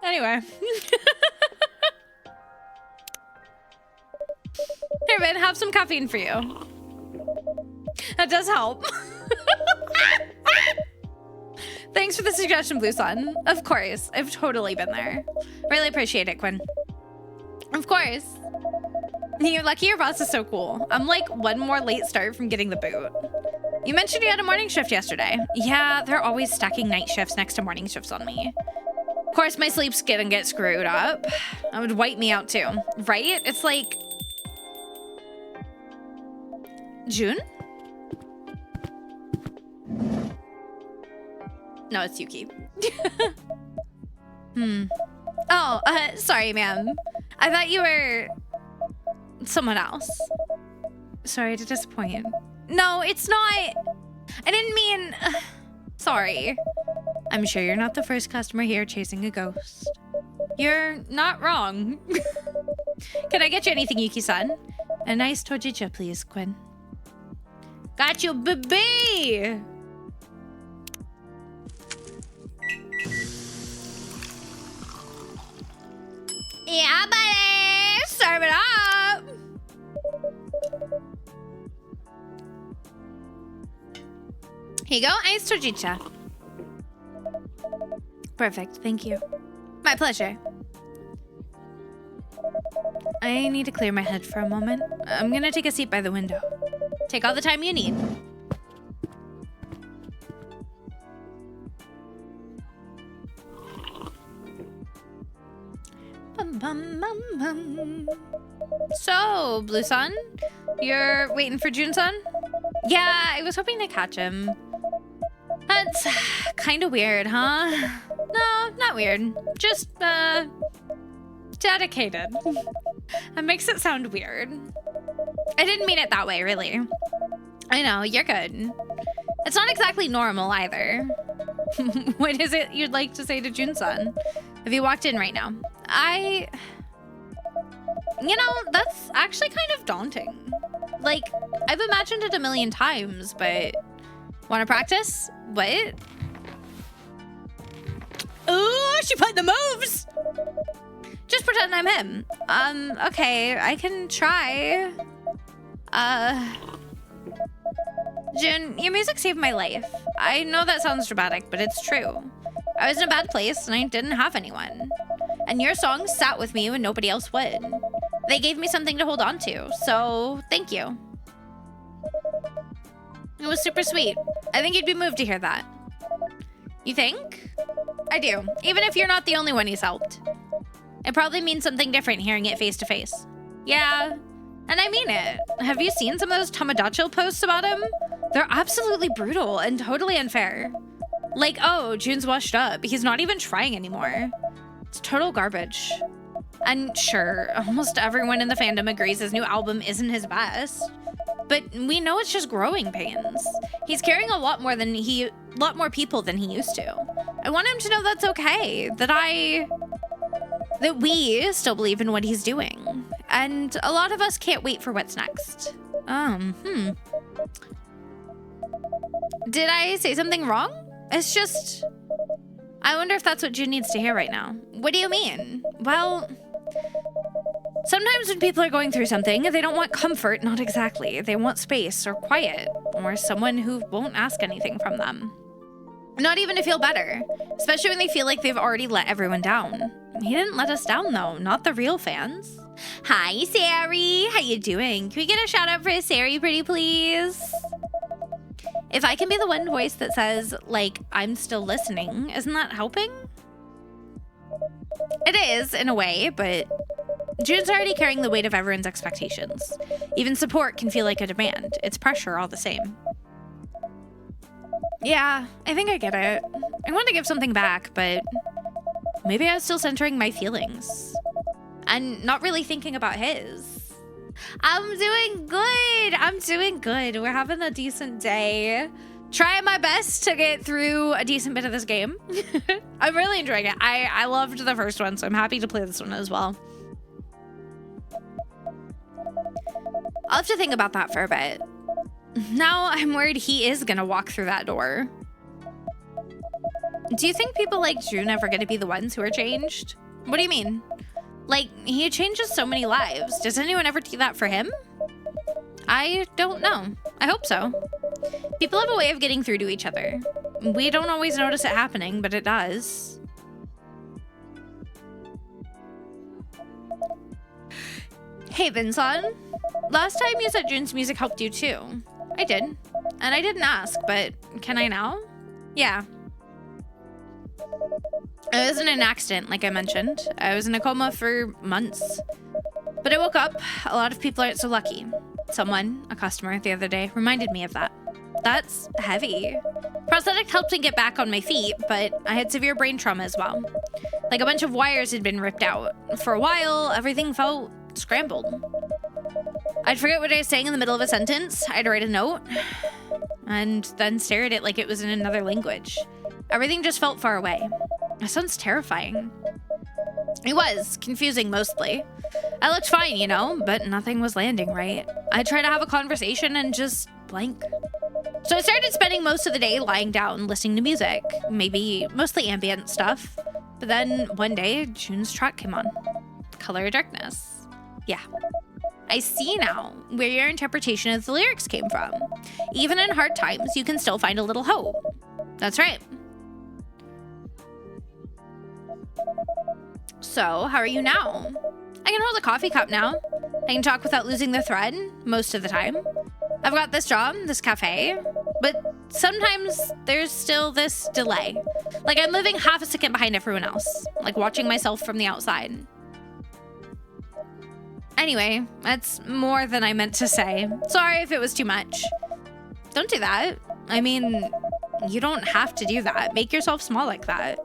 Anyway. Here, Ben, have some caffeine for you. That does help. Thanks for the suggestion, Blue Sun. Of course. I've totally been there. Really appreciate it, Quinn. Of course. You're lucky your boss is so cool. I'm like one more late start from getting the boot. You mentioned you had a morning shift yesterday. Yeah, they're always stacking night shifts next to morning shifts on me. Of course, my sleep's gonna get screwed up. That would wipe me out too, right? It's like... June? No, it's Yuki. Oh, sorry, ma'am. I thought you were... someone else. Sorry to disappoint. No, it's not... I didn't mean... Sorry. I'm sure you're not the first customer here chasing a ghost. You're not wrong. Can I get you anything, Yuki-san? A nice tojicha, please, Quinn. Got you, baby! Yeah, buddy! Serve it up! Here you go, iced tojicha. Perfect, thank you. My pleasure. I need to clear my head for a moment. I'm gonna take a seat by the window. Take all the time you need. Bum, bum, bum, bum. So, Blue Sun, you're waiting for June-san? Yeah, I was hoping to catch him. That's kind of weird, huh? No, not weird. Just, dedicated. That makes it sound weird. I didn't mean it that way, really. I know, you're good. It's not exactly normal, either. What is it you'd like to say to Jun-san? If you walked in right now? You know, that's actually kind of daunting. Like, I've imagined it a million times, but... Want to practice? What? Ooh, she put the moves! Just pretend I'm him. Okay, I can try. June, your music saved my life. I know that sounds dramatic, but it's true. I was in a bad place and I didn't have anyone. And your songs sat with me when nobody else would. They gave me something to hold on to, so thank you. It was super sweet. I think you'd be moved to hear that. You think? I do, even if you're not the only one he's helped. It probably means something different hearing it face to face. Yeah, and I mean it. Have you seen some of those Tamagotchi posts about him? They're absolutely brutal and totally unfair. Like, oh, June's washed up. He's not even trying anymore. It's total garbage. And sure, almost everyone in the fandom agrees his new album isn't his best. But we know it's just growing pains. He's carrying a lot more people than he used to. I want him to know that's okay, that we still believe in what he's doing. And a lot of us can't wait for what's next. Did I say something wrong? It's just, I wonder if that's what June needs to hear right now. What do you mean? Well, sometimes when people are going through something, they don't want comfort, not exactly. They want space or quiet or someone who won't ask anything from them. Not even to feel better, especially when they feel like they've already let everyone down. He didn't let us down though, not the real fans. Hi, Sari. How you doing? Can we get a shout out for Sari, pretty please? If I can be the one voice that says, like, I'm still listening, isn't that helping? It is, in a way, but June's already carrying the weight of everyone's expectations. Even support can feel like a demand. It's pressure all the same. Yeah, I think I get it. I want to give something back, but maybe I was still centering my feelings and not really thinking about his. I'm doing good. I'm doing good. We're having a decent day. Trying my best to get through a decent bit of this game. I'm really enjoying it. I loved the first one, so I'm happy to play this one as well. I'll have to think about that for a bit. Now I'm worried he is gonna walk through that door. Do you think people like June ever gonna be the ones who are changed? What do you mean? Like, he changes so many lives. Does anyone ever do that for him? I don't know. I hope so. People have a way of getting through to each other. We don't always notice it happening, but it does. Hey, Vincent. Last time you said June's music helped you too. I did. And I didn't ask, but can I now? Yeah. It wasn't an accident, like I mentioned. I was in a coma for months. But I woke up. A lot of people aren't so lucky. Someone, a customer the other day, reminded me of that. That's heavy. Prosthetic helped me get back on my feet, but I had severe brain trauma as well. Like a bunch of wires had been ripped out. For a while, everything felt scrambled. I'd forget what I was saying in the middle of a sentence. I'd write a note and then stare at it like it was in another language. Everything just felt far away. That sounds terrifying. It was confusing mostly. I looked fine, you know, but nothing was landing right. I tried to have a conversation and just blank. So I started spending most of the day lying down, listening to music, maybe mostly ambient stuff. But then one day, June's track came on. Color of Darkness. Yeah. I see now where your interpretation of the lyrics came from. Even in hard times, you can still find a little hope. That's right. So, how are you now? I can hold a coffee cup now. I can talk without losing the thread, most of the time. I've got this job, this cafe, but sometimes there's still this delay. Like I'm living half a second behind everyone else, like watching myself from the outside. Anyway, that's more than I meant to say. Sorry if it was too much. Don't do that. I mean, you don't have to do that. Make yourself small like that.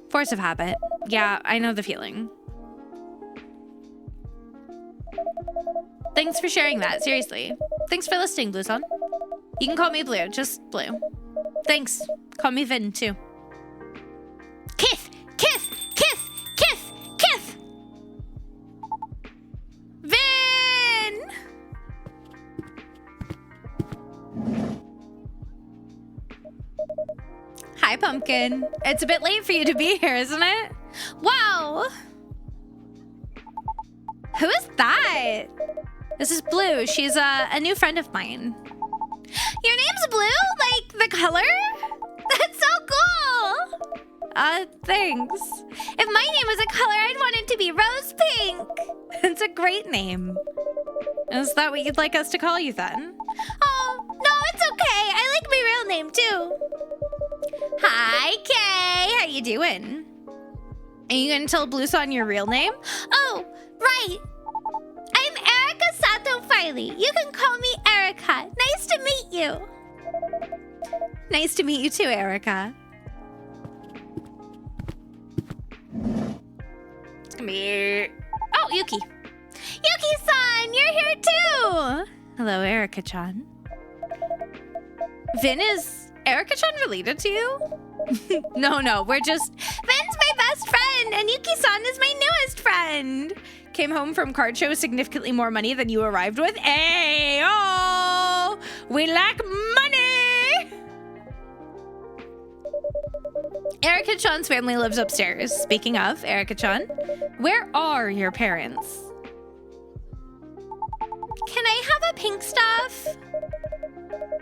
Force of habit. Yeah, I know the feeling. Thanks for sharing that, seriously. Thanks for listening, Blueson. You can call me Blue, just Blue. Thanks. Call me Vin, too. Kith! Kith! Kith! Kith! Kith! Vin! Hi, Pumpkin. It's a bit late for you to be here, isn't it? Wow! Who is that? This is Blue. She's a new friend of mine. Your name's Blue? Like the color? That's so cool! Thanks. If my name was a color, I'd want it to be rose pink. It's a great name. Is that what you'd like us to call you then? Oh, no, it's okay. I like my real name too. Hi, Kay. How you doing? Are you gonna tell Blueson your real name? Oh, right. I'm Erica Sato Filey. You can call me Erica. Nice to meet you. Nice to meet you too, Erica. Come here. Yuki. Yuki-san, you're here too! Hello, Erica-chan. Vin, is Erica-chan related to you? No, we're just... Vin's my best friend, and Yuki-san is my newest friend. Came home from card show with significantly more money than you arrived with. Ayo! We lack money! Erica-chan's family lives upstairs. Speaking of, Erica-chan, where are your parents? Can I have a pink stuff?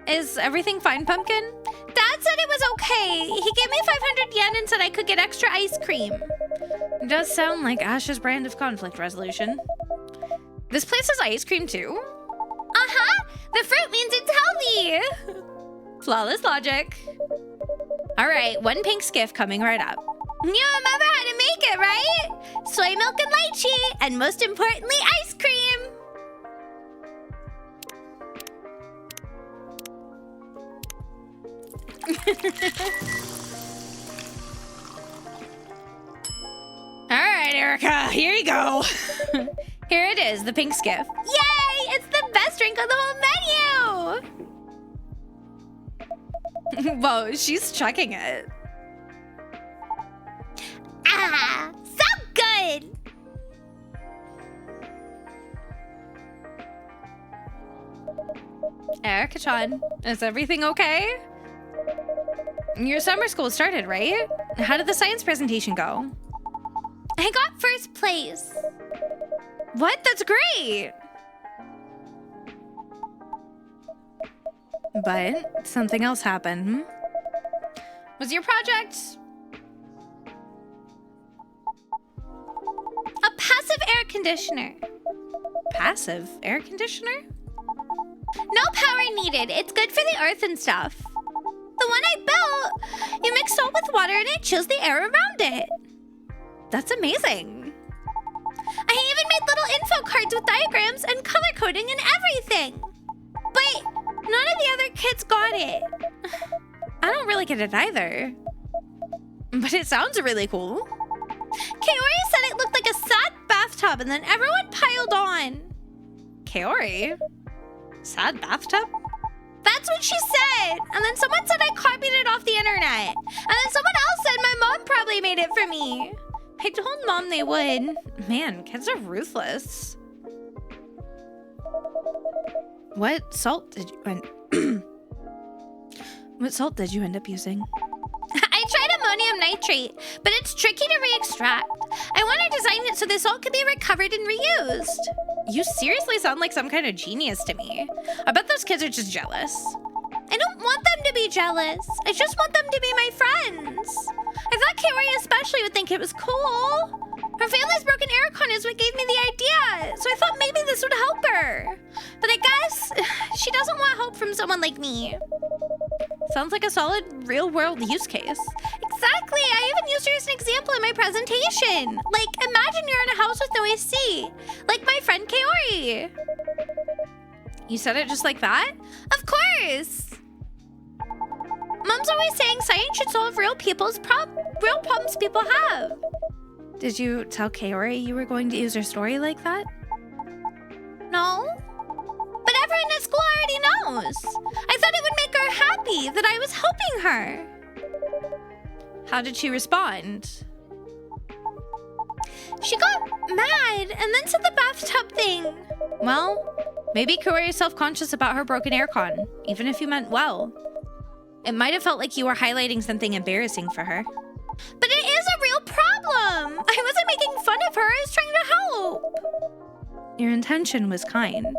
Is everything fine, Pumpkin? Dad said it was okay. He gave me 500 yen and said I could get extra ice cream. It does sound like Ash's brand of conflict resolution. This place has ice cream too? Uh-huh. The fruit means it's healthy. Flawless logic. All right, one pink skiff coming right up. You remember how to make it, right? Soy milk and lychee, and most importantly, ice cream. All right, Erica, here you go. Here it is, the pink skiff. Yay! It's the best drink on the whole menu. Whoa, she's checking it. Ah, so good. Erica-chan, is everything okay? Your summer school started, right? How did the science presentation go? I got first place. What? That's great. But something else happened, hmm? Was your project a passive air conditioner? Passive air conditioner? No power needed. It's good for the earth and stuff. The one I built, you mix salt with water and it chills the air around it. That's amazing. I even made little info cards with diagrams and color coding and everything. But none of the other kids got it. I don't really get it either. But it sounds really cool. Kaori said it looked like a sad bathtub and then everyone piled on. Kaori? Sad bathtub? That's what she said. And then someone said I copied it off the internet. And then someone else said my mom probably made it for me. I told Mom they would. Man, kids are ruthless. What salt did you What salt did you end up using? I tried ammonium nitrate, but it's tricky to re-extract. I want to design it so the salt can be recovered and reused. You seriously sound like some kind of genius to me. I bet those kids are just jealous. I don't want them to be jealous. I just want them to be my friends. I thought Kaori especially would think it was cool. Her family's broken aircon is what gave me the idea, so I thought maybe this would help her. But I guess she doesn't want help from someone like me. Sounds like a solid real-world use case. Exactly! I even used her as an example in my presentation. Like, imagine you're in a house with no AC. Like my friend Kaori. You said it just like that? Of course! Mom's always saying science should solve real problems people have. Did you tell Kaori you were going to use her story like that? No. But everyone at school already knows. I thought it would make her happy that I was helping her. How did she respond? She got mad and then said the bathtub thing. Well, maybe Kaori is self-conscious about her broken aircon, even if you meant well. It might have felt like you were highlighting something embarrassing for her. But it is a real problem. I wasn't making fun of her. I was trying to help. Your intention was kind.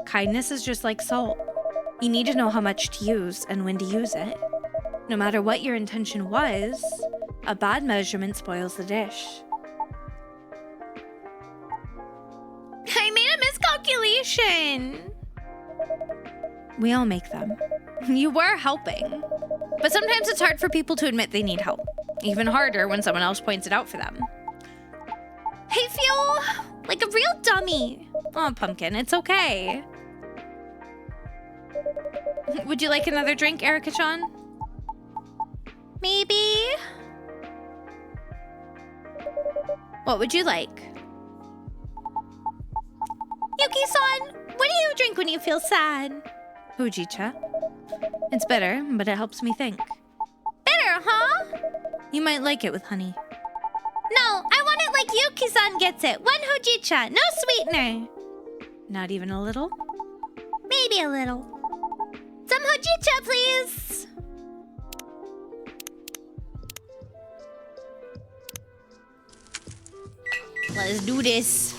Kindness is just like salt. You need to know how much to use and when to use it. No matter what your intention was, a bad measurement spoils the dish. I made a miscalculation. We all make them. You were helping. But sometimes it's hard for people to admit they need help. Even harder when someone else points it out for them. I feel like a real dummy. Oh, Pumpkin, it's okay. Would you like another drink, Erica-chan? Maybe. What would you like? drink when you feel sad? Hojicha. It's bitter, but it helps me think. Bitter, huh? You might like it with honey. No, I want it like Yuki-san gets it. 1 hojicha, no sweetener. Not even a little? Maybe a little. Some hojicha, please. Let's do this.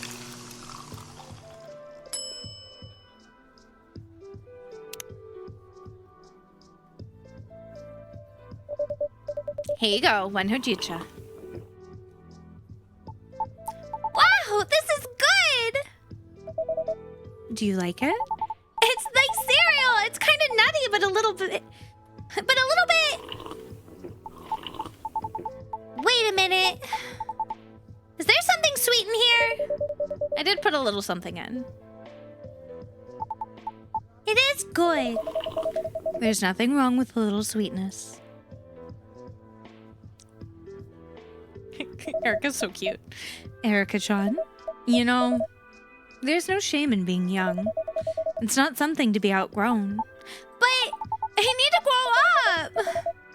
Here you go, 1 hojicha. Wow, this is good! Do you like it? It's like cereal. It's kind of nutty, but a little bit... Wait a minute. Is there something sweet in here? I did put a little something in. It is good. There's nothing wrong with a little sweetness. Erica's so cute. Erica-chan, you know, there's no shame in being young. It's not something to be outgrown. But I need to grow up.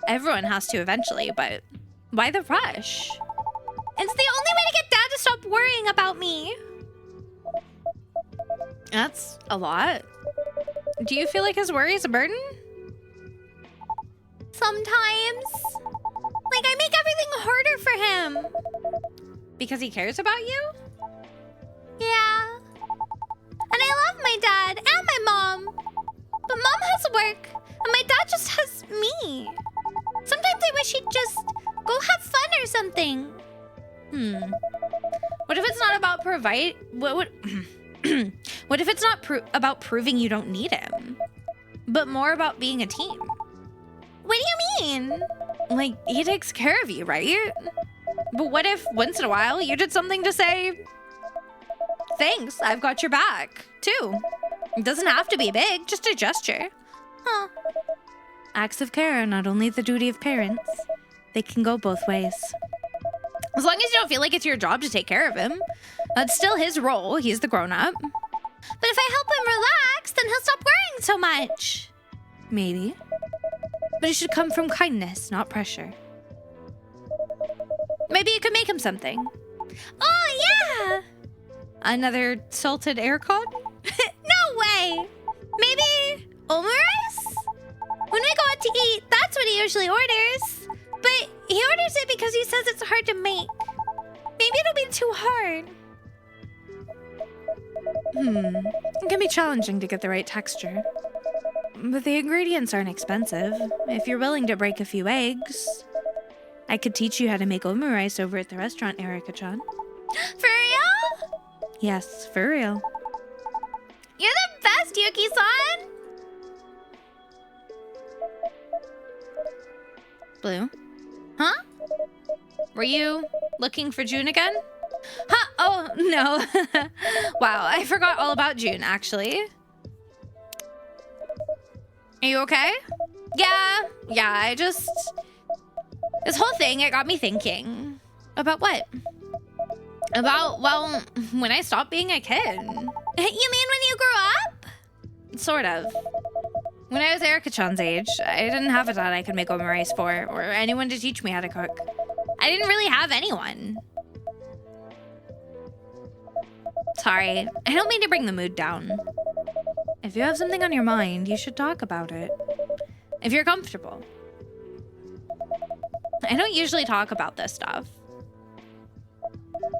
Everyone has to eventually, but why the rush? It's the only way to get Dad to stop worrying about me. That's a lot. Do you feel like his worry is a burden? Sometimes. Like, I make everything harder for him. Because he cares about you? Yeah. And I love my dad and my mom. But Mom has work, and my dad just has me. Sometimes I wish he'd just go have fun or something. What if it's not about what if it's not about proving you don't need him, but more about being a team? What do you mean? Like, he takes care of you, right? But what if once in a while you did something to say, thanks, I've got your back, too? It doesn't have to be big, just a gesture. Huh. Acts of care are not only the duty of parents, they can go both ways. As long as you don't feel like it's your job to take care of him. That's still his role, he's the grown-up. But if I help him relax, then he'll stop worrying so much. Maybe. But it should come from kindness, not pressure. Maybe you could make him something. Oh, yeah! Another salted air cod? No way! Maybe omurice? When we go out to eat, that's what he usually orders. But he orders it because he says it's hard to make. Maybe it'll be too hard. It can be challenging to get the right texture. But the ingredients aren't expensive. If you're willing to break a few eggs, I could teach you how to make omurice over at the restaurant, Erica-chan. For real? Yes, for real. You're the best, Yuki-san! Blue? Huh? Were you looking for June again? Huh? Oh, no. Wow, I forgot all about June, actually. Are you okay? Yeah, this whole thing, it got me thinking. About what? About, well, when I stopped being a kid. You mean when you grew up? Sort of. When I was Erica-chan's age, I didn't have a dad I could make omurice for, or anyone to teach me how to cook. I didn't really have anyone. Sorry, I don't mean to bring the mood down. If you have something on your mind, you should talk about it. If you're comfortable. I don't usually talk about this stuff.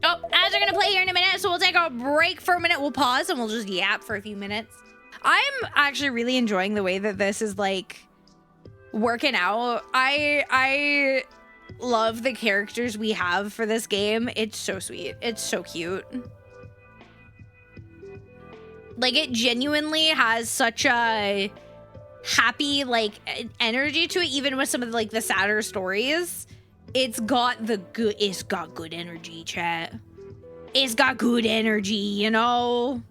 Oh, ads are gonna play here in a minute, so we'll take a break for a minute. We'll pause and we'll just yap for a few minutes. I'm actually really enjoying the way that this is like working out. I love the characters we have for this game. It's so sweet. It's so cute. Like, it genuinely has such a happy, like, energy to it, even with some of, like, the sadder stories. It's got good energy, chat. It's got good energy, you know?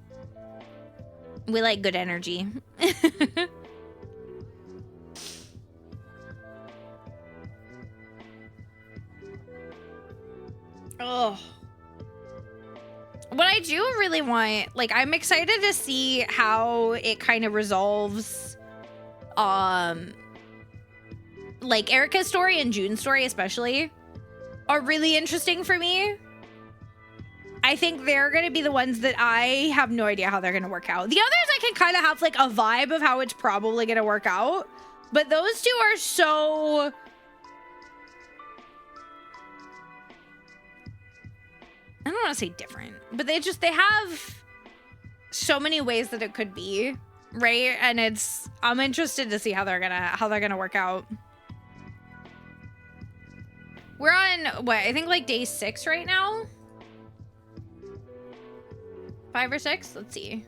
We like good energy. Oh. What I do really want, like, I'm excited to see how it kind of resolves, like, Erica's story and June's story especially are really interesting for me. I think they're going to be the ones that I have no idea how they're going to work out. The others I can kind of have, like, a vibe of how it's probably going to work out. But those two are so... I don't want to say different, but they have so many ways that it could be, right? And I'm interested to see how they're gonna work out. We're on what, I think like day 6 right now? 5 or 6? Let's see.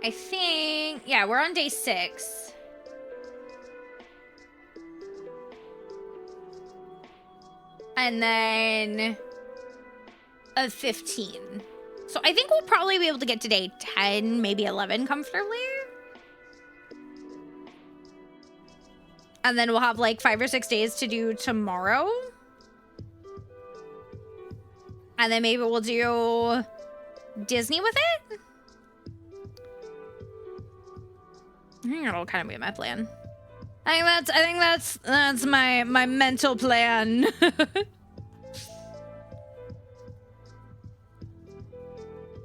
I think, yeah, we're on day 6. And then of 15. So I think we'll probably be able to get to day 10, maybe 11 comfortably. And then we'll have like 5 or 6 days to do tomorrow. And then maybe we'll do Disney with it. I think that'll kind of be my plan. I think that's my mental plan.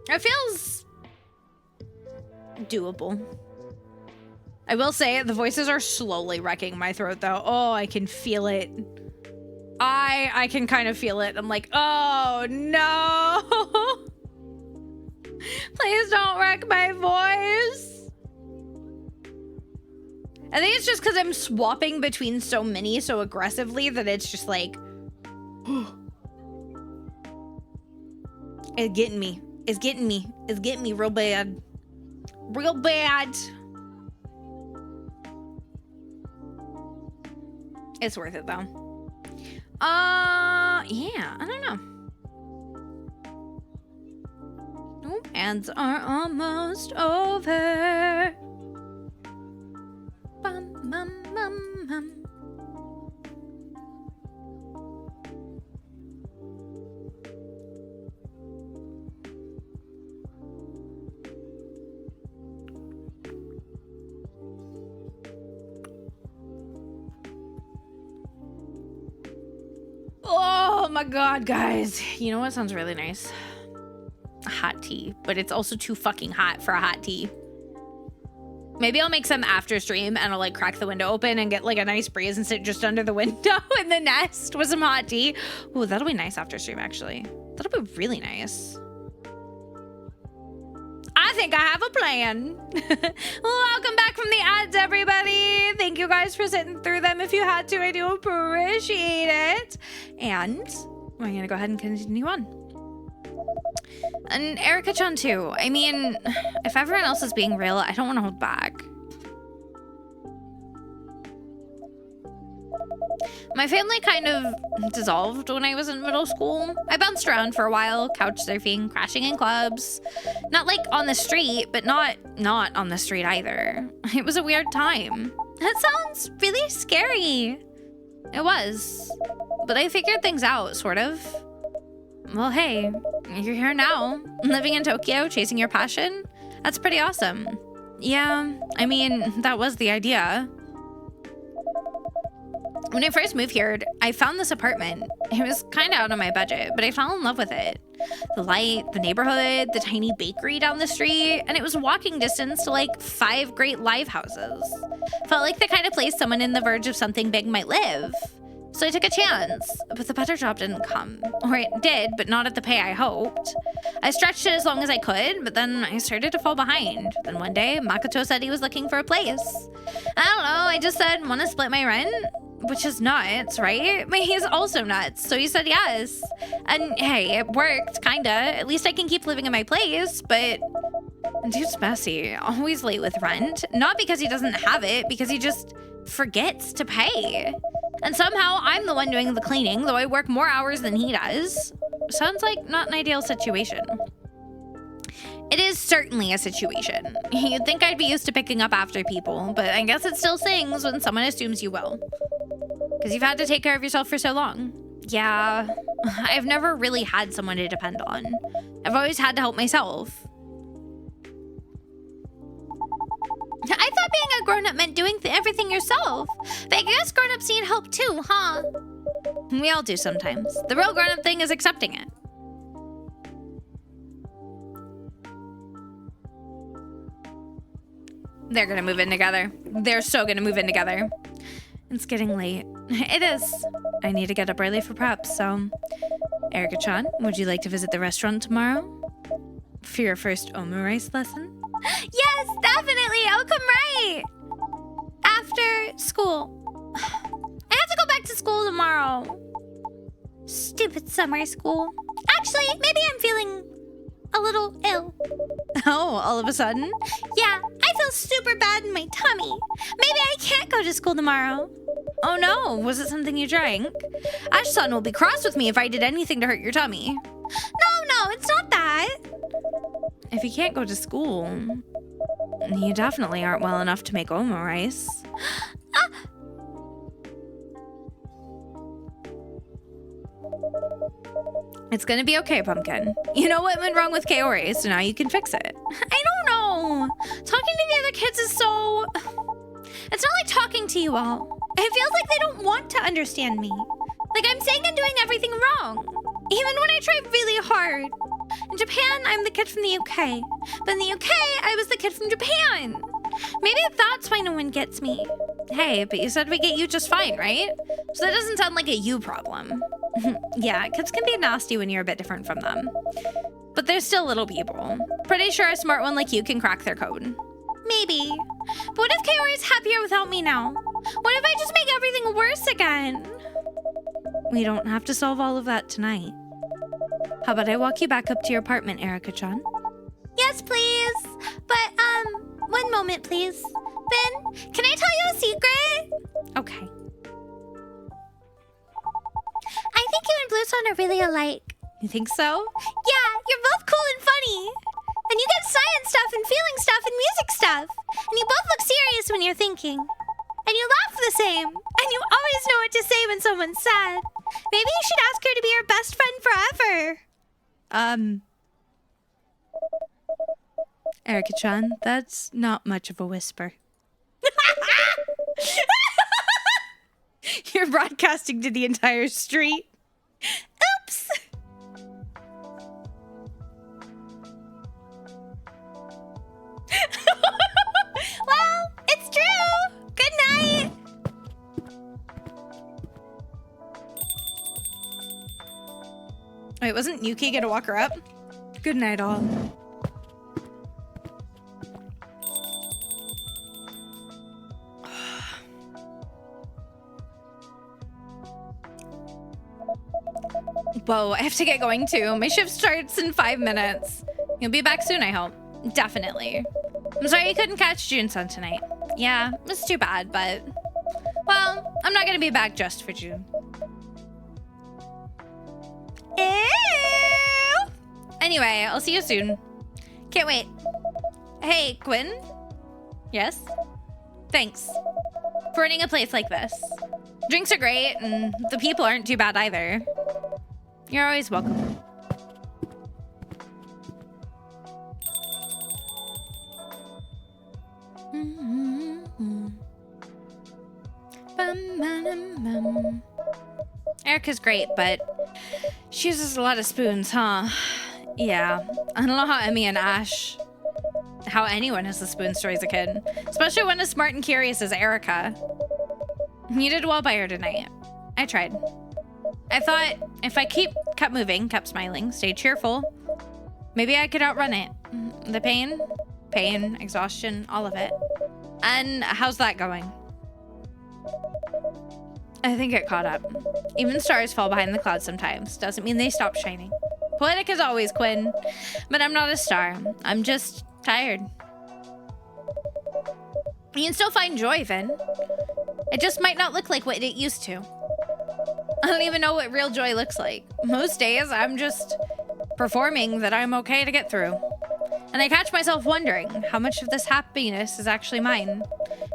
It feels doable. I will say the voices are slowly wrecking my throat though. Oh, I can feel it. I can kind of feel it. I'm like, oh no. Please don't wreck my voice. I think it's just because I'm swapping between so many so aggressively that it's just like, it's getting me. It's getting me. It's getting me real bad. Real bad. It's worth it though. Yeah, I don't know. Ads are almost over. Bum, bum, bum, bum. Oh my god, guys. You know what sounds really nice? A hot tea, but it's also too fucking hot for a hot tea. Maybe I'll make some after stream and I'll like crack the window open and get like a nice breeze and sit just under the window in the nest with some hot tea. Ooh, that'll be nice after stream actually. That'll be really nice. I think I have a plan. Welcome back from the ads, everybody. Thank you guys for sitting through them. If you had to, I do appreciate it. And we're gonna go ahead and continue on. And Erica-chan too. I mean, if everyone else is being real, I don't want to hold back. My family kind of dissolved when I was in middle school. I bounced around for a while, couch surfing, crashing in clubs. Not like on the street, but not on the street either. It was a weird time. That sounds really scary. It was. But I figured things out, sort of. Well, hey, you're here now, living in Tokyo, chasing your passion. That's pretty awesome. Yeah, I mean, that was the idea. When I first moved here, I found this apartment. It was kind of out of my budget, but I fell in love with it. The light, the neighborhood, the tiny bakery down the street, and it was walking distance to like 5 great live houses. Felt like the kind of place someone in the verge of something big might live. So I took a chance, but the better job didn't come. Or it did, but not at the pay I hoped. I stretched it as long as I could, but then I started to fall behind. Then one day, Makoto said he was looking for a place. I don't know, I just said, want to split my rent? Which is nuts, right? But he's also nuts, so he said yes. And hey, it worked, kinda. At least I can keep living in my place, but... Dude's messy, always late with rent. Not because he doesn't have it, because he just forgets to pay. And somehow I'm the one doing the cleaning, though I work more hours than he does. Sounds like not an ideal situation. It is certainly a situation. You'd think I'd be used to picking up after people, but I guess it still stings when someone assumes you will. Because you've had to take care of yourself for so long. Yeah, I've never really had someone to depend on. I've always had to help myself. I thought being a grown-up meant doing everything yourself. But I guess grown-ups need help too, huh? We all do sometimes. The real grown-up thing is accepting it. They're gonna move in together. They're so gonna move in together. It's getting late. It is. I need to get up early for prep, so... Erica-chan, would you like to visit the restaurant tomorrow? For your first omurice lesson? Yes, definitely! I'll come right! After school. I have to go back to school tomorrow. Stupid summer school. Actually, maybe I'm feeling a little ill. Oh, all of a sudden? Yeah, I feel super bad in my tummy. Maybe I can't go to school tomorrow. Oh no, was it something you drank? Ash-san will be cross with me if I did anything to hurt your tummy. No, it's not that. If you can't go to school, you definitely aren't well enough to make omurice. It's gonna be okay, Pumpkin. You know what went wrong with Kaori, so now you can fix it. I don't know. Talking to the other kids is so... It's not like talking to you all. It feels like they don't want to understand me. Like I'm saying and doing everything wrong. Even when I try really hard. In Japan, I'm the kid from the UK. But in the UK, I was the kid from Japan. Maybe that's why no one gets me. Hey, but you said we get you just fine, right? So that doesn't sound like a you problem. Yeah, kids can be nasty when you're a bit different from them. But they're still little people. Pretty sure a smart one like you can crack their code. Maybe. But what if Kaori's happier without me now? What if I just make everything worse again? We don't have to solve all of that tonight. How about I walk you back up to your apartment, Erica-chan? Yes, please. But, one moment, please. Ben, can I tell you a secret? Okay. I think you and Blue-san are really alike. You think so? Yeah, you're both cool and funny. And you get science stuff and feeling stuff and music stuff. And you both look serious when you're thinking. And you laugh the same. And you always know what to say when someone's sad. Maybe you should ask her to be your best friend forever. Erica-chan, that's not much of a whisper. You're broadcasting to the entire street. Oops! Well, it's true! Good night! Wait, wasn't Yuki gonna walk her up? Good night, all. Whoa, I have to get going too. My shift starts in 5 minutes. You'll be back soon, I hope. Definitely. I'm sorry you couldn't catch June-san tonight. Yeah, it's too bad, but... Well, I'm not gonna be back just for June. Ew! Anyway, I'll see you soon. Can't wait. Hey, Quinn? Yes? Thanks for running a place like this. Drinks are great, and the people aren't too bad either. You're always welcome. Erica's great, but she uses a lot of spoons, huh? Yeah, I don't know how Emmy and Ash, how anyone has a spoon story as a kid, especially when as smart and curious as Erica. You did well by her tonight. I tried. I thought if I kept moving, kept smiling, stayed cheerful, maybe I could outrun it. The pain, exhaustion, all of it. And how's that going? I think it caught up. Even stars fall behind the clouds sometimes. Doesn't mean they stop shining. Poetic as always, Quinn. But I'm not a star. I'm just tired. You can still find joy, Vin. It just might not look like what it used to. I don't even know what real joy looks like. Most days, I'm just performing that I'm okay to get through. And I catch myself wondering how much of this happiness is actually mine,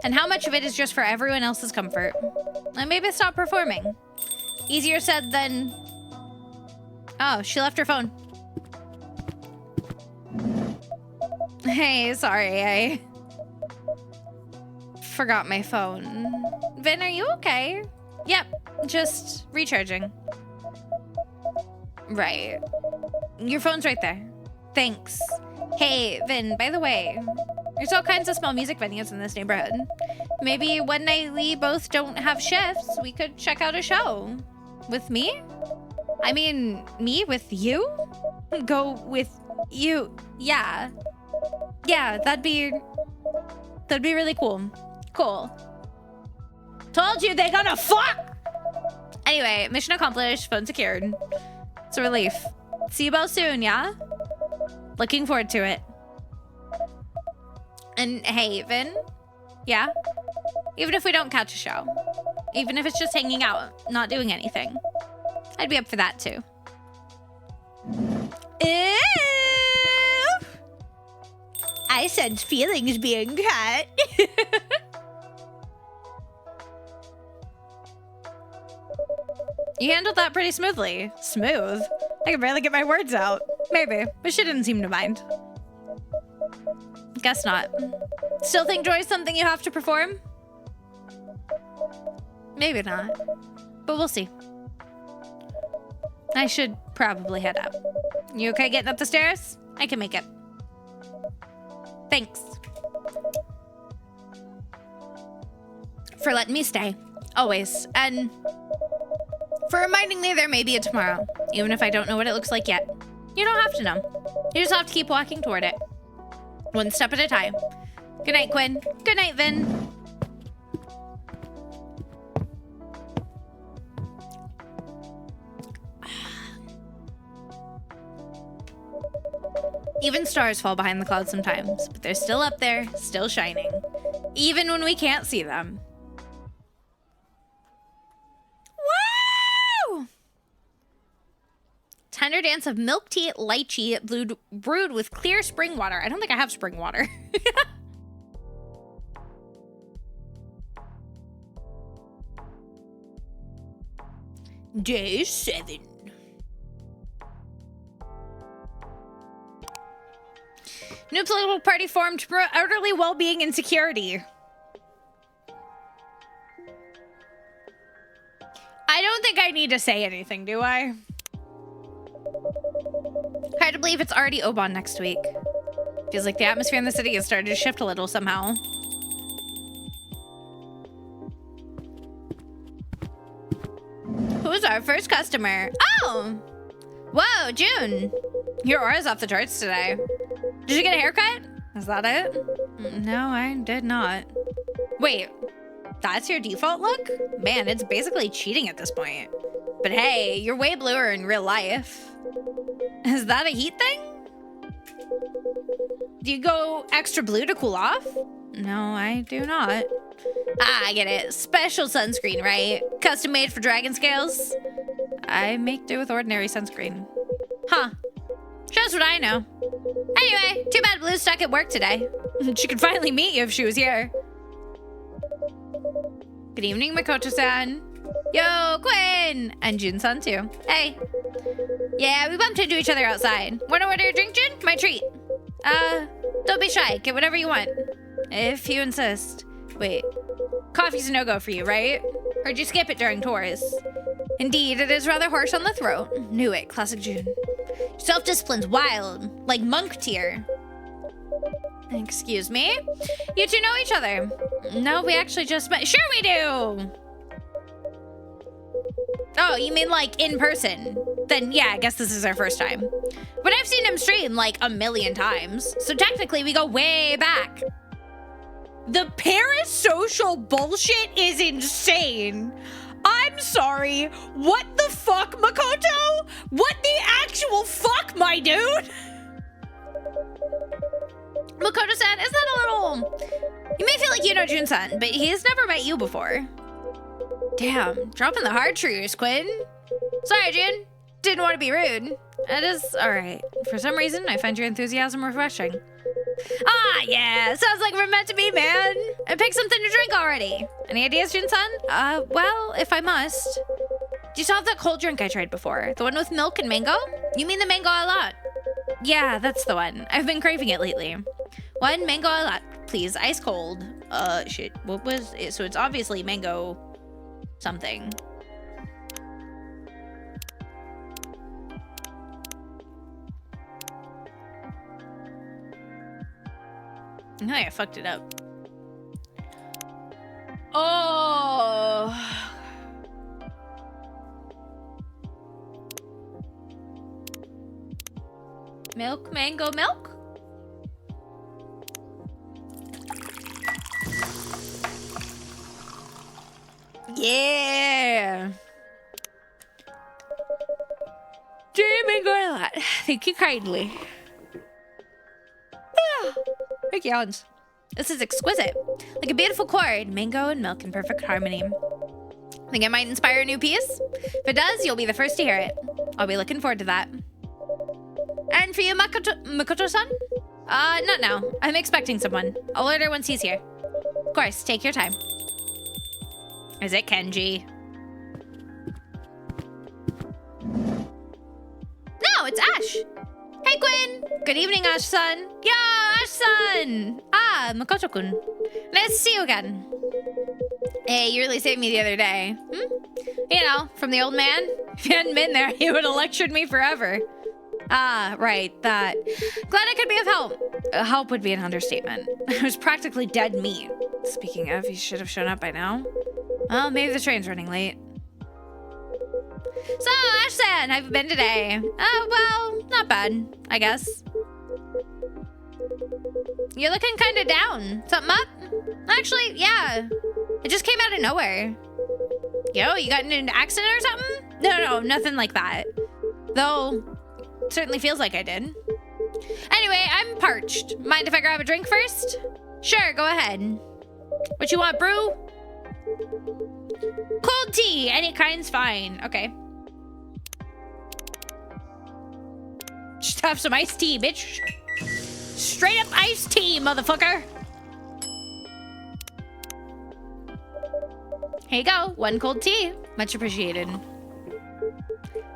and how much of it is just for everyone else's comfort. I maybe stop performing. Easier said than... Oh, she left her phone. Hey, sorry, I forgot my phone. Vin, are you okay? Yep, just recharging. Right. Your phone's right there. Thanks. Hey, Vin, by the way, there's all kinds of small music venues in this neighborhood. Maybe one night we both don't have shifts, we could check out a show. With me? I mean, me with you? Go with you. Yeah. Yeah, that'd be really cool. Cool. Told you they gonna fuck! Anyway, mission accomplished, phone secured. It's a relief. See you both soon, yeah? Looking forward to it. And hey, Vin? Yeah? Even if we don't catch a show. Even if it's just hanging out, not doing anything. I'd be up for that too. Ew! I sense feelings being cut. You handled that pretty smoothly. Smooth? I could barely get my words out. Maybe, but she didn't seem to mind. Guess not. Still think joy is something you have to perform? Maybe not, but we'll see. I should probably head out. You okay getting up the stairs? I can make it. Thanks. For letting me stay. Always. And for reminding me there may be a tomorrow, even if I don't know what it looks like yet. You don't have to know. You just have to keep walking toward it. One step at a time. Good night, Quinn. Good night, Vin. Even stars fall behind the clouds sometimes, but they're still up there, still shining. Even when we can't see them. Woo! Tender dance of milk tea, lychee, brewed with clear spring water. I don't think I have spring water. Day 7. New political party formed to promote elderly well-being and security. I don't think I need to say anything, do I? Hard to believe it's already Oban next week. Feels like the atmosphere in the city has started to shift a little somehow. Who's our first customer? Oh! Whoa, June! Your aura's off the charts today. Did you get a haircut? Is that it? No, I did not. Wait, that's your default look? Man, it's basically cheating at this point. But hey, you're way bluer in real life. Is that a heat thing? Do you go extra blue to cool off? No, I do not. Ah, I get it. Special sunscreen, right? Custom made for dragon scales? I make do with ordinary sunscreen. Huh. Shows what I know. Anyway, too bad Blue's stuck at work today. She could finally meet you if she was here. Good evening, Makoto-san. Yo, Quinn! And Jun-san too. Hey. Yeah, we bumped into each other outside. Wanna order a drink, Jun? My treat. Don't be shy. Get whatever you want. If you insist. Wait. Coffee's a no-go for you, right? Or did you skip it during tours? Indeed, it is rather harsh on the throat. Knew it. Classic June. Self-discipline's wild. Like monk tier. Excuse me? You two know each other? No, we actually just met. Sure we do! Oh, you mean like in person? Then yeah, I guess this is our first time. But I've seen him stream like a million times. So technically we go way back. The parasocial bullshit is insane. I'm sorry. What the fuck, Makoto? What the actual fuck, my dude? Makoto-san, is that a little... You may feel like you know Jun-san, but he has never met you before. Damn, dropping the hard truths, Quinn. Sorry, June. Didn't want to be rude. It is alright. For some reason, I find your enthusiasm refreshing. Ah, yeah. Sounds like we're meant to be, man. And pick something to drink already. Any ideas, Jun-san? Well, if I must. Do you still have that cold drink I tried before? The one with milk and mango? You mean the mango a lot? Yeah, that's the one. I've been craving it lately. One mango a lot, please. Ice cold. Shit. What was it? So it's obviously mango something. I think I fucked it up. Oh. Milk, mango, milk? Yeah. Dear mango a lot. Thank you kindly. Big yawns. This is exquisite. Like a beautiful chord. Mango and milk in perfect harmony. Think it might inspire a new piece? If it does, you'll be the first to hear it. I'll be looking forward to that. And for you, Makoto-san? Not now. I'm expecting someone. I'll order once he's here. Of course, take your time. Is it Kenji? No, it's Ash. Hey, Quinn. Good evening, Ash-san. Yeah, Ash-san. Ah, Makoto-kun. Nice to see you again. Hey, you really saved me the other day. You know, from the old man. If you hadn't been there, he would have lectured me forever. Ah, right, that. Glad I could be of help. Help would be an understatement. I was practically dead meat. Speaking of, you should have shown up by now. Well, maybe the train's running late. So, Ash-san, how have you been today? Well, not bad, I guess. You're looking kind of down. Something up? Actually, yeah. It just came out of nowhere. Yo, you got in an accident or something? No, nothing like that. Though, it certainly feels like I did. Anyway, I'm parched. Mind if I grab a drink first? Sure, go ahead. What you want, brew? Cold tea, any kind's fine. Okay. Just have some iced tea, bitch. Straight up iced tea, motherfucker. Here you go, one cold tea. Much appreciated.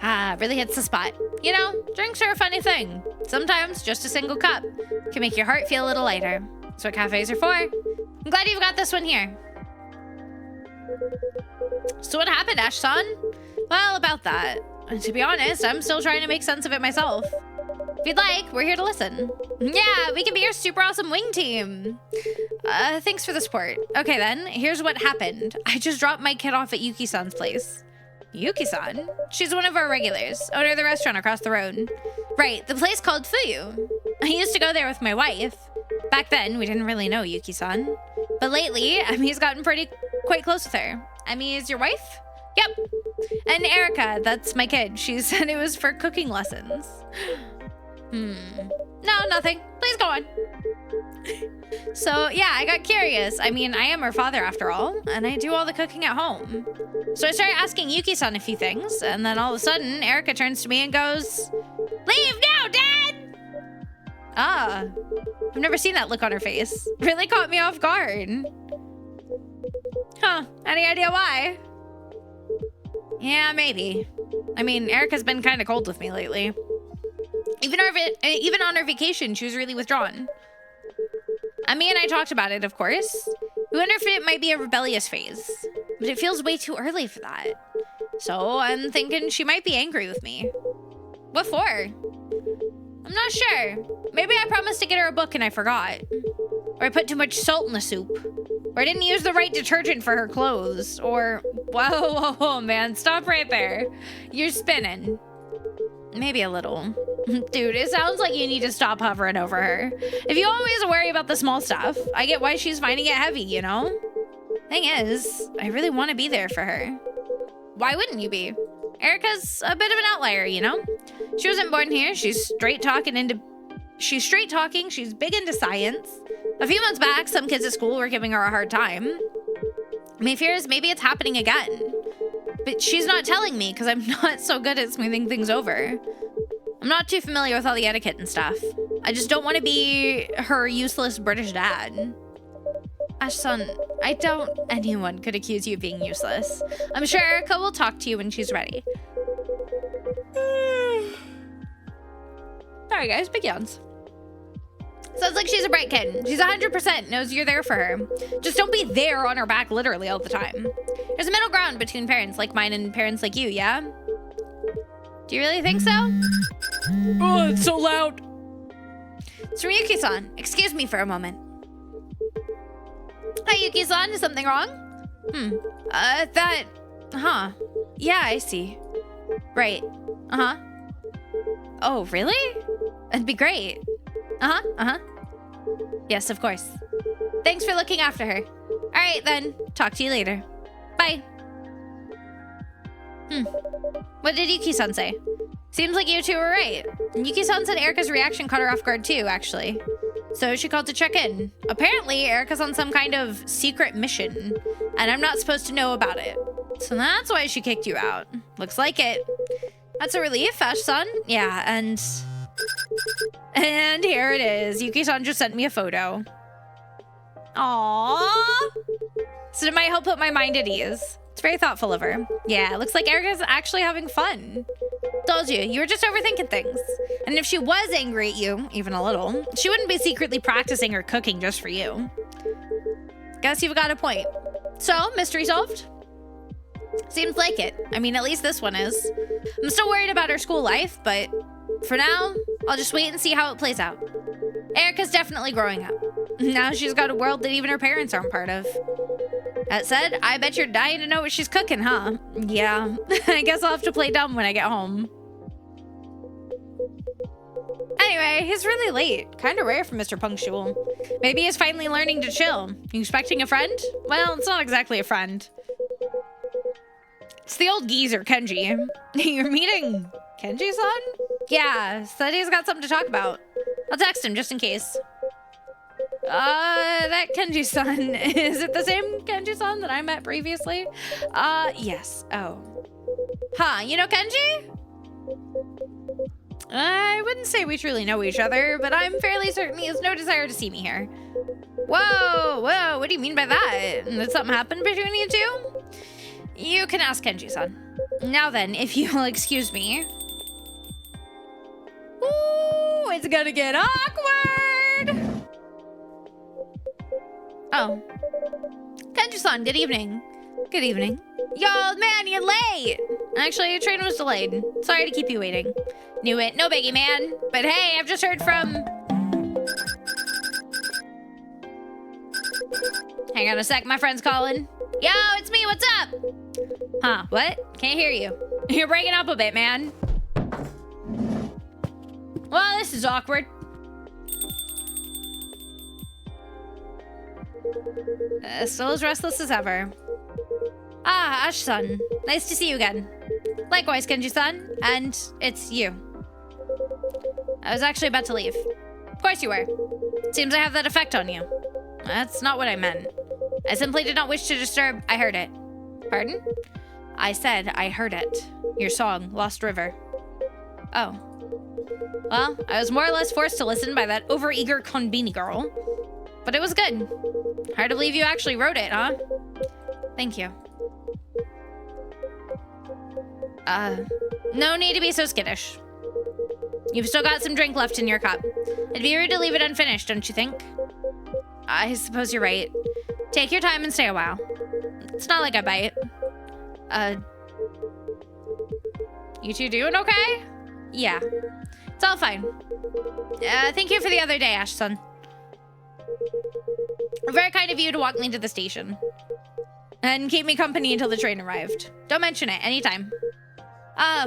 Ah, really hits the spot. You know, drinks are a funny thing. Sometimes just a single cup can make your heart feel a little lighter. That's what cafes are for. I'm glad you've got this one here. So what happened, Ash-san? Well, about that. To be honest, I'm still trying to make sense of it myself. If you'd like, we're here to listen. Yeah, we can be your super awesome wing team. Thanks for the support. Okay then, here's what happened. I just dropped my kid off at Yuki-san's place. Yuki-san? She's one of our regulars, owner of the restaurant across the road. Right, the place called Fuyu. I used to go there with my wife. Back then, we didn't really know Yuki-san. But lately, Emi's gotten quite close with her. Emi is your wife? Yep. And Erica, that's my kid. She said it was for cooking lessons. No, nothing. Please go on. So, yeah, I got curious. I mean, I am her father after all, and I do all the cooking at home. So I started asking Yuki-san a few things, and then all of a sudden, Erica turns to me and goes, "Leave now, Dad!" Ah, I've never seen that look on her face. Really caught me off guard. Huh, any idea why? Yeah, maybe. I mean, Erica's been kind of cold with me lately. Even on her vacation, she was really withdrawn. Emi and I talked about it, of course. We wonder if it might be a rebellious phase, but it feels way too early for that. So I'm thinking she might be angry with me. What for? I'm not sure. Maybe I promised to get her a book and I forgot. Or I put too much salt in the soup. Or I didn't use the right detergent for her clothes. Or, whoa, man, stop right there. You're spinning. Maybe a little. Dude, it sounds like you need to stop hovering over her. If you always worry about the small stuff, I get why she's finding it heavy, you know? Thing is, I really want to be there for her. Why wouldn't you be? Erica's a bit of an outlier, you know? She wasn't born here. She's straight talking, she's big into science. A few months back, some kids at school were giving her a hard time. My fear is maybe it's happening again. But she's not telling me because I'm not so good at smoothing things over. I'm not too familiar with all the etiquette and stuff. I just don't want to be her useless British dad. Ash-san, I doubt anyone could accuse you of being useless. I'm sure Erica will talk to you when she's ready. Sorry guys, big yawns. Sounds like she's a bright kid. She's 100% knows you're there for her. Just don't be there on her back literally all the time. There's a middle ground between parents like mine and parents like you, yeah? Do you really think so? Oh, it's so loud. It's from Yuki-san. Excuse me for a moment. Hi, Yuki-san. Is something wrong? Yeah, I see. Right. Oh, really? That'd be great. Yes, of course. Thanks for looking after her. All right, then. Talk to you later. Bye. What did Yuki-san say? Seems like you two were right. Yuki-san said Erica's reaction caught her off guard too, actually. So she called to check in. Apparently, Erica's on some kind of secret mission, and I'm not supposed to know about it. So that's why she kicked you out. Looks like it. That's a relief, Ash-san. Yeah, and here it is. Yuki-san just sent me a photo. Aww. So it might help put my mind at ease. It's very thoughtful of her. Yeah, it looks like Erica's actually having fun. Told you, you were just overthinking things. And if she was angry at you, even a little, she wouldn't be secretly practicing her cooking just for you. Guess you've got a point. So, mystery solved? Seems like it. I mean, at least this one is. I'm still worried about her school life, but for now, I'll just wait and see how it plays out. Erica's definitely growing up. Now she's got a world that even her parents aren't part of. That said, I bet you're dying to know what she's cooking, huh? Yeah, I guess I'll have to play dumb when I get home. Anyway, he's really late. Kind of rare for Mr. Punctual. Maybe he's finally learning to chill. You expecting a friend? Well, it's not exactly a friend. It's the old geezer, Kenji. You're meeting Kenji-san? Yeah, said he's got something to talk about. I'll text him just in case. That Kenji-san, is it the same Kenji-san that I met previously? Yes. Oh. Huh, you know Kenji? I wouldn't say we truly know each other, but I'm fairly certain he has no desire to see me here. Whoa, what do you mean by that? Did something happen between you two? You can ask Kenji-san. Now then, if you'll excuse me. Ooh, it's gonna get awkward! Oh. Kenji-san, good evening. Good evening. Yo, man, you're late! Actually, your train was delayed. Sorry to keep you waiting. Knew it. No biggie, man. But hey, I've just heard from... Hang on a sec, my friend's calling. Yo, it's me, what's up? Huh, what? Can't hear you. You're breaking up a bit, man. Well, this is awkward. Still as restless as ever. Ah, Ash-san. Nice to see you again. Likewise, Kenji-san. And it's you. I was actually about to leave. Of course you were. Seems I have that effect on you. That's not what I meant. I simply did not wish to disturb. I heard it. Pardon? I said I heard it. Your song, Lost River. Oh. Well, I was more or less forced to listen by that overeager Konbini girl. But it was good. Hard to believe you actually wrote it, huh? Thank you. No need to be so skittish. You've still got some drink left in your cup. It'd be rude to leave it unfinished, don't you think? I suppose you're right. Take your time and stay a while. It's not like I bite. You two doing okay? Yeah. It's all fine. Thank you for the other day, Ash-san. Very kind of you to walk me to the station. And keep me company until the train arrived. Don't mention it, anytime.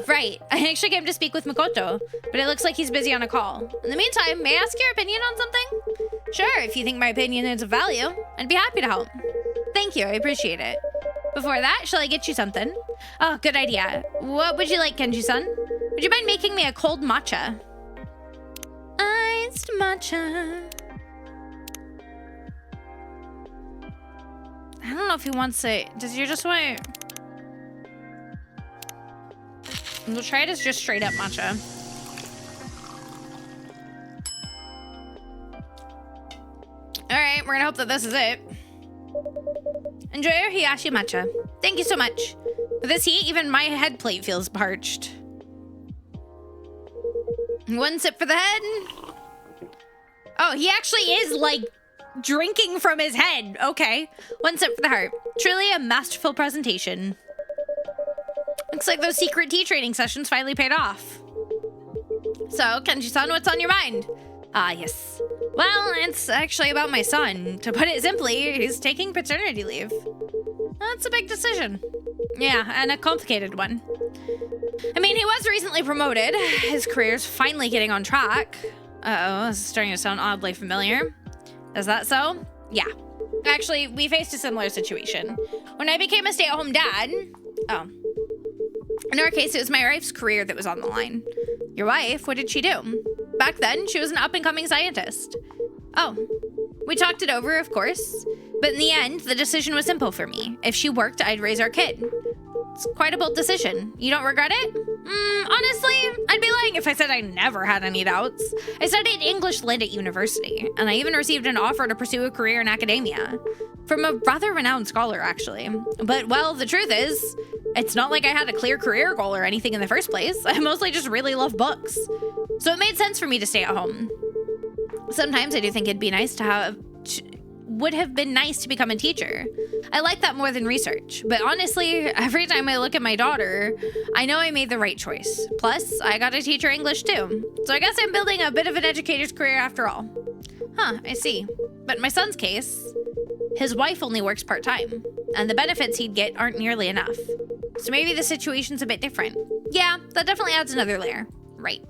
Right. I actually came to speak with Makoto, but it looks like he's busy on a call. In the meantime, may I ask your opinion on something? Sure, if you think my opinion is of value, I'd be happy to help. Thank you, I appreciate it. Before that, shall I get you something? Oh, good idea. What would you like, Kenji-san? Would you mind making me a cold matcha? Iced matcha. I don't know if he wants it. Does you just want... We'll try it as just straight up matcha. All right, we're gonna hope that this is it. Enjoy your hiyashi matcha. Thank you so much. With this heat, even my head plate feels parched. One sip for the head. Oh, he actually is like drinking from his head. Okay. One sip for the heart. Truly a masterful presentation. Looks like those secret tea training sessions finally paid off. So, Kenji-san, what's on your mind? Ah, yes. Well, it's actually about my son. To put it simply, he's taking paternity leave. That's a big decision. Yeah, and a complicated one. I mean, he was recently promoted. His career's finally getting on track. Uh-oh, this is starting to sound oddly familiar. Is that so? Yeah. Actually, we faced a similar situation. When I became a stay-at-home dad... Oh. In our case, it was my wife's career that was on the line. Your wife? What did she do? Back then, she was an up-and-coming scientist. Oh. We talked it over, of course. But in the end, the decision was simple for me. If she worked, I'd raise our kid. It's quite a bold decision. You don't regret it? Honestly, I'd be lying if I said I never had any doubts. I studied English Lit at university, and I even received an offer to pursue a career in academia. From a rather renowned scholar, actually. But, well, the truth is, it's not like I had a clear career goal or anything in the first place. I mostly just really love books. So it made sense for me to stay at home. Sometimes I do think it'd be nice to have... would have been nice to become a teacher. I like that more than research. But honestly, every time I look at my daughter, I know I made the right choice. Plus, I got to teach her English too. So I guess I'm building a bit of an educator's career after all. Huh, I see. But in my son's case, his wife only works part-time, and the benefits he'd get aren't nearly enough. So maybe the situation's a bit different. Yeah, that definitely adds another layer. Right.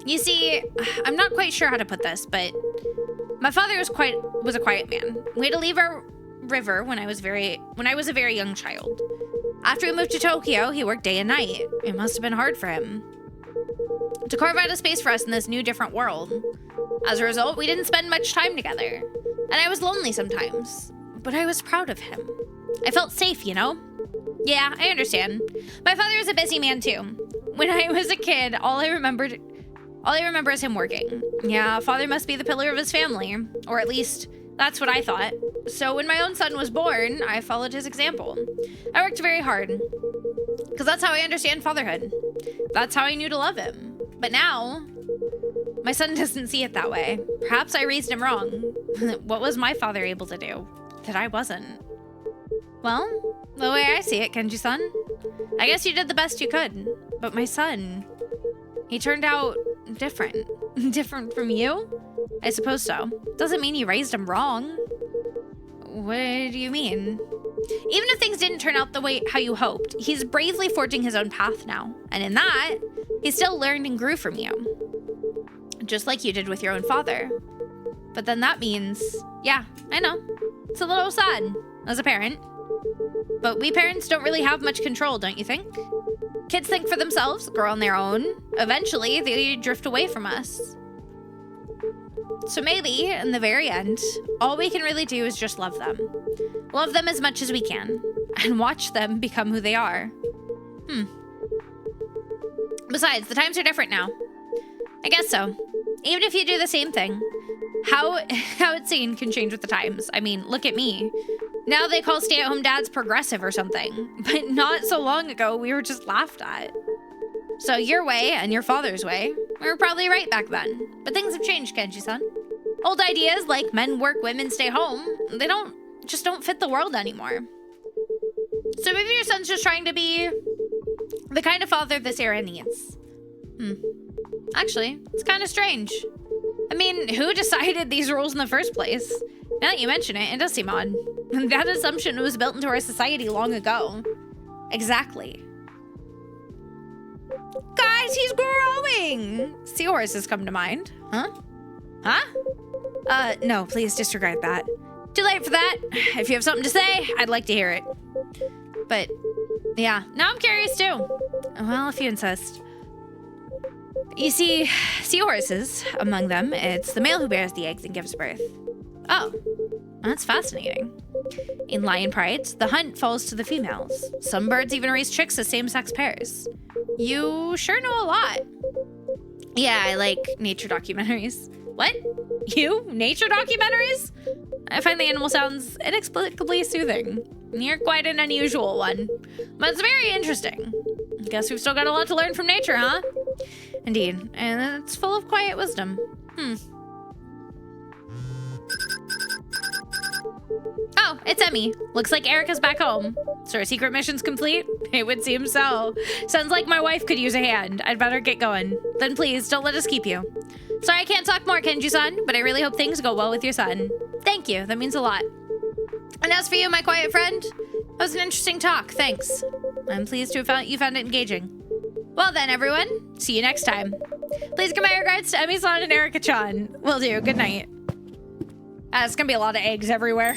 You see, I'm not quite sure how to put this, but my father was a quiet man. We had to leave our river when I was a very young child. After we moved to Tokyo, he worked day and night. It must have been hard for him to carve out a space for us in this new, different world. As a result, we didn't spend much time together, and I was lonely sometimes. But I was proud of him. I felt safe, you know? Yeah, I understand. My father was a busy man too. When I was a kid, all I remember is him working. Yeah, father must be the pillar of his family, or at least that's what I thought. So when my own son was born, I followed his example. I worked very hard, because that's how I understand fatherhood. That's how I knew to love him. But now, my son doesn't see it that way. Perhaps I raised him wrong. What was my father able to do that I wasn't? Well, the way I see it, Kenji-san, I guess you did the best you could. But my son, he turned out different. Different from you? I suppose so. Doesn't mean you raised him wrong. What do you mean? Even if things didn't turn out the way how you hoped, he's bravely forging his own path now. And in that, he still learned and grew from you. Just like you did with your own father. But then that means, yeah, I know. It's a little sad as a parent. But we parents don't really have much control, don't you think? Kids think for themselves, grow on their own. Eventually, they drift away from us. So maybe, in the very end, all we can really do is just love them. Love them as much as we can, and watch them become who they are. Besides, the times are different now. I guess so. Even if you do the same thing, how it's seen can change with the times. I mean, look at me. Now they call stay-at-home dads progressive or something, but not so long ago we were just laughed at. So your way and your father's way were probably right back then, but things have changed, Kenji-san. Old ideas like men work, women stay home, they just don't fit the world anymore. So maybe your son's just trying to be the kind of father this era needs. Actually, it's kind of strange. I mean, who decided these rules in the first place? Now that you mention it, it does seem odd. That assumption was built into our society long ago. Exactly. Guys, he's growing! Seahorses come to mind. Huh? Huh? No, please disregard that. Too late for that. If you have something to say, I'd like to hear it. But, yeah, now I'm curious too. Well, if you insist. You see, seahorses, among them, it's the male who bears the eggs and gives birth. Oh, that's fascinating. In lion prides, the hunt falls to the females. Some birds even raise chicks as same-sex pairs. You sure know a lot. Yeah, I like nature documentaries. What? You? Nature documentaries? I find the animal sounds inexplicably soothing. You're quite an unusual one, but it's very interesting. Guess we've still got a lot to learn from nature, huh? Indeed, and it's full of quiet wisdom. Oh, it's Emmy. Looks like Erica's back home. So our secret mission's complete? It would seem so. Sounds like my wife could use a hand. I'd better get going. Then please, don't let us keep you. Sorry I can't talk more, Kenji-san, but I really hope things go well with your son. Thank you, that means a lot. And as for you, my quiet friend, that was an interesting talk, thanks. I'm pleased to have you found it engaging. Well then, everyone, see you next time. Please give my regards to Emmy-san and Erica-chan. Will do, good night. It's gonna be a lot of eggs everywhere.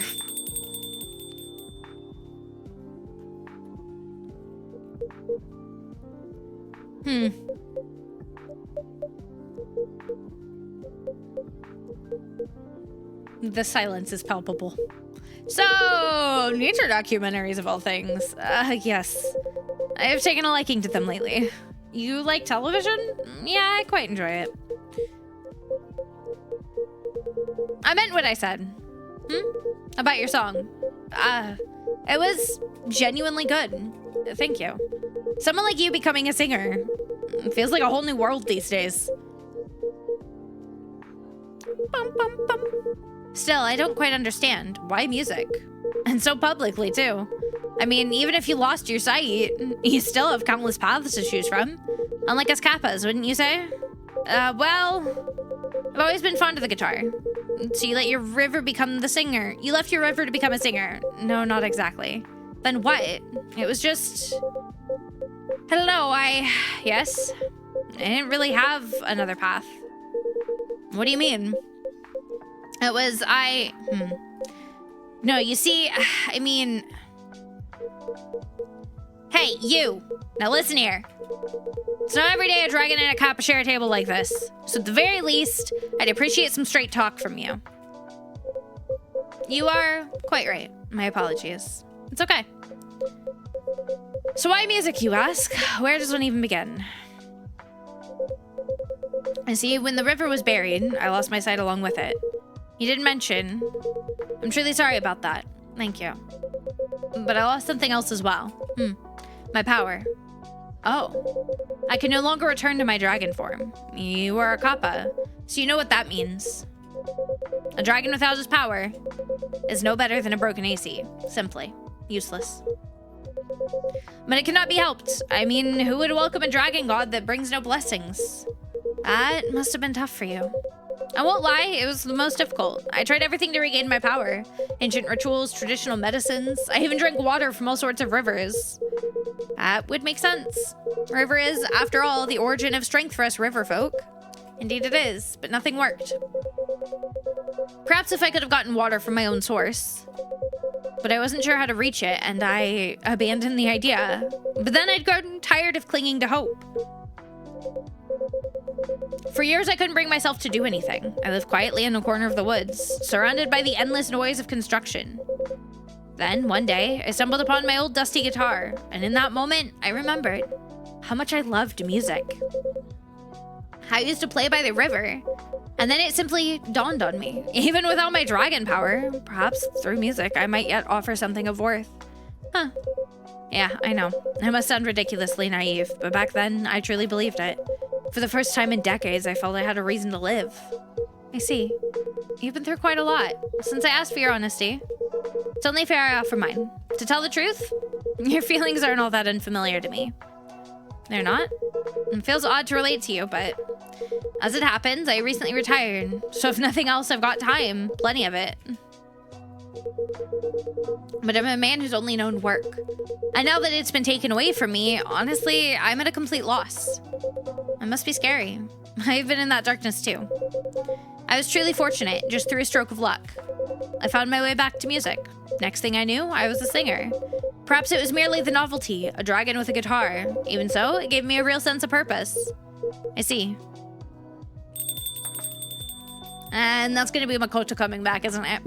The silence is palpable. So, nature documentaries of all things. Yes. I have taken a liking to them lately. You like television? Yeah, I quite enjoy it. I meant what I said. About your song. It was genuinely good. Thank you. Someone like you becoming a singer. Feels like a whole new world these days. Bum, bum, bum. Still, I don't quite understand. Why music? And so publicly, too. I mean, even if you lost your sight, you still have countless paths to choose from. Unlike us Kappas, wouldn't you say? Well, I've always been fond of the guitar. So you let your river become the singer. You left your river to become a singer. No, not exactly. Then what? It was just... Hello, yes? I didn't really have another path. What do you mean? It was, No, you see, I mean... Hey, you! Now listen here. It's not every day a dragon and a Kappa share a table like this. So at the very least, I'd appreciate some straight talk from you. You are quite right. My apologies. It's okay. So why music, you ask? Where does one even begin? I see, when the river was buried, I lost my sight along with it. You didn't mention. I'm truly sorry about that. Thank you. But I lost something else as well. My power. Oh. I can no longer return to my dragon form. You are a Kappa, so you know what that means. A dragon without his power is no better than a broken AC. Simply. Useless. But it cannot be helped. I mean, who would welcome a dragon god that brings no blessings? That must have been tough for you. I won't lie, it was the most difficult. I tried everything to regain my power. Ancient rituals, traditional medicines. I even drank water from all sorts of rivers. That would make sense. River is, after all, the origin of strength for us river folk. Indeed it is, but nothing worked. Perhaps if I could have gotten water from my own source. But I wasn't sure how to reach it, and I abandoned the idea. But then I'd grown tired of clinging to hope. For years, I couldn't bring myself to do anything. I lived quietly in a corner of the woods, surrounded by the endless noise of construction. Then, one day, I stumbled upon my old dusty guitar, and in that moment, I remembered how much I loved music. I used to play by the river, and then it simply dawned on me. Even without my dragon power, perhaps through music, I might yet offer something of worth. Huh. Yeah, I know. I must sound ridiculously naive, but back then, I truly believed it. For the first time in decades, I felt I had a reason to live. I see. You've been through quite a lot. Since I asked for your honesty, it's only fair I offer mine. To tell the truth, your feelings aren't all that unfamiliar to me. They're not? It feels odd to relate to you, but as it happens, I recently retired. So if nothing else, I've got time. Plenty of it. But I'm a man who's only known work. And now that it's been taken away from me, honestly, I'm at a complete loss. It must be scary. I've been in that darkness too. I was truly fortunate, just through a stroke of luck. I found my way back to music. Next thing I knew, I was a singer. Perhaps it was merely the novelty, a dragon with a guitar. Even so, it gave me a real sense of purpose. I see. And that's gonna be Makoto coming back, isn't it?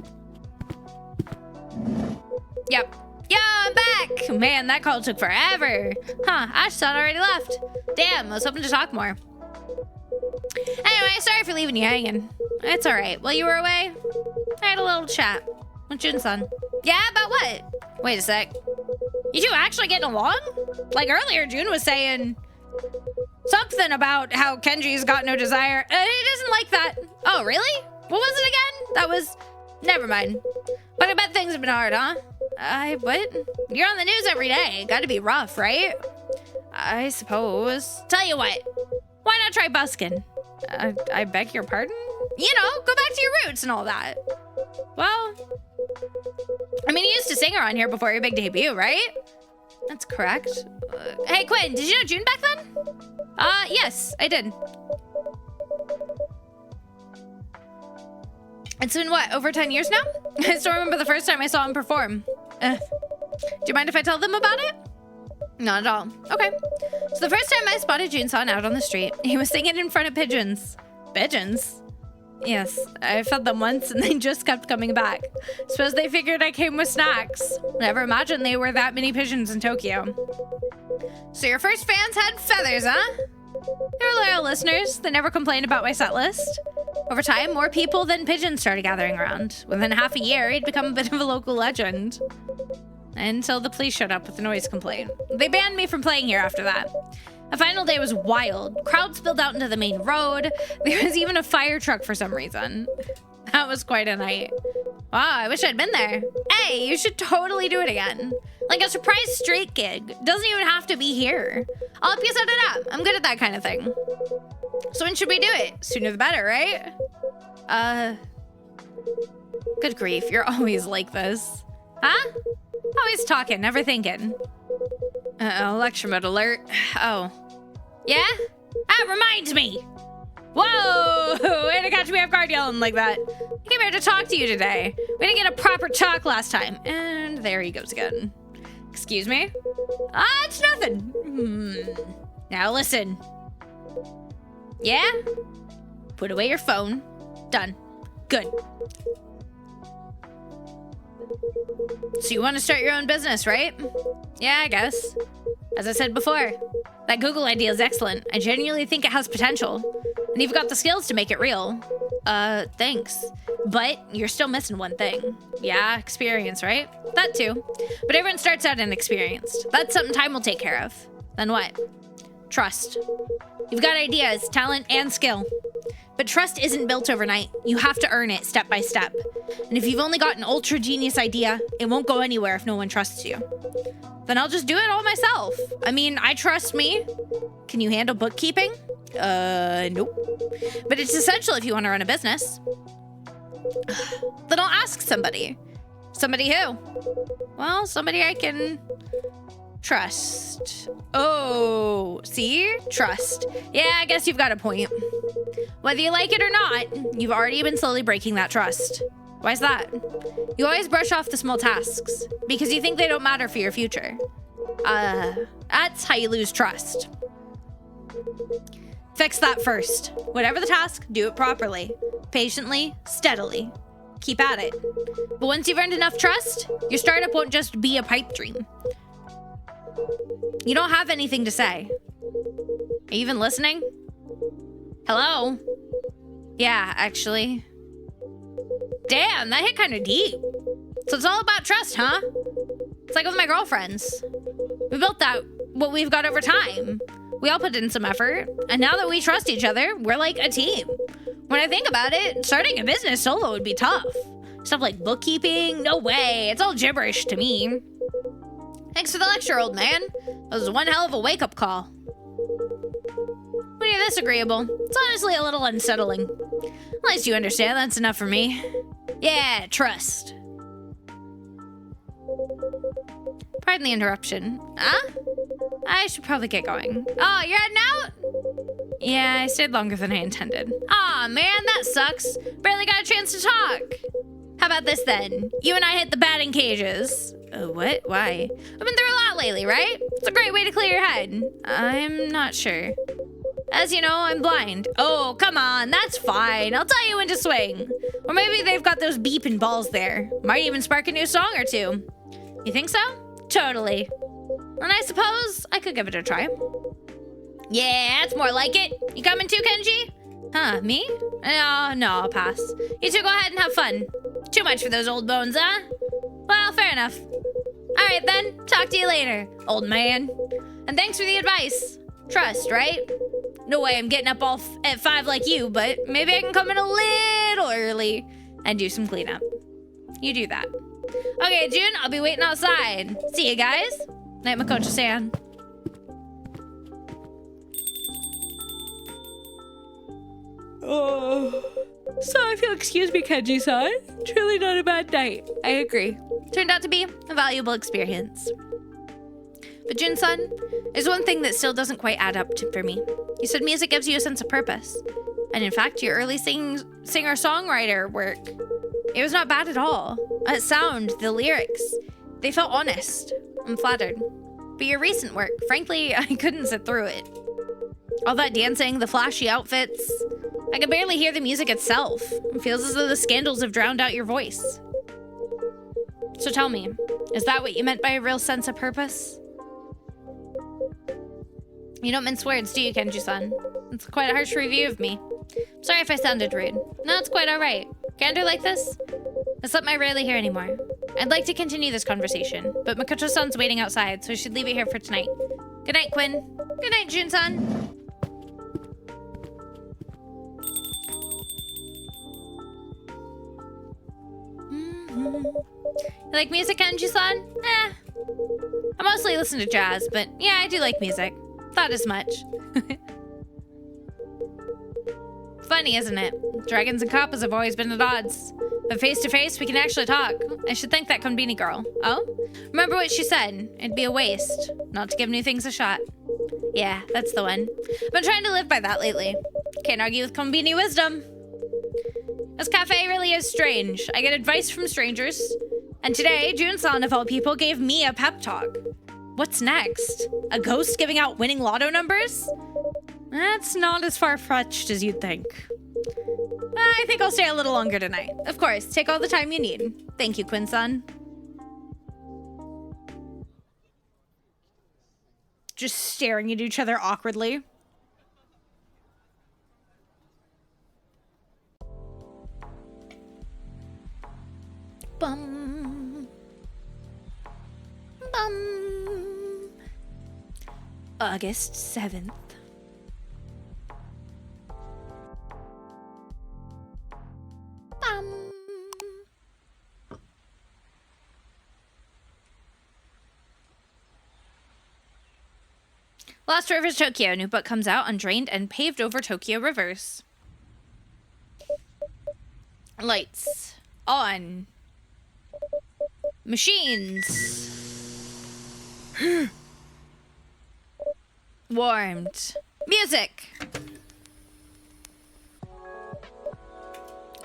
Yep. Yo, I'm back! Man, that call took forever. Huh, Ash thought I already left. Damn, I was hoping to talk more. Anyway, sorry for leaving you hanging. It's alright. While you were away, I had a little chat with Jun-san. Yeah, about what? Wait a sec. You two actually getting along? Like earlier, Jun was saying something about how Kenji's got no desire. He doesn't like that. Oh, really? What was it again? That was... Never mind. But I bet things have been hard, huh? What? You're on the news every day. Gotta be rough, right? I suppose. Tell you what. Why not try busking? I beg your pardon? You know, go back to your roots and all that. Well, I mean, you used to sing around here before your big debut, right? That's correct. Hey, Quinn, did you know June back then? Yes, I did. It's been, what, over 10 years now? I still remember the first time I saw him perform. Do you mind if I tell them about it? Not at all. Okay. So the first time I spotted Jun-san out on the street, he was singing in front of pigeons. Pigeons? Yes, I fed them once and they just kept coming back. Suppose they figured I came with snacks. Never imagined they were that many pigeons in Tokyo. So your first fans had feathers, huh? They were loyal listeners. They never complained about my set list. Over time, more people than pigeons started gathering around. Within half a year, he'd become a bit of a local legend. Until the police showed up with a noise complaint. They banned me from playing here after that. The final day was wild. Crowds spilled out into the main road. There was even a fire truck for some reason. That was quite a night. Wow, I wish I'd been there. Hey, you should totally do it again. Like a surprise street gig. Doesn't even have to be here. I'll help you set it up. I'm good at that kind of thing. So when should we do it? Sooner the better, right? Good grief, you're always like this. Huh? Always talking, never thinking. Uh-oh, lecture mode alert. Oh. Yeah? That reminds me! Whoa! Way to catch me off guard yelling like that. I came here to talk to you today. We didn't get a proper talk last time. And there he goes again. Excuse me? It's nothing. Now listen. Yeah? Put away your phone. Done. Good. So you want to start your own business, right? Yeah, I guess. As I said before, that Google idea is excellent. I genuinely think it has potential. And you've got the skills to make it real. Thanks. But you're still missing one thing. Yeah, experience, right? That too. But everyone starts out inexperienced. That's something time will take care of. Then what? Trust. You've got ideas, talent, and skill. But trust isn't built overnight. You have to earn it step by step. And if you've only got an ultra genius idea, it won't go anywhere if no one trusts you. Then I'll just do it all myself. I mean, I trust me. Can you handle bookkeeping? Nope. But it's essential if you want to run a business. Then I'll ask somebody. Somebody who? Well, somebody I can trust. Oh, see? Trust. Yeah, I guess you've got a point. Whether you like it or not, you've already been slowly breaking that trust. Why's that? You always brush off the small tasks because you think they don't matter for your future. That's how you lose trust. Fix that first. Whatever the task, do it properly. Patiently, steadily. Keep at it. But once you've earned enough trust, your startup won't just be a pipe dream. You don't have anything to say. Are you even listening? Hello? Yeah, actually. Damn, that hit kind of deep. So it's all about trust, huh? It's like with my girlfriends. We built that, what we've got over time. We all put in some effort. And now that we trust each other, we're like a team. When I think about it, starting a business solo would be tough. Stuff like bookkeeping, no way. It's all gibberish to me. Thanks for the lecture, old man. That was one hell of a wake-up call. When you're this agreeable, it's honestly a little unsettling. At least you understand, that's enough for me. Yeah, trust. Pardon the interruption. Huh? I should probably get going. Oh, you're heading out? Yeah, I stayed longer than I intended. Aw, man, that sucks. Barely got a chance to talk. How about this then? You and I hit the batting cages. What? Why? I've been through a lot lately, right? It's a great way to clear your head. I'm not sure. As you know, I'm blind. Oh, come on, that's fine. I'll tell you when to swing. Or maybe they've got those beeping balls there. Might even spark a new song or two. You think so? Totally. And I suppose I could give it a try. Yeah, that's more like it. You coming too, Kenji? Huh, me? No, I'll pass. You two go ahead and have fun. Too much for those old bones, huh? Well, fair enough. All right, then. Talk to you later, old man. And thanks for the advice. Trust, right? No way I'm getting up all at 5 like you, but maybe I can come in a little early and do some cleanup. You do that. Okay, Jun, I'll be waiting outside. See you guys. Night, Makoto-san. Oh, so if you'll excuse me, Kenji-san, truly not a bad night. I agree. Turned out to be a valuable experience. But Jun-san, there's one thing that still doesn't quite add up for me. You said music gives you a sense of purpose. And in fact, your early singer-songwriter work, it was not bad at all. That sound, the lyrics, they felt honest. I'm flattered. But your recent work, frankly, I couldn't sit through it. All that dancing, the flashy outfits, I can barely hear the music itself. It feels as though the scandals have drowned out your voice. So tell me, is that what you meant by a real sense of purpose? You don't mince words, do you, Kenji-san? It's quite a harsh review of me. Sorry if I sounded rude. No, it's quite all right. Candor like this? It's something I rarely hear anymore. I'd like to continue this conversation, but Makoto-san's waiting outside, so I should leave it here for tonight. Good night, Quinn. Good night, Jun-san. You like music, Kenji-san? I mostly listen to jazz, but yeah, I do like music. Thought as much. Funny, isn't it? Dragons and kappas have always been at odds. But face to face, we can actually talk. I should thank that Konbini girl. Oh? Remember what she said. It'd be a waste not to give new things a shot. Yeah, that's the one. I've been trying to live by that lately. Can't argue with Konbini wisdom. This cafe really is strange. I get advice from strangers. And today, Jun-san of all people gave me a pep talk. What's next? A ghost giving out winning lotto numbers? That's not as far-fetched as you'd think. I think I'll stay a little longer tonight. Of course, take all the time you need. Thank you, Quinn-san. Just staring at each other awkwardly. Bum. Bum. August 7th. Bum. Lost Rivers, Tokyo. New book comes out on drained and paved over Tokyo rivers. Lights on. Machines. Warmed. Music.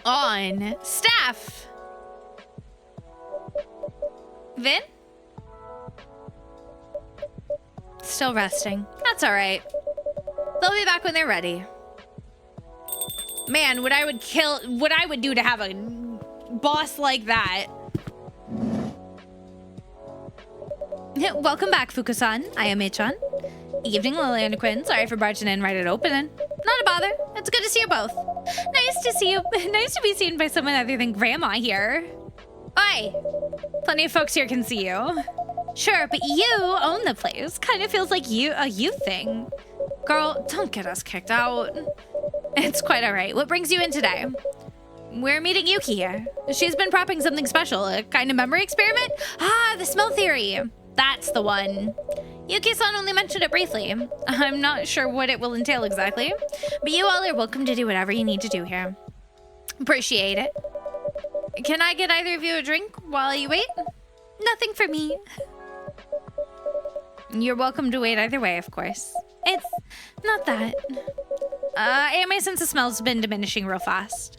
On. Staff. Vin? Still resting. That's all right. They'll be back when they're ready. Man, what I would do to have a boss like that. Welcome back, Fuku-san. I am Mei-chan. Evening, Liliana and Quinn. Sorry for barging in right at opening. Not a bother. It's good to see you both. Nice to see you. Nice to be seen by someone other than Grandma here. Oi! Plenty of folks here can see you. Sure, but you own the place. Kind of feels like a you thing. Girl, don't get us kicked out. It's quite all right. What brings you in today? We're meeting Yuki here. She's been prepping something special, a kind of memory experiment? Ah, the smell theory. That's the one. Yuki-san only mentioned it briefly. I'm not sure what it will entail exactly, but you all are welcome to do whatever you need to do here. Appreciate it. Can I get either of you a drink while you wait? Nothing for me. You're welcome to wait either way, of course. It's not that. And my sense of smell's been diminishing real fast.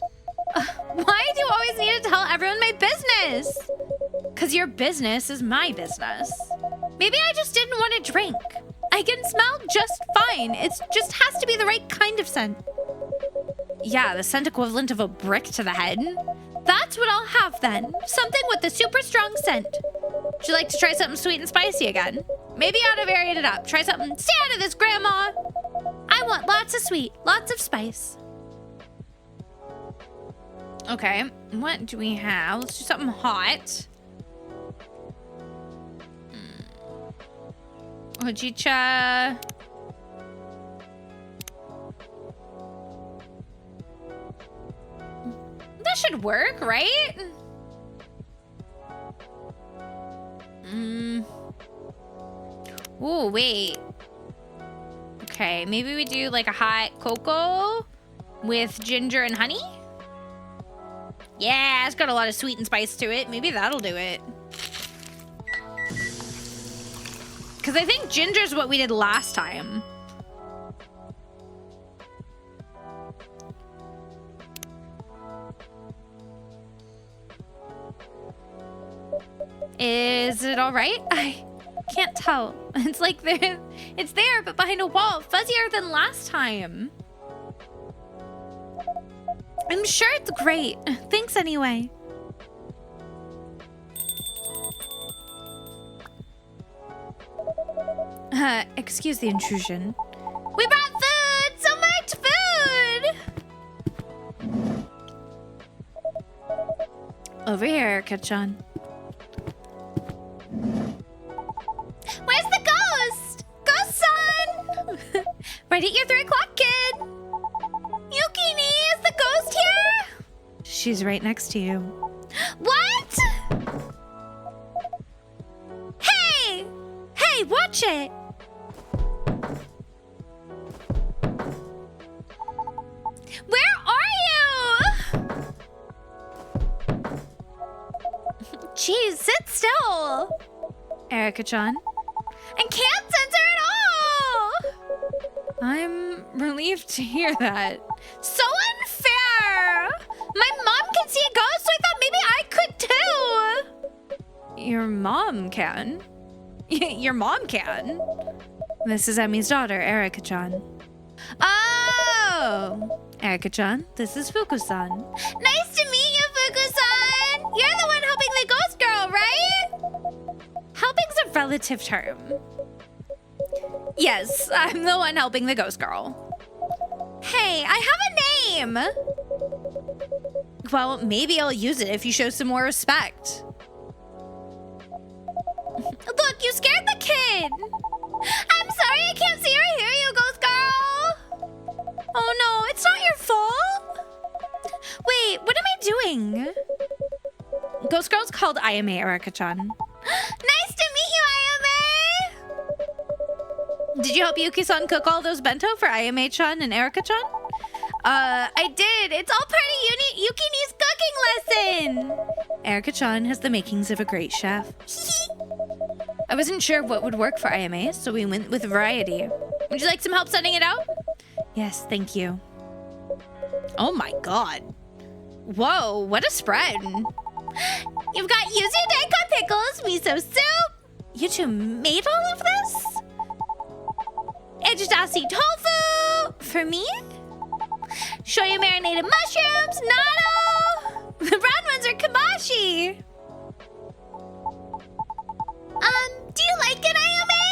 Why do you always need to tell everyone my business? Because your business is my business. Maybe I just didn't want to drink. I can smell just fine. It just has to be the right kind of scent. Yeah, the scent equivalent of a brick to the head. That's what I'll have then. Something with a super strong scent. Would you like to try something sweet and spicy again? Maybe you ought to vary it up. Try something. Stay out of this, Grandma. I want lots of sweet, lots of spice. Okay, what do we have? Let's do something hot. Hojicha. That should work, right? Oh, wait. Okay, maybe we do like a hot cocoa with ginger and honey. Yeah, it's got a lot of sweet and spice to it. Maybe that'll do it. Because I think ginger's what we did last time. Is it all right? I can't tell. It's like it's there, but behind a wall, fuzzier than last time. I'm sure it's great. Thanks anyway. Excuse the intrusion. We brought food! So much food! Over here, Cat-chan. Where's the ghost? Ghost-san! Right at your 3 o'clock, kid! Yukini, is the ghost here? She's right next to you. What? Hey! Hey, watch it! Where are you? Jeez, sit still. Erica-chan. I can't censor at all! I'm relieved to hear that. So unfair! My mom can see a ghost, so I thought maybe I could too! Your mom can? Your mom can? This is Emi's daughter, Erica-chan. Oh! Erica-chan, this is Fuku-san. Nice to meet you, Fuku-san! You're the one helping the ghost girl, right? Helping's a relative term. Yes, I'm the one helping the ghost girl. Hey, I have a name! Well, maybe I'll use it if you show some more respect. Look, you scared the kid! I'm sorry I can't see or hear you, ghost girl! Oh no, it's not your fault? Wait, what am I doing? Ghost girl's called Ayame, Erica-chan. Nice to meet you, Ayame! Did you help Yuki-san cook all those bento for Ayame-chan and Erica-chan? I did. It's all part of Yukini's cooking lesson! Erica-chan has the makings of a great chef. I wasn't sure what would work for Ayame, so we went with variety. Would you like some help setting it out? Yes, thank you. Oh my god. Whoa, what a spread. You've got yuzu daikon pickles, miso soup. You two made all of this? Ejidasi tofu! For me? Shoyu marinated mushrooms, natto! The brown ones are kimashi! Do you like it, Ayame?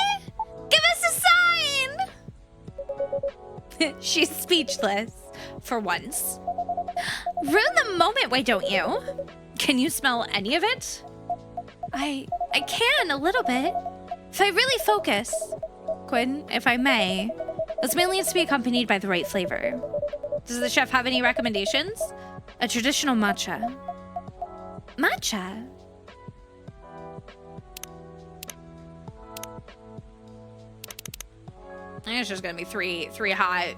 Give us a sign! She's speechless, for once. Ruin the moment, why don't you? Can you smell any of it? I can, a little bit. If I really focus. Quinn, if I may, this meal needs to be accompanied by the right flavor. Does the chef have any recommendations? A traditional matcha. Matcha? I think it's just gonna be three hot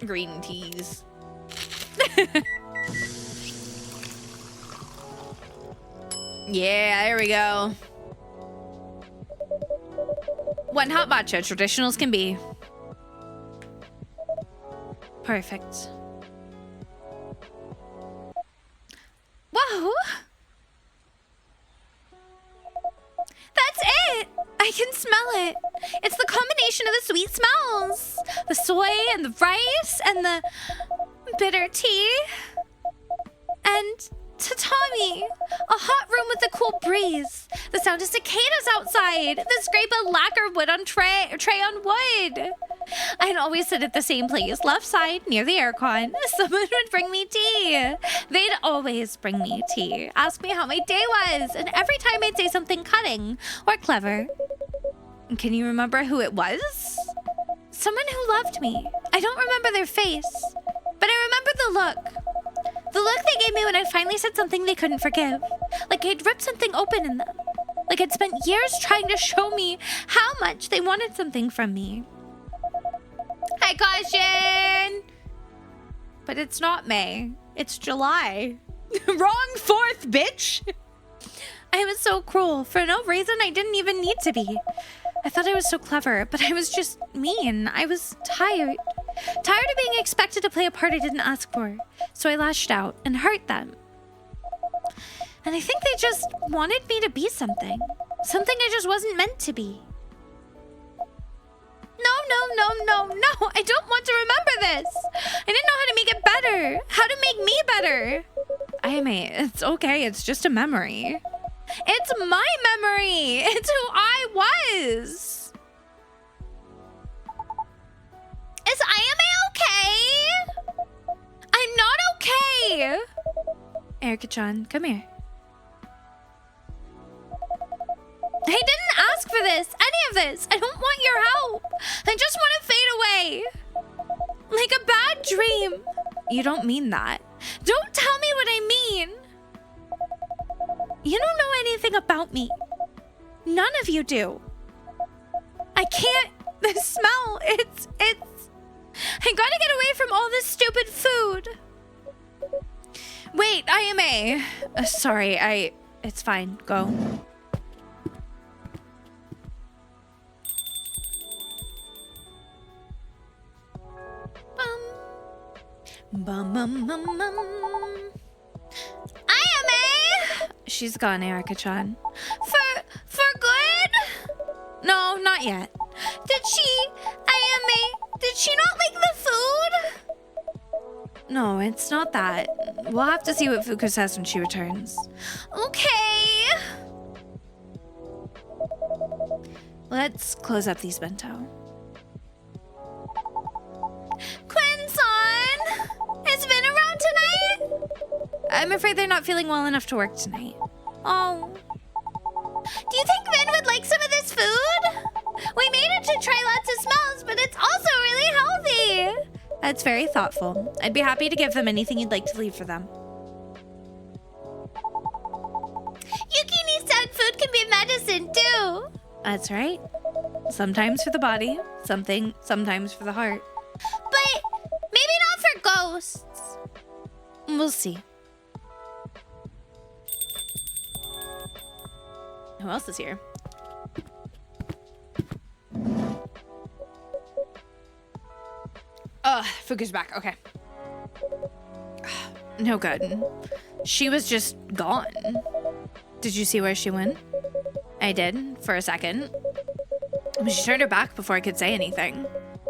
green teas. Yeah, there we go. One hot matcha, traditional as can be. Perfect. Whoa! That's it! I can smell it. It's the combination of the sweet smells. The soy and the rice and the bitter tea. And Tatami, a hot room with a cool breeze. The sound of cicadas outside. The scrape of lacquer wood on tray on wood. I'd always sit at the same place, left side, near the aircon. Someone would bring me tea. They'd always bring me tea, ask me how my day was, and every time I'd say something cutting or clever. Can you remember who it was? Someone who loved me. I don't remember their face, but I remember the look. The look they gave me when I finally said something they couldn't forgive. Like I'd ripped something open in them. Like I'd spent years trying to show me how much they wanted something from me. Hi, Caution! But it's not May. It's July. Wrong 4th, bitch! I was so cruel. For no reason I didn't even need to be. I thought I was so clever, but I was just mean. I was tired. Tired of being expected to play a part I didn't ask for. So I lashed out and hurt them. And I think they just wanted me to be something. Something I just wasn't meant to be. No. I don't want to remember this. I didn't know how to make it better. How to make me better. Ayame, it's okay. It's just a memory. It's my memory. It's who I was. Is Ayame okay? I'm not okay. Erica-chan, come here. I didn't ask for this, any of this. I don't want your help. I just want to fade away. Like a bad dream. You don't mean that. Don't tell me what I mean. You don't know anything about me. None of you do. I can't. The smell, it's... I gotta get away from all this stupid food. Wait, Ayame. Sorry, it's fine. Go. Ayame! She's gone, Erica-chan. For good? No, not yet. Did she not like the food? No, it's not that. We'll have to see what Fuka says when she returns. Okay. Let's close up these bento. Quinn-san! Is Vin around tonight? I'm afraid they're not feeling well enough to work tonight. Oh. Do you think Vin would like some of this food? We made it to try lots of smells, but it's also really healthy. That's very thoughtful. I'd be happy to give them anything you'd like to leave for them. Yukini said food can be medicine too. That's right. Sometimes for the body, sometimes for the heart. But maybe not for ghosts. We'll see. Who else is here? Fuku's back. Okay. No good. She was just gone. Did you see where she went? I did, for a second. She turned her back before I could say anything.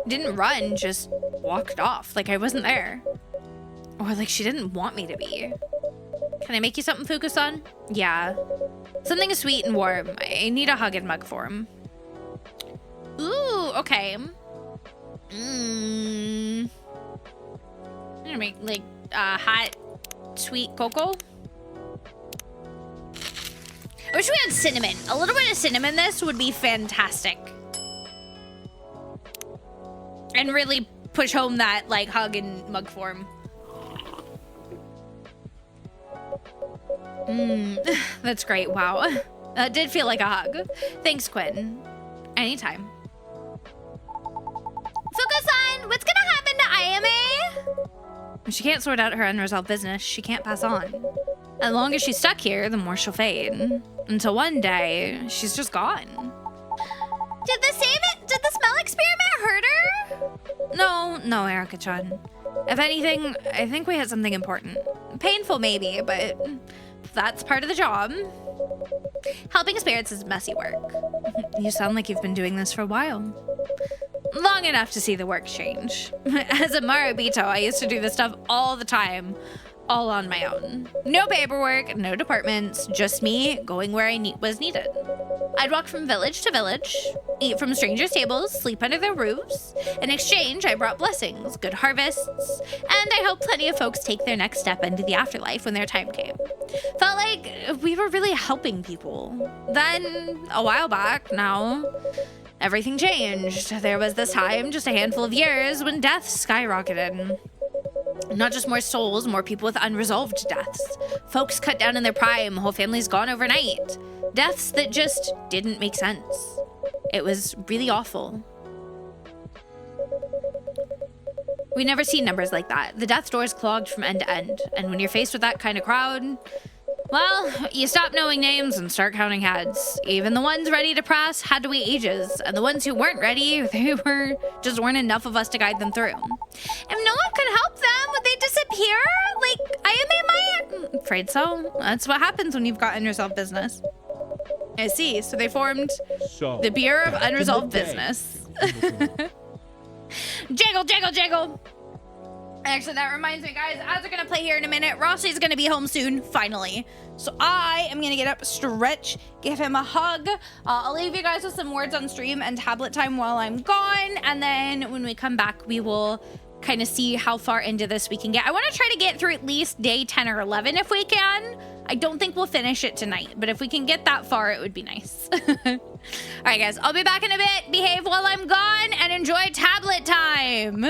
Didn't run, just walked off like I wasn't there. Or like she didn't want me to be. Can I make you something, Fuku-san? Yeah. Something sweet and warm. I need a hug and mug for him. Ooh, okay. I'm gonna make like hot, sweet cocoa. I wish we had cinnamon. A little bit of cinnamon this would be fantastic. And really push home that like hug and mug form. That's great. Wow. That did feel like a hug. Thanks, Quinn. Anytime. Fuka-san, what's gonna happen to Ayame? If she can't sort out her unresolved business, she can't pass on. As long as she's stuck here, the more she'll fade. Until one day, she's just gone. Did the smell experiment hurt her? No, Erica-chan. If anything, I think we had something important. Painful maybe, but that's part of the job. Helping spirits is messy work. You sound like you've been doing this for a while. Long enough to see the work change. As a Marabito, I used to do this stuff all the time. all on my own. No paperwork, no departments, just me going where I was needed. I'd walk from village to village, eat from strangers' tables, sleep under their roofs. In exchange, I brought blessings, good harvests, and I helped plenty of folks take their next step into the afterlife when their time came. Felt like we were really helping people. Then, a while back now, everything changed. There was this time, just a handful of years, when death skyrocketed. Not just more souls, more people with unresolved deaths. Folks cut down in their prime, whole families gone overnight. Deaths that just didn't make sense. It was really awful. We never see numbers like that. The death doors clogged from end to end. And when you're faced with that kind of crowd, well, you stop knowing names and start counting heads. Even the ones ready to press had to wait ages. And the ones who weren't ready, just weren't enough of us to guide them through. If no one could help them, would they disappear? Like, I am afraid so. That's what happens when you've got unresolved business. I see. So they formed the Bureau of Unresolved Business. Jiggle, jiggle, jiggle. Actually, that reminds me, guys, as we're going to play here in a minute, Rossi's going to be home soon, finally. So I am going to get up, stretch, give him a hug. I'll leave you guys with some words on stream and tablet time while I'm gone. And then when we come back, we will kind of see how far into this we can get. I want to try to get through at least day 10 or 11 if we can. I don't think we'll finish it tonight, but if we can get that far, it would be nice. All right, guys, I'll be back in a bit. Behave while I'm gone and enjoy tablet time.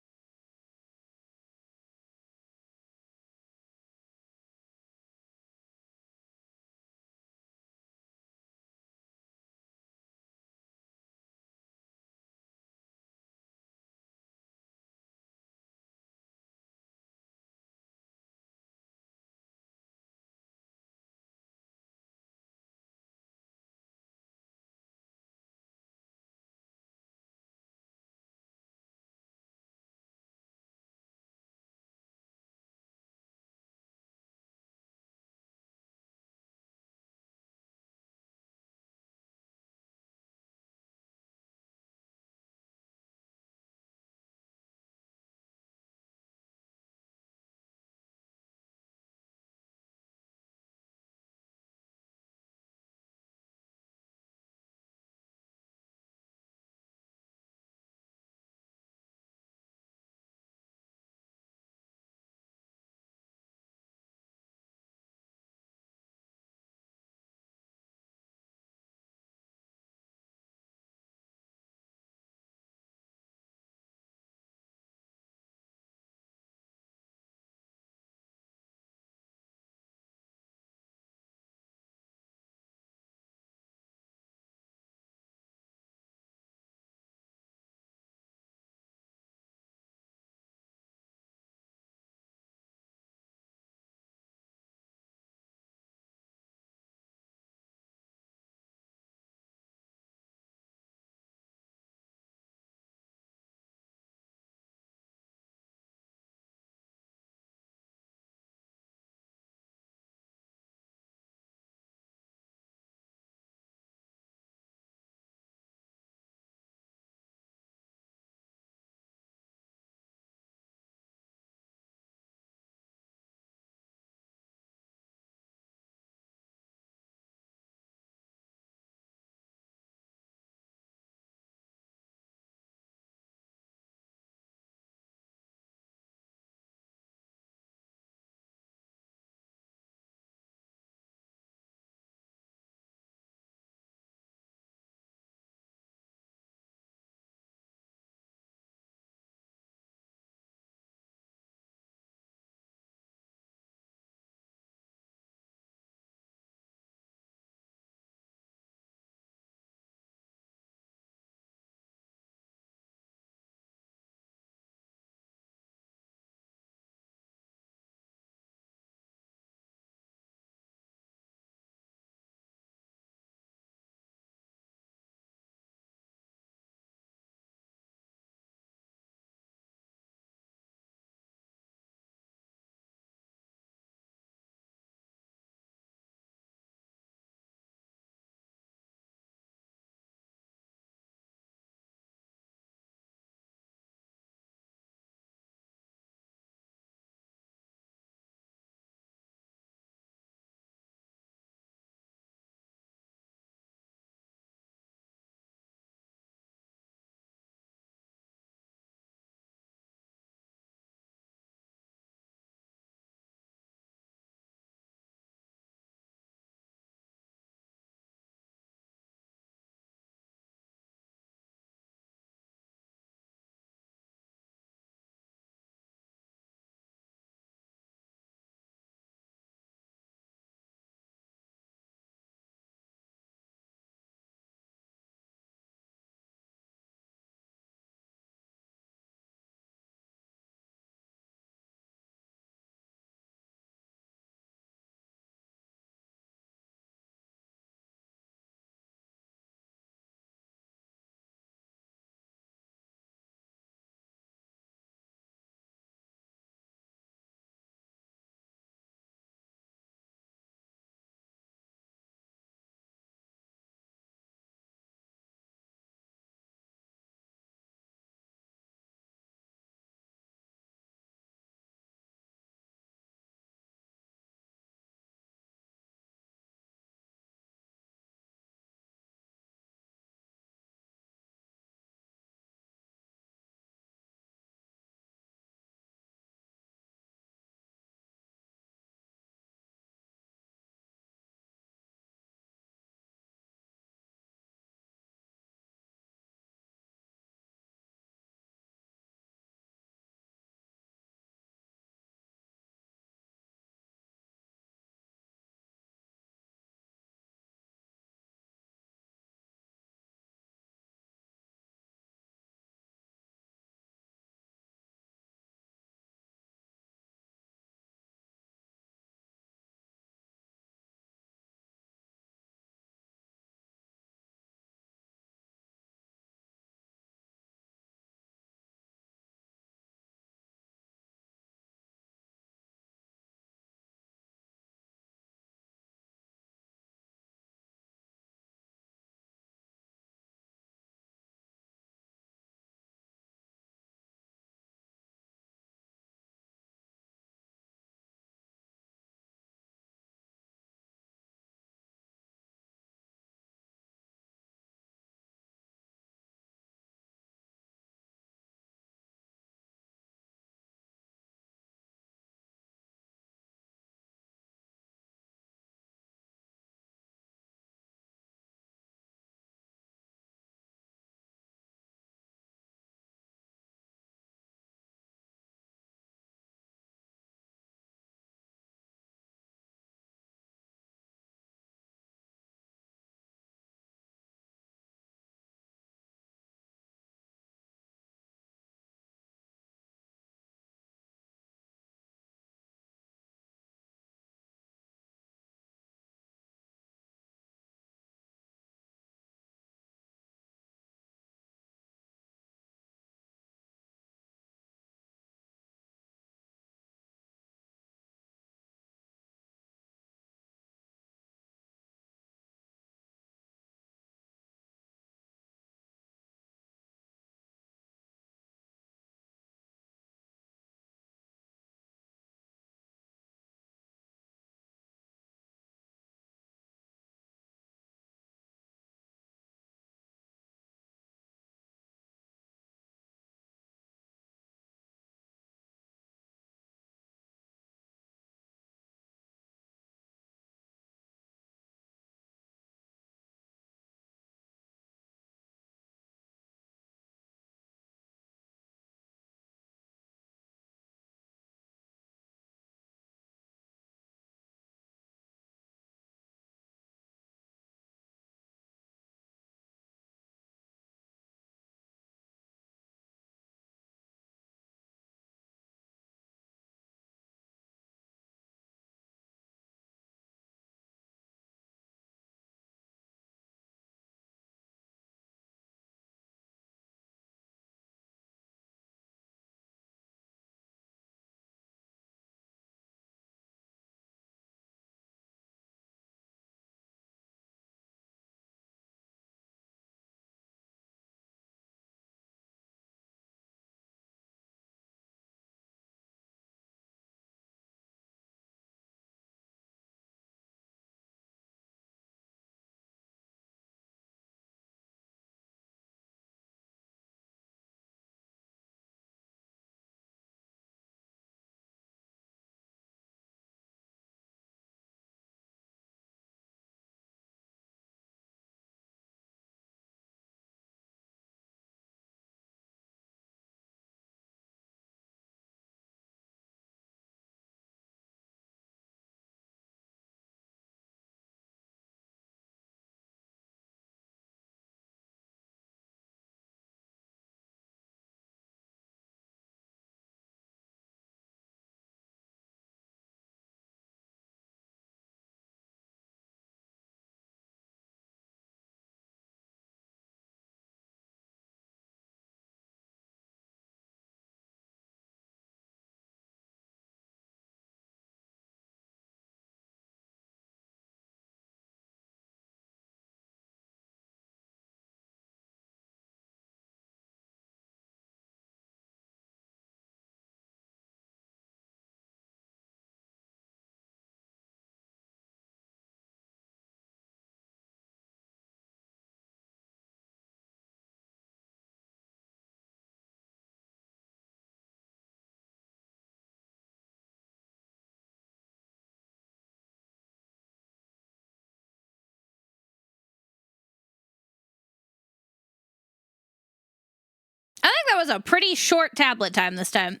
was a pretty short tablet time this time.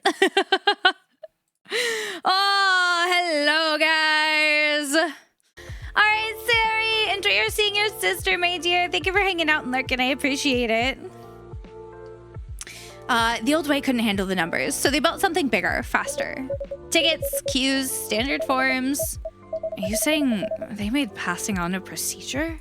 Oh, hello, guys. All right, Sari, enjoy your seeing your sister, my dear. Thank you for hanging out and lurking. I appreciate it. The old way couldn't handle the numbers, so they built something bigger, faster. Tickets, queues, standard forms. Are you saying they made passing on a procedure?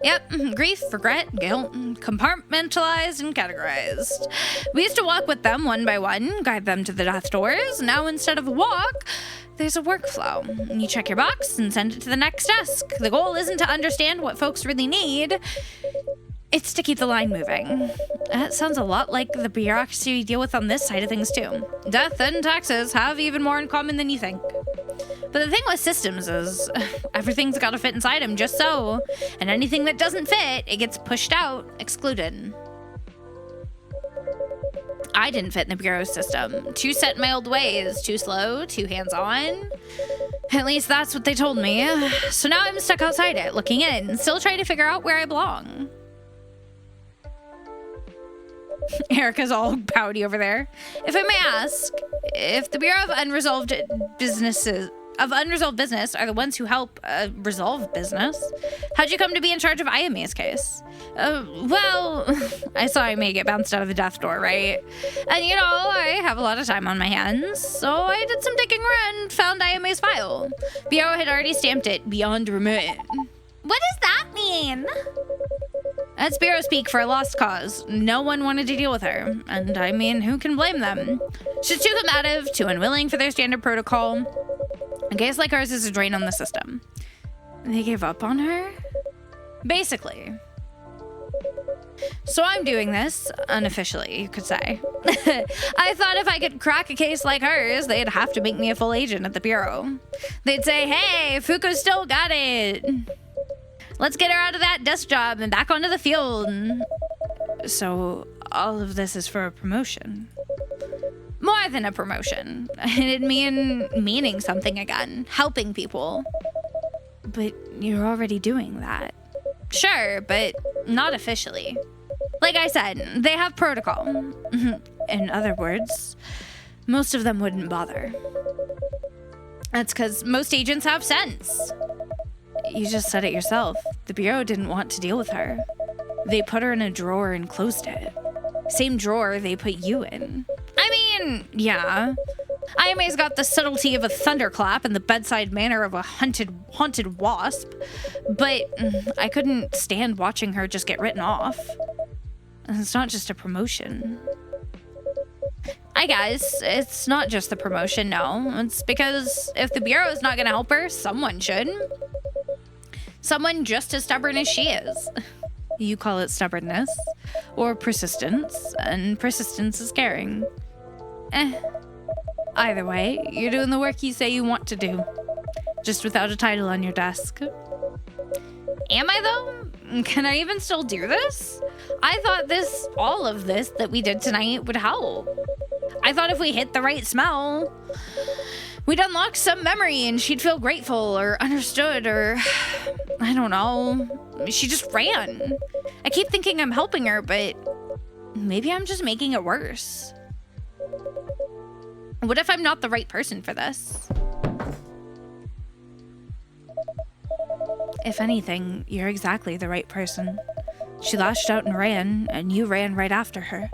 Yep, grief, regret, guilt, compartmentalized and categorized. We used to walk with them one by one, guide them to the death doors. Now instead of a walk, there's a workflow. You check your box and send it to the next desk. The goal isn't to understand what folks really need. It's to keep the line moving. That sounds a lot like the bureaucracy we deal with on this side of things too. Death and taxes have even more in common than you think. But the thing with systems is everything's got to fit inside them just so. And anything that doesn't fit, it gets pushed out, excluded. I didn't fit in the bureau system. Too set in my old ways, too slow, too hands-on. At least that's what they told me. So now I'm stuck outside it, looking in, still trying to figure out where I belong. Erica's all pouty over there. If I may ask, if the Bureau of Unresolved Business are the ones who help resolve business, how'd you come to be in charge of IMA's case? Well, I saw IMA get bounced out of the death door, right? And you know, I have a lot of time on my hands, so I did some digging around, found IMA's file. Bureau had already stamped it beyond remote. What does that mean? That's Bureau speak for a lost cause. No one wanted to deal with her. And I mean, who can blame them? She's too combative, too unwilling for their standard protocol. A case like ours is a drain on the system. They gave up on her? Basically. So I'm doing this, unofficially, you could say. I thought if I could crack a case like hers, they'd have to make me a full agent at the Bureau. They'd say, hey, Fuku's still got it. Let's get her out of that desk job and back onto the field. So all of this is for a promotion. More than a promotion. It'd mean meaning something again, helping people. But you're already doing that. Sure, but not officially. Like I said, they have protocol. In other words, most of them wouldn't bother. That's because most agents have sense. You just said it yourself. The Bureau didn't want to deal with her. They put her in a drawer and closed it. Same drawer they put you in. I mean, yeah. IMA's got the subtlety of a thunderclap and the bedside manner of a haunted wasp. But I couldn't stand watching her just get written off. And it's not just a promotion. I guess it's not just the promotion, no. It's because if the Bureau's not gonna help her, someone should. Someone just as stubborn as she is. You call it stubbornness or persistence, and persistence is caring. Either way, you're doing the work you say you want to do, just without a title on your desk. Am I though? Can I even still do this? I thought all of this that we did tonight would help. I thought if we hit the right smell, we'd unlock some memory and she'd feel grateful or understood or, I don't know. She just ran. I keep thinking I'm helping her, but maybe I'm just making it worse. What if I'm not the right person for this? If anything, you're exactly the right person. She lashed out and ran, and you ran right after her.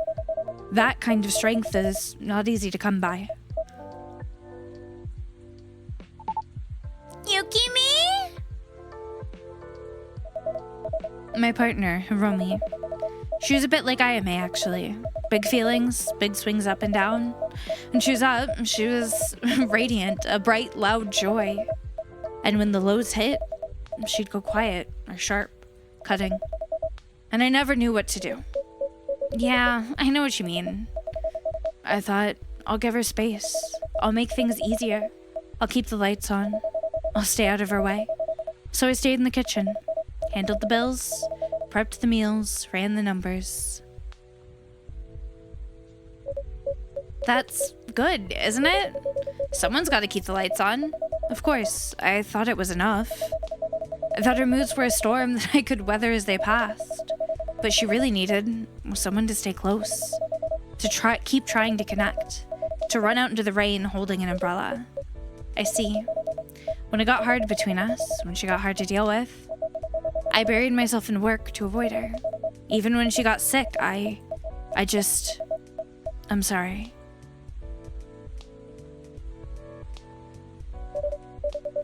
That kind of strength is not easy to come by. Yukimi? My partner, Hiromi. She was a bit like Ayame, actually. Big feelings, big swings up and down. When she was up, she was radiant, a bright, loud joy. And when the lows hit, she'd go quiet or sharp, cutting. And I never knew what to do. Yeah, I know what you mean. I thought, I'll give her space. I'll make things easier. I'll keep the lights on. I'll stay out of her way. So I stayed in the kitchen, handled the bills, prepped the meals, ran the numbers. That's good, isn't it? Someone's got to keep the lights on. Of course, I thought it was enough. I thought her moods were a storm that I could weather as they passed. But she really needed someone to stay close. To keep trying to connect. To run out into the rain holding an umbrella. I see. When it got hard between us, when she got hard to deal with, I buried myself in work to avoid her. Even when she got sick, I'm sorry.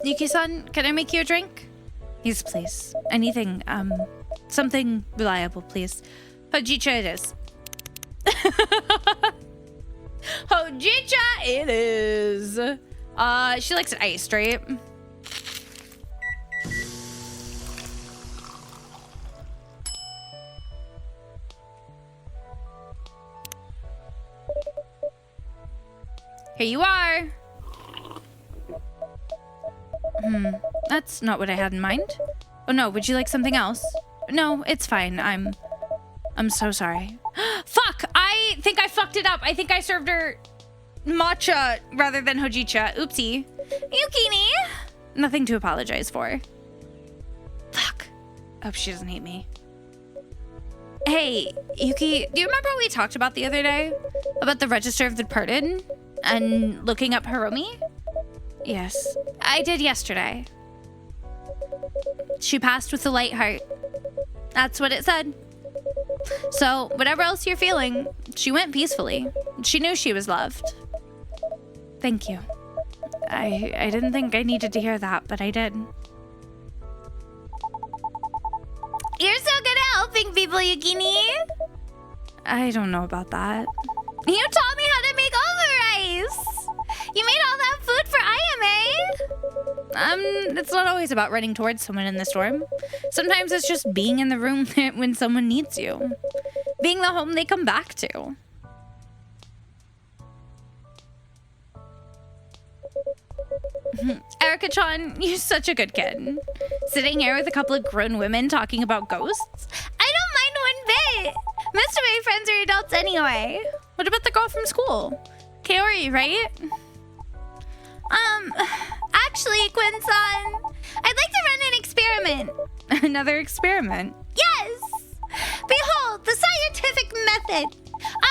Yuki-san, can I make you a drink? Yes, please. Anything, something reliable, please. Hojicha it is. Hojicha it is. She likes it iced, right? Here you are. That's not what I had in mind. Oh no, would you like something else? No, it's fine. I'm so sorry. Fuck! I think I fucked it up. I think I served her matcha rather than hojicha. Oopsie. Yukini! Nothing to apologize for. Fuck. Hope she doesn't hate me. Hey, Yuki, do you remember what we talked about the other day? About the Register of the Departed? And looking up Hiromi? Yes, I did yesterday. She passed with a light heart. That's what it said. So, whatever else you're feeling, she went peacefully. She knew she was loved. Thank you. I didn't think I needed to hear that, but I did. You're so good at helping people, Yukini. I don't know about that. You taught me how to make rice. You made all that food for Ayame. It's not always about running towards someone in the storm. Sometimes it's just being in the room when someone needs you. Being the home they come back to. Erica-chan, you're such a good kid. Sitting here with a couple of grown women talking about ghosts? I don't mind one bit. Most of my friends are adults anyway. What about the girl from school? Kaori, right? Actually, Quinn-san, I'd like to run an experiment. Another experiment? Yes! Behold, the scientific method.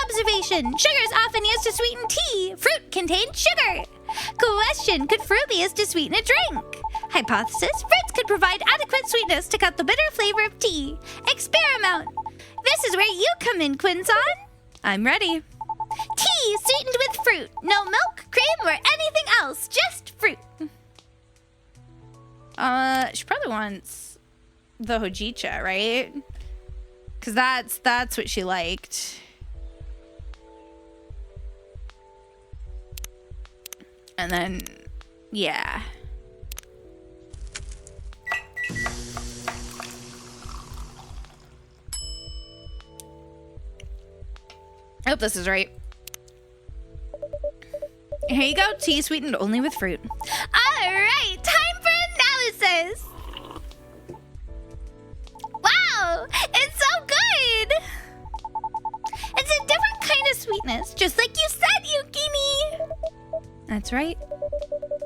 Observation, sugar is often used to sweeten tea. Fruit contains sugar. Question, could fruit be used to sweeten a drink? Hypothesis, fruits could provide adequate sweetness to cut the bitter flavor of tea. Experiment. This is where you come in, Quinn-san. I'm ready. Tea sweetened with fruit. No milk, cream, or anything else. Just fruit. She probably wants the hojicha, right? Because that's what she liked. And then, yeah. I hope this is right. Here you go, tea sweetened only with fruit. All right, time for analysis. Wow, it's so good. It's a different kind of sweetness, just like you said, Yukini. That's right.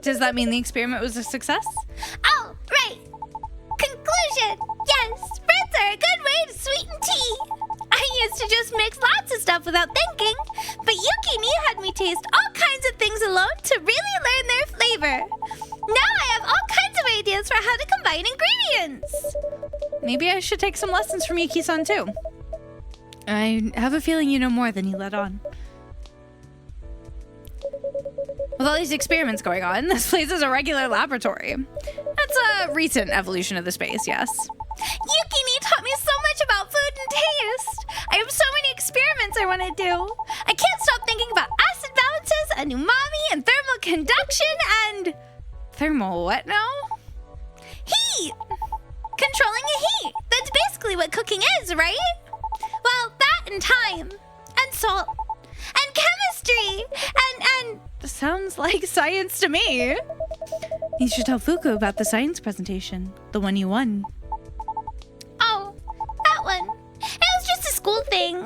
Does that mean the experiment was a success? Oh, right. Conclusion. Yes, fruits are a good way to sweeten tea. I used to just mix lots of stuff without thinking, but Yukini had me taste all kinds of things alone to really learn their flavor. Now I have all kinds of ideas for how to combine ingredients. Maybe I should take some lessons from Yuki-san too. I have a feeling you know more than you let on. With all these experiments going on, this place is a regular laboratory. That's a recent evolution of the space, yes. Yukini taught me so much about food and taste. I have so many experiments I want to do. I can't stop thinking about acid balances and umami and thermal conduction and... Thermal what now? Heat! Controlling a heat. That's basically what cooking is, right? Well, that and time. And salt. And chemistry. And... Sounds like science to me. You should tell Fuku about the science presentation. The one you won. Oh, that one. It was just a school thing.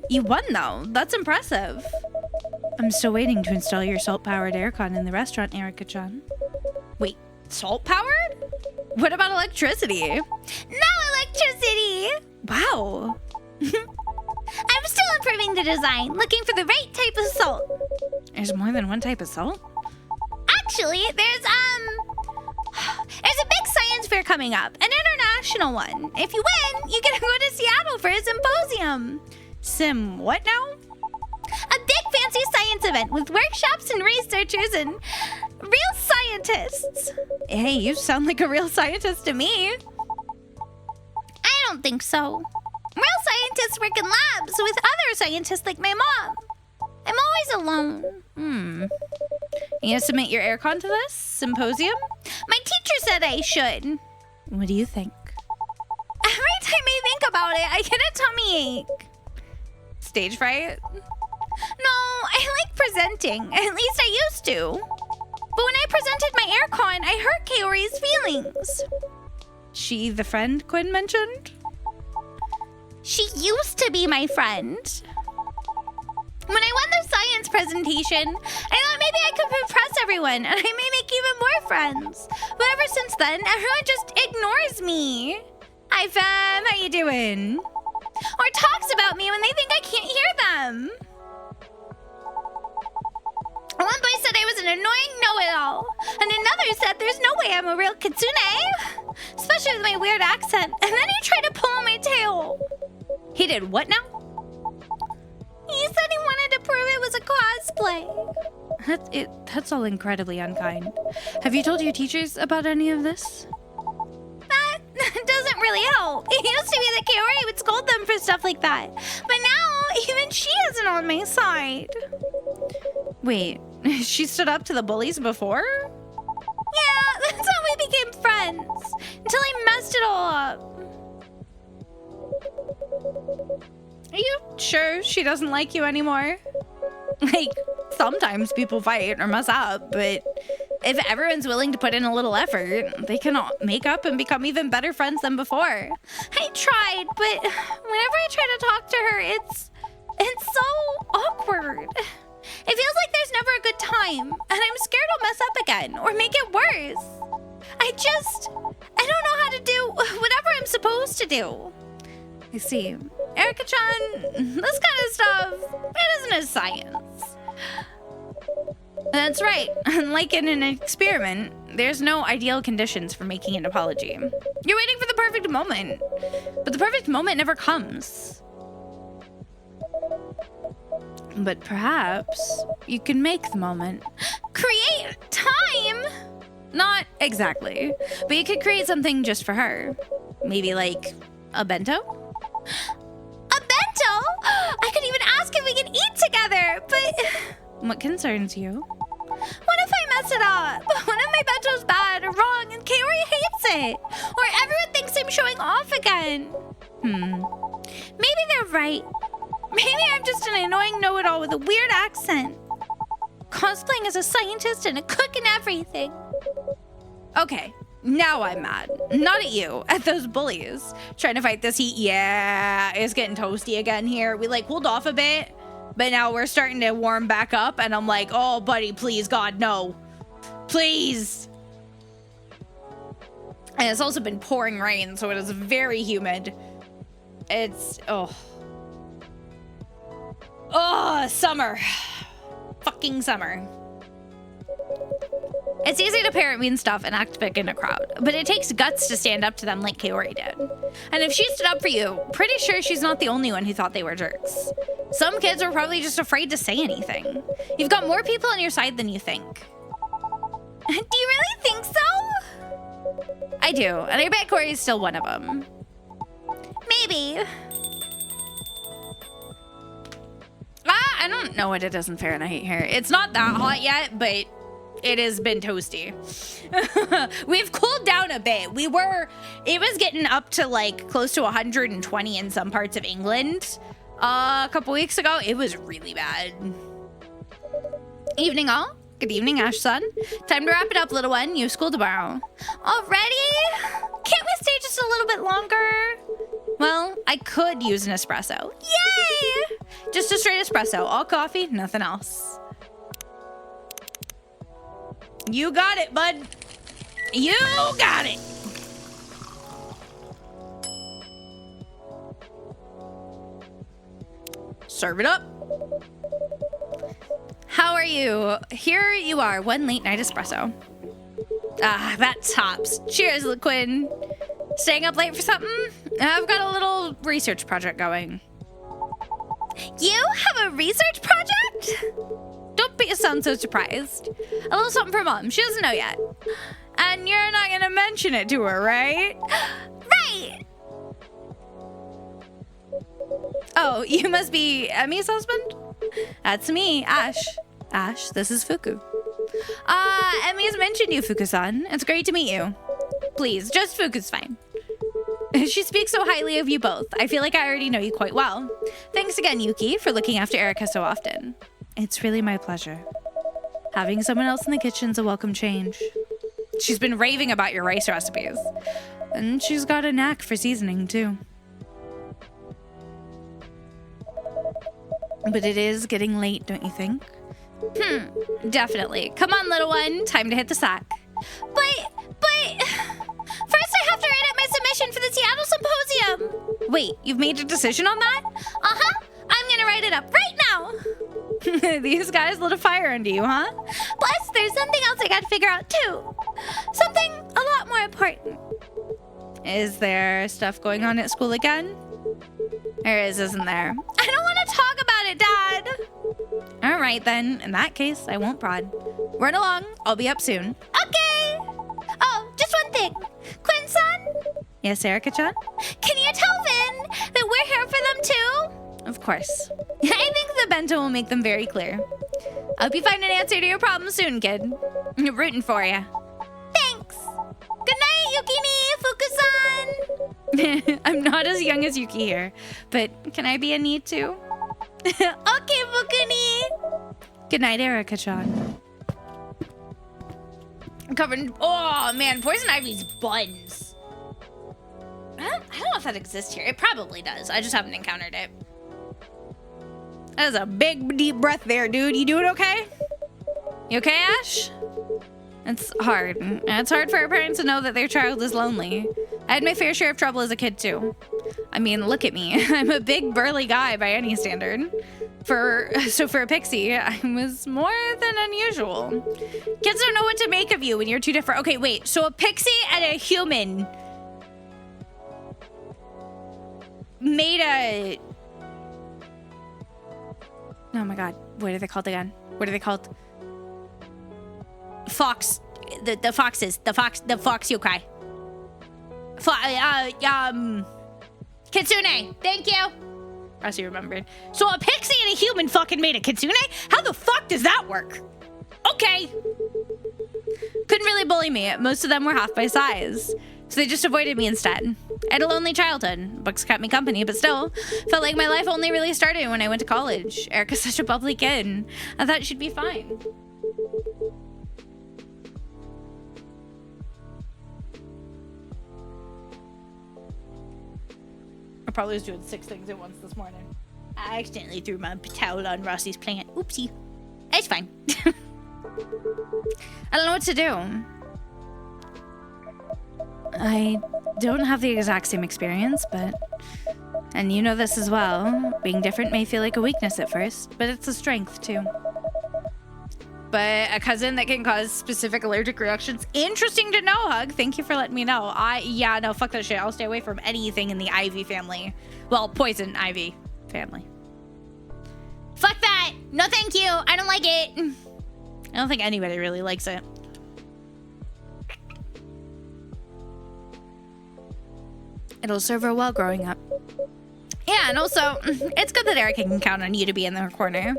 You won, though. That's impressive. I'm still waiting to install your salt-powered aircon in the restaurant, Erica-chan. Wait, salt-powered? What about electricity? No electricity! Wow. I'm still improving researching the design, looking for the right type of salt. There's more than one type of salt? Actually, there's a big science fair coming up, an international one. If you win, you get to go to Seattle for a symposium. What now? A big fancy science event with workshops and researchers and real scientists. Hey, you sound like a real scientist to me. I don't think so. Real scientists work in labs with other scientists like my mom. I'm always alone. You gonna submit your aircon to this symposium? My teacher said I should. What do you think? Every time I think about it, I get a tummy ache. Stage fright? No, I like presenting. At least I used to. But when I presented my aircon, I hurt Kaori's feelings. She the friend Quinn mentioned? She used to be my friend. When I won the science presentation, I thought maybe I could impress everyone and I may make even more friends. But ever since then, everyone just ignores me. Hi fam, how you doing? Or talks about me when they think I can't hear them. One boy said I was an annoying know-it-all, and another said there's no way I'm a real kitsune, especially with my weird accent, and then he tried to pull on my tail. He did what now? He said he wanted to prove it was a cosplay. That's all incredibly unkind. Have you told your teachers about any of this? That doesn't really help. It used to be that Kaori would scold them for stuff like that, but now even she isn't on my side. Wait, she stood up to the bullies before? Yeah, that's how we became friends, until I messed it all up. Are you sure she doesn't like you anymore? Like, sometimes people fight or mess up, but if everyone's willing to put in a little effort, they can all make up and become even better friends than before. I tried, but whenever I try to talk to her, it's so awkward. It feels like there's never a good time, and I'm scared I'll mess up again or make it worse. I don't know how to do whatever I'm supposed to do. I see. Erica-chan, this kind of stuff, it isn't as science. That's right. Like in an experiment, there's no ideal conditions for making an apology. You're waiting for the perfect moment, but the perfect moment never comes. But perhaps you can make the moment. Create time? Not exactly, but you could create something just for her. Maybe like a bento? A bento? I could even ask if we can eat together, but... What concerns you? What if I mess it up? What if my bento's bad or wrong and Kaori hates it? Or everyone thinks I'm showing off again? Maybe they're right. Maybe I'm just an annoying know-it-all with a weird accent. Cosplaying as a scientist and a cook and everything. Okay, now I'm mad. Not at you, at those bullies. Trying to fight this heat. Yeah, it's getting toasty again here. We like cooled off a bit, but now we're starting to warm back up. And I'm like, oh, buddy, please, God, no. Please. And it's also been pouring rain, so it is very humid. It's, oh, summer. Fucking summer. It's easy to parrot mean stuff and act big in a crowd, but it takes guts to stand up to them like Kaori did. And if she stood up for you, pretty sure she's not the only one who thought they were jerks. Some kids were probably just afraid to say anything. You've got more people on your side than you think. Do you really think so? I do, and I bet Corey's still one of them. Maybe. I don't know what it is in Fahrenheit here. It's not that hot yet, but it has been toasty. We've cooled down a bit. It was getting up to like close to 120 in some parts of England. A couple weeks ago, it was really bad. Evening all. Good evening, Ash Sun. Time to wrap it up, little one. You have school tomorrow. Already? Can't we stay just a little bit longer? Well, I could use an espresso. Yay! Just a straight espresso. All coffee, nothing else. You got it, bud. You got it. Serve it up. How are you? Here you are, one late night espresso. Ah, that tops. Cheers, Liquid. Staying up late for something? I've got a little research project going. You have a research project? Don't be sound so surprised. A little something for Mom. She doesn't know yet. And you're not gonna mention it to her, right? Right! Oh, you must be Emmy's husband? That's me, Ash. Ash, this is Fuku. Emmy's mentioned you, Fuku-san. It's great to meet you. Please, just Fuku's fine. She speaks so highly of you both. I feel like I already know you quite well. Thanks again, Yuki, for looking after Erica so often. It's really my pleasure. Having someone else in the kitchen's a welcome change. She's been raving about your rice recipes. And she's got a knack for seasoning, too. But it is getting late, don't you think? Definitely. Come on, little one. Time to hit the sack. But... First I have to write up my submission for the Seattle Symposium. Wait, you've made a decision on that? Uh-huh. I'm gonna write it up right now. These guys lit a fire under you, huh? Plus, there's something else I gotta figure out, too. Something a lot more important. Is there stuff going on at school again? There isn't there? I don't want to talk about it, Dad. All right, then. In that case, I won't prod. Run along. I'll be up soon. Okay. Oh, just one thing. Quinn-san? Yes, Erica-chan? Can you tell Vin that we're here for them, too? Of course. I think the bento will make them very clear. I hope you find an answer to your problem soon, kid. I'm rooting for you. Thanks. Good night, Yukini, Fuku-san. I'm not as young as Yuki here, but can I be a need too? Okay, Fukuni. Good night, Erica-chan. I'm covered in... Oh, man, poison ivy's buns. I don't know if that exists here. It probably does. I just haven't encountered it. That was a big, deep breath there, dude. You doing okay? You okay, Ash? It's hard. It's hard for our parents to know that their child is lonely. I had my fair share of trouble as a kid, too. I mean, look at me. I'm a big, burly guy by any standard. So for a pixie, I was more than unusual. Kids don't know what to make of you when you're too different. Okay, wait. So a pixie and a human made a... Oh my god. What are they called again? What are they called? Fox. The foxes. The fox yokai. Kitsune. Thank you. As you remembered. So a pixie and a human fucking made a kitsune? How the fuck does that work? Okay. Couldn't really bully me. Most of them were half my size. So they just avoided me instead. I had a lonely childhood. Books kept me company, but still, felt like my life only really started when I went to college. Erica's such a bubbly kid. I thought she'd be fine. I probably was doing 6 things at once this morning. I accidentally threw my towel on Rossi's plant. Oopsie. It's fine. I don't know what to do. I don't have the exact same experience, but... And you know this as well. Being different may feel like a weakness at first, but it's a strength, too. But a cousin that can cause specific allergic reactions. Interesting to know, Hug. Thank you for letting me know. Yeah, no, fuck that shit. I'll stay away from anything in the ivy family. Well, poison ivy family. Fuck that. No, thank you. I don't like it. I don't think anybody really likes it. It'll serve her well growing up. Yeah, and also, it's good that Erica can count on you to be in her corner.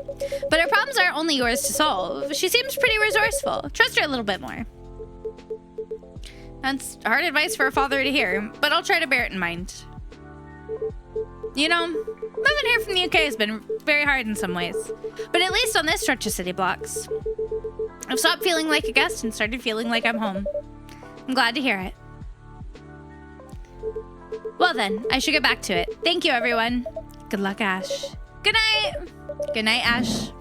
But her problems aren't only yours to solve. She seems pretty resourceful. Trust her a little bit more. That's hard advice for a father to hear, but I'll try to bear it in mind. You know, moving here from the UK has been very hard in some ways. But at least on this stretch of city blocks, I've stopped feeling like a guest and started feeling like I'm home. I'm glad to hear it. Well then, I should get back to it. Thank you, everyone. Good luck, Ash. Good night. Good night, Ash.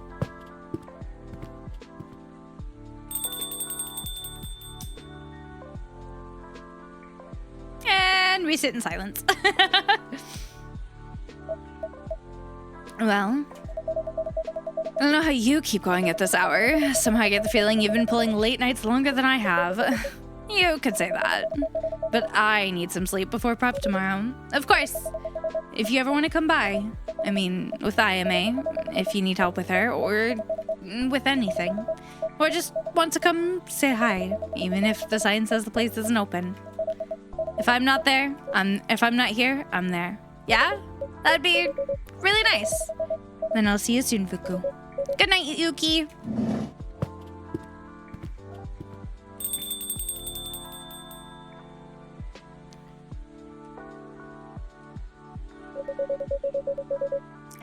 And we sit in silence. Well, I don't know how you keep going at this hour. Somehow I get the feeling you've been pulling late nights longer than I have. You could say that. But I need some sleep before prep tomorrow. Of course, if you ever want to come by. I mean, with IMA, if you need help with her, or with anything. Or just want to come say hi, even if the sign says the place isn't open. If I'm not there, if I'm not here, I'm there. Yeah? That'd be really nice. Then I'll see you soon, Fuku. Good night, Yuki.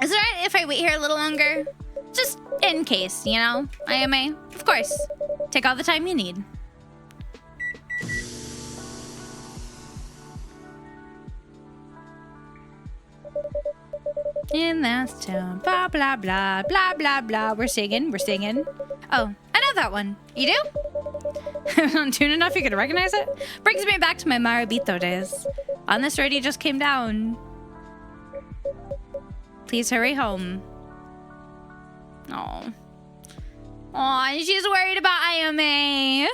Is it alright if I wait here a little longer? Just in case, you know? IMA? Of course. Take all the time you need. In this town, blah, blah, blah, blah, blah, blah. We're singing. Oh, I know that one. You do? Not tuned enough you could recognize it? Brings me back to my Maribito days. On this road, he just came down. Please hurry home. Oh. Aw, she's worried about IMA.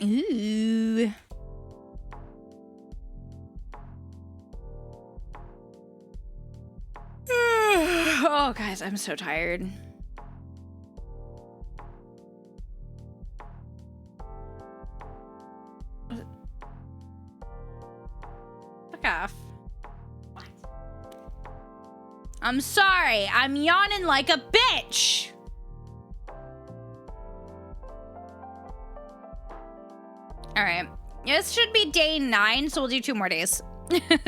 Ooh. Oh, guys, I'm so tired. Fuck off. What? I'm sorry. I'm yawning like a bitch. All right. This should be day 9, so we'll do 2 more days.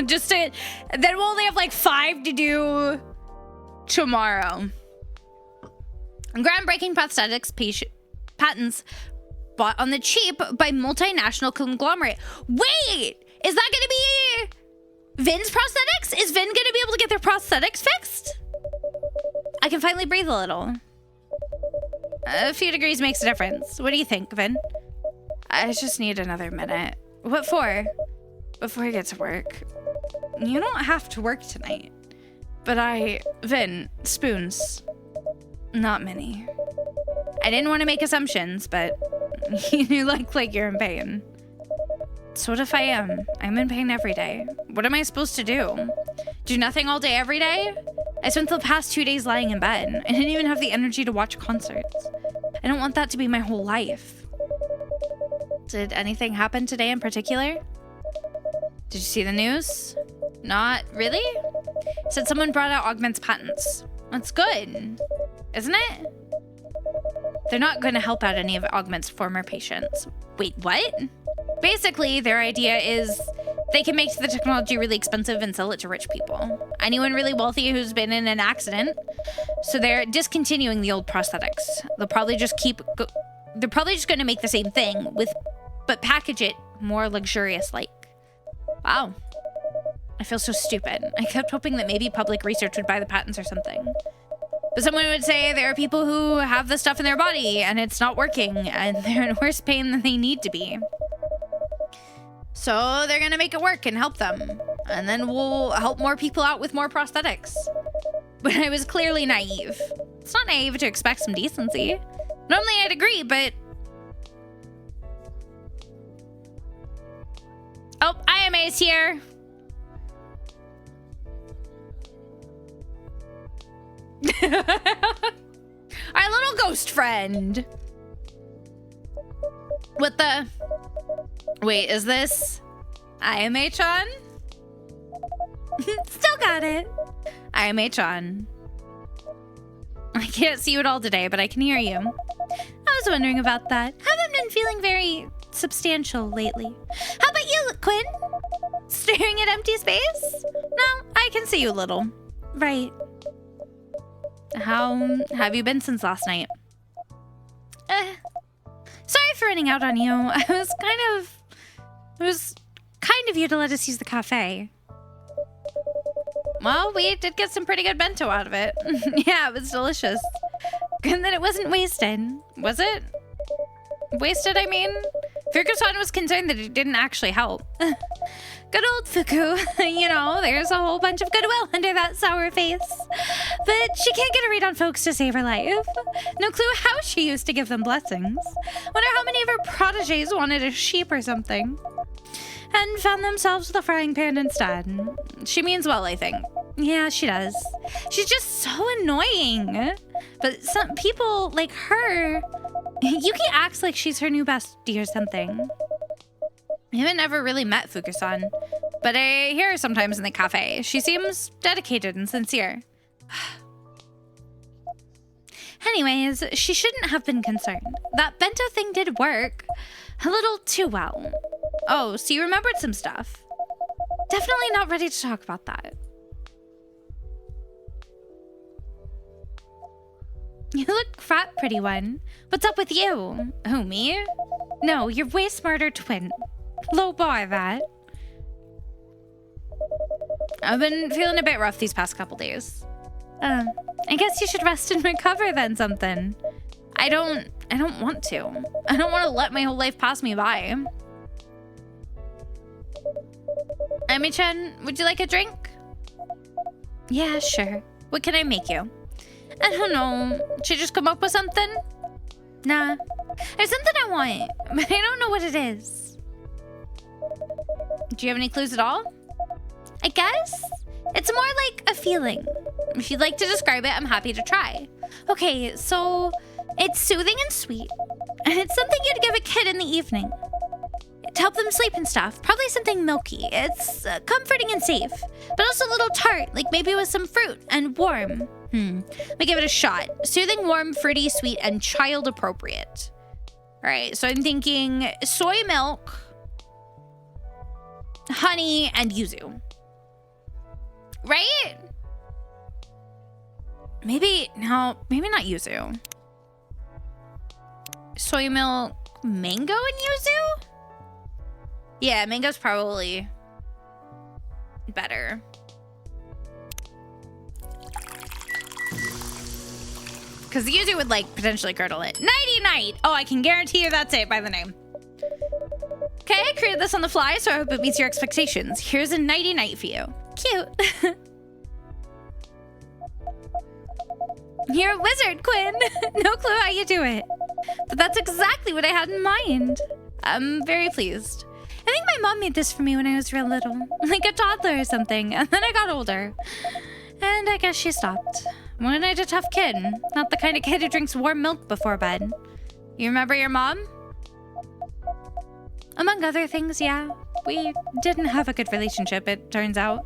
Just to, then we'll only have like 5 to do tomorrow. Groundbreaking prosthetics patents bought on the cheap by multinational conglomerate. Wait, is that gonna be Vin's prosthetics? Is Vin gonna be able to get their prosthetics fixed? I can finally breathe a little. A few degrees makes a difference. What do you think, Vin? I just need another minute. What for? Before I get to work. You don't have to work tonight. But Vin, spoons. Not many. I didn't want to make assumptions, but you look like you're in pain. So what if I am? I'm in pain every day. What am I supposed to do? Do nothing all day every day? I spent the past 2 days lying in bed. I didn't even have the energy to watch concerts. I don't want that to be my whole life. Did anything happen today in particular? Did you see the news? Not really? Said someone brought out Augment's patents. That's good, isn't it? They're not going to help out any of Augment's former patients. Wait, what? Basically, their idea is they can make the technology really expensive and sell it to rich people. Anyone really wealthy who's been in an accident. So they're discontinuing the old prosthetics. They're probably just going to make the same thing but package it more luxurious-like. Wow. I feel so stupid. I kept hoping that maybe public research would buy the patents or something. But someone would say there are people who have this stuff in their body and it's not working and they're in worse pain than they need to be. So they're gonna make it work and help them. And then we'll help more people out with more prosthetics. But I was clearly naive. It's not naive to expect some decency. Normally I'd agree, but... Oh, IMA's here. Our little ghost friend. What the? Wait, is this IMA-chan? Still got it. IMA-chan. I can't see you at all today, but I can hear you. I was wondering about that. Haven't been feeling very substantial lately. How about you, Quinn? Staring at empty space? No, I can see you a little. Right. How have you been since last night? Sorry for running out on you. It was kind of you to let us use the cafe. Well, we did get some pretty good bento out of it. Yeah, it was delicious. And that it wasn't wasted. Was it? Wasted, I mean? Fuku-san was concerned that it didn't actually help. Good old Fuku. You know, there's a whole bunch of goodwill under that sour face. But she can't get a read on folks to save her life. No clue how she used to give them blessings. Wonder how many of her proteges wanted a sheep or something. And found themselves with a frying pan instead. She means well, I think. Yeah, she does. She's just so annoying. But some people like her, Yuki acts like she's her new bestie or something. I haven't ever really met Fuku-san, but I hear her sometimes in the cafe. She seems dedicated and sincere. Anyways, she shouldn't have been concerned. That bento thing did work. A little too well. Oh, so you remembered some stuff. Definitely not ready to talk about that. You look fat, pretty one. What's up with you? Who, me? No, you're way smarter twin. Low bar, that. I've been feeling a bit rough these past couple days. I guess you should rest and recover then something. I don't want to. I don't want to let my whole life pass me by. Ami-chan, would you like a drink? Yeah, sure. What can I make you? I don't know. Should I just come up with something? Nah. There's something I want, but I don't know what it is. Do you have any clues at all? I guess? It's more like a feeling. If you'd like to describe it, I'm happy to try. Okay, so it's soothing and sweet, and it's something you'd give a kid in the evening to help them sleep and stuff. Probably something milky. It's comforting and safe, but also a little tart, like maybe with some fruit and warm. Let me give it a shot. Soothing, warm, fruity, sweet, and child appropriate. All right, so I'm thinking soy milk, honey, and yuzu. Right? Maybe not yuzu. Soy milk, mango, and yuzu? Yeah, mango's probably better. Because the yuzu would, like, potentially curdle it. Nighty-night! Oh, I can guarantee you that's it by the name. Okay, I created this on the fly, so I hope it meets your expectations. Here's a nighty-night for you. Cute. You're a wizard, Quinn. No clue how you do it. But that's exactly what I had in mind. I'm very pleased. I think my mom made this for me when I was real little. Like a toddler or something. And then I got older. And I guess she stopped. Wasn't I a tough kid? Not the kind of kid who drinks warm milk before bed. You remember your mom? Among other things, yeah. We didn't have a good relationship, it turns out.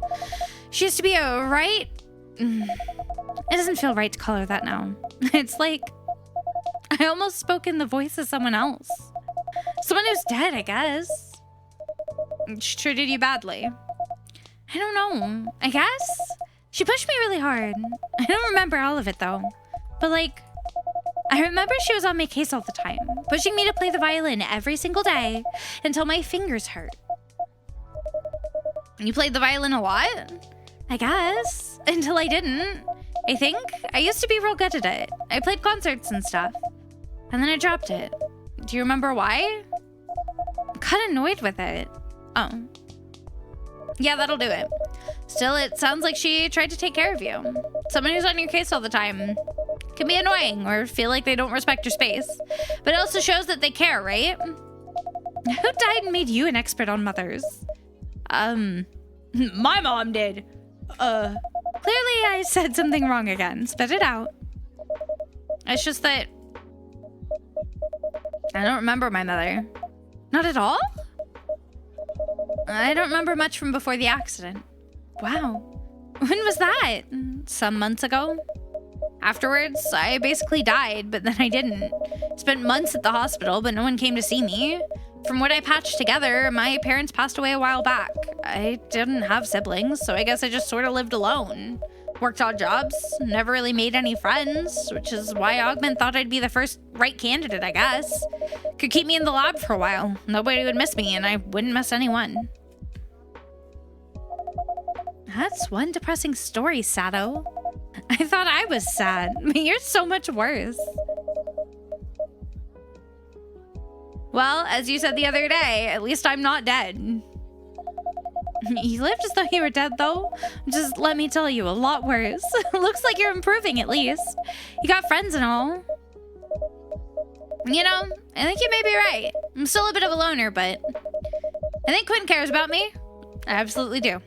She used to be a right... It doesn't feel right to call her that now. It's like... I almost spoke in the voice of someone else. Someone who's dead, I guess. She treated you badly. I don't know. I guess? She pushed me really hard. I don't remember all of it, though. But, like... I remember she was on my case all the time, pushing me to play the violin every single day until my fingers hurt. You played the violin a lot? I guess. Until I didn't. I think. I used to be real good at it. I played concerts and stuff. And then I dropped it. Do you remember why? I'm kind of annoyed with it. Oh. Yeah, that'll do it. Still, it sounds like she tried to take care of you. Someone who's on your case all the time can be annoying or feel like they don't respect your space. But it also shows that they care, right? Who died and made you an expert on mothers? My mom did. Clearly I said something wrong again. Spit it out. It's just that I don't remember my mother. Not at all? I don't remember much from before the accident. Wow. When was that? Some months ago? Afterwards, I basically died, but then I didn't. Spent months at the hospital, but no one came to see me. From what I patched together, my parents passed away a while back. I didn't have siblings, so I guess I just sort of lived alone. Worked odd jobs, never really made any friends, which is why Augment thought I'd be the first right candidate, I guess. Could keep me in the lab for a while. Nobody would miss me, and I wouldn't miss anyone. That's one depressing story, Sato. I thought I was sad, but you're so much worse. Well, as you said the other day, at least I'm not dead. You lived as though you were dead, though. Just let me tell you, a lot worse. Looks like you're improving, at least. You got friends and all. You know, I think you may be right. I'm still a bit of a loner, but I think Quinn cares about me. I absolutely do.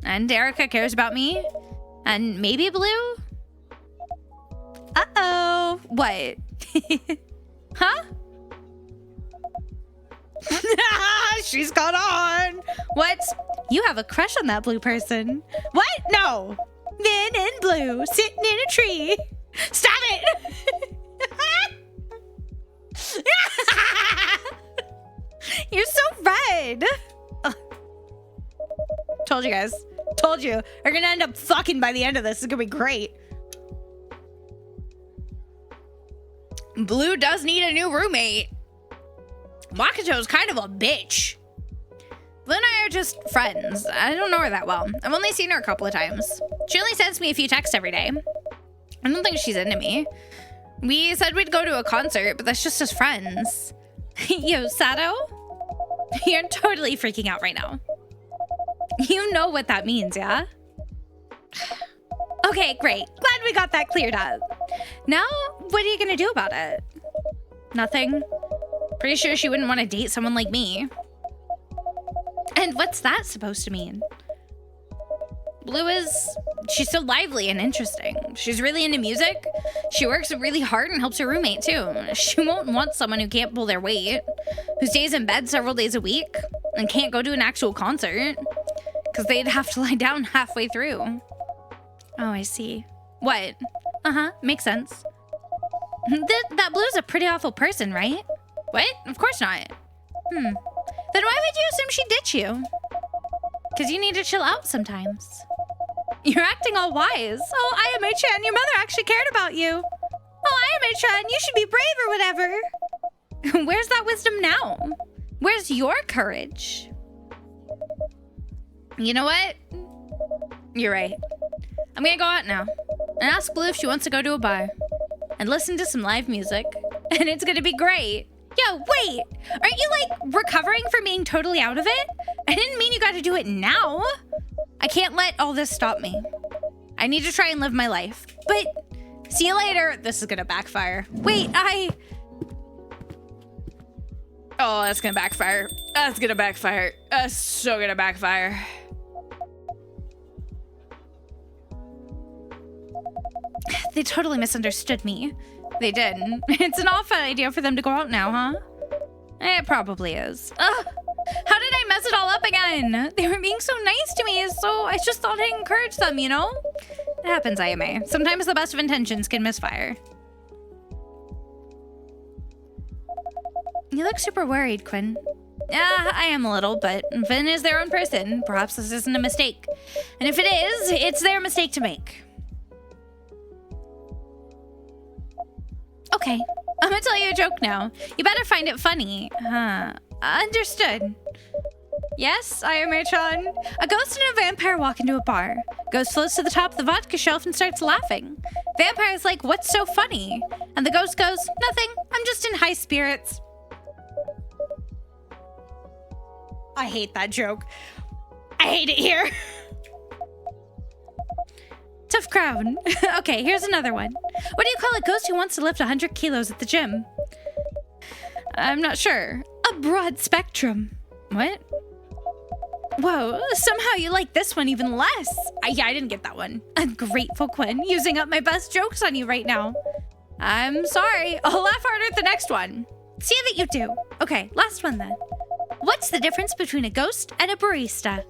And Erica cares about me. And maybe Blue? Uh-oh. What? Huh? She's caught on. What? You have a crush on that blue person. What? No. Men in blue sitting in a tree. Stop it. You're so red. Ugh. Told you guys. Told you. We're gonna end up fucking by the end of this. It's gonna be great. Blue does need a new roommate. Makoto's kind of a bitch. Blue and I are just friends. I don't know her that well. I've only seen her a couple of times. She only sends me a few texts every day. I don't think she's into me. We said we'd go to a concert, but that's just as friends. Yo, Sato? You're totally freaking out right now. You know what that means, yeah? Okay, great. Glad we got that cleared up. Now, what are you gonna do about it? Nothing. Pretty sure she wouldn't want to date someone like me. And what's that supposed to mean? Blue she's so lively and interesting. She's really into music. She works really hard and helps her roommate too. She won't want someone who can't pull their weight, who stays in bed several days a week and can't go to an actual concert because they'd have to lie down halfway through. Oh, I see. What? Uh-huh, makes sense. That Blue's a pretty awful person, right? What? Of course not. Then why would you assume she'd ditch you? Because you need to chill out sometimes. You're acting all wise. Oh, Ayame-chan, your mother actually cared about you. Oh, Ayame-chan, you should be brave or whatever. Where's that wisdom now? Where's your courage? You know what? You're right. I'm gonna go out now and ask Blue if she wants to go to a bar and listen to some live music. And it's gonna be great. Yo, wait! Aren't you, like, recovering from being totally out of it? I didn't mean you gotta do it now. I can't let all this stop me. I need to try and live my life. But, see you later. This is gonna backfire. Wait, Oh, that's gonna backfire. That's gonna backfire. That's so gonna backfire. They totally misunderstood me. They did. It's an awful idea for them to go out now, huh? It probably is. Ugh! How did I mess it all up again? They were being so nice to me, so I just thought I'd encourage them, you know? It happens, Ayame. Sometimes the best of intentions can misfire. You look super worried, Quinn. Yeah, I am a little, but Finn is their own person. Perhaps this isn't a mistake. And if it is, it's their mistake to make. Okay, I'm gonna tell you a joke now. You better find it funny. Understood. Yes, Ayame-chan. A ghost and a vampire walk into a bar. Ghost floats to the top of the vodka shelf and starts laughing. Vampire's like, what's so funny? And the ghost goes, nothing. I'm just in high spirits. I hate that joke. I hate it here. Tough crowd. Okay, here's another one. What do you call a ghost who wants to lift 100 kilos at the gym? I'm not sure. A broad spectrum. What? Whoa, somehow you like this one even less. Yeah, I didn't get that one. Ungrateful Quinn, using up my best jokes on you right now. I'm sorry. I'll laugh harder at the next one. See that you do. Okay, last one then. What's the difference between a ghost and a barista?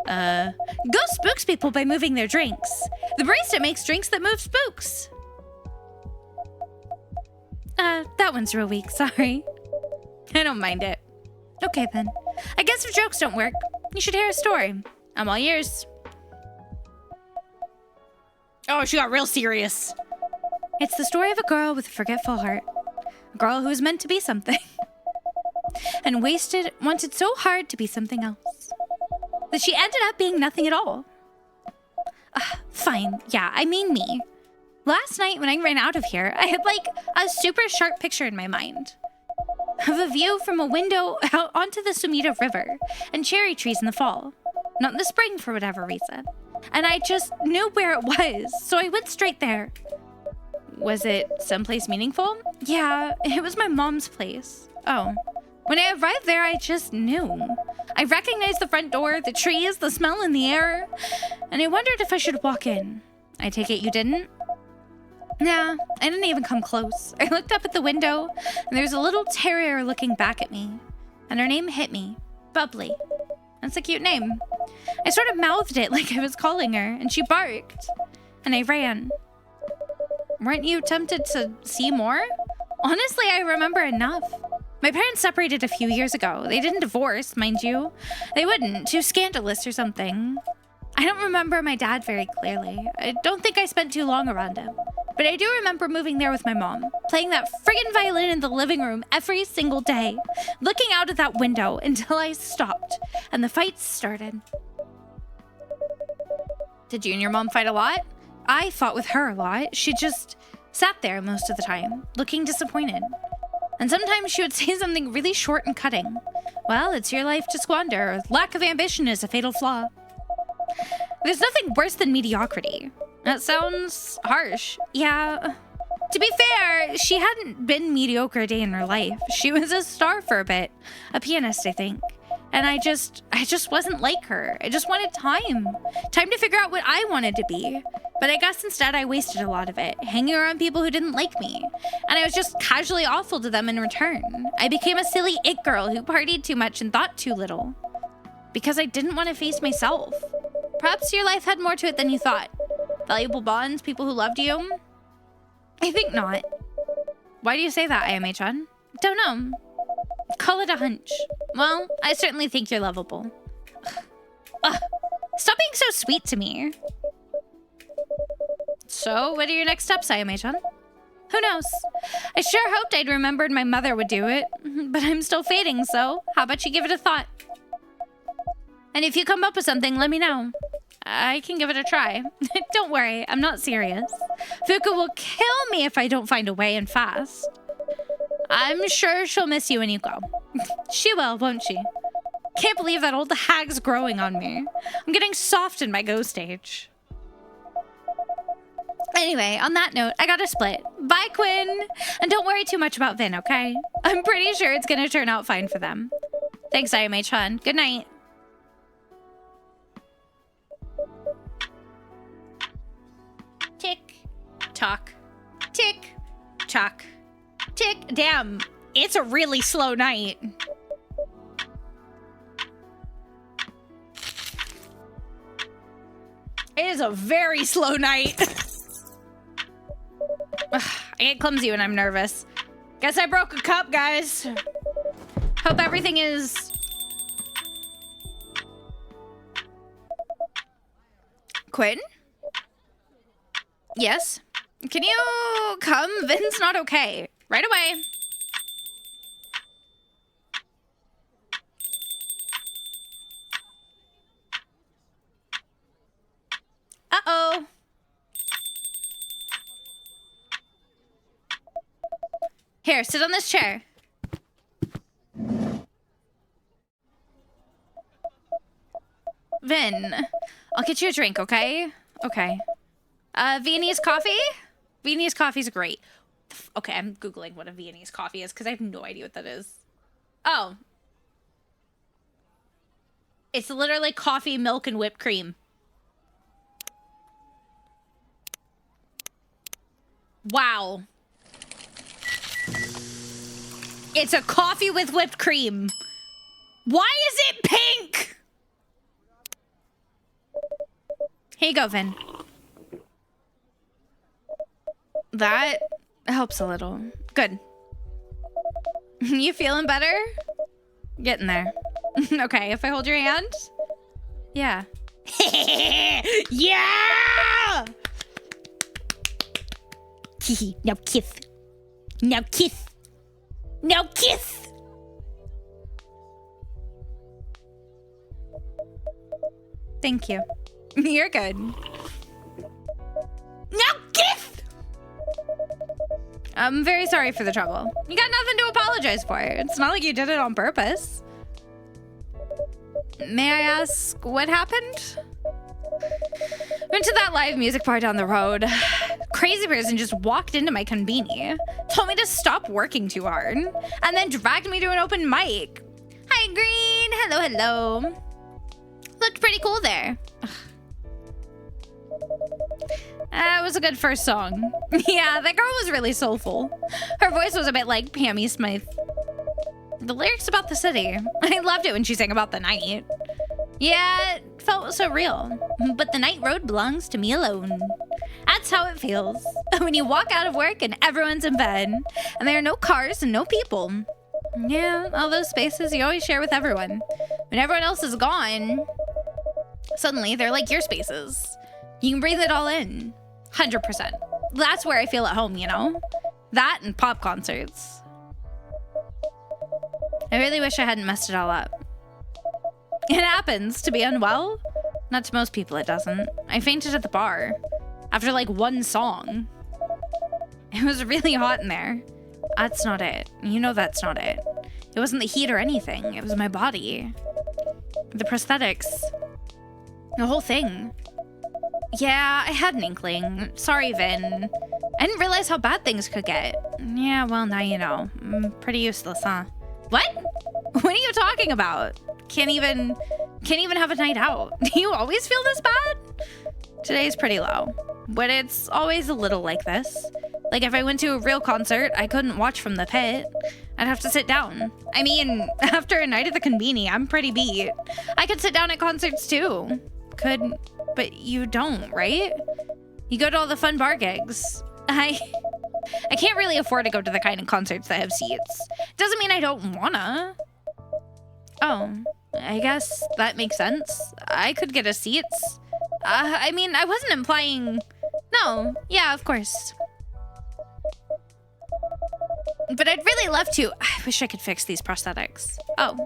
Ghost spooks people by moving their drinks. The barista makes drinks that move spooks. That one's real weak, sorry. I don't mind it. Okay then. I guess if jokes don't work, you should hear a story. I'm all ears. Oh, she got real serious. It's the story of a girl with a forgetful heart. A girl who was meant to be something. And wanted so hard to be something else. That she ended up being nothing at all. Fine, yeah, I mean me. Last night when I ran out of here, I had like a super sharp picture in my mind. Of a view from a window out onto the Sumida River and cherry trees in the fall. not in the spring for whatever reason. And I just knew where it was, so I went straight there. Was it someplace meaningful? Yeah, it was my mom's place. Oh. When I arrived there, I just knew. I recognized the front door, the trees, the smell in the air, and I wondered if I should walk in. I take it you didn't? Nah, I didn't even come close. I looked up at the window, and there's a little terrier looking back at me. And her name hit me. Bubbly. That's a cute name. I sort of mouthed it like I was calling her, and she barked. And I ran. Weren't you tempted to see more? Honestly, I remember enough. My parents separated a few years ago. They didn't divorce, mind you. They wouldn't. Too scandalous or something. I don't remember my dad very clearly. I don't think I spent too long around him. But I do remember moving there with my mom, playing that friggin' violin in the living room every single day, looking out of that window until I stopped and the fights started. Did you and your mom fight a lot? I fought with her a lot. She just sat there most of the time, looking disappointed. And sometimes she would say something really short and cutting. Well, it's your life to squander. Lack of ambition is a fatal flaw. There's nothing worse than mediocrity. That sounds harsh. Yeah. To be fair, she hadn't been mediocre a day in her life. She was a star for a bit. A pianist, I think. And I just wasn't like her. I just wanted time. Time to figure out what I wanted to be. But I guess instead I wasted a lot of it, hanging around people who didn't like me. And I was just casually awful to them in return. I became a silly it girl who partied too much and thought too little. Because I didn't want to face myself. Perhaps your life had more to it than you thought. Valuable bonds, people who loved you? I think not. Why do you say that, IMH-on? Don't know. Call it a hunch. Well, I certainly think you're lovable. Ugh. Stop being so sweet to me. So, what are your next steps, IMH-on? Who knows? I sure hoped I'd remembered my mother would do it, but I'm still fading, so how about you give it a thought? And if you come up with something, let me know. I can give it a try. Don't worry, I'm not serious. Fuka will kill me if I don't find a way and fast. I'm sure she'll miss you when you go. She will, won't she? Can't believe that old hag's growing on me. I'm getting soft in my go stage. Anyway, on that note, I gotta split. Bye, Quinn! And don't worry too much about Vin, okay? I'm pretty sure it's gonna turn out fine for them. Thanks, IMH-on. Good night. Tick, tock, tick, tock, tick. Damn, it's a really slow night. It is a very slow night. Ugh, I get clumsy when I'm nervous. Guess I broke a cup, guys. Hope everything is... Quinn? Yes? Can you come? Vin's not okay. Right away. Uh-oh. Here, sit on this chair. Vin, I'll get you a drink, okay? Okay. Viennese coffee? Viennese coffee's great. Okay, I'm Googling what a Viennese coffee is because I have no idea what that is. Oh. It's literally coffee, milk, and whipped cream. Wow. It's a coffee with whipped cream. Why is it pink? Here you go, Vin. That helps a little. Good. You feeling better? Getting there. Okay, if I hold your hand? Yeah. Yeah! Now kiss. Now kiss. Now kiss! Thank you. You're good. Now kiss! I'm very sorry for the trouble. You got nothing to apologize for. It's not like you did it on purpose. May I ask what happened? Went to that live music bar down the road. Crazy person just walked into my conbini, told me to stop working too hard, and then dragged me to an open mic. Hi, Green. Hello, hello. Looked pretty cool there. It was a good first song. Yeah, that girl was really soulful. Her voice was a bit like Pammy Smythe. The lyrics about the city. I loved it when she sang about the night. Yeah, it felt so real. But the night road belongs to me alone. That's how it feels. When you walk out of work and everyone's in bed, and there are no cars and no people. Yeah, all those spaces you always share with everyone. When everyone else is gone, suddenly they're like your spaces. You can breathe it all in. 100%. That's where I feel at home, you know? That and pop concerts. I really wish I hadn't messed it all up. It happens to be unwell. Not to most people, it doesn't. I fainted at the bar after like one song. It was really hot in there. That's not it. You know that's not it. It wasn't the heat or anything. It was my body. The prosthetics. The whole thing. Yeah, I had an inkling. Sorry, Vin. I didn't realize how bad things could get. Yeah, well, now you know. Pretty useless, huh? What? What are you talking about? Can't even have a night out. Do you always feel this bad? Today's pretty low, but it's always a little like this. Like if I went to a real concert, I couldn't watch from the pit. I'd have to sit down. I mean, after a night at the conbini, I'm pretty beat. I could sit down at concerts too. Could, but you don't, right? You go to all the fun bar gigs. I can't really afford to go to the kind of concerts that have seats. Doesn't mean I don't wanna. Oh, I guess that makes sense. I could get us seats. I mean, I wasn't implying... No, yeah, of course. But I'd really love to. I wish I could fix these prosthetics. Oh.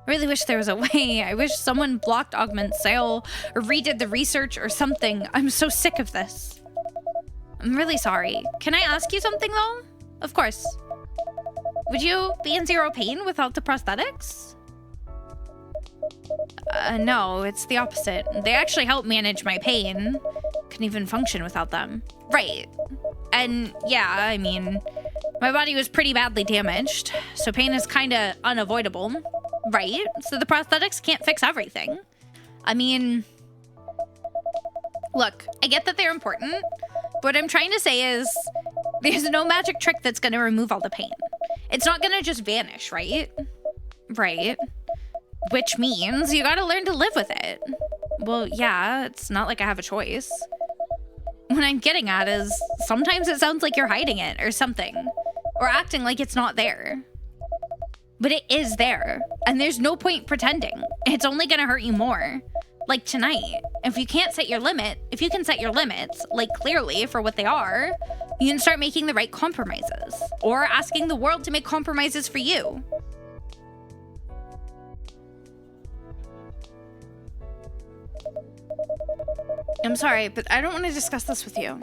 I really wish there was a way. I wish someone blocked Augment's sale or redid the research or something. I'm so sick of this. I'm really sorry. Can I ask you something though? Of course. Would you be in zero pain without the prosthetics? No, it's the opposite. They actually help manage my pain. Couldn't even function without them. Right. And yeah, I mean, my body was pretty badly damaged, so pain is kind of unavoidable. Right? So the prosthetics can't fix everything. I mean, look, I get that they're important, but what I'm trying to say is there's no magic trick that's going to remove all the pain. It's not going to just vanish, right? Right. Which means you gotta learn to live with it. Well, yeah, it's not like I have a choice. What I'm getting at is sometimes it sounds like you're hiding it or something, or acting like it's not there. But it is there, and there's no point pretending. It's only gonna hurt you more. Like tonight, if you can set your limits, like clearly for what they are, you can start making the right compromises, or asking the world to make compromises for you. I'm sorry, but I don't want to discuss this with you.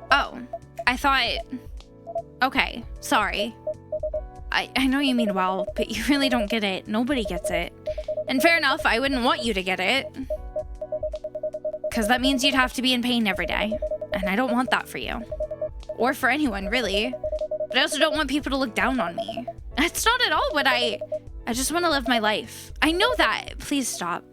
Oh, I thought... Okay, sorry. I know you mean well, but you really don't get it. Nobody gets it. And fair enough, I wouldn't want you to get it. Because that means you'd have to be in pain every day. And I don't want that for you. Or for anyone, really. But I also don't want people to look down on me. That's not at all what I just want to live my life. I know that. Please stop.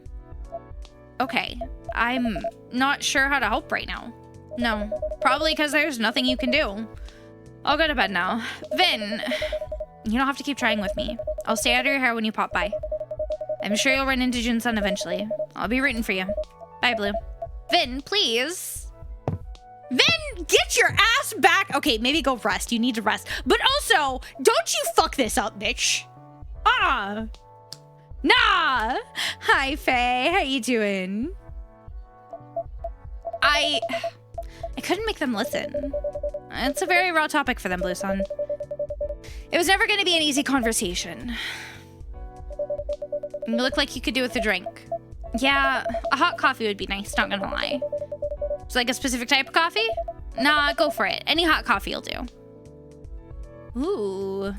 Okay, I'm not sure how to help right now. No, probably because there's nothing you can do. I'll go to bed now. Vin, you don't have to keep trying with me. I'll stay out of your hair when you pop by. I'm sure you'll run into Jun-san eventually. I'll be rooting for you. Bye, Blue. Vin, please. Vin, get your ass back. Okay, maybe go rest. You need to rest. But also, don't you fuck this up, bitch. Nah. Hi, Faye. How you doing? I couldn't make them listen. It's a very raw topic for them, Blue Sun. It was never going to be an easy conversation. You look like you could do with a drink. Yeah, a hot coffee would be nice, not gonna lie. Is like a specific type of coffee? Nah, go for it. Any hot coffee will do. Ooh.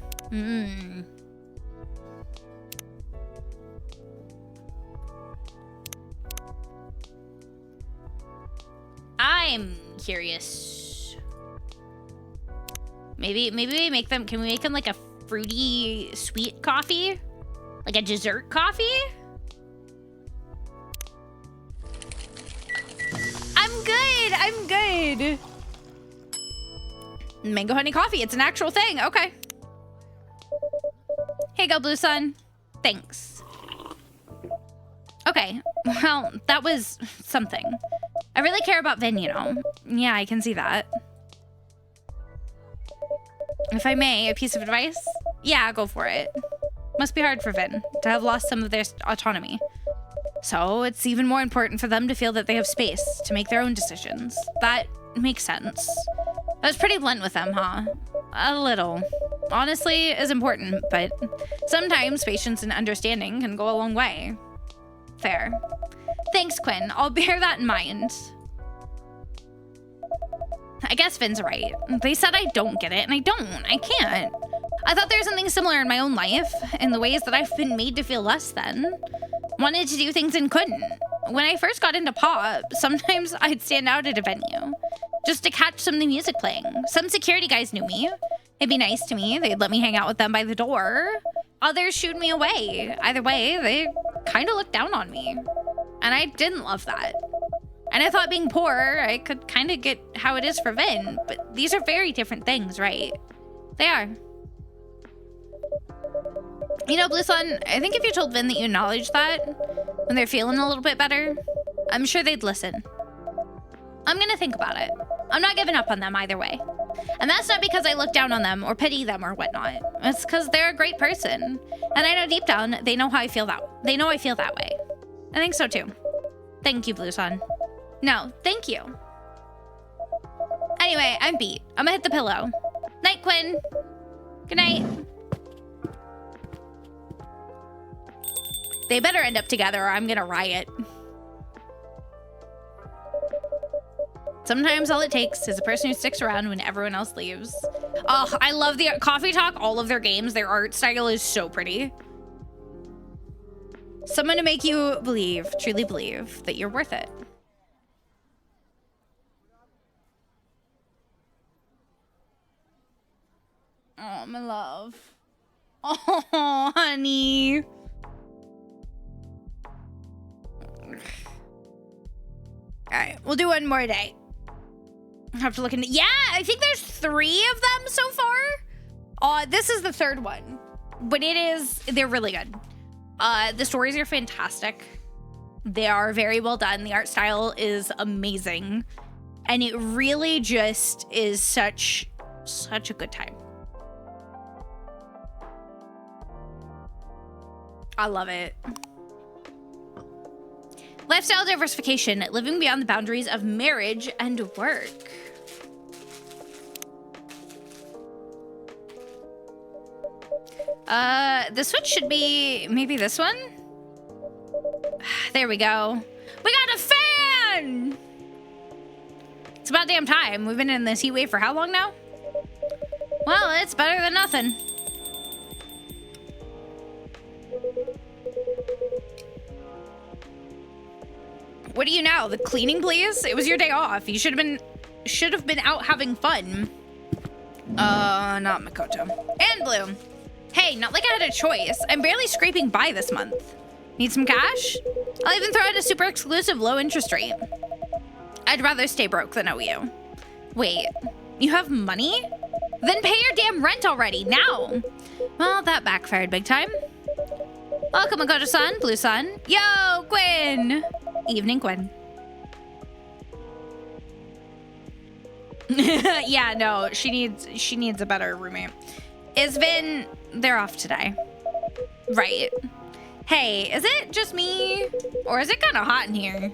I'm curious. Maybe we make them, can we make them like a fruity sweet coffee? Like a dessert coffee? I'm good. Mango honey coffee, it's an actual thing, okay. Here you go, Blue Sun. Thanks. Okay, well, that was something. I really care about Vin, you know. Yeah, I can see that. If I may, a piece of advice? Yeah, go for it. Must be hard for Vin to have lost some of their autonomy. So it's even more important for them to feel that they have space to make their own decisions. That makes sense. I was pretty blunt with them, huh? A little. Honestly, is important, but sometimes patience and understanding can go a long way. Fair. Thanks, Quinn. I'll bear that in mind. I guess Vin's right. They said I don't get it, and I don't. I can't. I thought there was something similar in my own life, in the ways that I've been made to feel less than. Wanted to do things and couldn't. When I first got into pop, sometimes I'd stand out at a venue just to catch some of the music playing. Some security guys knew me. They'd be nice to me. They'd let me hang out with them by the door. Others shooed me away. Either way, they kind of looked down on me. And I didn't love that. And I thought being poor, I could kind of get how it is for Vin. But these are very different things, right? They are. You know, Blue Sun, I think if you told Vin that you acknowledged that when they're feeling a little bit better, I'm sure they'd listen. I'm gonna think about it. I'm not giving up on them either way. And that's not because I look down on them or pity them or whatnot. It's because they're a great person. And I know deep down, they know how I feel they know I feel that way. I think so too. Thank you, Blue Sun. No, thank you. Anyway, I'm beat. I'm gonna hit the pillow. Night, Quinn. Good night. They better end up together or I'm gonna riot. Sometimes all it takes is a person who sticks around when everyone else leaves. Oh, I love the Coffee Talk, all of their games, their art style is so pretty. Someone to make you believe, truly believe, that you're worth it. Oh, my love. Oh, honey. All right, we'll do one more day. I have to look into, yeah, I think there's 3 of them so far. This is the 3rd one, but they're really good. The stories are fantastic. They are very well done. The art style is amazing. And it really just is such a good time. I love it. Lifestyle diversification, living beyond the boundaries of marriage and work. This one should be maybe this one. There we go. We got a fan! It's about damn time. We've been in this heat wave for how long now? Well, it's better than nothing. What are you now? The cleaning, please? It was your day off. You should have been out having fun. Not Makoto. And Blue. Hey, not like I had a choice. I'm barely scraping by this month. Need some cash? I'll even throw out a super exclusive low interest rate. I'd rather stay broke than owe you. Wait, you have money? Then pay your damn rent already, now. Well, that backfired big time. Welcome, Makoto-san, Blue Sun. Yo, Quinn. Evening, Quinn. Yeah, no, she needs a better roommate. Is Vin, they're off today. Right. Hey, is it just me? Or is it kind of hot in here?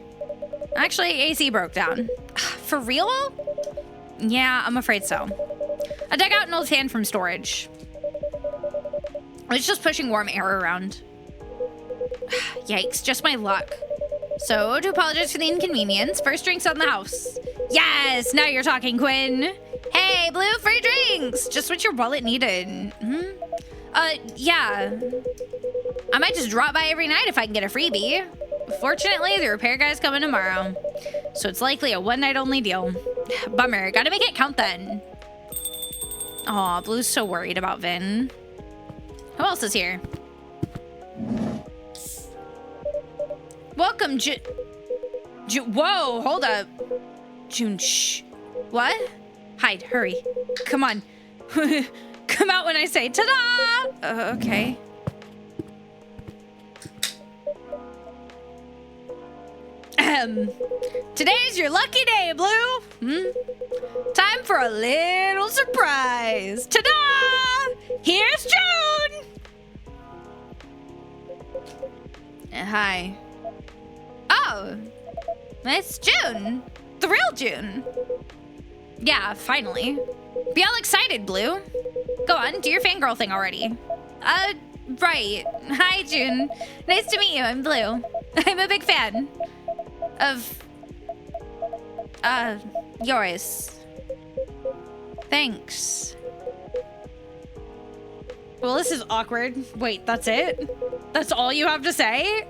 Actually, AC broke down. For real? Yeah, I'm afraid so. I dug out an old fan from storage. It's just pushing warm air around. Yikes, just my luck. So, to apologize for the inconvenience, first drinks on the house. Yes, now you're talking, Quinn. Hey, Blue, free drinks. Just what your wallet needed. Yeah. I might just drop by every night if I can get a freebie. Fortunately, the repair guy's coming tomorrow. So it's likely a one-night only deal. Bummer. Gotta make it count then. Aw, Blue's so worried about Vin. Who else is here? Welcome, whoa, hold up. June, shh. What? Hide, hurry. Come on. Come out when I say ta-da! Okay. Today's your lucky day, Blue. Time for a little surprise. Ta-da! Here's June! Hi. Oh, it's June. The real June. Yeah, finally. Be all excited, Blue. Go on, do your fangirl thing already. Right. Hi, June. Nice to meet you. I'm Blue. I'm a big fan of, yours. Thanks. Well, this is awkward. Wait, that's it? That's all you have to say?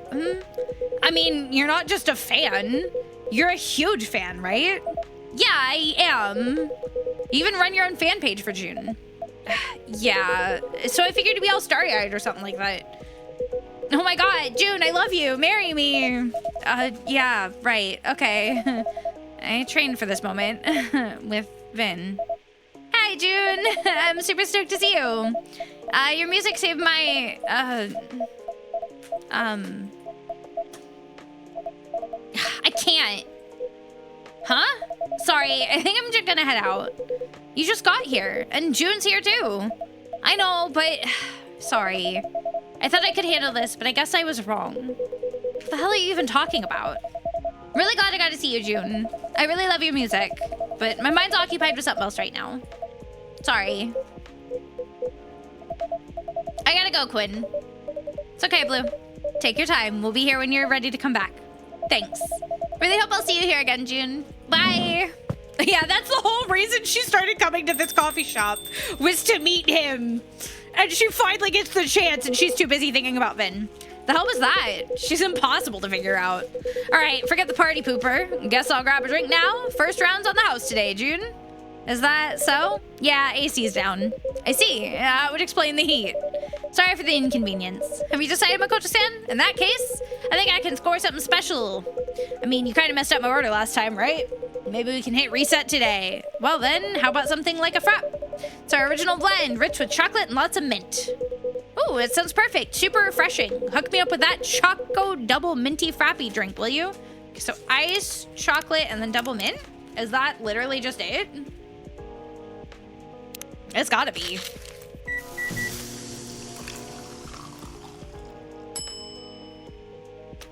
I mean, you're not just a fan. You're a huge fan, right? Yeah, I am. You even run your own fan page for June. Yeah, so I figured to be all starry-eyed or something like that. Oh my god, June, I love you. Marry me. Yeah, right. Okay. I trained for this moment with Vin. Hi, June. I'm super stoked to see you. Your music saved my, I can't. Huh? Sorry, I think I'm just gonna head out. You just got here, and June's here too. I know, but sorry. I thought I could handle this, but I guess I was wrong. What the hell are you even talking about? Really glad I got to see you, June. I really love your music, but my mind's occupied with something else right now. Sorry. I gotta go, Quinn. It's okay, Blue. Take your time. We'll be here when you're ready to come back. Thanks. Really hope I'll see you here again, June. Bye. Yeah, that's the whole reason she started coming to this coffee shop, was to meet him. And she finally gets the chance, and she's too busy thinking about Vin. The hell was that? She's impossible to figure out. All right, forget the party pooper. Guess I'll grab a drink now. First round's on the house today, June. Is that so? Yeah, AC's down. I see. That would explain the heat. Sorry for the inconvenience. Have you decided, Makoto-san? In that case, I think I can score something special. I mean, you kind of messed up my order last time, right? Maybe we can hit reset today. Well then, how about something like a frap? It's our original blend, rich with chocolate and lots of mint. Ooh, it sounds perfect. Super refreshing. Hook me up with that Choco Double Minty Frappy drink, will you? So ice, chocolate, and then double mint? Is that literally just it? It's gotta be.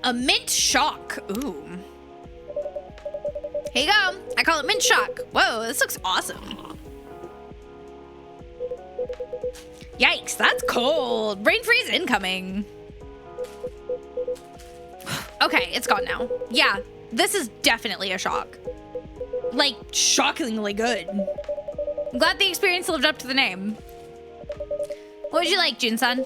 A mint shock. Ooh. Here you go. I call it mint shock. Whoa, this looks awesome. Yikes, that's cold. Brain freeze incoming. Okay, it's gone now. Yeah, this is definitely a shock. Like, shockingly good. I'm glad the experience lived up to the name. What would you like, Jun-san?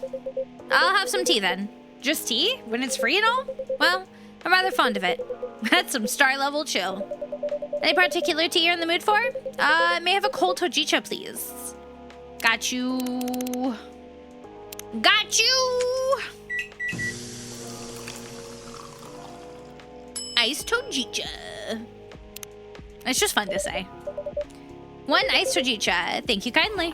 I'll have some tea then. Just tea? When it's free and all? Well, I'm rather fond of it. That's some star-level chill. Any particular tea you're in the mood for? May I have a cold hojicha, please? Got you. Got you! Iced hojicha. It's just fun to say. One iced hojicha. Thank you kindly.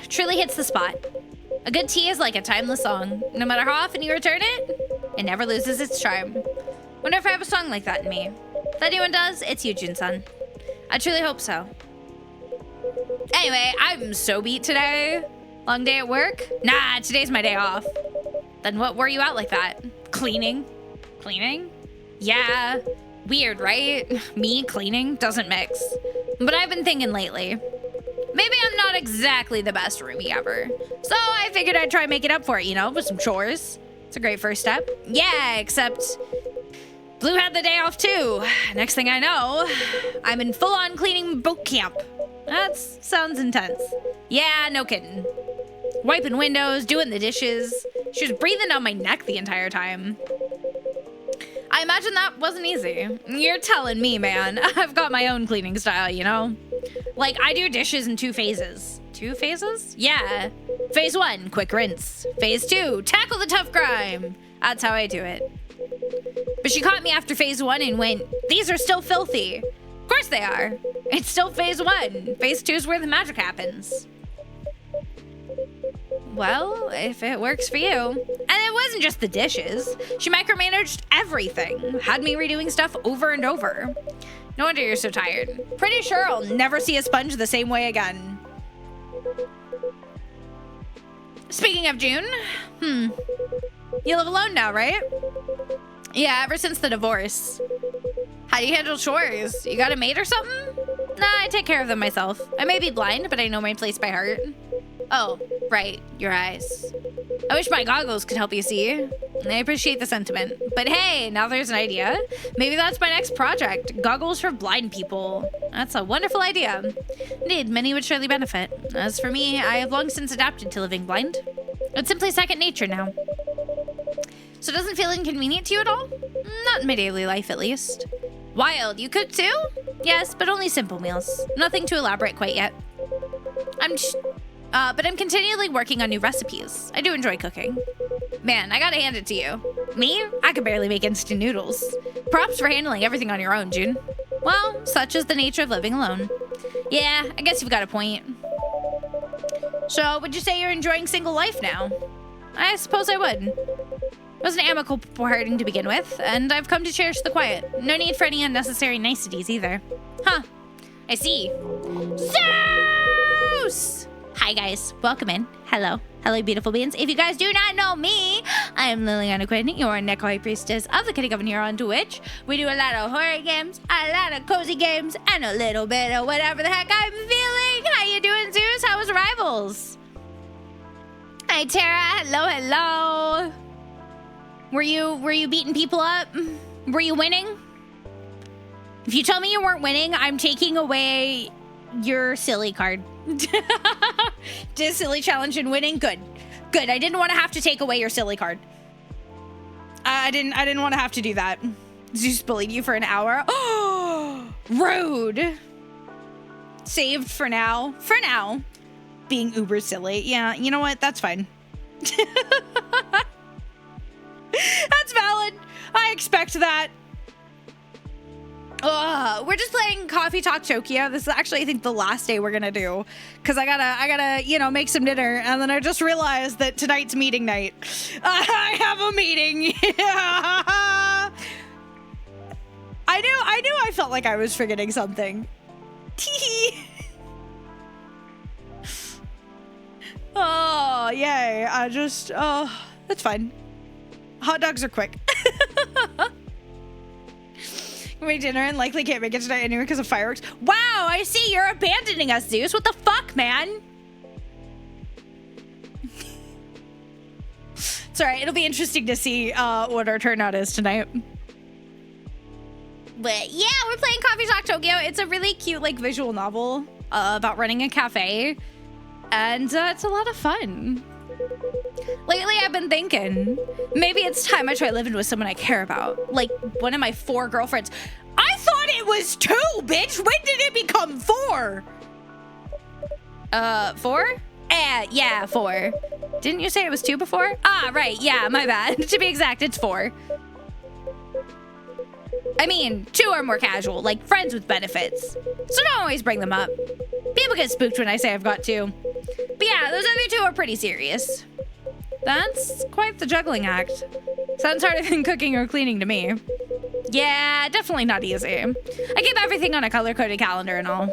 Truly hits the spot. A good tea is like a timeless song. No matter how often you return it, it never loses its charm. Wonder if I have a song like that in me. If anyone does, it's you, Jun-san. I truly hope so. Anyway, I'm so beat today. Long day at work? Nah, today's my day off. Then what wore you out like that? Cleaning? Cleaning? Yeah. Weird, right? Me cleaning doesn't mix. But I've been thinking lately, maybe I'm not exactly the best roomie ever. So I figured I'd try and make it up for it, you know, with some chores. It's a great first step. Yeah, except Blue had the day off too. Next thing I know, I'm in full-on cleaning boot camp. That sounds intense. Yeah, no kidding. Wiping windows, doing the dishes. She was breathing down my neck the entire time. I imagine that wasn't easy. You're telling me, man. I've got my own cleaning style, you know? Like, I do dishes in 2 phases. 2 phases? Yeah. Phase 1, quick rinse. Phase 2, tackle the tough grime. That's how I do it. But she caught me after phase 1 and went, these are still filthy. Of course they are. It's still phase 1. Phase 2 is where the magic happens. Well, if it works for you. And it wasn't just the dishes. She micromanaged everything. Had me redoing stuff over and over. No wonder you're so tired. Pretty sure I'll never see a sponge the same way again. Speaking of June, you live alone now, right? Yeah, ever since the divorce. How do you handle chores? You got a maid or something? Nah, I take care of them myself. I may be blind, but I know my place by heart. Oh, right, your eyes. I wish my goggles could help you see. I appreciate the sentiment. But hey, now there's an idea. Maybe that's my next project. Goggles for blind people. That's a wonderful idea. Indeed, many would surely benefit. As for me, I have long since adapted to living blind. It's simply second nature now. So it doesn't feel inconvenient to you at all? Not in my daily life, at least. Wild, you cook too? Yes, but only simple meals. Nothing too elaborate quite yet. But I'm continually working on new recipes. I do enjoy cooking. Man, I gotta hand it to you. Me? I could barely make instant noodles. Props for handling everything on your own, June. Well, such is the nature of living alone. Yeah, I guess you've got a point. So, would you say you're enjoying single life now? I suppose I would. It was an amicable parting to begin with, and I've come to cherish the quiet. No need for any unnecessary niceties either. Huh. I see. Zeus! Hi guys, welcome in. Hello. Hello, beautiful beings. If you guys do not know me, I am Liliana Quinn, your Neko High Priestess of the Kitty Oven here on Twitch. We do a lot of horror games, a lot of cozy games, and a little bit of whatever the heck I'm feeling. How you doing, Zeus? How was Rivals? Hi, Tara. Hello, hello. Were you beating people up? Were you winning? If you tell me you weren't winning, I'm taking away your silly card. Did silly challenge and winning? Good. Good. I didn't want to have to take away your silly card. I didn't want to have to do that. Zeus bullied you for an hour. Oh, rude. Saved for now. For now. Being uber silly. Yeah, you know what? That's fine. That's valid. I expect that. We're just playing Coffee Talk Tokyo. This is actually, I think, the last day we're gonna do, because I gotta, you know, make some dinner, and then I just realized that tonight's meeting night. I have a meeting. I knew. I felt like I was forgetting something. Oh, yay! That's fine. Hot dogs are quick. Make dinner and likely can't make it tonight anyway because of fireworks. Wow, I see you're abandoning us, Zeus. What the fuck, man? It's all right. It'll be interesting to see what our turnout is tonight. But yeah, we're playing Coffee Talk Tokyo. It's a really cute, like, visual novel about running a cafe, and it's a lot of fun. Lately, I've been thinking, maybe it's time I try living with someone I care about. Like one of my 4 girlfriends. I thought it was 2, bitch! When did it become 4? 4? Yeah, 4. Didn't you say it was 2 before? Ah, right, yeah, my bad. To be exact, it's 4. I mean, 2 are more casual, like friends with benefits. So don't always bring them up. People get spooked when I say I've got 2. But yeah, those other 2 are pretty serious. That's quite the juggling act. Sounds harder than cooking or cleaning to me. Yeah, definitely not easy. I keep everything on a color-coded calendar and all.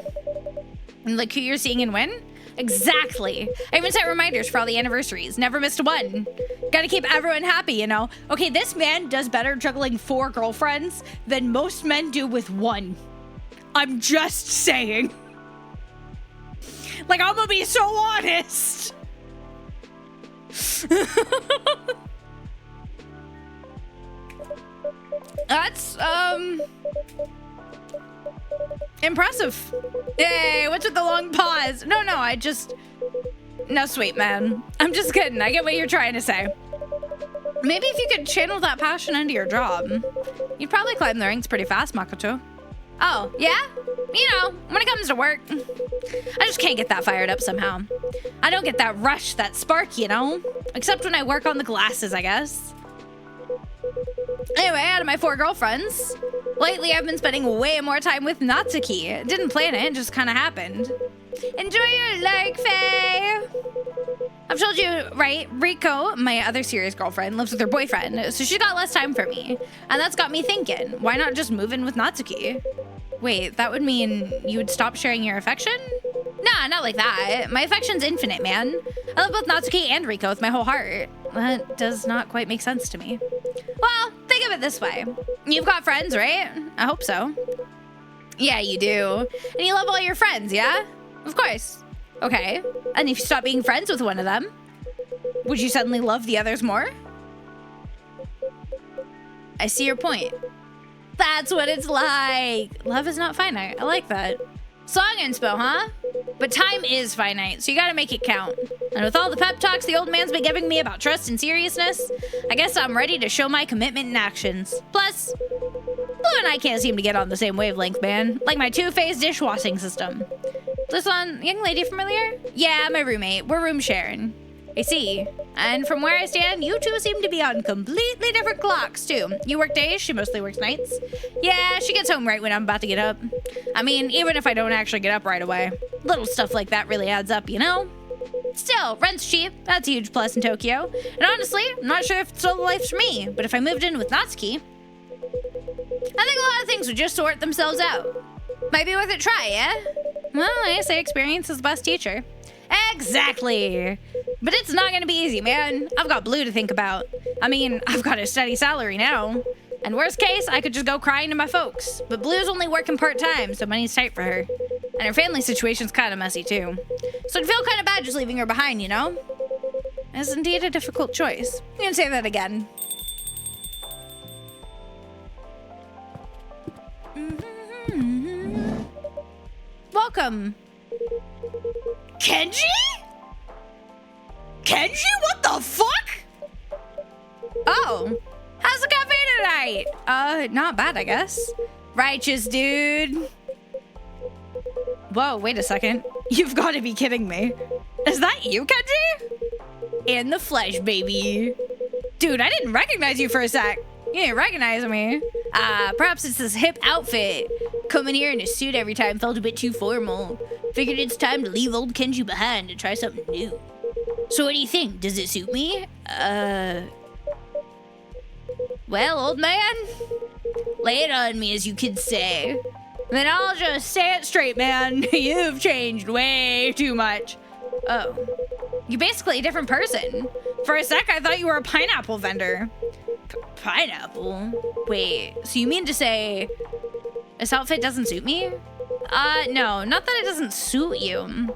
And like who you're seeing and when? Exactly. I even set reminders for all the anniversaries. Never missed one. Gotta keep everyone happy, you know? Okay, this man does better juggling 4 girlfriends than most men do with 1. I'm just saying. Like, I'm gonna be so honest. That's, impressive. Yay, what's with the long pause? No, no, sweet man. I'm just kidding. I get what you're trying to say. Maybe if you could channel that passion into your job. You'd probably climb the ranks pretty fast, Makoto. Oh, yeah? You know, when it comes to work, I just can't get that fired up somehow. I don't get that rush, that spark, you know? Except when I work on the glasses, I guess. Anyway, out of my 4 girlfriends, lately I've been spending way more time with Natsuki. Didn't plan it, just kind of happened. Enjoy your lark, Faye! I've told you, right? Riko, my other serious girlfriend, lives with her boyfriend, so she's got less time for me. And that's got me thinking, why not just move in with Natsuki? Wait, that would mean you would stop sharing your affection? Nah, not like that. My affection's infinite, man. I love both Natsuki and Riko with my whole heart. That does not quite make sense to me. Well, think of it this way. You've got friends, right? I hope so. Yeah, you do. And you love all your friends, yeah? Of course. Okay. And if you stop being friends with one of them, would you suddenly love the others more? I see your point. That's what it's like. Love is not finite. I like that. Song inspo, huh? But time is finite, so you gotta make it count. And with all the pep talks the old man's been giving me about trust and seriousness, I guess I'm ready to show my commitment in actions. Plus, Blue and I can't seem to get on the same wavelength, man. Like my two-phase dishwashing system. This one, young lady familiar? Yeah, my roommate. We're room sharing. I see. And from where I stand, you two seem to be on completely different clocks, too. You work days, she mostly works nights. Yeah, she gets home right when I'm about to get up. I mean, even if I don't actually get up right away. Little stuff like that really adds up, you know? Still, rent's cheap. That's a huge plus in Tokyo. And honestly, I'm not sure if it's all the life's for me, but if I moved in with Natsuki, I think a lot of things would just sort themselves out. Might be worth a try, yeah? Well, I say experience is the best teacher. Exactly. But it's not gonna be easy, man. I've got Blue to think about. I mean, I've got a steady salary now. And worst case, I could just go crying to my folks. But Blue's only working part-time, so money's tight for her. And her family situation's kind of messy, too. So it'd feel kind of bad just leaving her behind, you know? It's indeed a difficult choice. You can say that again. Welcome. Kenji? Kenji? What the fuck? Oh. How's the cafe tonight? Not bad, I guess. Righteous, dude. Whoa, wait a second. You've got to be kidding me. Is that you, Kenji? In the flesh, baby. Dude, I didn't recognize you for a sec. You didn't recognize me. Perhaps it's this hip outfit. Coming here in a suit every time felt a bit too formal. Figured it's time to leave old Kenji behind and try something new. So what do you think? Does it suit me? Well, old man, lay it on me, as you could say. Then I'll just say it straight, man. You've changed way too much. Oh, you're basically a different person. For a sec, I thought you were a pineapple vendor. Pineapple? Wait, so you mean to say this outfit doesn't suit me? No, not that it doesn't suit you.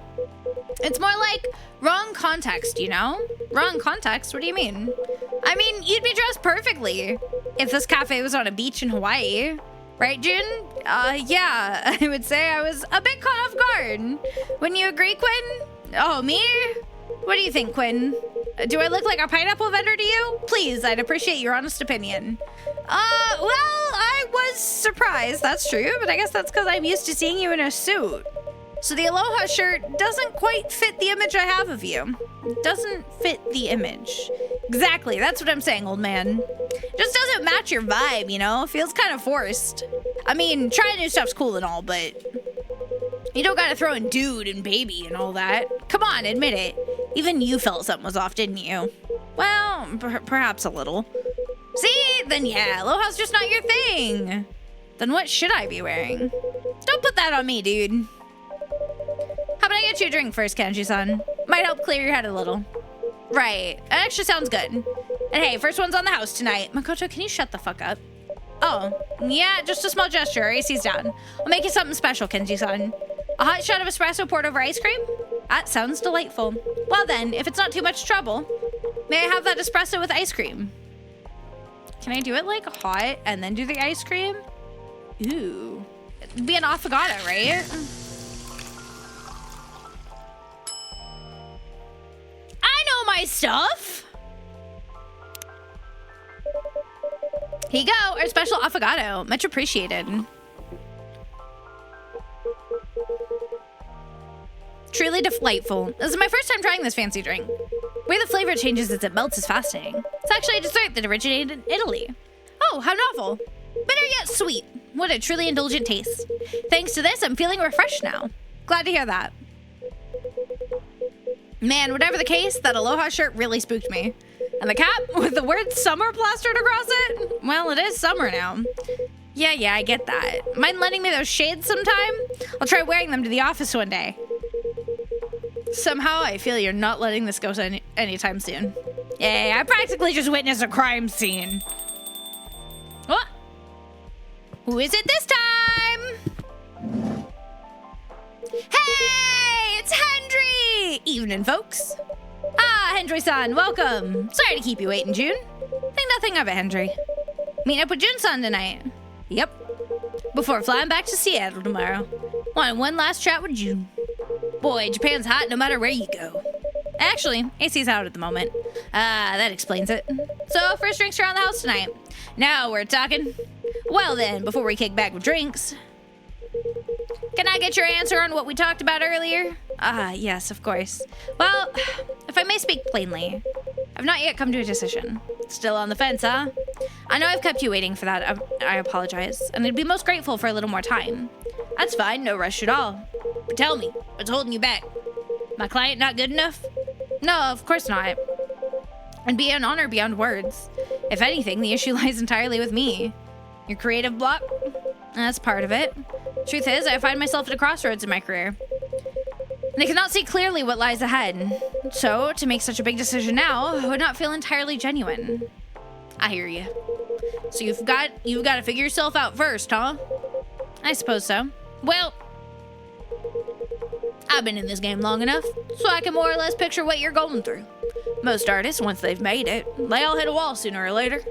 It's more like wrong context, you know? Wrong context? What do you mean? I mean, you'd be dressed perfectly if this cafe was on a beach in Hawaii. Right, Jun? Yeah, I would say I was a bit caught off guard. Wouldn't you agree, Quinn? Oh, me? What do you think, Quinn? Do I look like a pineapple vendor to you? Please, I'd appreciate your honest opinion. Well, I was surprised, that's true, but I guess that's because I'm used to seeing you in a suit. So the Aloha shirt doesn't quite fit the image I have of you. It doesn't fit the image. Exactly, that's what I'm saying, old man. Just doesn't match your vibe, you know? Feels kind of forced. I mean, trying new stuff's cool and all, but you don't gotta throw in dude and baby and all that. Come on, admit it. Even you felt something was off, didn't you? Well, perhaps a little. See? Then yeah, Aloha's just not your thing. Then what should I be wearing? Don't put that on me, dude. How about I get you a drink first, Kenji-san? Might help clear your head a little. Right, it actually sounds good. And hey, first one's on the house tonight. Makoto, can you shut the fuck up? Oh, yeah, just a small gesture. AC's down. I'll make you something special, Kenji-san. A hot shot of espresso poured over ice cream? That sounds delightful. Well then, if it's not too much trouble, may I have that espresso with ice cream? Can I do it like hot and then do the ice cream? Ooh. It'd be an affogato, right? I know my stuff. Here you go, our special affogato. Much appreciated. Truly delightful. This is my first time trying this fancy drink. The way the flavor changes as it melts is fascinating. It's actually a dessert that originated in Italy. Oh, how novel. Bitter yet sweet. What a truly indulgent taste. Thanks to this, I'm feeling refreshed now. Glad to hear that. Man, whatever the case, that Aloha shirt really spooked me. And the cap with the word summer plastered across it? Well, it is summer now. Yeah, I get that. Mind lending me those shades sometime? I'll try wearing them to the office one day. Somehow, I feel you're not letting this go anytime soon. Yay, I practically just witnessed a crime scene. What? Who is it this time? Hey, it's Hendry! Evening, folks. Ah, Hendry-san, welcome. Sorry to keep you waiting, June. Think nothing of it, Hendry. Meeting up with June-san tonight. Yep. Before flying back to Seattle tomorrow. Wanted one last chat with June. Boy, Japan's hot no matter where you go. Actually, AC's out at the moment. That explains it. So, first drinks around the house tonight. Now we're talking. Well then, before we kick back with drinks, can I get your answer on what we talked about earlier? Yes, of course. Well, if I may speak plainly, I've not yet come to a decision. Still on the fence, huh? I know I've kept you waiting for that. I apologize, and I'd be most grateful for a little more time. That's fine, no rush at all. But tell me, what's holding you back? My client not good enough? No, of course not. It'd be an honor beyond words. If anything, the issue lies entirely with me. Your creative block? That's part of it. Truth is, I find myself at a crossroads in my career. And I cannot see clearly what lies ahead. So, to make such a big decision now would not feel entirely genuine. I hear you. So you've got to figure yourself out first, huh? I suppose so. Well, I've been in this game long enough, so I can more or less picture what you're going through. Most artists, once they've made it, they all hit a wall sooner or later.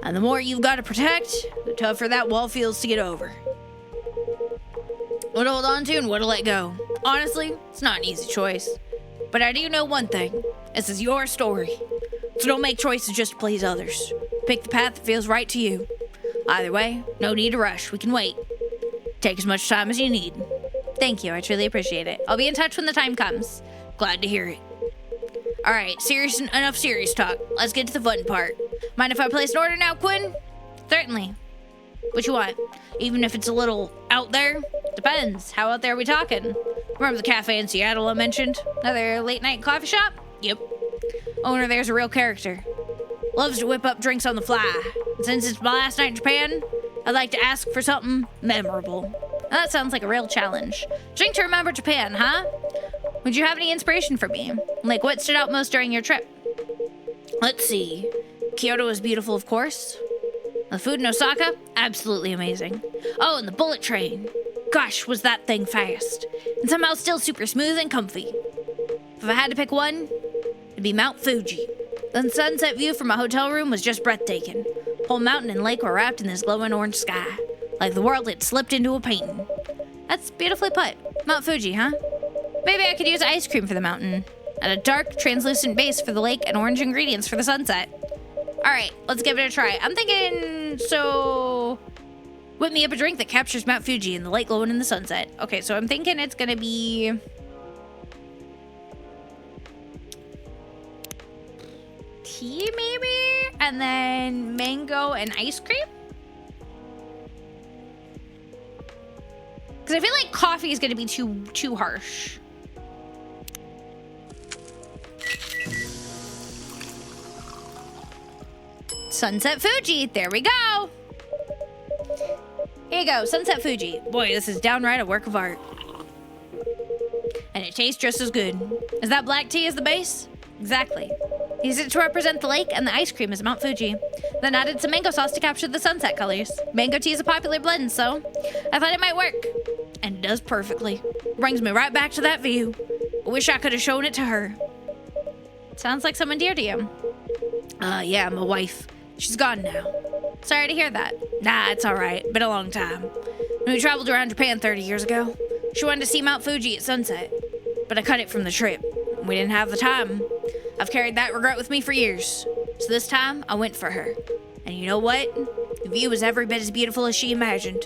And the more you've got to protect, the tougher that wall feels to get over. What to hold on to and what to let go. Honestly, it's not an easy choice. But I do know one thing. This is your story. So don't make choices just to please others. Pick the path that feels right to you. Either way, no need to rush. We can wait. Take as much time as you need. Thank you. I truly appreciate it. I'll be in touch when the time comes. Glad to hear it. All right, enough serious talk. Let's get to the fun part. Mind if I place an order now, Quinn? Certainly. What you want? Even if it's a little out there? Depends. How out there are we talking? Remember the cafe in Seattle I mentioned? Another late night coffee shop? Yep. Owner there's a real character. Loves to whip up drinks on the fly. And since it's my last night in Japan, I'd like to ask for something memorable. Now that sounds like a real challenge. Drink to remember Japan, huh? Would you have any inspiration for me? Like what stood out most during your trip? Let's see. Kyoto is beautiful, of course. The food in Osaka? Absolutely amazing. Oh, and the bullet train. Gosh, was that thing fast. And somehow still super smooth and comfy. If I had to pick one, it'd be Mount Fuji. The sunset view from my hotel room was just breathtaking. Whole mountain and lake were wrapped in this glowing orange sky. Like the world had slipped into a painting. That's beautifully put. Mount Fuji, huh? Maybe I could use ice cream for the mountain. And a dark, translucent base for the lake and orange ingredients for the sunset. Alright, let's give it a try. I'm thinking, so... whip me up a drink that captures Mount Fuji and the lake glowing in the sunset. Okay, so I'm thinking it's gonna be... tea, maybe? And then mango and ice cream? Because I feel like coffee is gonna be too harsh. Sunset Fuji, there we go. Here you go, Sunset Fuji. Boy, this is downright a work of art. And it tastes just as good. Is that black tea as the base? Exactly. Use it to represent the lake and the ice cream is Mount Fuji. Then added some mango sauce to capture the sunset colors. Mango tea is a popular blend, so I thought it might work. And it does perfectly. Brings me right back to that view. I wish I could have shown it to her. Sounds like someone dear to you. Yeah, my wife. She's gone now. Sorry to hear that. Nah, it's all right. Been a long time. When we traveled around Japan 30 years ago, she wanted to see Mount Fuji at sunset, but I cut it from the trip. We didn't have the time. I've carried that regret with me for years. So this time, I went for her. And you know what? The view was every bit as beautiful as she imagined.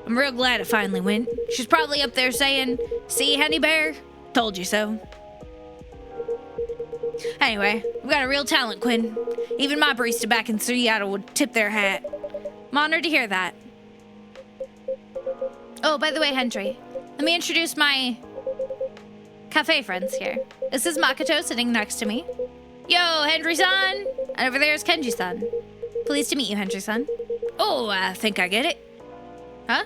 I'm real glad it finally went. She's probably up there saying, "See, honey bear? Told you so." Anyway, we got a real talent, Quinn. Even my barista back in Seattle would tip their hat. I'm honored to hear that. Oh, by the way, Henry, let me introduce my cafe friends here. This is Makoto sitting next to me. Yo, Henry-san! And over there is Kenji-san. Pleased to meet you, Henry-san. Oh, I think I get it. Huh?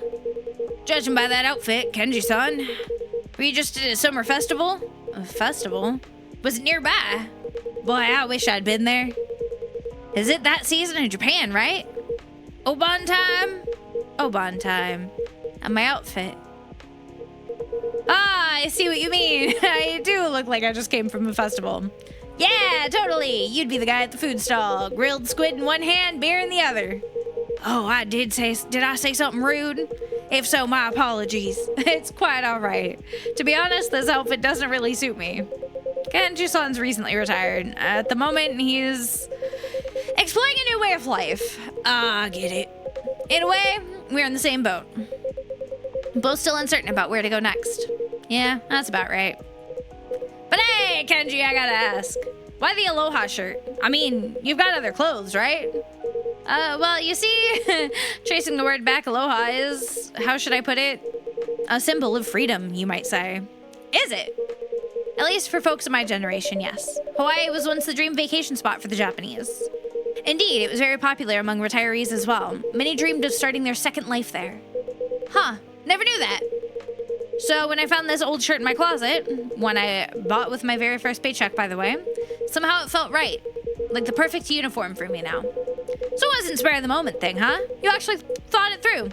Judging by that outfit, Kenji-san, were you just at a summer festival? A festival? Was it nearby? Boy, I wish I'd been there. Is it that season in Japan, right? Oban time? Oban time. And my outfit. Ah, I see what you mean. I do look like I just came from a festival. Yeah, totally. You'd be the guy at the food stall. Grilled squid in one hand, beer in the other. Oh, did I say something rude? If so, my apologies. It's quite all right. To be honest, this outfit doesn't really suit me. Kenji-san's recently retired. At the moment, he's exploring a new way of life. I get it. In a way, we're in the same boat. Both still uncertain about where to go next. Yeah, that's about right. But hey, Kenji, I gotta ask. Why the Aloha shirt? I mean, you've got other clothes, right? Well, you see, tracing the word back, Aloha is, how should I put it? A symbol of freedom, you might say. Is it? At least for folks of my generation, yes. Hawaii was once the dream vacation spot for the Japanese. Indeed, it was very popular among retirees as well. Many dreamed of starting their second life there. Huh, never knew that. So when I found this old shirt in my closet, one I bought with my very first paycheck, by the way, somehow it felt right. Like the perfect uniform for me now. So it wasn't spare of the moment thing, huh? You actually thought it through.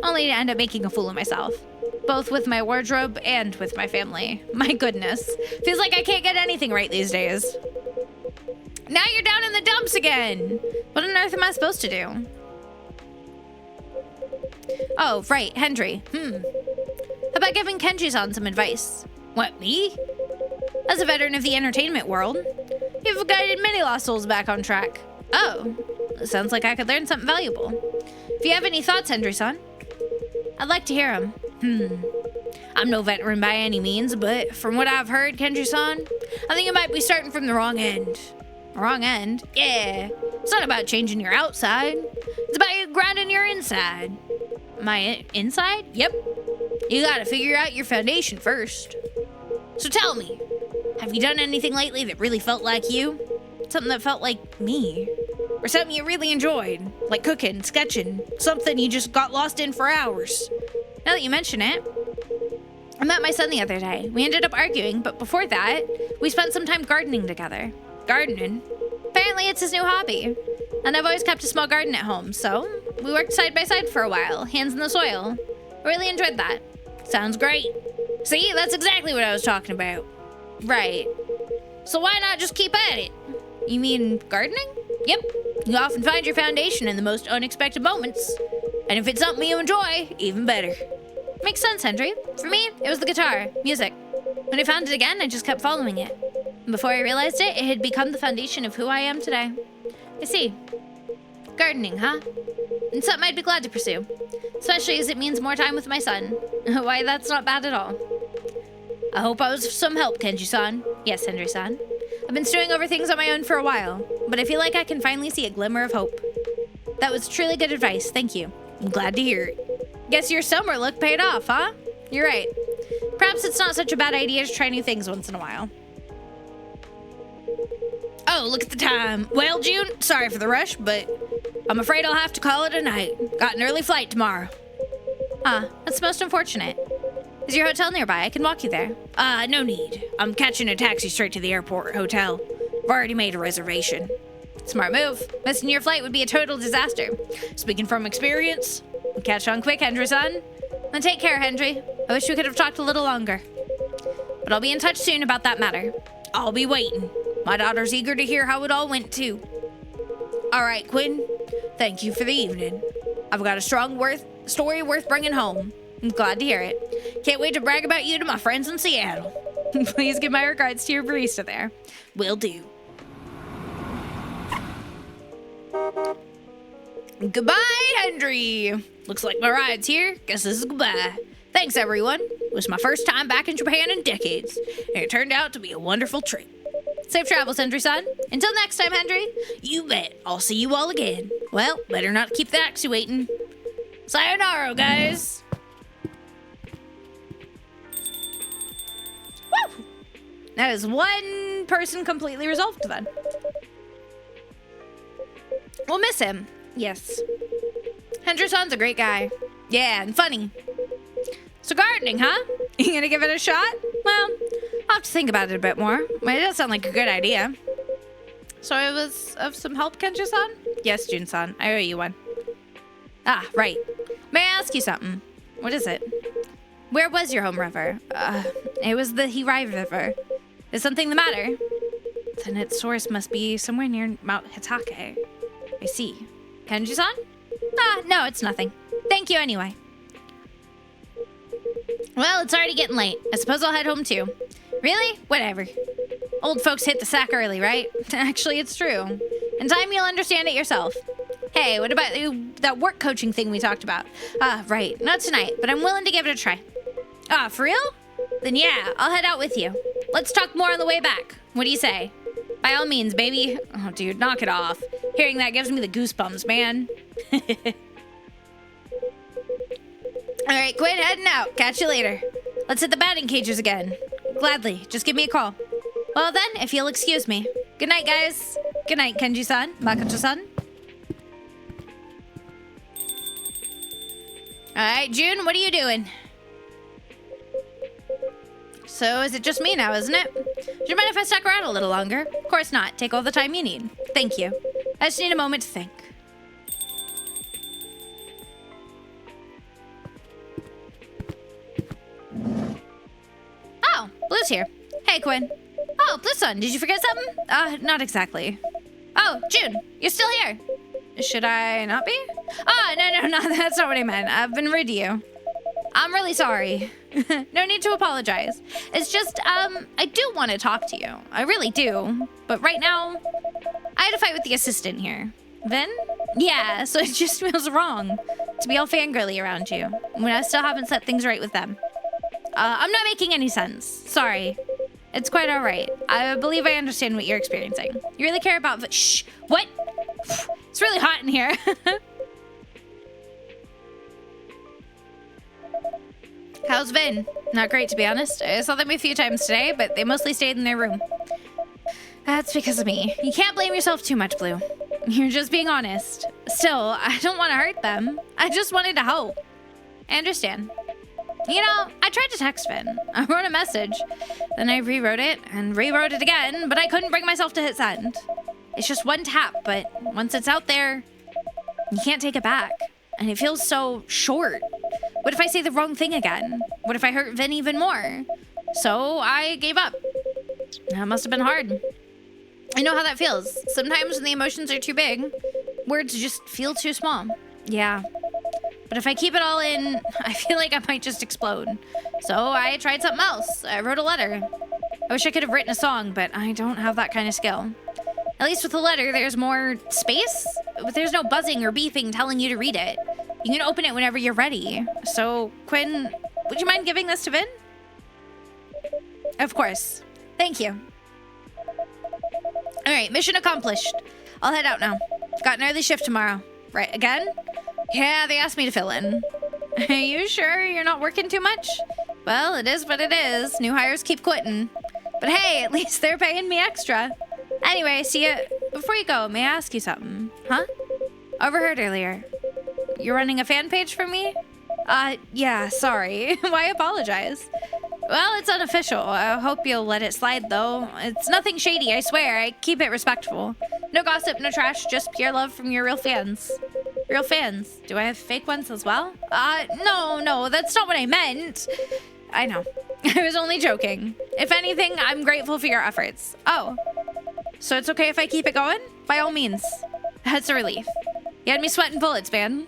Only to end up making a fool of myself. Both with my wardrobe and with my family. My goodness. Feels like I can't get anything right these days. Now you're down in the dumps again. What on earth am I supposed to do? Oh, right, Henry. How about giving Kenji-san some advice? What, me? As a veteran of the entertainment world, you've guided many lost souls back on track. Oh, sounds like I could learn something valuable. If you have any thoughts, Henry-san, I'd like to hear them. I'm no veteran by any means, but from what I've heard, Kenji-san, I think you might be starting from the wrong end. Wrong end? Yeah. It's not about changing your outside. It's about you grinding your inside. My inside? Yep. You gotta figure out your foundation first. So tell me, have you done anything lately that really felt like you? Something that felt like me? Or something you really enjoyed? Like cooking, sketching, something you just got lost in for hours? Now that you mention it, I met my son the other day. We ended up arguing, but before that, we spent some time gardening together. Gardening? Apparently it's his new hobby. And I've always kept a small garden at home, so we worked side by side for a while, hands in the soil. I really enjoyed that. Sounds great. See, that's exactly what I was talking about. Right. So why not just keep at it? You mean gardening? Yep. You often find your foundation in the most unexpected moments. And if it's something you enjoy, even better. Makes sense, Henry. For me, it was the guitar, music. When I found it again, I just kept following it. And before I realized it, it had become the foundation of who I am today. I see. Gardening, huh? And something I'd be glad to pursue. Especially as it means more time with my son. Why, that's not bad at all. I hope I was of some help, Kenji-san. Yes, Henry-san. I've been stewing over things on my own for a while, but I feel like I can finally see a glimmer of hope. That was truly good advice, thank you. I'm glad to hear it. Guess your summer look paid off, huh? You're right. Perhaps it's not such a bad idea to try new things once in a while. Oh, look at the time. Well, June, sorry for the rush, but I'm afraid I'll have to call it a night. Got an early flight tomorrow. Ah, that's most unfortunate. Is your hotel nearby? I can walk you there. No need. I'm catching a taxi straight to the airport hotel. I've already made a reservation. Smart move. Missing your flight would be a total disaster. Speaking from experience, catch on quick, Henry-san. Then take care, Henry. I wish we could have talked a little longer. But I'll be in touch soon about that matter. I'll be waiting. My daughter's eager to hear how it all went, too. All right, Quinn. Thank you for the evening. I've got a strong story worth bringing home. I'm glad to hear it. Can't wait to brag about you to my friends in Seattle. Please give my regards to your barista there. Will do. Goodbye, Henry. Looks like my ride's here. Guess this is goodbye. Thanks, everyone. It was my first time back in Japan in decades, and it turned out to be a wonderful trip. Safe travels, Henry-san. Until next time, Henry. You bet. I'll see you all again. Well, better not keep the Axie waiting. Sayonara, guys. Woo! That is one person completely resolved then. We'll miss him. Yes. Henry-san's a great guy. Yeah, and funny. So gardening, huh? You gonna give it a shot? Well, I'll have to think about it a bit more. It does sound like a good idea. So it was of some help, Kenji-san? Yes, Jun-san. I owe you one. Ah, right. May I ask you something? What is it? Where was your home river? It was the Hirai River. Is something the matter? Then its source must be somewhere near Mount Hitake. I see. Kenji-san? Ah, no, it's nothing. Thank you anyway. Well, it's already getting late. I suppose I'll head home too. Really? Whatever. Old folks hit the sack early, right? Actually, it's true. In time, you'll understand it yourself. Hey, what about that work coaching thing we talked about? Ah, right. Not tonight, but I'm willing to give it a try. Ah, for real? Then yeah, I'll head out with you. Let's talk more on the way back. What do you say? By all means, baby. Oh, dude, knock it off. Hearing that gives me the goosebumps, man. All right, quit heading out. Catch you later. Let's hit the batting cages again. Gladly. Just give me a call. Well then, if you'll excuse me. Good night, guys. Good night, Kenji-san, Makoto-san. All right, June, what are you doing? So is it just me now, isn't it? Do you mind if I stuck around a little longer? Of course not. Take all the time you need. Thank you. I just need a moment to think. Oh, Blue's here. Hey, Quinn. Oh, Blue-san, did you forget something? Not exactly. Oh, June, you're still here. Should I not be? Oh, no, that's not what I meant. I've been rude to you. I'm really sorry. No need to apologize. It's just, I do want to talk to you. I really do. But right now, I had a fight with the assistant here. Vin? Yeah, so it just feels wrong to be all fangirly around you when I still haven't set things right with them. I'm not making any sense. Sorry. It's quite all right. I believe I understand what you're experiencing. You really care about... Shh! What? It's really hot in here. How's Vin? Not great, to be honest. I saw them a few times today, but they mostly stayed in their room. That's because of me. You can't blame yourself too much, Blue. You're just being honest. Still, I don't want to hurt them. I just wanted to help. I understand. You know, I tried to text Vin. I wrote a message. Then I rewrote it and rewrote it again, but I couldn't bring myself to hit send. It's just one tap, but once it's out there, you can't take it back. And it feels so short. What if I say the wrong thing again? What if I hurt Vin even more? So I gave up. That must have been hard. I know how that feels. Sometimes when the emotions are too big, words just feel too small. Yeah. But if I keep it all in, I feel like I might just explode. So I tried something else. I wrote a letter. I wish I could have written a song, but I don't have that kind of skill. At least with a letter, there's more space, but there's no buzzing or beeping telling you to read it. You can open it whenever you're ready. So, Quinn, would you mind giving this to Vin? Of course. Thank you. All right, mission accomplished. I'll head out now. Got an early shift tomorrow. Right, again? Yeah, they asked me to fill in. Are you sure you're not working too much? Well, it is what it is. New hires keep quitting. But hey, at least they're paying me extra. Anyway, see ya. Before you go, may I ask you something? Huh? Overheard earlier. You're running a fan page for me? Yeah, sorry. Why apologize? Well, it's unofficial. I hope you'll let it slide, though. It's nothing shady, I swear. I keep it respectful. No gossip, no trash, just pure love from your real fans. Real fans? Do I have fake ones as well? No, that's not what I meant. I know. I was only joking. If anything, I'm grateful for your efforts. Oh. So it's okay if I keep it going? By all means. That's a relief. You had me sweating bullets, man.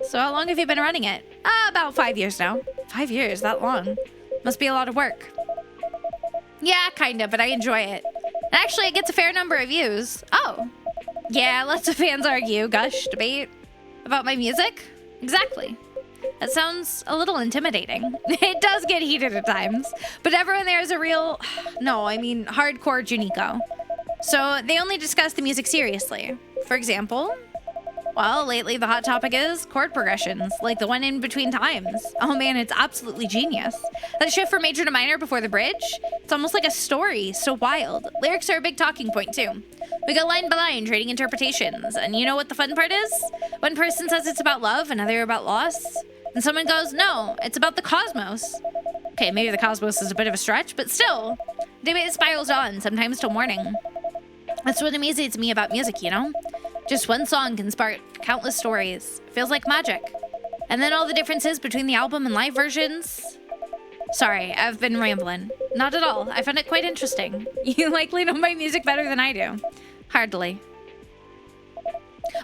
So how long have you been running it? About 5 years now. 5 years? That long? Must be a lot of work. Yeah, kinda, but I enjoy it. And actually, it gets a fair number of views. Oh. Yeah, lots of fans argue, gush, debate about my music. Exactly. That sounds a little intimidating. It does get heated at times, but everyone there is a real, no, I mean hardcore Juniko. So they only discuss the music seriously. For example, well, lately the hot topic is chord progressions, like the one in between times. Oh man, it's absolutely genius. That shift from major to minor before the bridge, it's almost like a story, so wild. Lyrics are a big talking point too. We go line by line, trading interpretations. And you know what the fun part is? One person says it's about love, another about loss. And someone goes, no, it's about the cosmos. Okay, maybe the cosmos is a bit of a stretch, but still. Debate spirals on, sometimes till morning. That's what amazes me about music, you know? Just one song can spark countless stories. Feels like magic. And then all the differences between the album and live versions. Sorry, I've been rambling. Not at all. I found it quite interesting. You likely know my music better than I do. Hardly.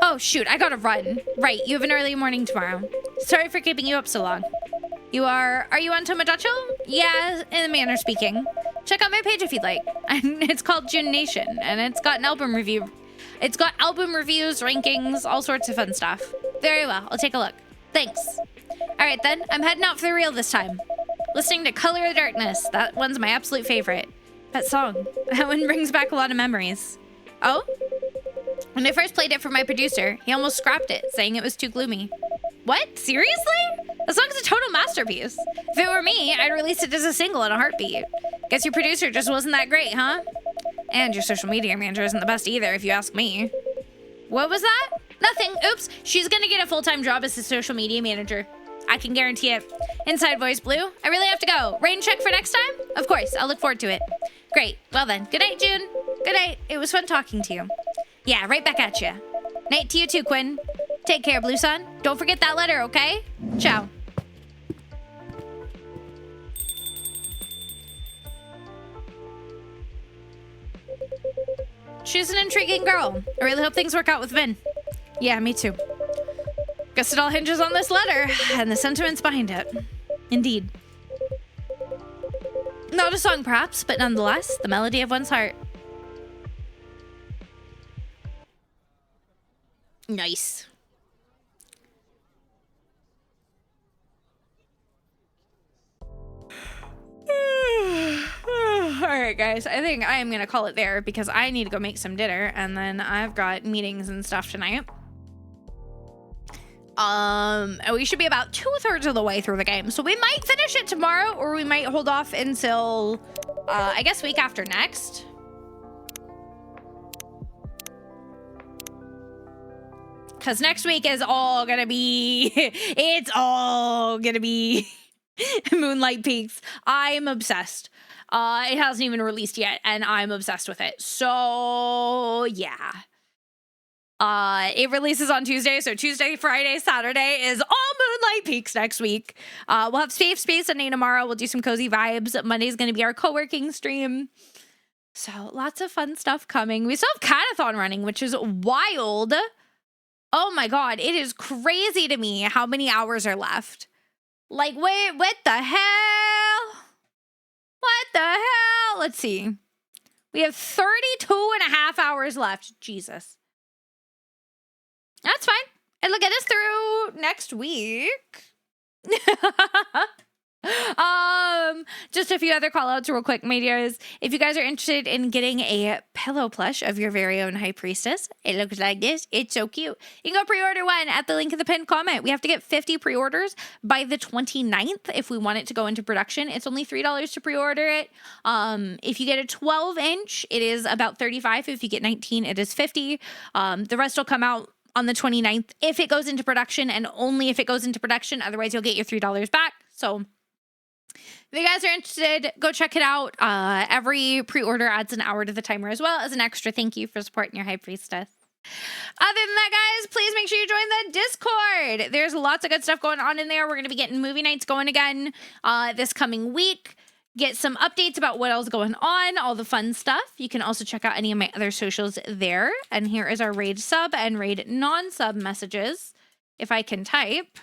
Oh, shoot, I gotta run. Right, you have an early morning tomorrow. Sorry for keeping you up so long. Are you on Tomodachi? Yeah, in the manner speaking. Check out my page if you'd like. It's called June Nation, and it's got an album review. It's got album reviews, rankings, all sorts of fun stuff. Very well, I'll take a look. Thanks. All right then, I'm heading out for the real this time. Listening to Color of the Darkness, that one's my absolute favorite. That song, that one brings back a lot of memories. Oh? When I first played it for my producer, he almost scrapped it, saying it was too gloomy. What? Seriously? The song's a total masterpiece. If it were me, I'd release it as a single in a heartbeat. Guess your producer just wasn't that great, huh? And your social media manager isn't the best either, if you ask me. What was that? Nothing. Oops. She's gonna get a full-time job as a social media manager. I can guarantee it. Inside voice, Blue. I really have to go. Rain check for next time? Of course. I'll look forward to it. Great. Well then. Good night, June. Good night. It was fun talking to you. Yeah, right back at you. Night to you too, Quinn. Take care, Blue Sun. Don't forget that letter, okay? Ciao. She's an intriguing girl. I really hope things work out with Vin. Yeah, me too. Guess it all hinges on this letter and the sentiments behind it. Indeed. Not a song, perhaps, but nonetheless, the melody of one's heart. Nice. Alright guys, I think I am gonna call it there because I need to go make some dinner and then I've got meetings and stuff tonight. We should be about 2/3 of the way through the game, so we might finish it tomorrow or we might hold off until I guess week after next. Because next week is all gonna be it's all gonna be Moonlight Peaks. I'm obsessed. It hasn't even released yet, and I'm obsessed with it. So, yeah. It releases on Tuesday, so Tuesday, Friday, Saturday is all Moonlight Peaks next week. We'll have Safe Space Sunday tomorrow. We'll do some cozy vibes. Monday's going to be our co-working stream. So, lots of fun stuff coming. We still have Cat-A-Thon running, which is wild. Oh my god, it is crazy to me how many hours are left. Like, wait, what the hell? What the hell? Let's see. We have 32.5 hours left. Jesus. That's fine. It'll get us through next week. Just a few other call outs real quick, my dears. If you guys are interested in getting a pillow plush of your very own high priestess, it looks like this. It's so cute. You can go pre-order one at the link in the pinned comment. We have to get 50 pre-orders by the 29th if we want it to go into production. It's only $3 to pre-order it. If you get a 12-inch, it is about $35. If you get 19, it is $50. The rest will come out on the 29th if it goes into production and only if it goes into production. Otherwise, you'll get your $3 back. So if you guys are interested, go check it out. Every pre-order adds an hour to the timer as well as an extra thank you for supporting your high priestess. Other than that, guys, please make sure you join the Discord. There's lots of good stuff going on in there. We're going to be getting movie nights going again this coming week. Get some updates about what else is going on, all the fun stuff. You can also check out any of my other socials there. And here is our raid sub and raid non-sub messages, if I can type.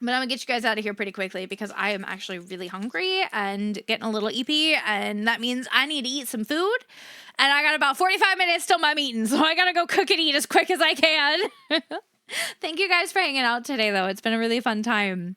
But I'm gonna get you guys out of here pretty quickly because I am actually really hungry and getting a little eepy, and that means I need to eat some food. And I got about 45 minutes till my meeting, so I gotta go cook and eat as quick as I can. Thank you guys for hanging out today, though. It's been a really fun time.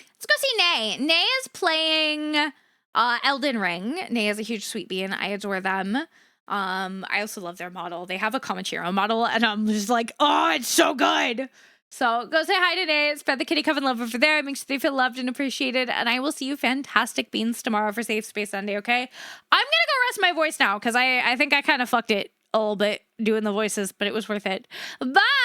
Let's go see Nay. Nay is playing Elden Ring. Nay is a huge sweet bean. I adore them. I also love their model. They have a Komachiro model, and I'm just like, oh, it's so good. So go say hi today. Spread the kitty coven love over there. Make sure they feel loved and appreciated. And I will see you fantastic beans tomorrow for Safe Space Sunday, okay? I'm going to go rest my voice now because I think I kind of fucked it a little bit doing the voices, but it was worth it. Bye!